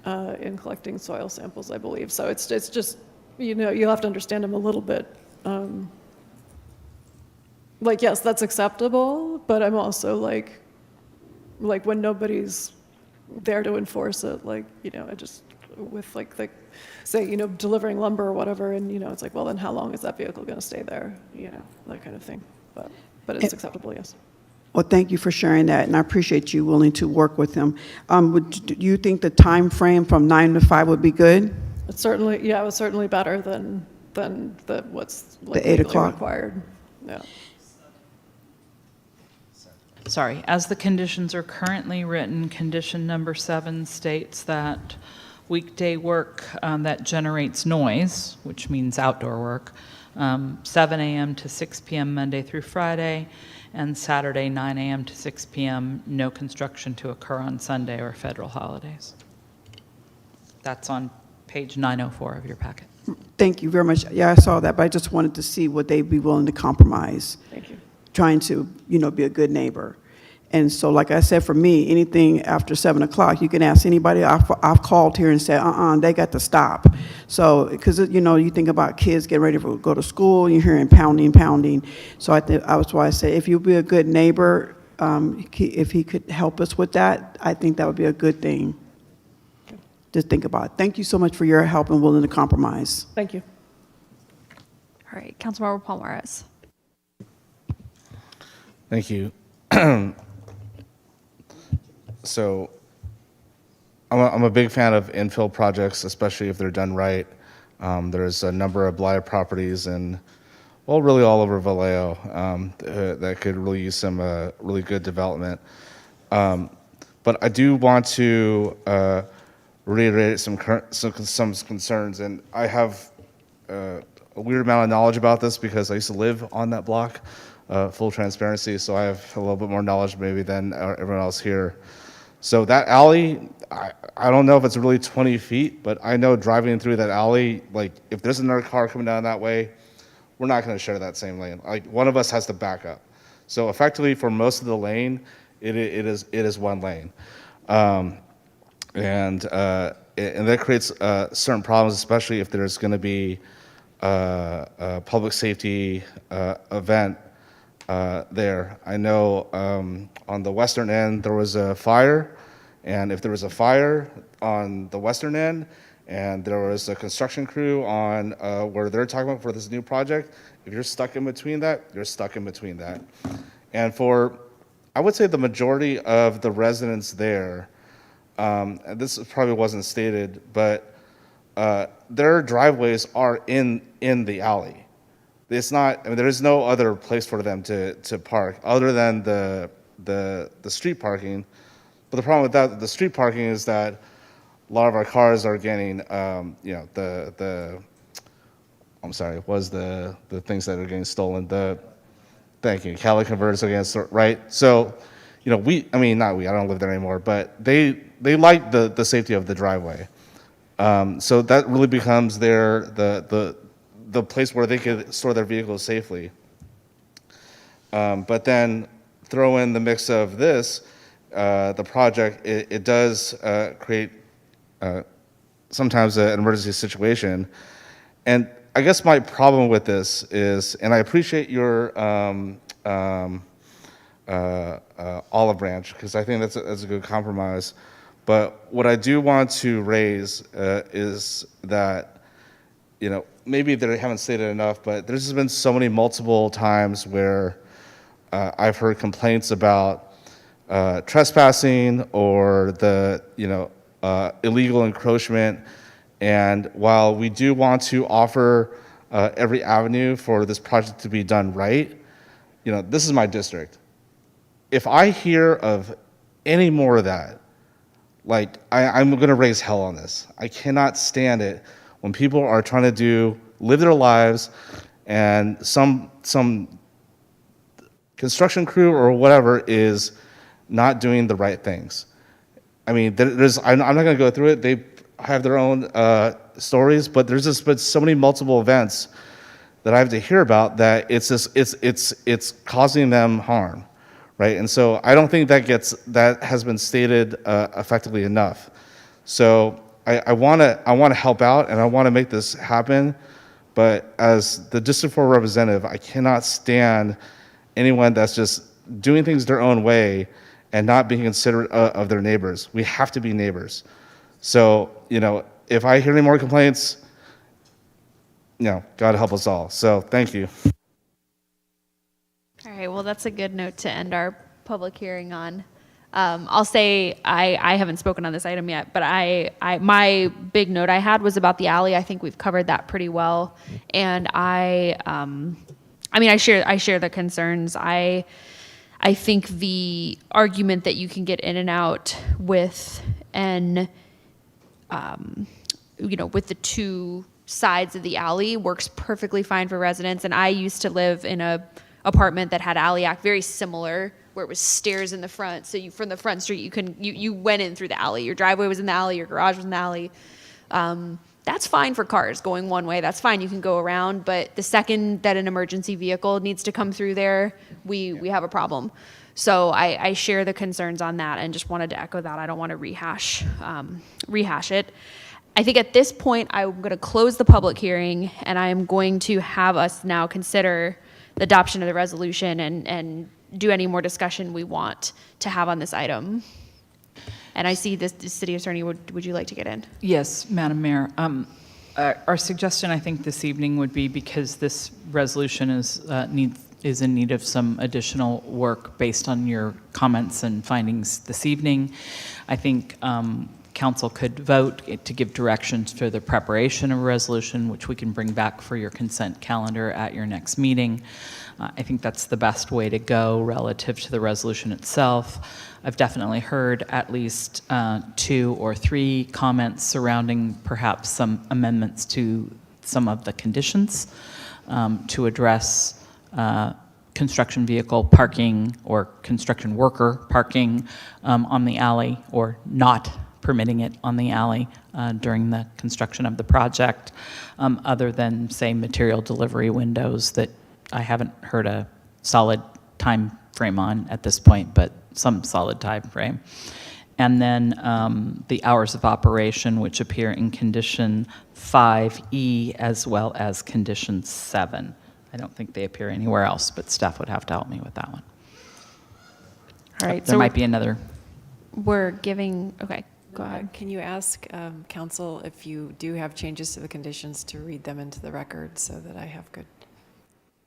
N: in collecting soil samples, I believe. So it's just, you'll have to understand him a little bit. Yes, that's acceptable, but I'm also when nobody's there to enforce it, I just, with say, delivering lumber or whatever, and, it's well, then how long is that vehicle going to stay there? That kind of thing. But it's acceptable, yes.
R: Well, thank you for sharing that, and I appreciate you willing to work with them. Do you think the time frame from 9 to 5 would be good?
N: It's certainly, it was certainly better than what's
R: the 8 o'clock
N: required. Yeah.
D: Sorry, as the conditions are currently written, condition number 7 states that weekday work that generates noise, which means outdoor work, 7 a.m. to 6 p.m. Monday through Friday, and Saturday 9 a.m. to 6 p.m. No construction to occur on Sunday or federal holidays. That's on page 904 of your packet.
R: Thank you very much. Yeah, I saw that, but I just wanted to see would they be willing to compromise.
N: Thank you.
R: Trying to, be a good neighbor. And so, like I said, for me, anything after 7 o'clock, you can ask anybody. I've called here and said, they got to stop. So, because, you think about kids getting ready to go to school, you're hearing pounding. So that's why I say, if you'll be a good neighbor, if he could help us with that, I think that would be a good thing. Just think about it. Thank you so much for your help and willing to compromise.
N: Thank you.
S: All right, Councilmember Palmares.
V: Thank you. So I'm a big fan of infill projects, especially if they're done right. There's a number of blighted properties and, really all over Vallejo that could really use some really good development. But I do want to reiterate some concerns, and I have a weird amount of knowledge about this because I used to live on that block, full transparency, so I have a little bit more knowledge maybe than everyone else here. So that alley, I don't know if it's really 20 feet, but I know driving through that alley, like if there's another car coming down that way, we're not going to share that same lane. Like one of us has to back up. So effectively, for most of the lane, it is one lane, and that creates certain problems, especially if there's going to be a public safety event there. I know on the western end there was a fire, and if there was a fire on the western end, and there was a construction crew on where they're talking about for this new project, if you're stuck in between that, you're stuck in between that. And for, I would say the majority of the residents there, and this probably wasn't stated, but their driveways are in the alley. It's not, I mean, there is no other place for them to park other than the street parking. But the problem with that, the street parking, is that a lot of our cars are getting, you know, I'm sorry, was the things that are getting stolen. Thank you, catalytic converters are getting stolen, right? So, you know, I don't live there anymore, but they like the safety of the driveway. So that really becomes the place where they could store their vehicles safely. But then throw in the mix of this, the project, it does create sometimes an emergency situation. And I guess my problem with this is, and I appreciate your olive branch, because I think that's a good compromise. But what I do want to raise is that, you know, maybe they haven't stated enough, but there's been so many multiple times where I've heard complaints about trespassing or the, you know, illegal encroachment. And while we do want to offer every avenue for this project to be done right, you know, this is my district. If I hear of any more of that, like, I'm going to raise hell on this. I cannot stand it when people are trying to live their lives, and some construction crew or whatever is not doing the right things. I mean, I'm not going to go through it. They have their own stories, but there's just been so many multiple events that I have to hear about that it's causing them harm, right? And so I don't think that has been stated effectively enough. So I want to help out, and I want to make this happen, but as the District 4 representative, I cannot stand anyone that's just doing things their own way and not being considerate of their neighbors. We have to be neighbors. So, you know, if I hear any more complaints, you know, God help us all. So thank you.
S: All right, well, that's a good note to end our public hearing on. I'll say I haven't spoken on this item yet, but my big note I had was about the alley. I think we've covered that pretty well, and I share the concerns. I think the argument that you can get in and out with with the two sides of the alley works perfectly fine for residents. And I used to live in a apartment that had alley act very similar, where it was stairs in the front. So from the front street, you went in through the alley. Your driveway was in the alley. Your garage was in the alley. That's fine for cars going one way. That's fine. You can go around. But the second that an emergency vehicle needs to come through there, we have a problem. So I share the concerns on that, and just wanted to echo that. I don't want to rehash it. I think at this point, I'm going to close the public hearing, and I am going to have us now consider the adoption of the resolution and do any more discussion we want to have on this item. And I see the city attorney, would you like to get in?
D: Yes, Madam Mayor. Our suggestion, I think, this evening would be, because this resolution is in need of some additional work based on your comments and findings this evening, I think Council could vote to give directions for the preparation of a resolution, which we can bring back for your consent calendar at your next meeting. I think that's the best way to go relative to the resolution itself. I've definitely heard at least 2 or 3 comments surrounding perhaps some amendments to some of the conditions to address construction vehicle parking or construction worker parking on the alley, or not permitting it on the alley during the construction of the project, other than, say, material delivery windows that I haven't heard a solid time frame on at this point, but some solid time frame. And then the hours of operation, which appear in condition 5E as well as condition 7. I don't think they appear anywhere else, but staff would have to help me with that one.
A: All right.
D: There might be another.
A: We're giving, okay, go ahead.
I: Can you ask council if you do have changes to the conditions to read them into the record so that I have good,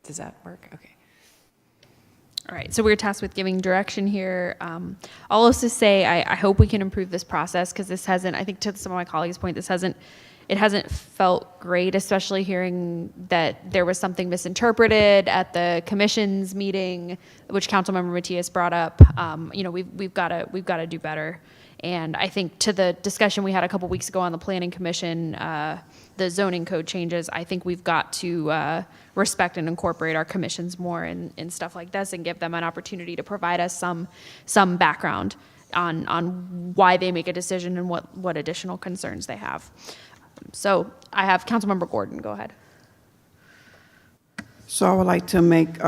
I: does that work? Okay.
A: All right, so we're tasked with giving direction here. I'll also say I hope we can improve this process, because this hasn't, I think to some of my colleagues' point, it hasn't felt great, especially hearing that there was something misinterpreted at the commission's meeting, which Councilmember Matias brought up. We've got to do better. And I think to the discussion we had a couple weeks ago on the Planning Commission, the zoning code changes, I think we've got to respect and incorporate our commissions more in stuff like this, and give them an opportunity to provide us some background on why they make a decision and what additional concerns they have. So I have Councilmember Gordon, go ahead.
R: So I would like to make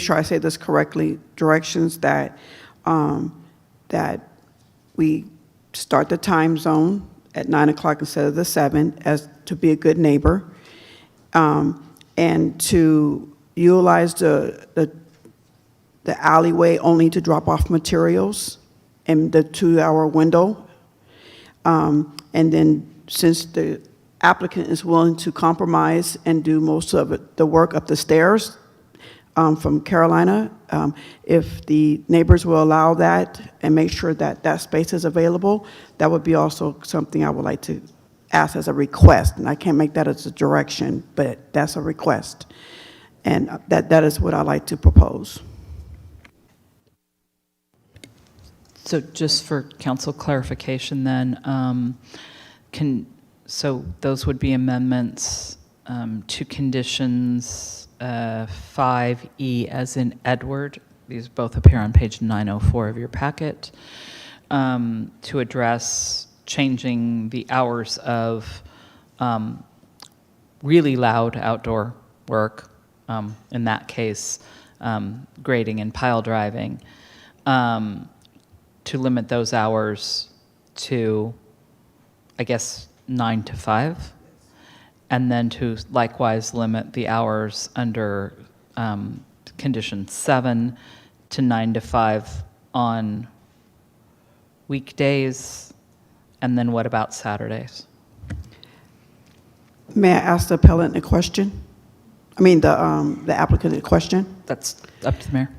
R: sure I say this correctly, directions that that we start the time zone at 9 o'clock instead of the 7, as to be a good neighbor, and to utilize the alleyway only to drop off materials in the 2-hour window. And then, since the applicant is willing to compromise and do most of the work up the stairs from Carolina, if the neighbors will allow that and make sure that that space is available, that would be also something I would like to ask as a request. And I can't make that as a direction, but that's a request. And that is what I like to propose.
D: So just for council clarification then, so those would be amendments to conditions 5E as in Edward. These both appear on page 904 of your packet, to address changing the hours of really loud outdoor work, in that case, grading and pile driving, to limit those hours to, I guess, 9 to 5, and then to likewise limit the hours under condition 7 to 9 to 5 on weekdays, and then what about Saturdays?
R: May I ask the appellant a question? I mean, the applicant a question?
D: That's up to the mayor.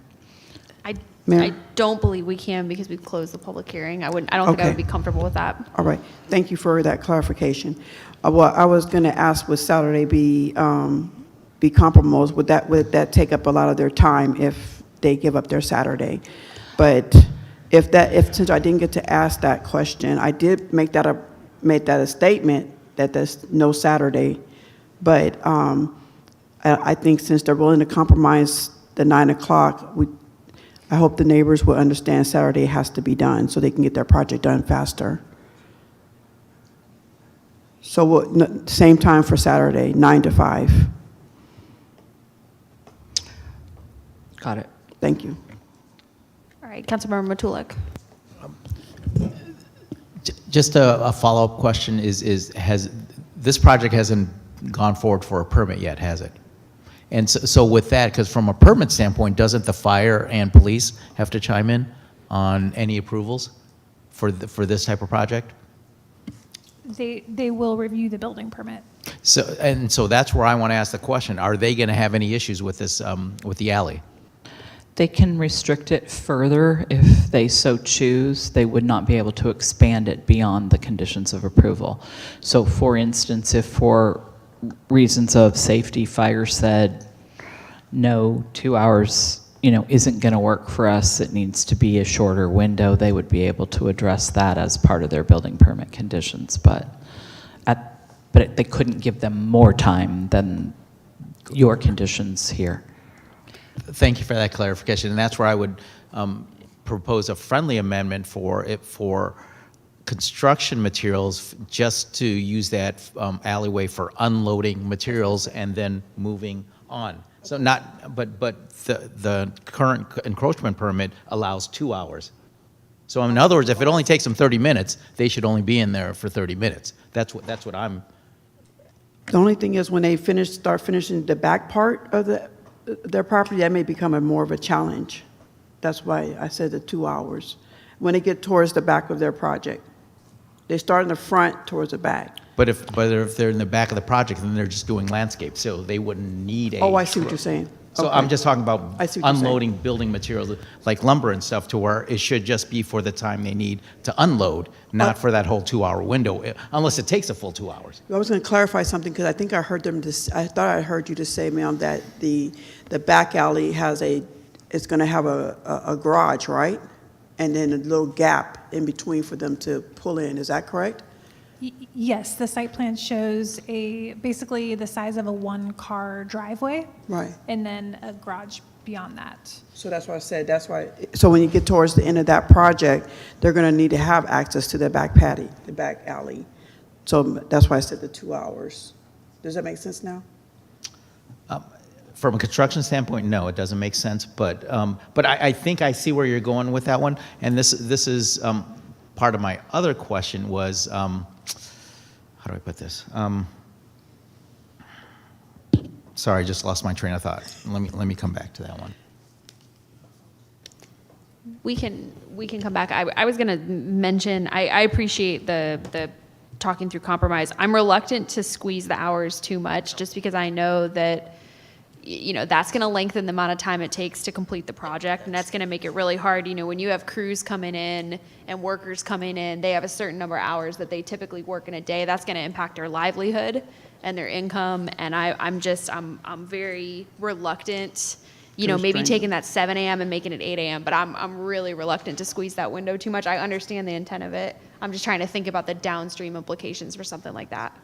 A: I don't believe we can, because we've closed the public hearing. I don't think I would be comfortable with that.
R: All right. Thank you for that clarification. Well, I was going to ask, would Saturday be compromised? Would that take up a lot of their time if they give up their Saturday? But since I didn't get to ask that question, I did make that a statement that there's no Saturday. But I think since they're willing to compromise the 9 o'clock, I hope the neighbors will understand Saturday has to be done so they can get their project done faster. So same time for Saturday, 9 to 5.
D: Got it.
R: Thank you.
A: All right, Councilmember Matulik.
C: Just a follow-up question has this project hasn't gone forward for a permit yet, has it? And so with that, because from a permit standpoint, doesn't the fire and police have to chime in on any approvals for this type of project?
K: They will review the building permit.
C: So that's where I want to ask the question. Are they going to have any issues with this, with the alley?
D: They can restrict it further if they so choose. They would not be able to expand it beyond the conditions of approval. So for instance, if for reasons of safety, fire said, no, 2 hours, isn't going to work for us, it needs to be a shorter window, they would be able to address that as part of their building permit conditions. But they couldn't give them more time than your conditions here.
C: Thank you for that clarification, and that's where I would propose a friendly amendment for construction materials, just to use that alleyway for unloading materials and then moving on. So but the current encroachment permit allows 2 hours. So in other words, if it only takes them 30 minutes, they should only be in there for 30 minutes. That's what I'm.
R: The only thing is when they start finishing the back part of their property, that may become more of a challenge. That's why I said the 2 hours. When they get towards the back of their project, they start in the front towards the back.
C: But if they're in the back of the project, then they're just doing landscape, so they wouldn't need a.
R: Oh, I see what you're saying.
C: So
R: Okay.
C: I'm just talking about
R: I see what you're saying.
C: unloading building materials like lumber and stuff, to where it should just be for the time they need to unload, not for that whole 2 hour window, unless it takes a full 2 hours.
R: I was going to clarify something because I think I heard I thought I heard you just say, ma'am, that the back alley it's going to have a garage, right? And then a little gap in between for them to pull in. Is that correct?
K: Yes, the site plan shows basically the size of a one-car driveway.
R: Right.
K: And then a garage beyond that.
R: So that's why I said, so when you get towards the end of that project, they're going to need to have access to the back patio, the back alley. So that's why I said the 2 hours. Does that make sense now?
C: From a construction standpoint, no, it doesn't make sense, but I think I see where you're going with that one, and this is part of my other question was, how do I put this? Sorry, I just lost my train of thought. Let me come back to that one.
S: We can come back. I was going to mention, I appreciate the talking through compromise. I'm reluctant to squeeze the hours too much, just because I know that that's going to lengthen the amount of time it takes to complete the project, and that's going to make it really hard. When you have crews coming in and workers coming in, they have a certain number of hours that they typically work in a day. That's going to impact their livelihood and their income, and I'm very reluctant, maybe taking that 7 a.m. and making it 8 a.m., but I'm really reluctant to squeeze that window too much. I understand the intent of it. I'm just trying to think about the downstream implications for something like that.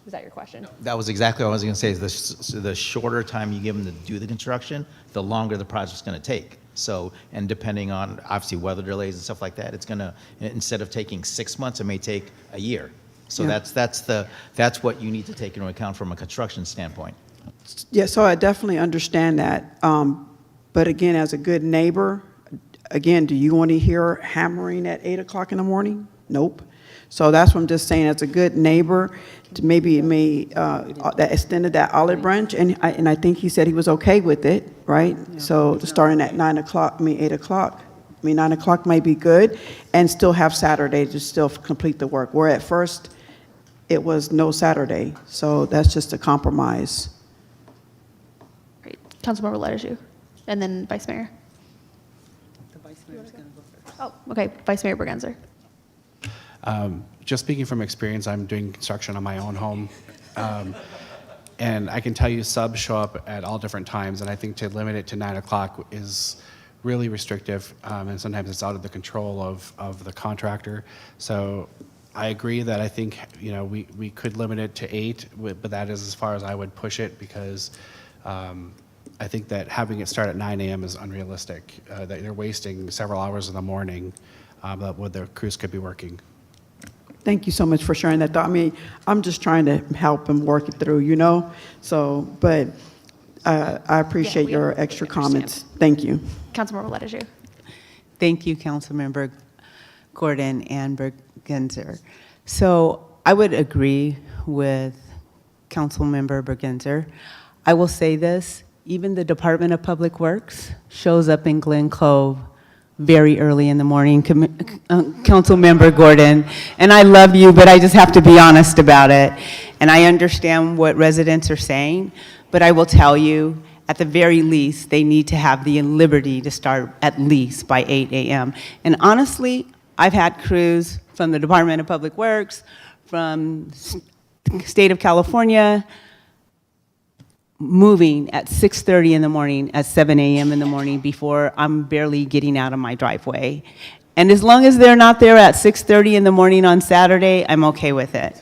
S: Was that your question?
C: That was exactly what I was going to say. Is the shorter time you give them to do the construction, the longer the project's going to take. So, and depending on obviously weather delays and stuff like that, it's going to, instead of taking 6 months, it may take a year. So
R: Yeah.
C: that's what you need to take into account from a construction standpoint.
R: Yeah, so I definitely understand that. But again, as a good neighbor, again, do you want to hear hammering at 8 o'clock in the morning? Nope. So that's what I'm just saying, as a good neighbor, maybe it may, that extended that olive branch, and I think he said he was okay with it, right? So starting at 8 o'clock. 9 o'clock might be good, and still have Saturday to still complete the work. Where at first, it was no Saturday, so that's just a compromise.
S: Great. Councilmember Letters, and then Vice Mayor.
F: The vice mayor's going to go first.
S: Oh, okay, Vice Mayor Bergenser.
H: Just speaking from experience, I'm doing construction on my own home. And I can tell you subs show up at all different times, and I think to limit it to 9 o'clock is really restrictive, and sometimes it's out of the control of the contractor. So I agree that I think, we could limit it to 8, but that is as far as I would push it, because I think that having it start at 9 a.m. is unrealistic, that you're wasting several hours in the morning where the crews could be working.
R: Thank you so much for sharing that thought. I'm just trying to help him work it through, So, but I appreciate your extra comments. Thank you.
S: Councilmember Letters.
F: Thank you, Councilmember Gordon and Bergenser. So I would agree with Councilmember Bergenser. I will say this, even the Department of Public Works shows up in Glen Cove very early in the morning, Councilmember Gordon, and I love you, but I just have to be honest about it. And I understand what residents are saying, but I will tell you, at the very least, they need to have the liberty to start at least by 8 a.m. And honestly, I've had crews from the Department of Public Works, from the state of California, moving at 6:30 in the morning, at 7 a.m. in the morning, before I'm barely getting out of my driveway. And as long as they're not there at 6:30 in the morning on Saturday, I'm okay with it.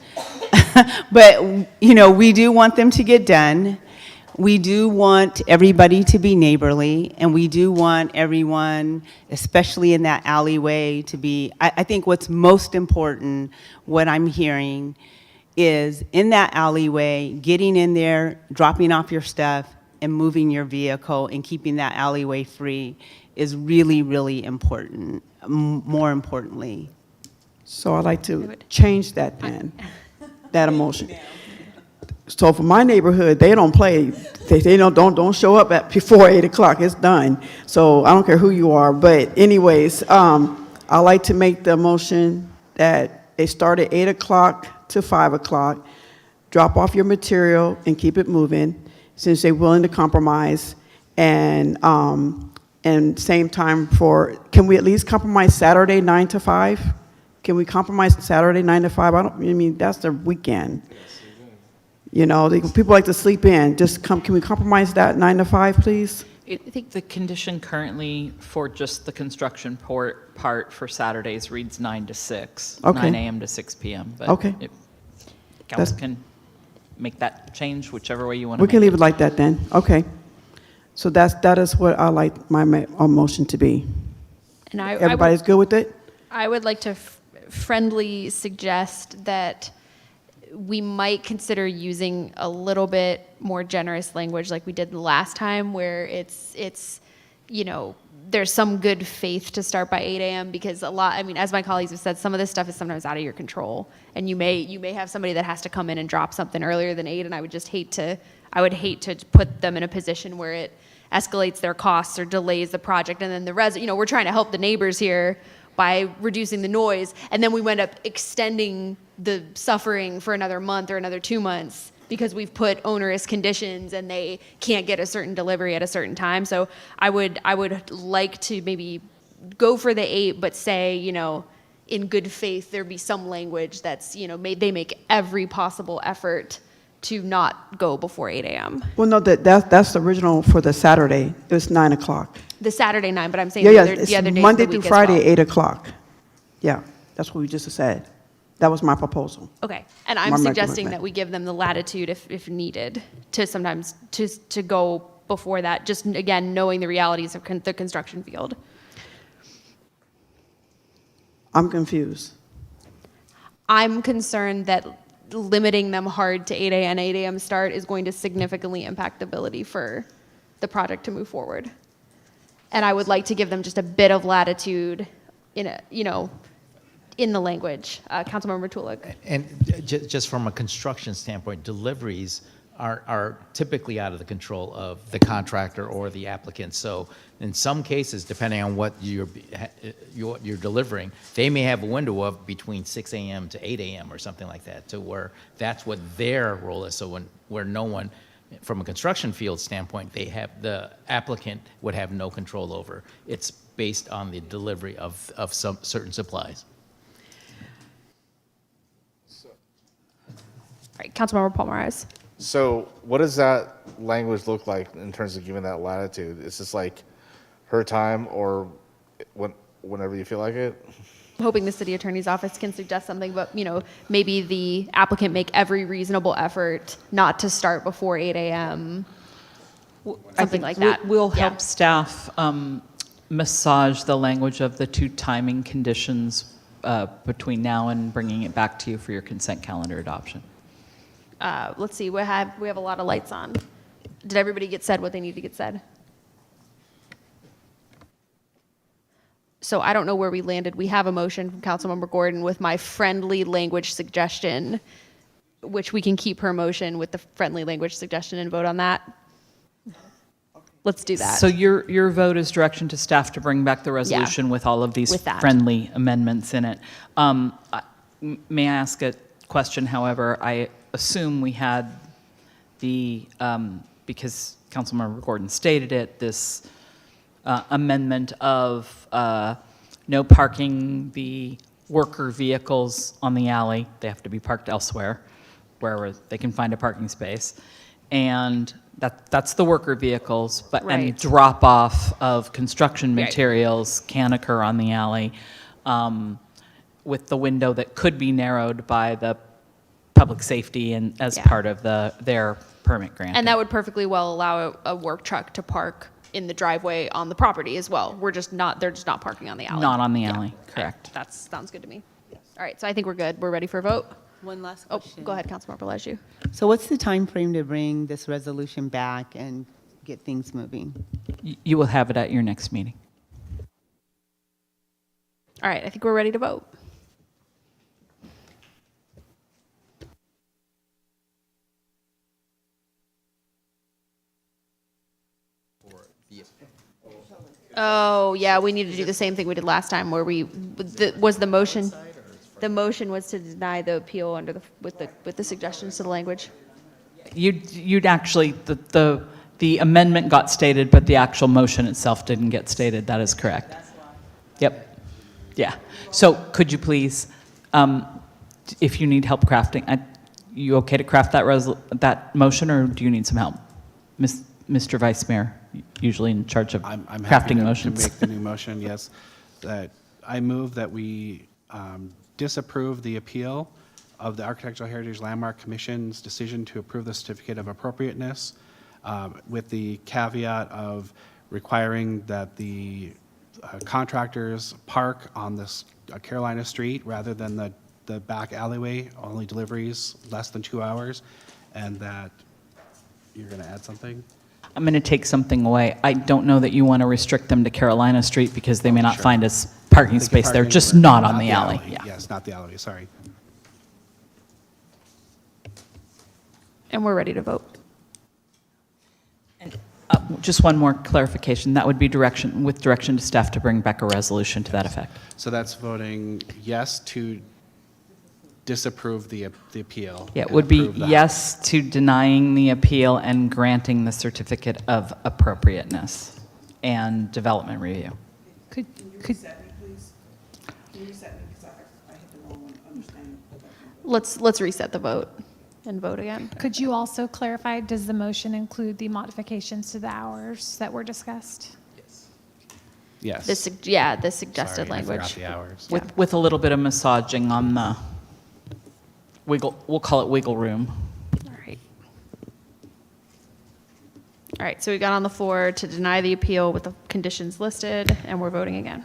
F: But, we do want them to get done. we do want everybody to be neighborly, and we do want everyone, especially in that alleyway, to be, I think what's most important, what I'm hearing, is in that alleyway, getting in there, dropping off your stuff, and moving your vehicle and keeping that alleyway free is really, really important, more importantly.
R: So I'd like to change that then, that emotion. So for my neighborhood, they don't play, they don't show up at before 8 o'clock, it's done. So I don't care who you are, but anyways, I like to make the motion that they start at 8 o'clock to 5 o'clock, drop off your material and keep it moving, since they're willing to compromise, and same time for, can we at least compromise Saturday 9 to 5? Can we compromise Saturday 9 to 5? I mean, that's the weekend. You know, people like to sleep in. Just can we compromise that 9 to 5, please?
D: I think the condition currently for just the construction part for Saturdays reads 9 to 6,
R: Okay.
D: 9 a.m. to 6 p.m. But
R: Okay.
D: if council can make that change whichever way you want to
R: We
D: make
R: can leave
D: it.
R: it like that then. Okay. So that is what I like my motion to be.
A: And
R: Everybody's good with it?
A: I would like to friendly suggest that we might consider using a little bit more generous language like we did the last time, where it's you know, there's some good faith to start by 8 a.m. because a lot, I mean, as my colleagues have said, some of this stuff is sometimes out of your control, and you may have somebody that has to come in and drop something earlier than 8, and I would hate to put them in a position where it escalates their costs or delays the project, and then you know, we're trying to help the neighbors here by reducing the noise, and then we wind up extending the suffering for another month or another 2 months because we've put onerous conditions and they can't get a certain delivery at a certain time. So I would like to maybe go for the 8, but say, you know, in good faith, there be some language that's, you know, they make every possible effort to not go before 8 a.m.
R: Well, no, that's the original for the Saturday. It was 9 o'clock.
A: The Saturday 9, but I'm saying
R: Yeah,
A: the other days
R: Monday
A: of the
R: through
A: week as
R: Friday,
A: well.
R: 8 o'clock. Yeah, that's what we just said. That was my proposal.
A: Okay, and I'm suggesting that we give them the latitude if needed to sometimes to go before that, just again, knowing the realities of the construction field.
R: I'm confused.
A: I'm concerned that limiting them hard to 8 a.m. start is going to significantly impact the ability for the project to move forward. And I would like to give them just a bit of latitude in the language. Councilmember Tulik.
C: And just from a construction standpoint, deliveries are typically out of the control of the contractor or the applicant. So in some cases, depending on what you're delivering, they may have a window of between 6 a.m. to 8 a.m. or something like that, to where that's what their role is. So where no one, from a construction field standpoint, the applicant would have no control over. It's based on the delivery of some certain supplies.
A: All right, Councilmember Palmares.
V: So what does that language look like in terms of giving that latitude? Is this like her time or whenever you feel like it?
A: I'm hoping the city attorney's office can suggest something, but you know, maybe the applicant make every reasonable effort not to start before 8 a.m. Something like that.
D: We'll help staff massage the language of the 2 timing conditions between now and bringing it back to you for your consent calendar adoption.
A: Let's see, we have a lot of lights on. Did everybody get said what they need to get said? So I don't know where we landed. We have a motion from Councilmember Gordon with my friendly language suggestion, which we can keep her motion with the friendly language suggestion and vote on that. Let's do that.
D: So your vote is direction to staff to bring back the resolution with all of these friendly amendments in it. May I ask a question, however? I assume we had the, because Councilmember Gordon stated it, this amendment of no parking the worker vehicles on the alley. They have to be parked elsewhere, wherever they can find a parking space. And that's the worker vehicles, but and drop off of construction materials can occur on the alley with the window that could be narrowed by the public safety and as
A: Yeah.
D: part of their permit grant.
S: And that would perfectly well allow a work truck to park in the driveway on the property as well. They're just not parking on the alley.
D: Not on the alley, correct.
S: That sounds good to me. All right, so I think we're good. We're ready for a vote?
F: One last
S: Oh,
F: question.
S: go ahead, Councilmember Lejeune.
F: So what's the time frame to bring this resolution back and get things moving?
D: You will have it at your next meeting.
S: All right, I think we're ready to vote. Oh, yeah, we need to do the same thing we did last time where the motion was to deny the appeal under with the suggestions to the language.
D: You'd actually, the amendment got stated, but the actual motion itself didn't get stated. That is correct. Yep. Yeah. So could you please, if you need help crafting, you okay to craft that motion, or do you need some help? Mr. Vice Mayor, usually in charge of
H: I'm happy
D: crafting motions.
H: to make the new motion, yes. That I move that we disapprove the appeal of the Architectural Heritage Landmark Commission's decision to approve the certificate of appropriateness with the caveat of requiring that the contractors park on this Carolina Street rather than the back alleyway, only deliveries less than 2 hours, and that you're going to add something?
D: I'm going to take something away. I don't know that you want to restrict them to Carolina Street because they may not find a parking
H: They can
D: space
H: park
D: there, just
H: anywhere.
D: not on the alley. Yeah.
H: Yes, not the alley, sorry.
S: And we're ready to vote.
D: Just one more clarification. That would be direction to staff to bring back a resolution to that effect.
H: So that's voting yes to disapprove the appeal.
D: Yeah, it
H: and
D: would be
H: approve the
D: yes to denying the appeal and granting the certificate of appropriateness and development review.
K: Could,
S: Let's reset the vote and vote again.
K: could you also clarify, does the motion include the modifications to the hours that were discussed?
H: Yes.
S: The suggested
H: Sorry, I forgot
S: language.
H: the hours.
D: With a little bit of massaging on the wiggle, we'll call it wiggle room.
S: All right. All right, so we got on the floor to deny the appeal with the conditions listed, and we're voting again.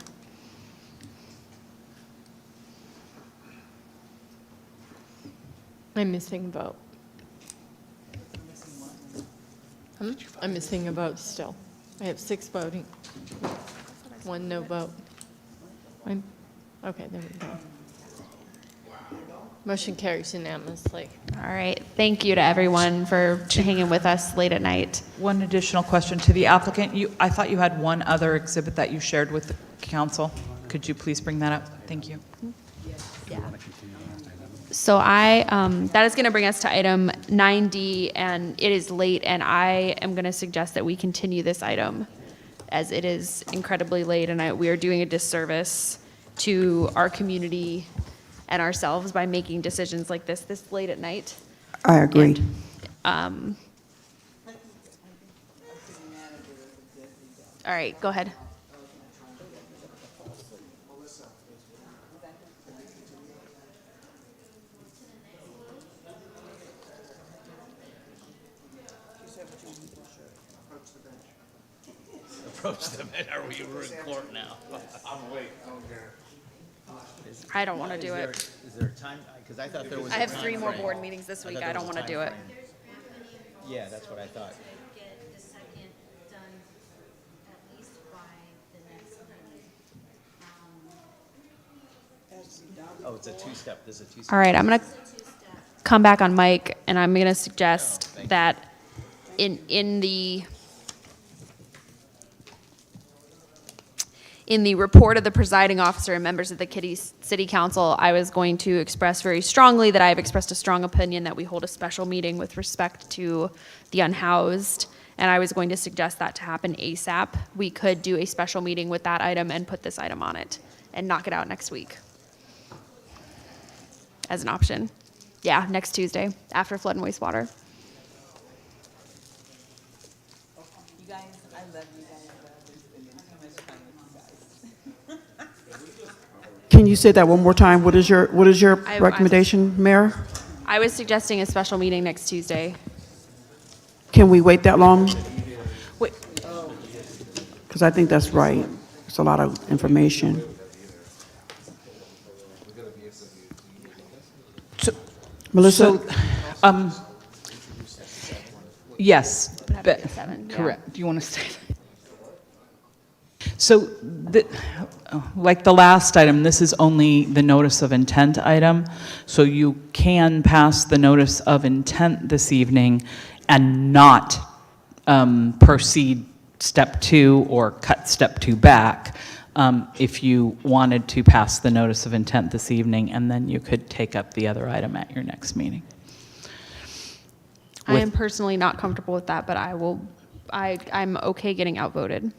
B: I'm missing a vote. I'm missing a vote still. I have 6 voting. 1 no vote. Okay, there we go. Motion carries unanimously.
S: All right, thank you to everyone for hanging with us late at night.
D: One additional question to the applicant. I thought you had one other exhibit that you shared with the council. Could you please bring that up? Thank you.
S: Yeah. So that is going to bring us to item 9D, and it is late, and I am going to suggest that we continue this item as it is incredibly late, and we are doing a disservice to our community and ourselves by making decisions like this late at night.
R: I agree.
S: And, all right, go ahead.
C: Approach them, are we in court now? I'm awake, I don't care.
S: I don't want to do it.
C: Is there a time, because I thought there was
S: I
C: a
S: have
C: time
S: 3 more
C: frame.
S: board meetings this week.
C: thought
S: I
C: there
S: don't
C: was
S: want
C: a
S: to do
C: time
S: it.
C: frame. Yeah, that's what I thought.
J: Get the second done at least by the next meeting.
C: Oh, it's a two-step, this is a two-step.
S: All right, I'm going to come back on mic, and I'm going to suggest that in the report of the presiding officer and members of the City Council, I was going to express very strongly that I have expressed a strong opinion that we hold a special meeting with respect to the unhoused, and I was going to suggest that to happen ASAP. We could do a special meeting with that item and put this item on it and knock it out next week as an option. Yeah, next Tuesday after flood and wastewater.
D: You guys, I love you guys.
R: Can you say that one more time? What is your
S: I'm-
R: recommendation, Mayor?
A: I was suggesting a special meeting next Tuesday.
R: Can we wait that long?
D: Wait.
R: Because I think that's right. It's a lot of information. Melissa?
D: Yes, but, correct. Do you want to say that? So, like the last item, this is only the notice of intent item. So you can pass the notice of intent this evening and not proceed step 2 or cut step 2 back if you wanted to pass the notice of intent this evening, and then you could take up the other item at your next meeting.
A: I am personally not comfortable with that, but I'm okay getting outvoted.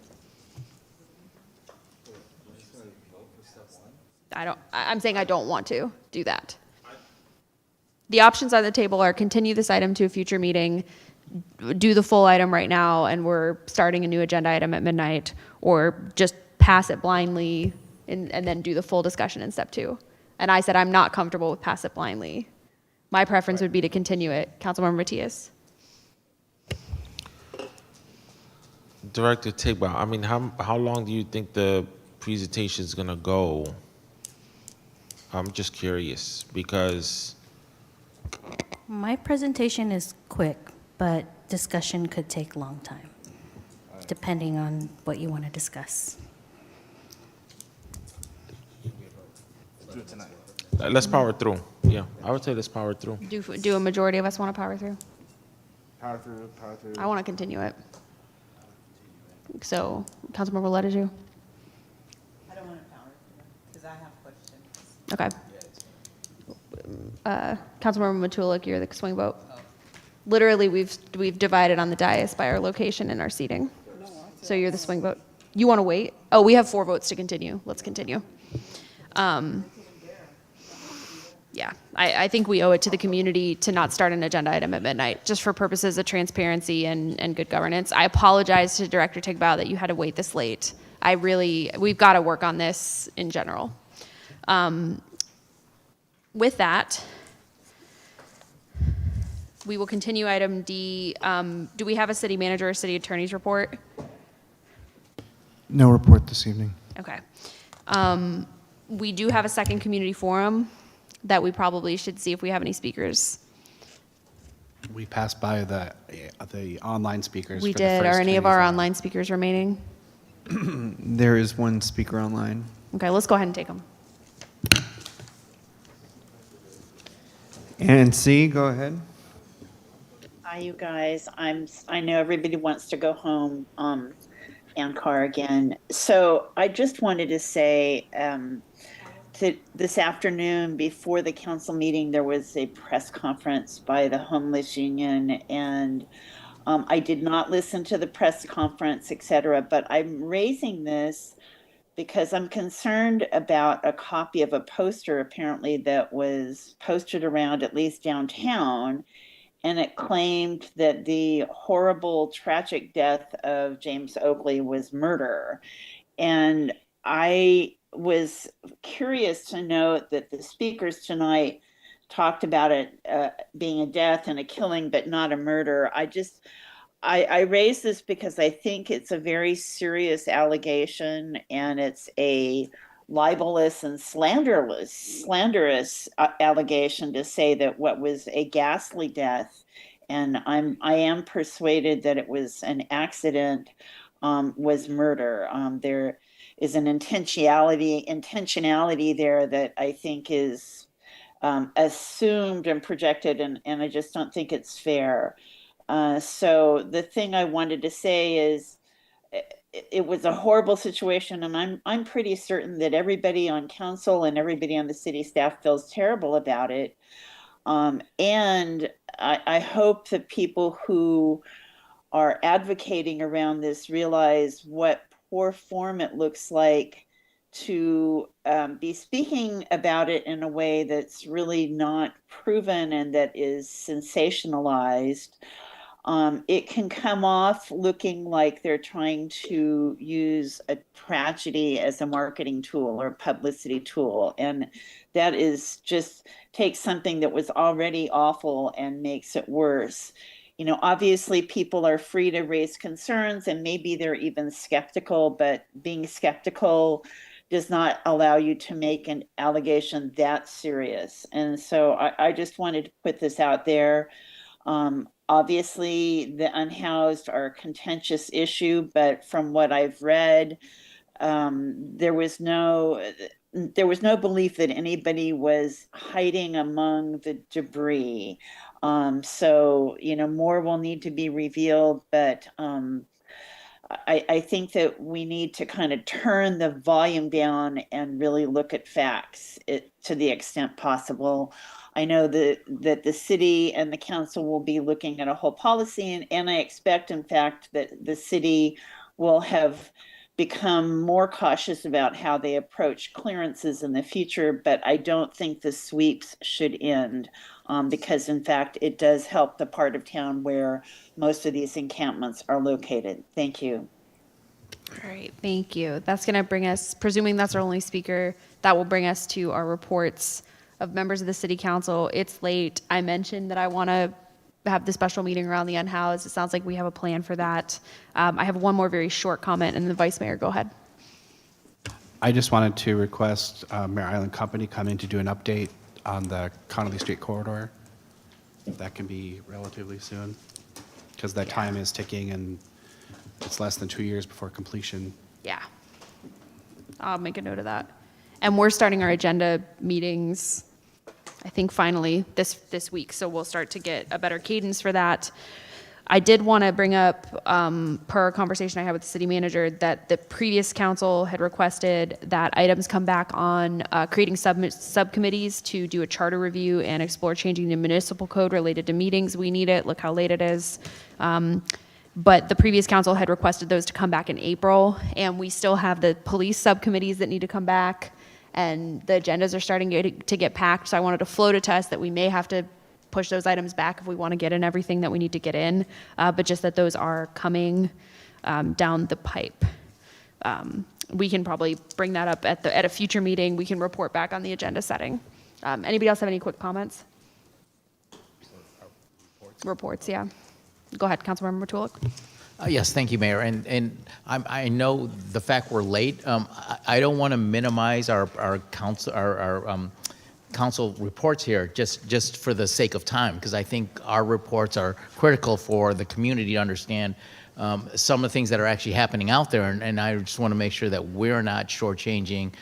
A: I'm saying I don't want to do that. The options on the table are continue this item to a future meeting, do the full item right now, and we're starting a new agenda item at midnight, or just pass it blindly and then do the full discussion in step 2. And I said I'm not comfortable with pass it blindly. My preference would be to continue it. Councilmember Matias.
T: Director Tigba, I mean, how long do you think the presentation is going to go? I'm just curious because
J: My presentation is quick, but discussion could take a long time, depending on what you want to discuss.
T: let's power through. Yeah, I would say let's power through.
A: Do a majority of us want to power through?
V: Power through, power through.
A: I want to continue it. So, Councilmember Lett, is you?
F: I don't want to power because I have questions.
A: Okay. Councilmember Matulik, you're the swing vote. Literally, we've divided on the dais by our location and our seating. So you're the swing vote. You want to wait? Oh, we have 4 votes to continue. Let's continue. Yeah, I think we owe it to the community to not start an agenda item at midnight, just for purposes of transparency and good governance. I apologize to Director Tigbow that you had to wait this late. We've got to work on this in general. With that, we will continue item D. Do we have a city manager or city attorney's report?
Q: No report this evening.
A: Okay. We do have a second community forum that we probably should see if we have any speakers.
H: We passed by the online speakers.
A: We
H: for the
A: did.
H: first
A: Are any of
H: community
A: our
H: forum.
A: online speakers remaining?
Q: There is one speaker online.
A: Okay, let's go ahead and take them.
Q: And C, go ahead.
P: Hi, you guys. I know everybody wants to go home. Ann Carr again. So I just wanted to say that this afternoon before the council meeting, there was a press conference by the Homeless Union, and I did not listen to the press conference, et cetera, but I'm raising this because I'm concerned about a copy of a poster apparently that was posted around at least downtown, and it claimed that the horrible, tragic death of James Oakley was murder. And I was curious to note that the speakers tonight talked about it being a death and a killing, but not a murder. I raise this because I think it's a very serious allegation, and it's a libelous and slanderous allegation to say that what was a ghastly death, and I am persuaded that it was an accident, was murder. There is an intentionality there that I think is assumed and projected, and I just don't think it's fair. So the thing I wanted to say is it was a horrible situation, and I'm pretty certain that everybody on council and everybody on the city staff feels terrible about it. And I hope that people who are advocating around this realize what poor form it looks like to be speaking about it in a way that's really not proven and that is sensationalized. it can come off looking like they're trying to use a tragedy as a marketing tool or a publicity tool. And that is just takes something that was already awful and makes it worse. You know, obviously people are free to raise concerns and maybe they're even skeptical, but being skeptical does not allow you to make an allegation that serious. And so I just wanted to put this out there. Obviously, the unhoused are a contentious issue, but from what I've read, there was no belief that anybody was hiding among the debris. So, you know, more will need to be revealed, but I think that we need to kind of turn the volume down and really look at facts to the extent possible. I know that the city and the council will be looking at a whole policy, and I expect, in fact, that the city will have become more cautious about how they approach clearances in the future, but I don't think the sweeps should end because, in fact, it does help the part of town where most of these encampments are located. Thank you.
S: All right, thank you. That's going to bring us, presuming that's our only speaker, that will bring us to our reports of members of the city council. It's late. I mentioned that I want to have the special meeting around the unhoused. It sounds like we have a plan for that. I have one more very short comment, and the vice mayor, go ahead.
H: I just wanted to request Mare Island Company come in to do an update on the Connolly Street corridor. If that can be relatively soon, because that time is ticking and it's less than 2 years before completion.
S: Yeah. I'll make a note of that. And we're starting our agenda meetings, I think finally this week, so we'll start to get a better cadence for that. I did want to bring up, per a conversation I had with the city manager, that the previous council had requested that items come back on creating subcommittees to do a charter review and explore changing the municipal code related to meetings. We need it. Look how late it is. But the previous council had requested those to come back in April, and we still have the police subcommittees that need to come back, and the agendas are starting to get packed. So I wanted to float a test that we may have to push those items back if we want to get in everything that we need to get in, but just that those are coming down the pipe. We can probably bring that up at a future meeting. We can report back on the agenda setting. Anybody else have any quick comments? Reports, yeah. Go ahead, Councilmember Matulik.
C: Yes, thank you, Mayor. And I know the fact we're late. I don't want to minimize our council reports here just for the sake of time, because I think our reports are critical for the community to understand some of the things that are actually happening out there. And I just want to make sure that we're not shortchanging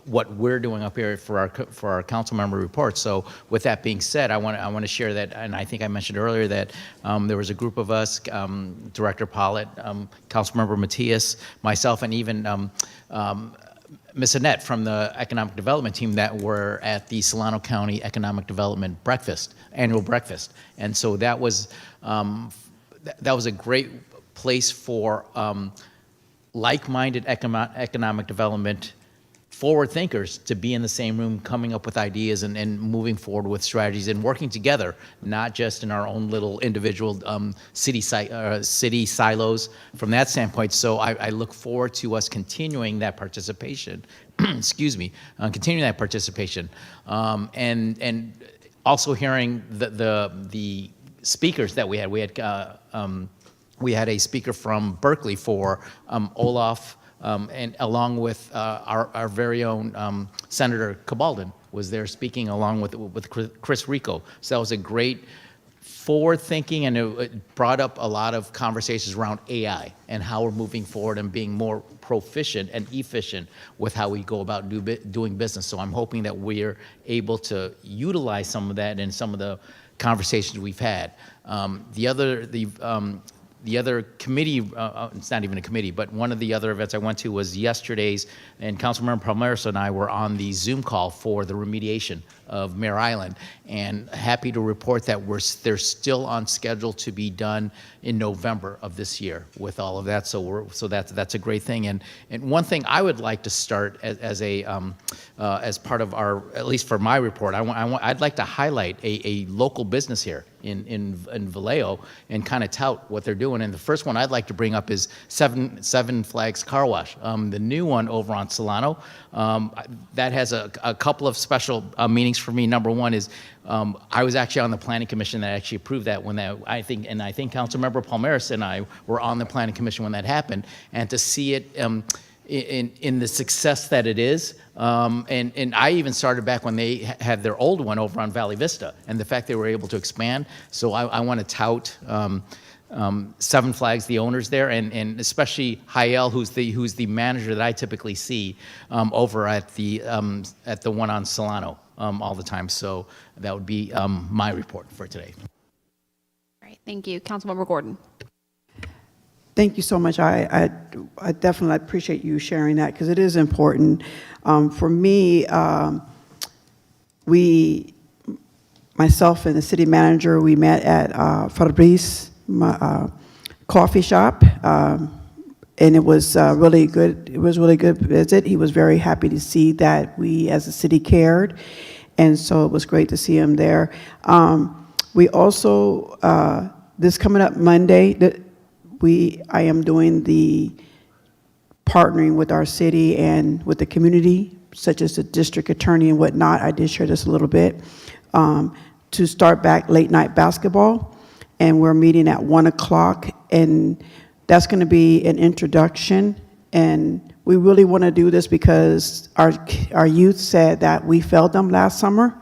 C: what we're doing up here for our council member reports. So with that being said, I want to share that, and I think I mentioned earlier that there was a group of us, Director Pollitt, Councilmember Matias, myself, and even Ms. Annette from the Economic Development team that were at the Solano County Economic Development annual breakfast. And so that was a great place for like-minded economic development forward thinkers to be in the same room, coming up with ideas and moving forward with strategies and working together, not just in our own little individual city silos from that standpoint. So I look forward to us continuing that participation, excuse me, continuing that participation. And also hearing the speakers that we had. We had a speaker from Berkeley for Olaf, and along with our very own Senator Cabaldon was there speaking along with Chris Rico. So that was a great forward thinking, and it brought up a lot of conversations around AI and how we're moving forward and being more proficient and efficient with how we go about doing business. So I'm hoping that we're able to utilize some of that in some of the conversations we've had. The other committee, it's not even a committee, but one of the other events I went to was yesterday's, and Councilmember Palmeros and I were on the Zoom call for the remediation of Mare Island. And happy to report that they're still on schedule to be done in November of this year with all of that. So that's a great thing. And one thing I would like to start as part of our, at least for my report, I'd like to highlight a local business here in Vallejo and kind of tout what they're doing. And the first one I'd like to bring up is Seven Flags Car Wash, the new one over on Solano. That has a couple of special meanings for me. Number one is I was actually on the planning commission that actually approved that when I think Councilmember Palmeris and I were on the planning commission when that happened, and to see it in the success that it is. And I even started back when they had their old one over on Valley Vista, and the fact they were able to expand. So I want to tout Seven Flags, the owners there, and especially Hayel, who's the manager that I typically see over at the one on Solano all the time. So that would be my report for today.
S: All right, thank you. Councilmember Gordon.
R: Thank you so much. I definitely appreciate you sharing that because it is important. For me, myself and the city manager, we met at Fabrice coffee shop, and it was really good. It was really good visit. He was very happy to see that we as a city cared, and so it was great to see him there. We also, this coming up Monday, I am doing the partnering with our city and with the community, such as the district attorney and whatnot. I did share this a little bit, to start back late night basketball. And we're meeting at 1 o'clock, and that's going to be an introduction. And we really want to do this because our youth said that we failed them last summer.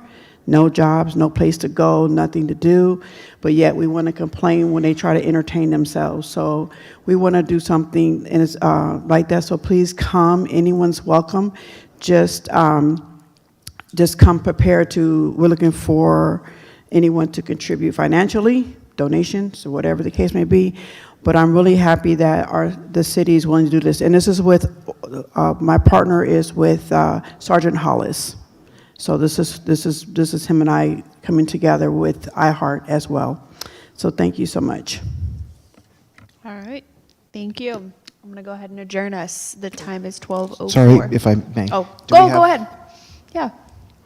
R: No jobs, no place to go, nothing to do, but yet we want to complain when they try to entertain themselves. So we want to do something and it's like that. So please come. Anyone's welcome. Just come prepared to. We're looking for anyone to contribute financially, donations, or whatever the case may be. But I'm really happy that the city is willing to do this. And this is with my partner is with Sergeant Hollis. So this is him and I coming together with iHeart as well. So thank you so much.
S: All right, thank you. I'm going to go ahead and adjourn us. The time is 12:04.
O: Sorry, if I may.
S: Oh, go ahead. Yeah.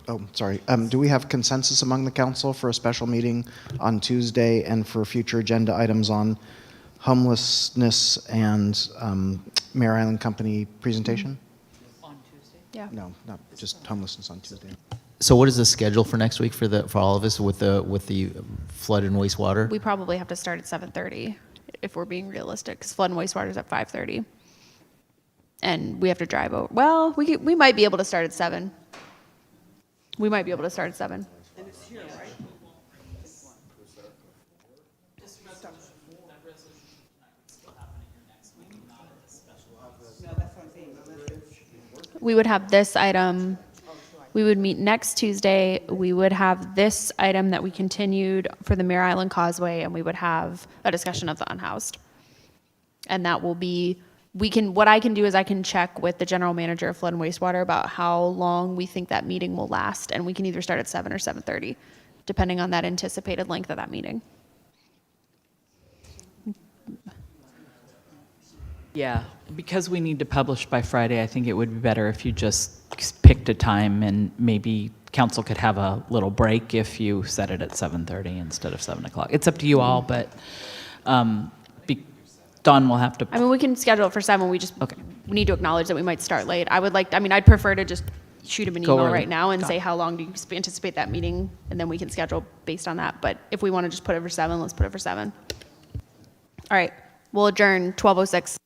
O: Oh, sorry. Do we have consensus among the council for a special meeting on Tuesday and for future agenda items on homelessness and Mare Island Company presentation?
S: Yeah.
O: No, not just homelessness on Tuesday.
C: So what is the schedule for next week for all of us with the flood and wastewater?
S: We probably have to start at 7:30 if we're being realistic, because flood and wastewater is at 5:30, and we have to drive over. Well, we might be able to start at 7. We might be able to start at 7.
R: And it's here, right?
S: We would have this item, we would meet next Tuesday, we would have this item that we continued for the Mare Island Causeway, and we would have a discussion of the unhoused. And that will be, what I can do is I can check with the general manager of flood and wastewater about how long we think that meeting will last, and we can either start at 7 or 7:30, depending on that anticipated length of that meeting.
D: Yeah, because we need to publish by Friday, I think it would be better if you just picked a time and maybe council could have a little break if you set it at 7:30 instead of 7 o'clock. It's up to you all, but Dawn will have to.
S: I mean, we can schedule it for 7. We need to acknowledge that we might start late. I'd prefer to just shoot him an email right now and say how long do you anticipate that meeting, and then we can schedule based on that. But if we want to just put it for 7, let's put it for 7. All right, we'll adjourn 12:06.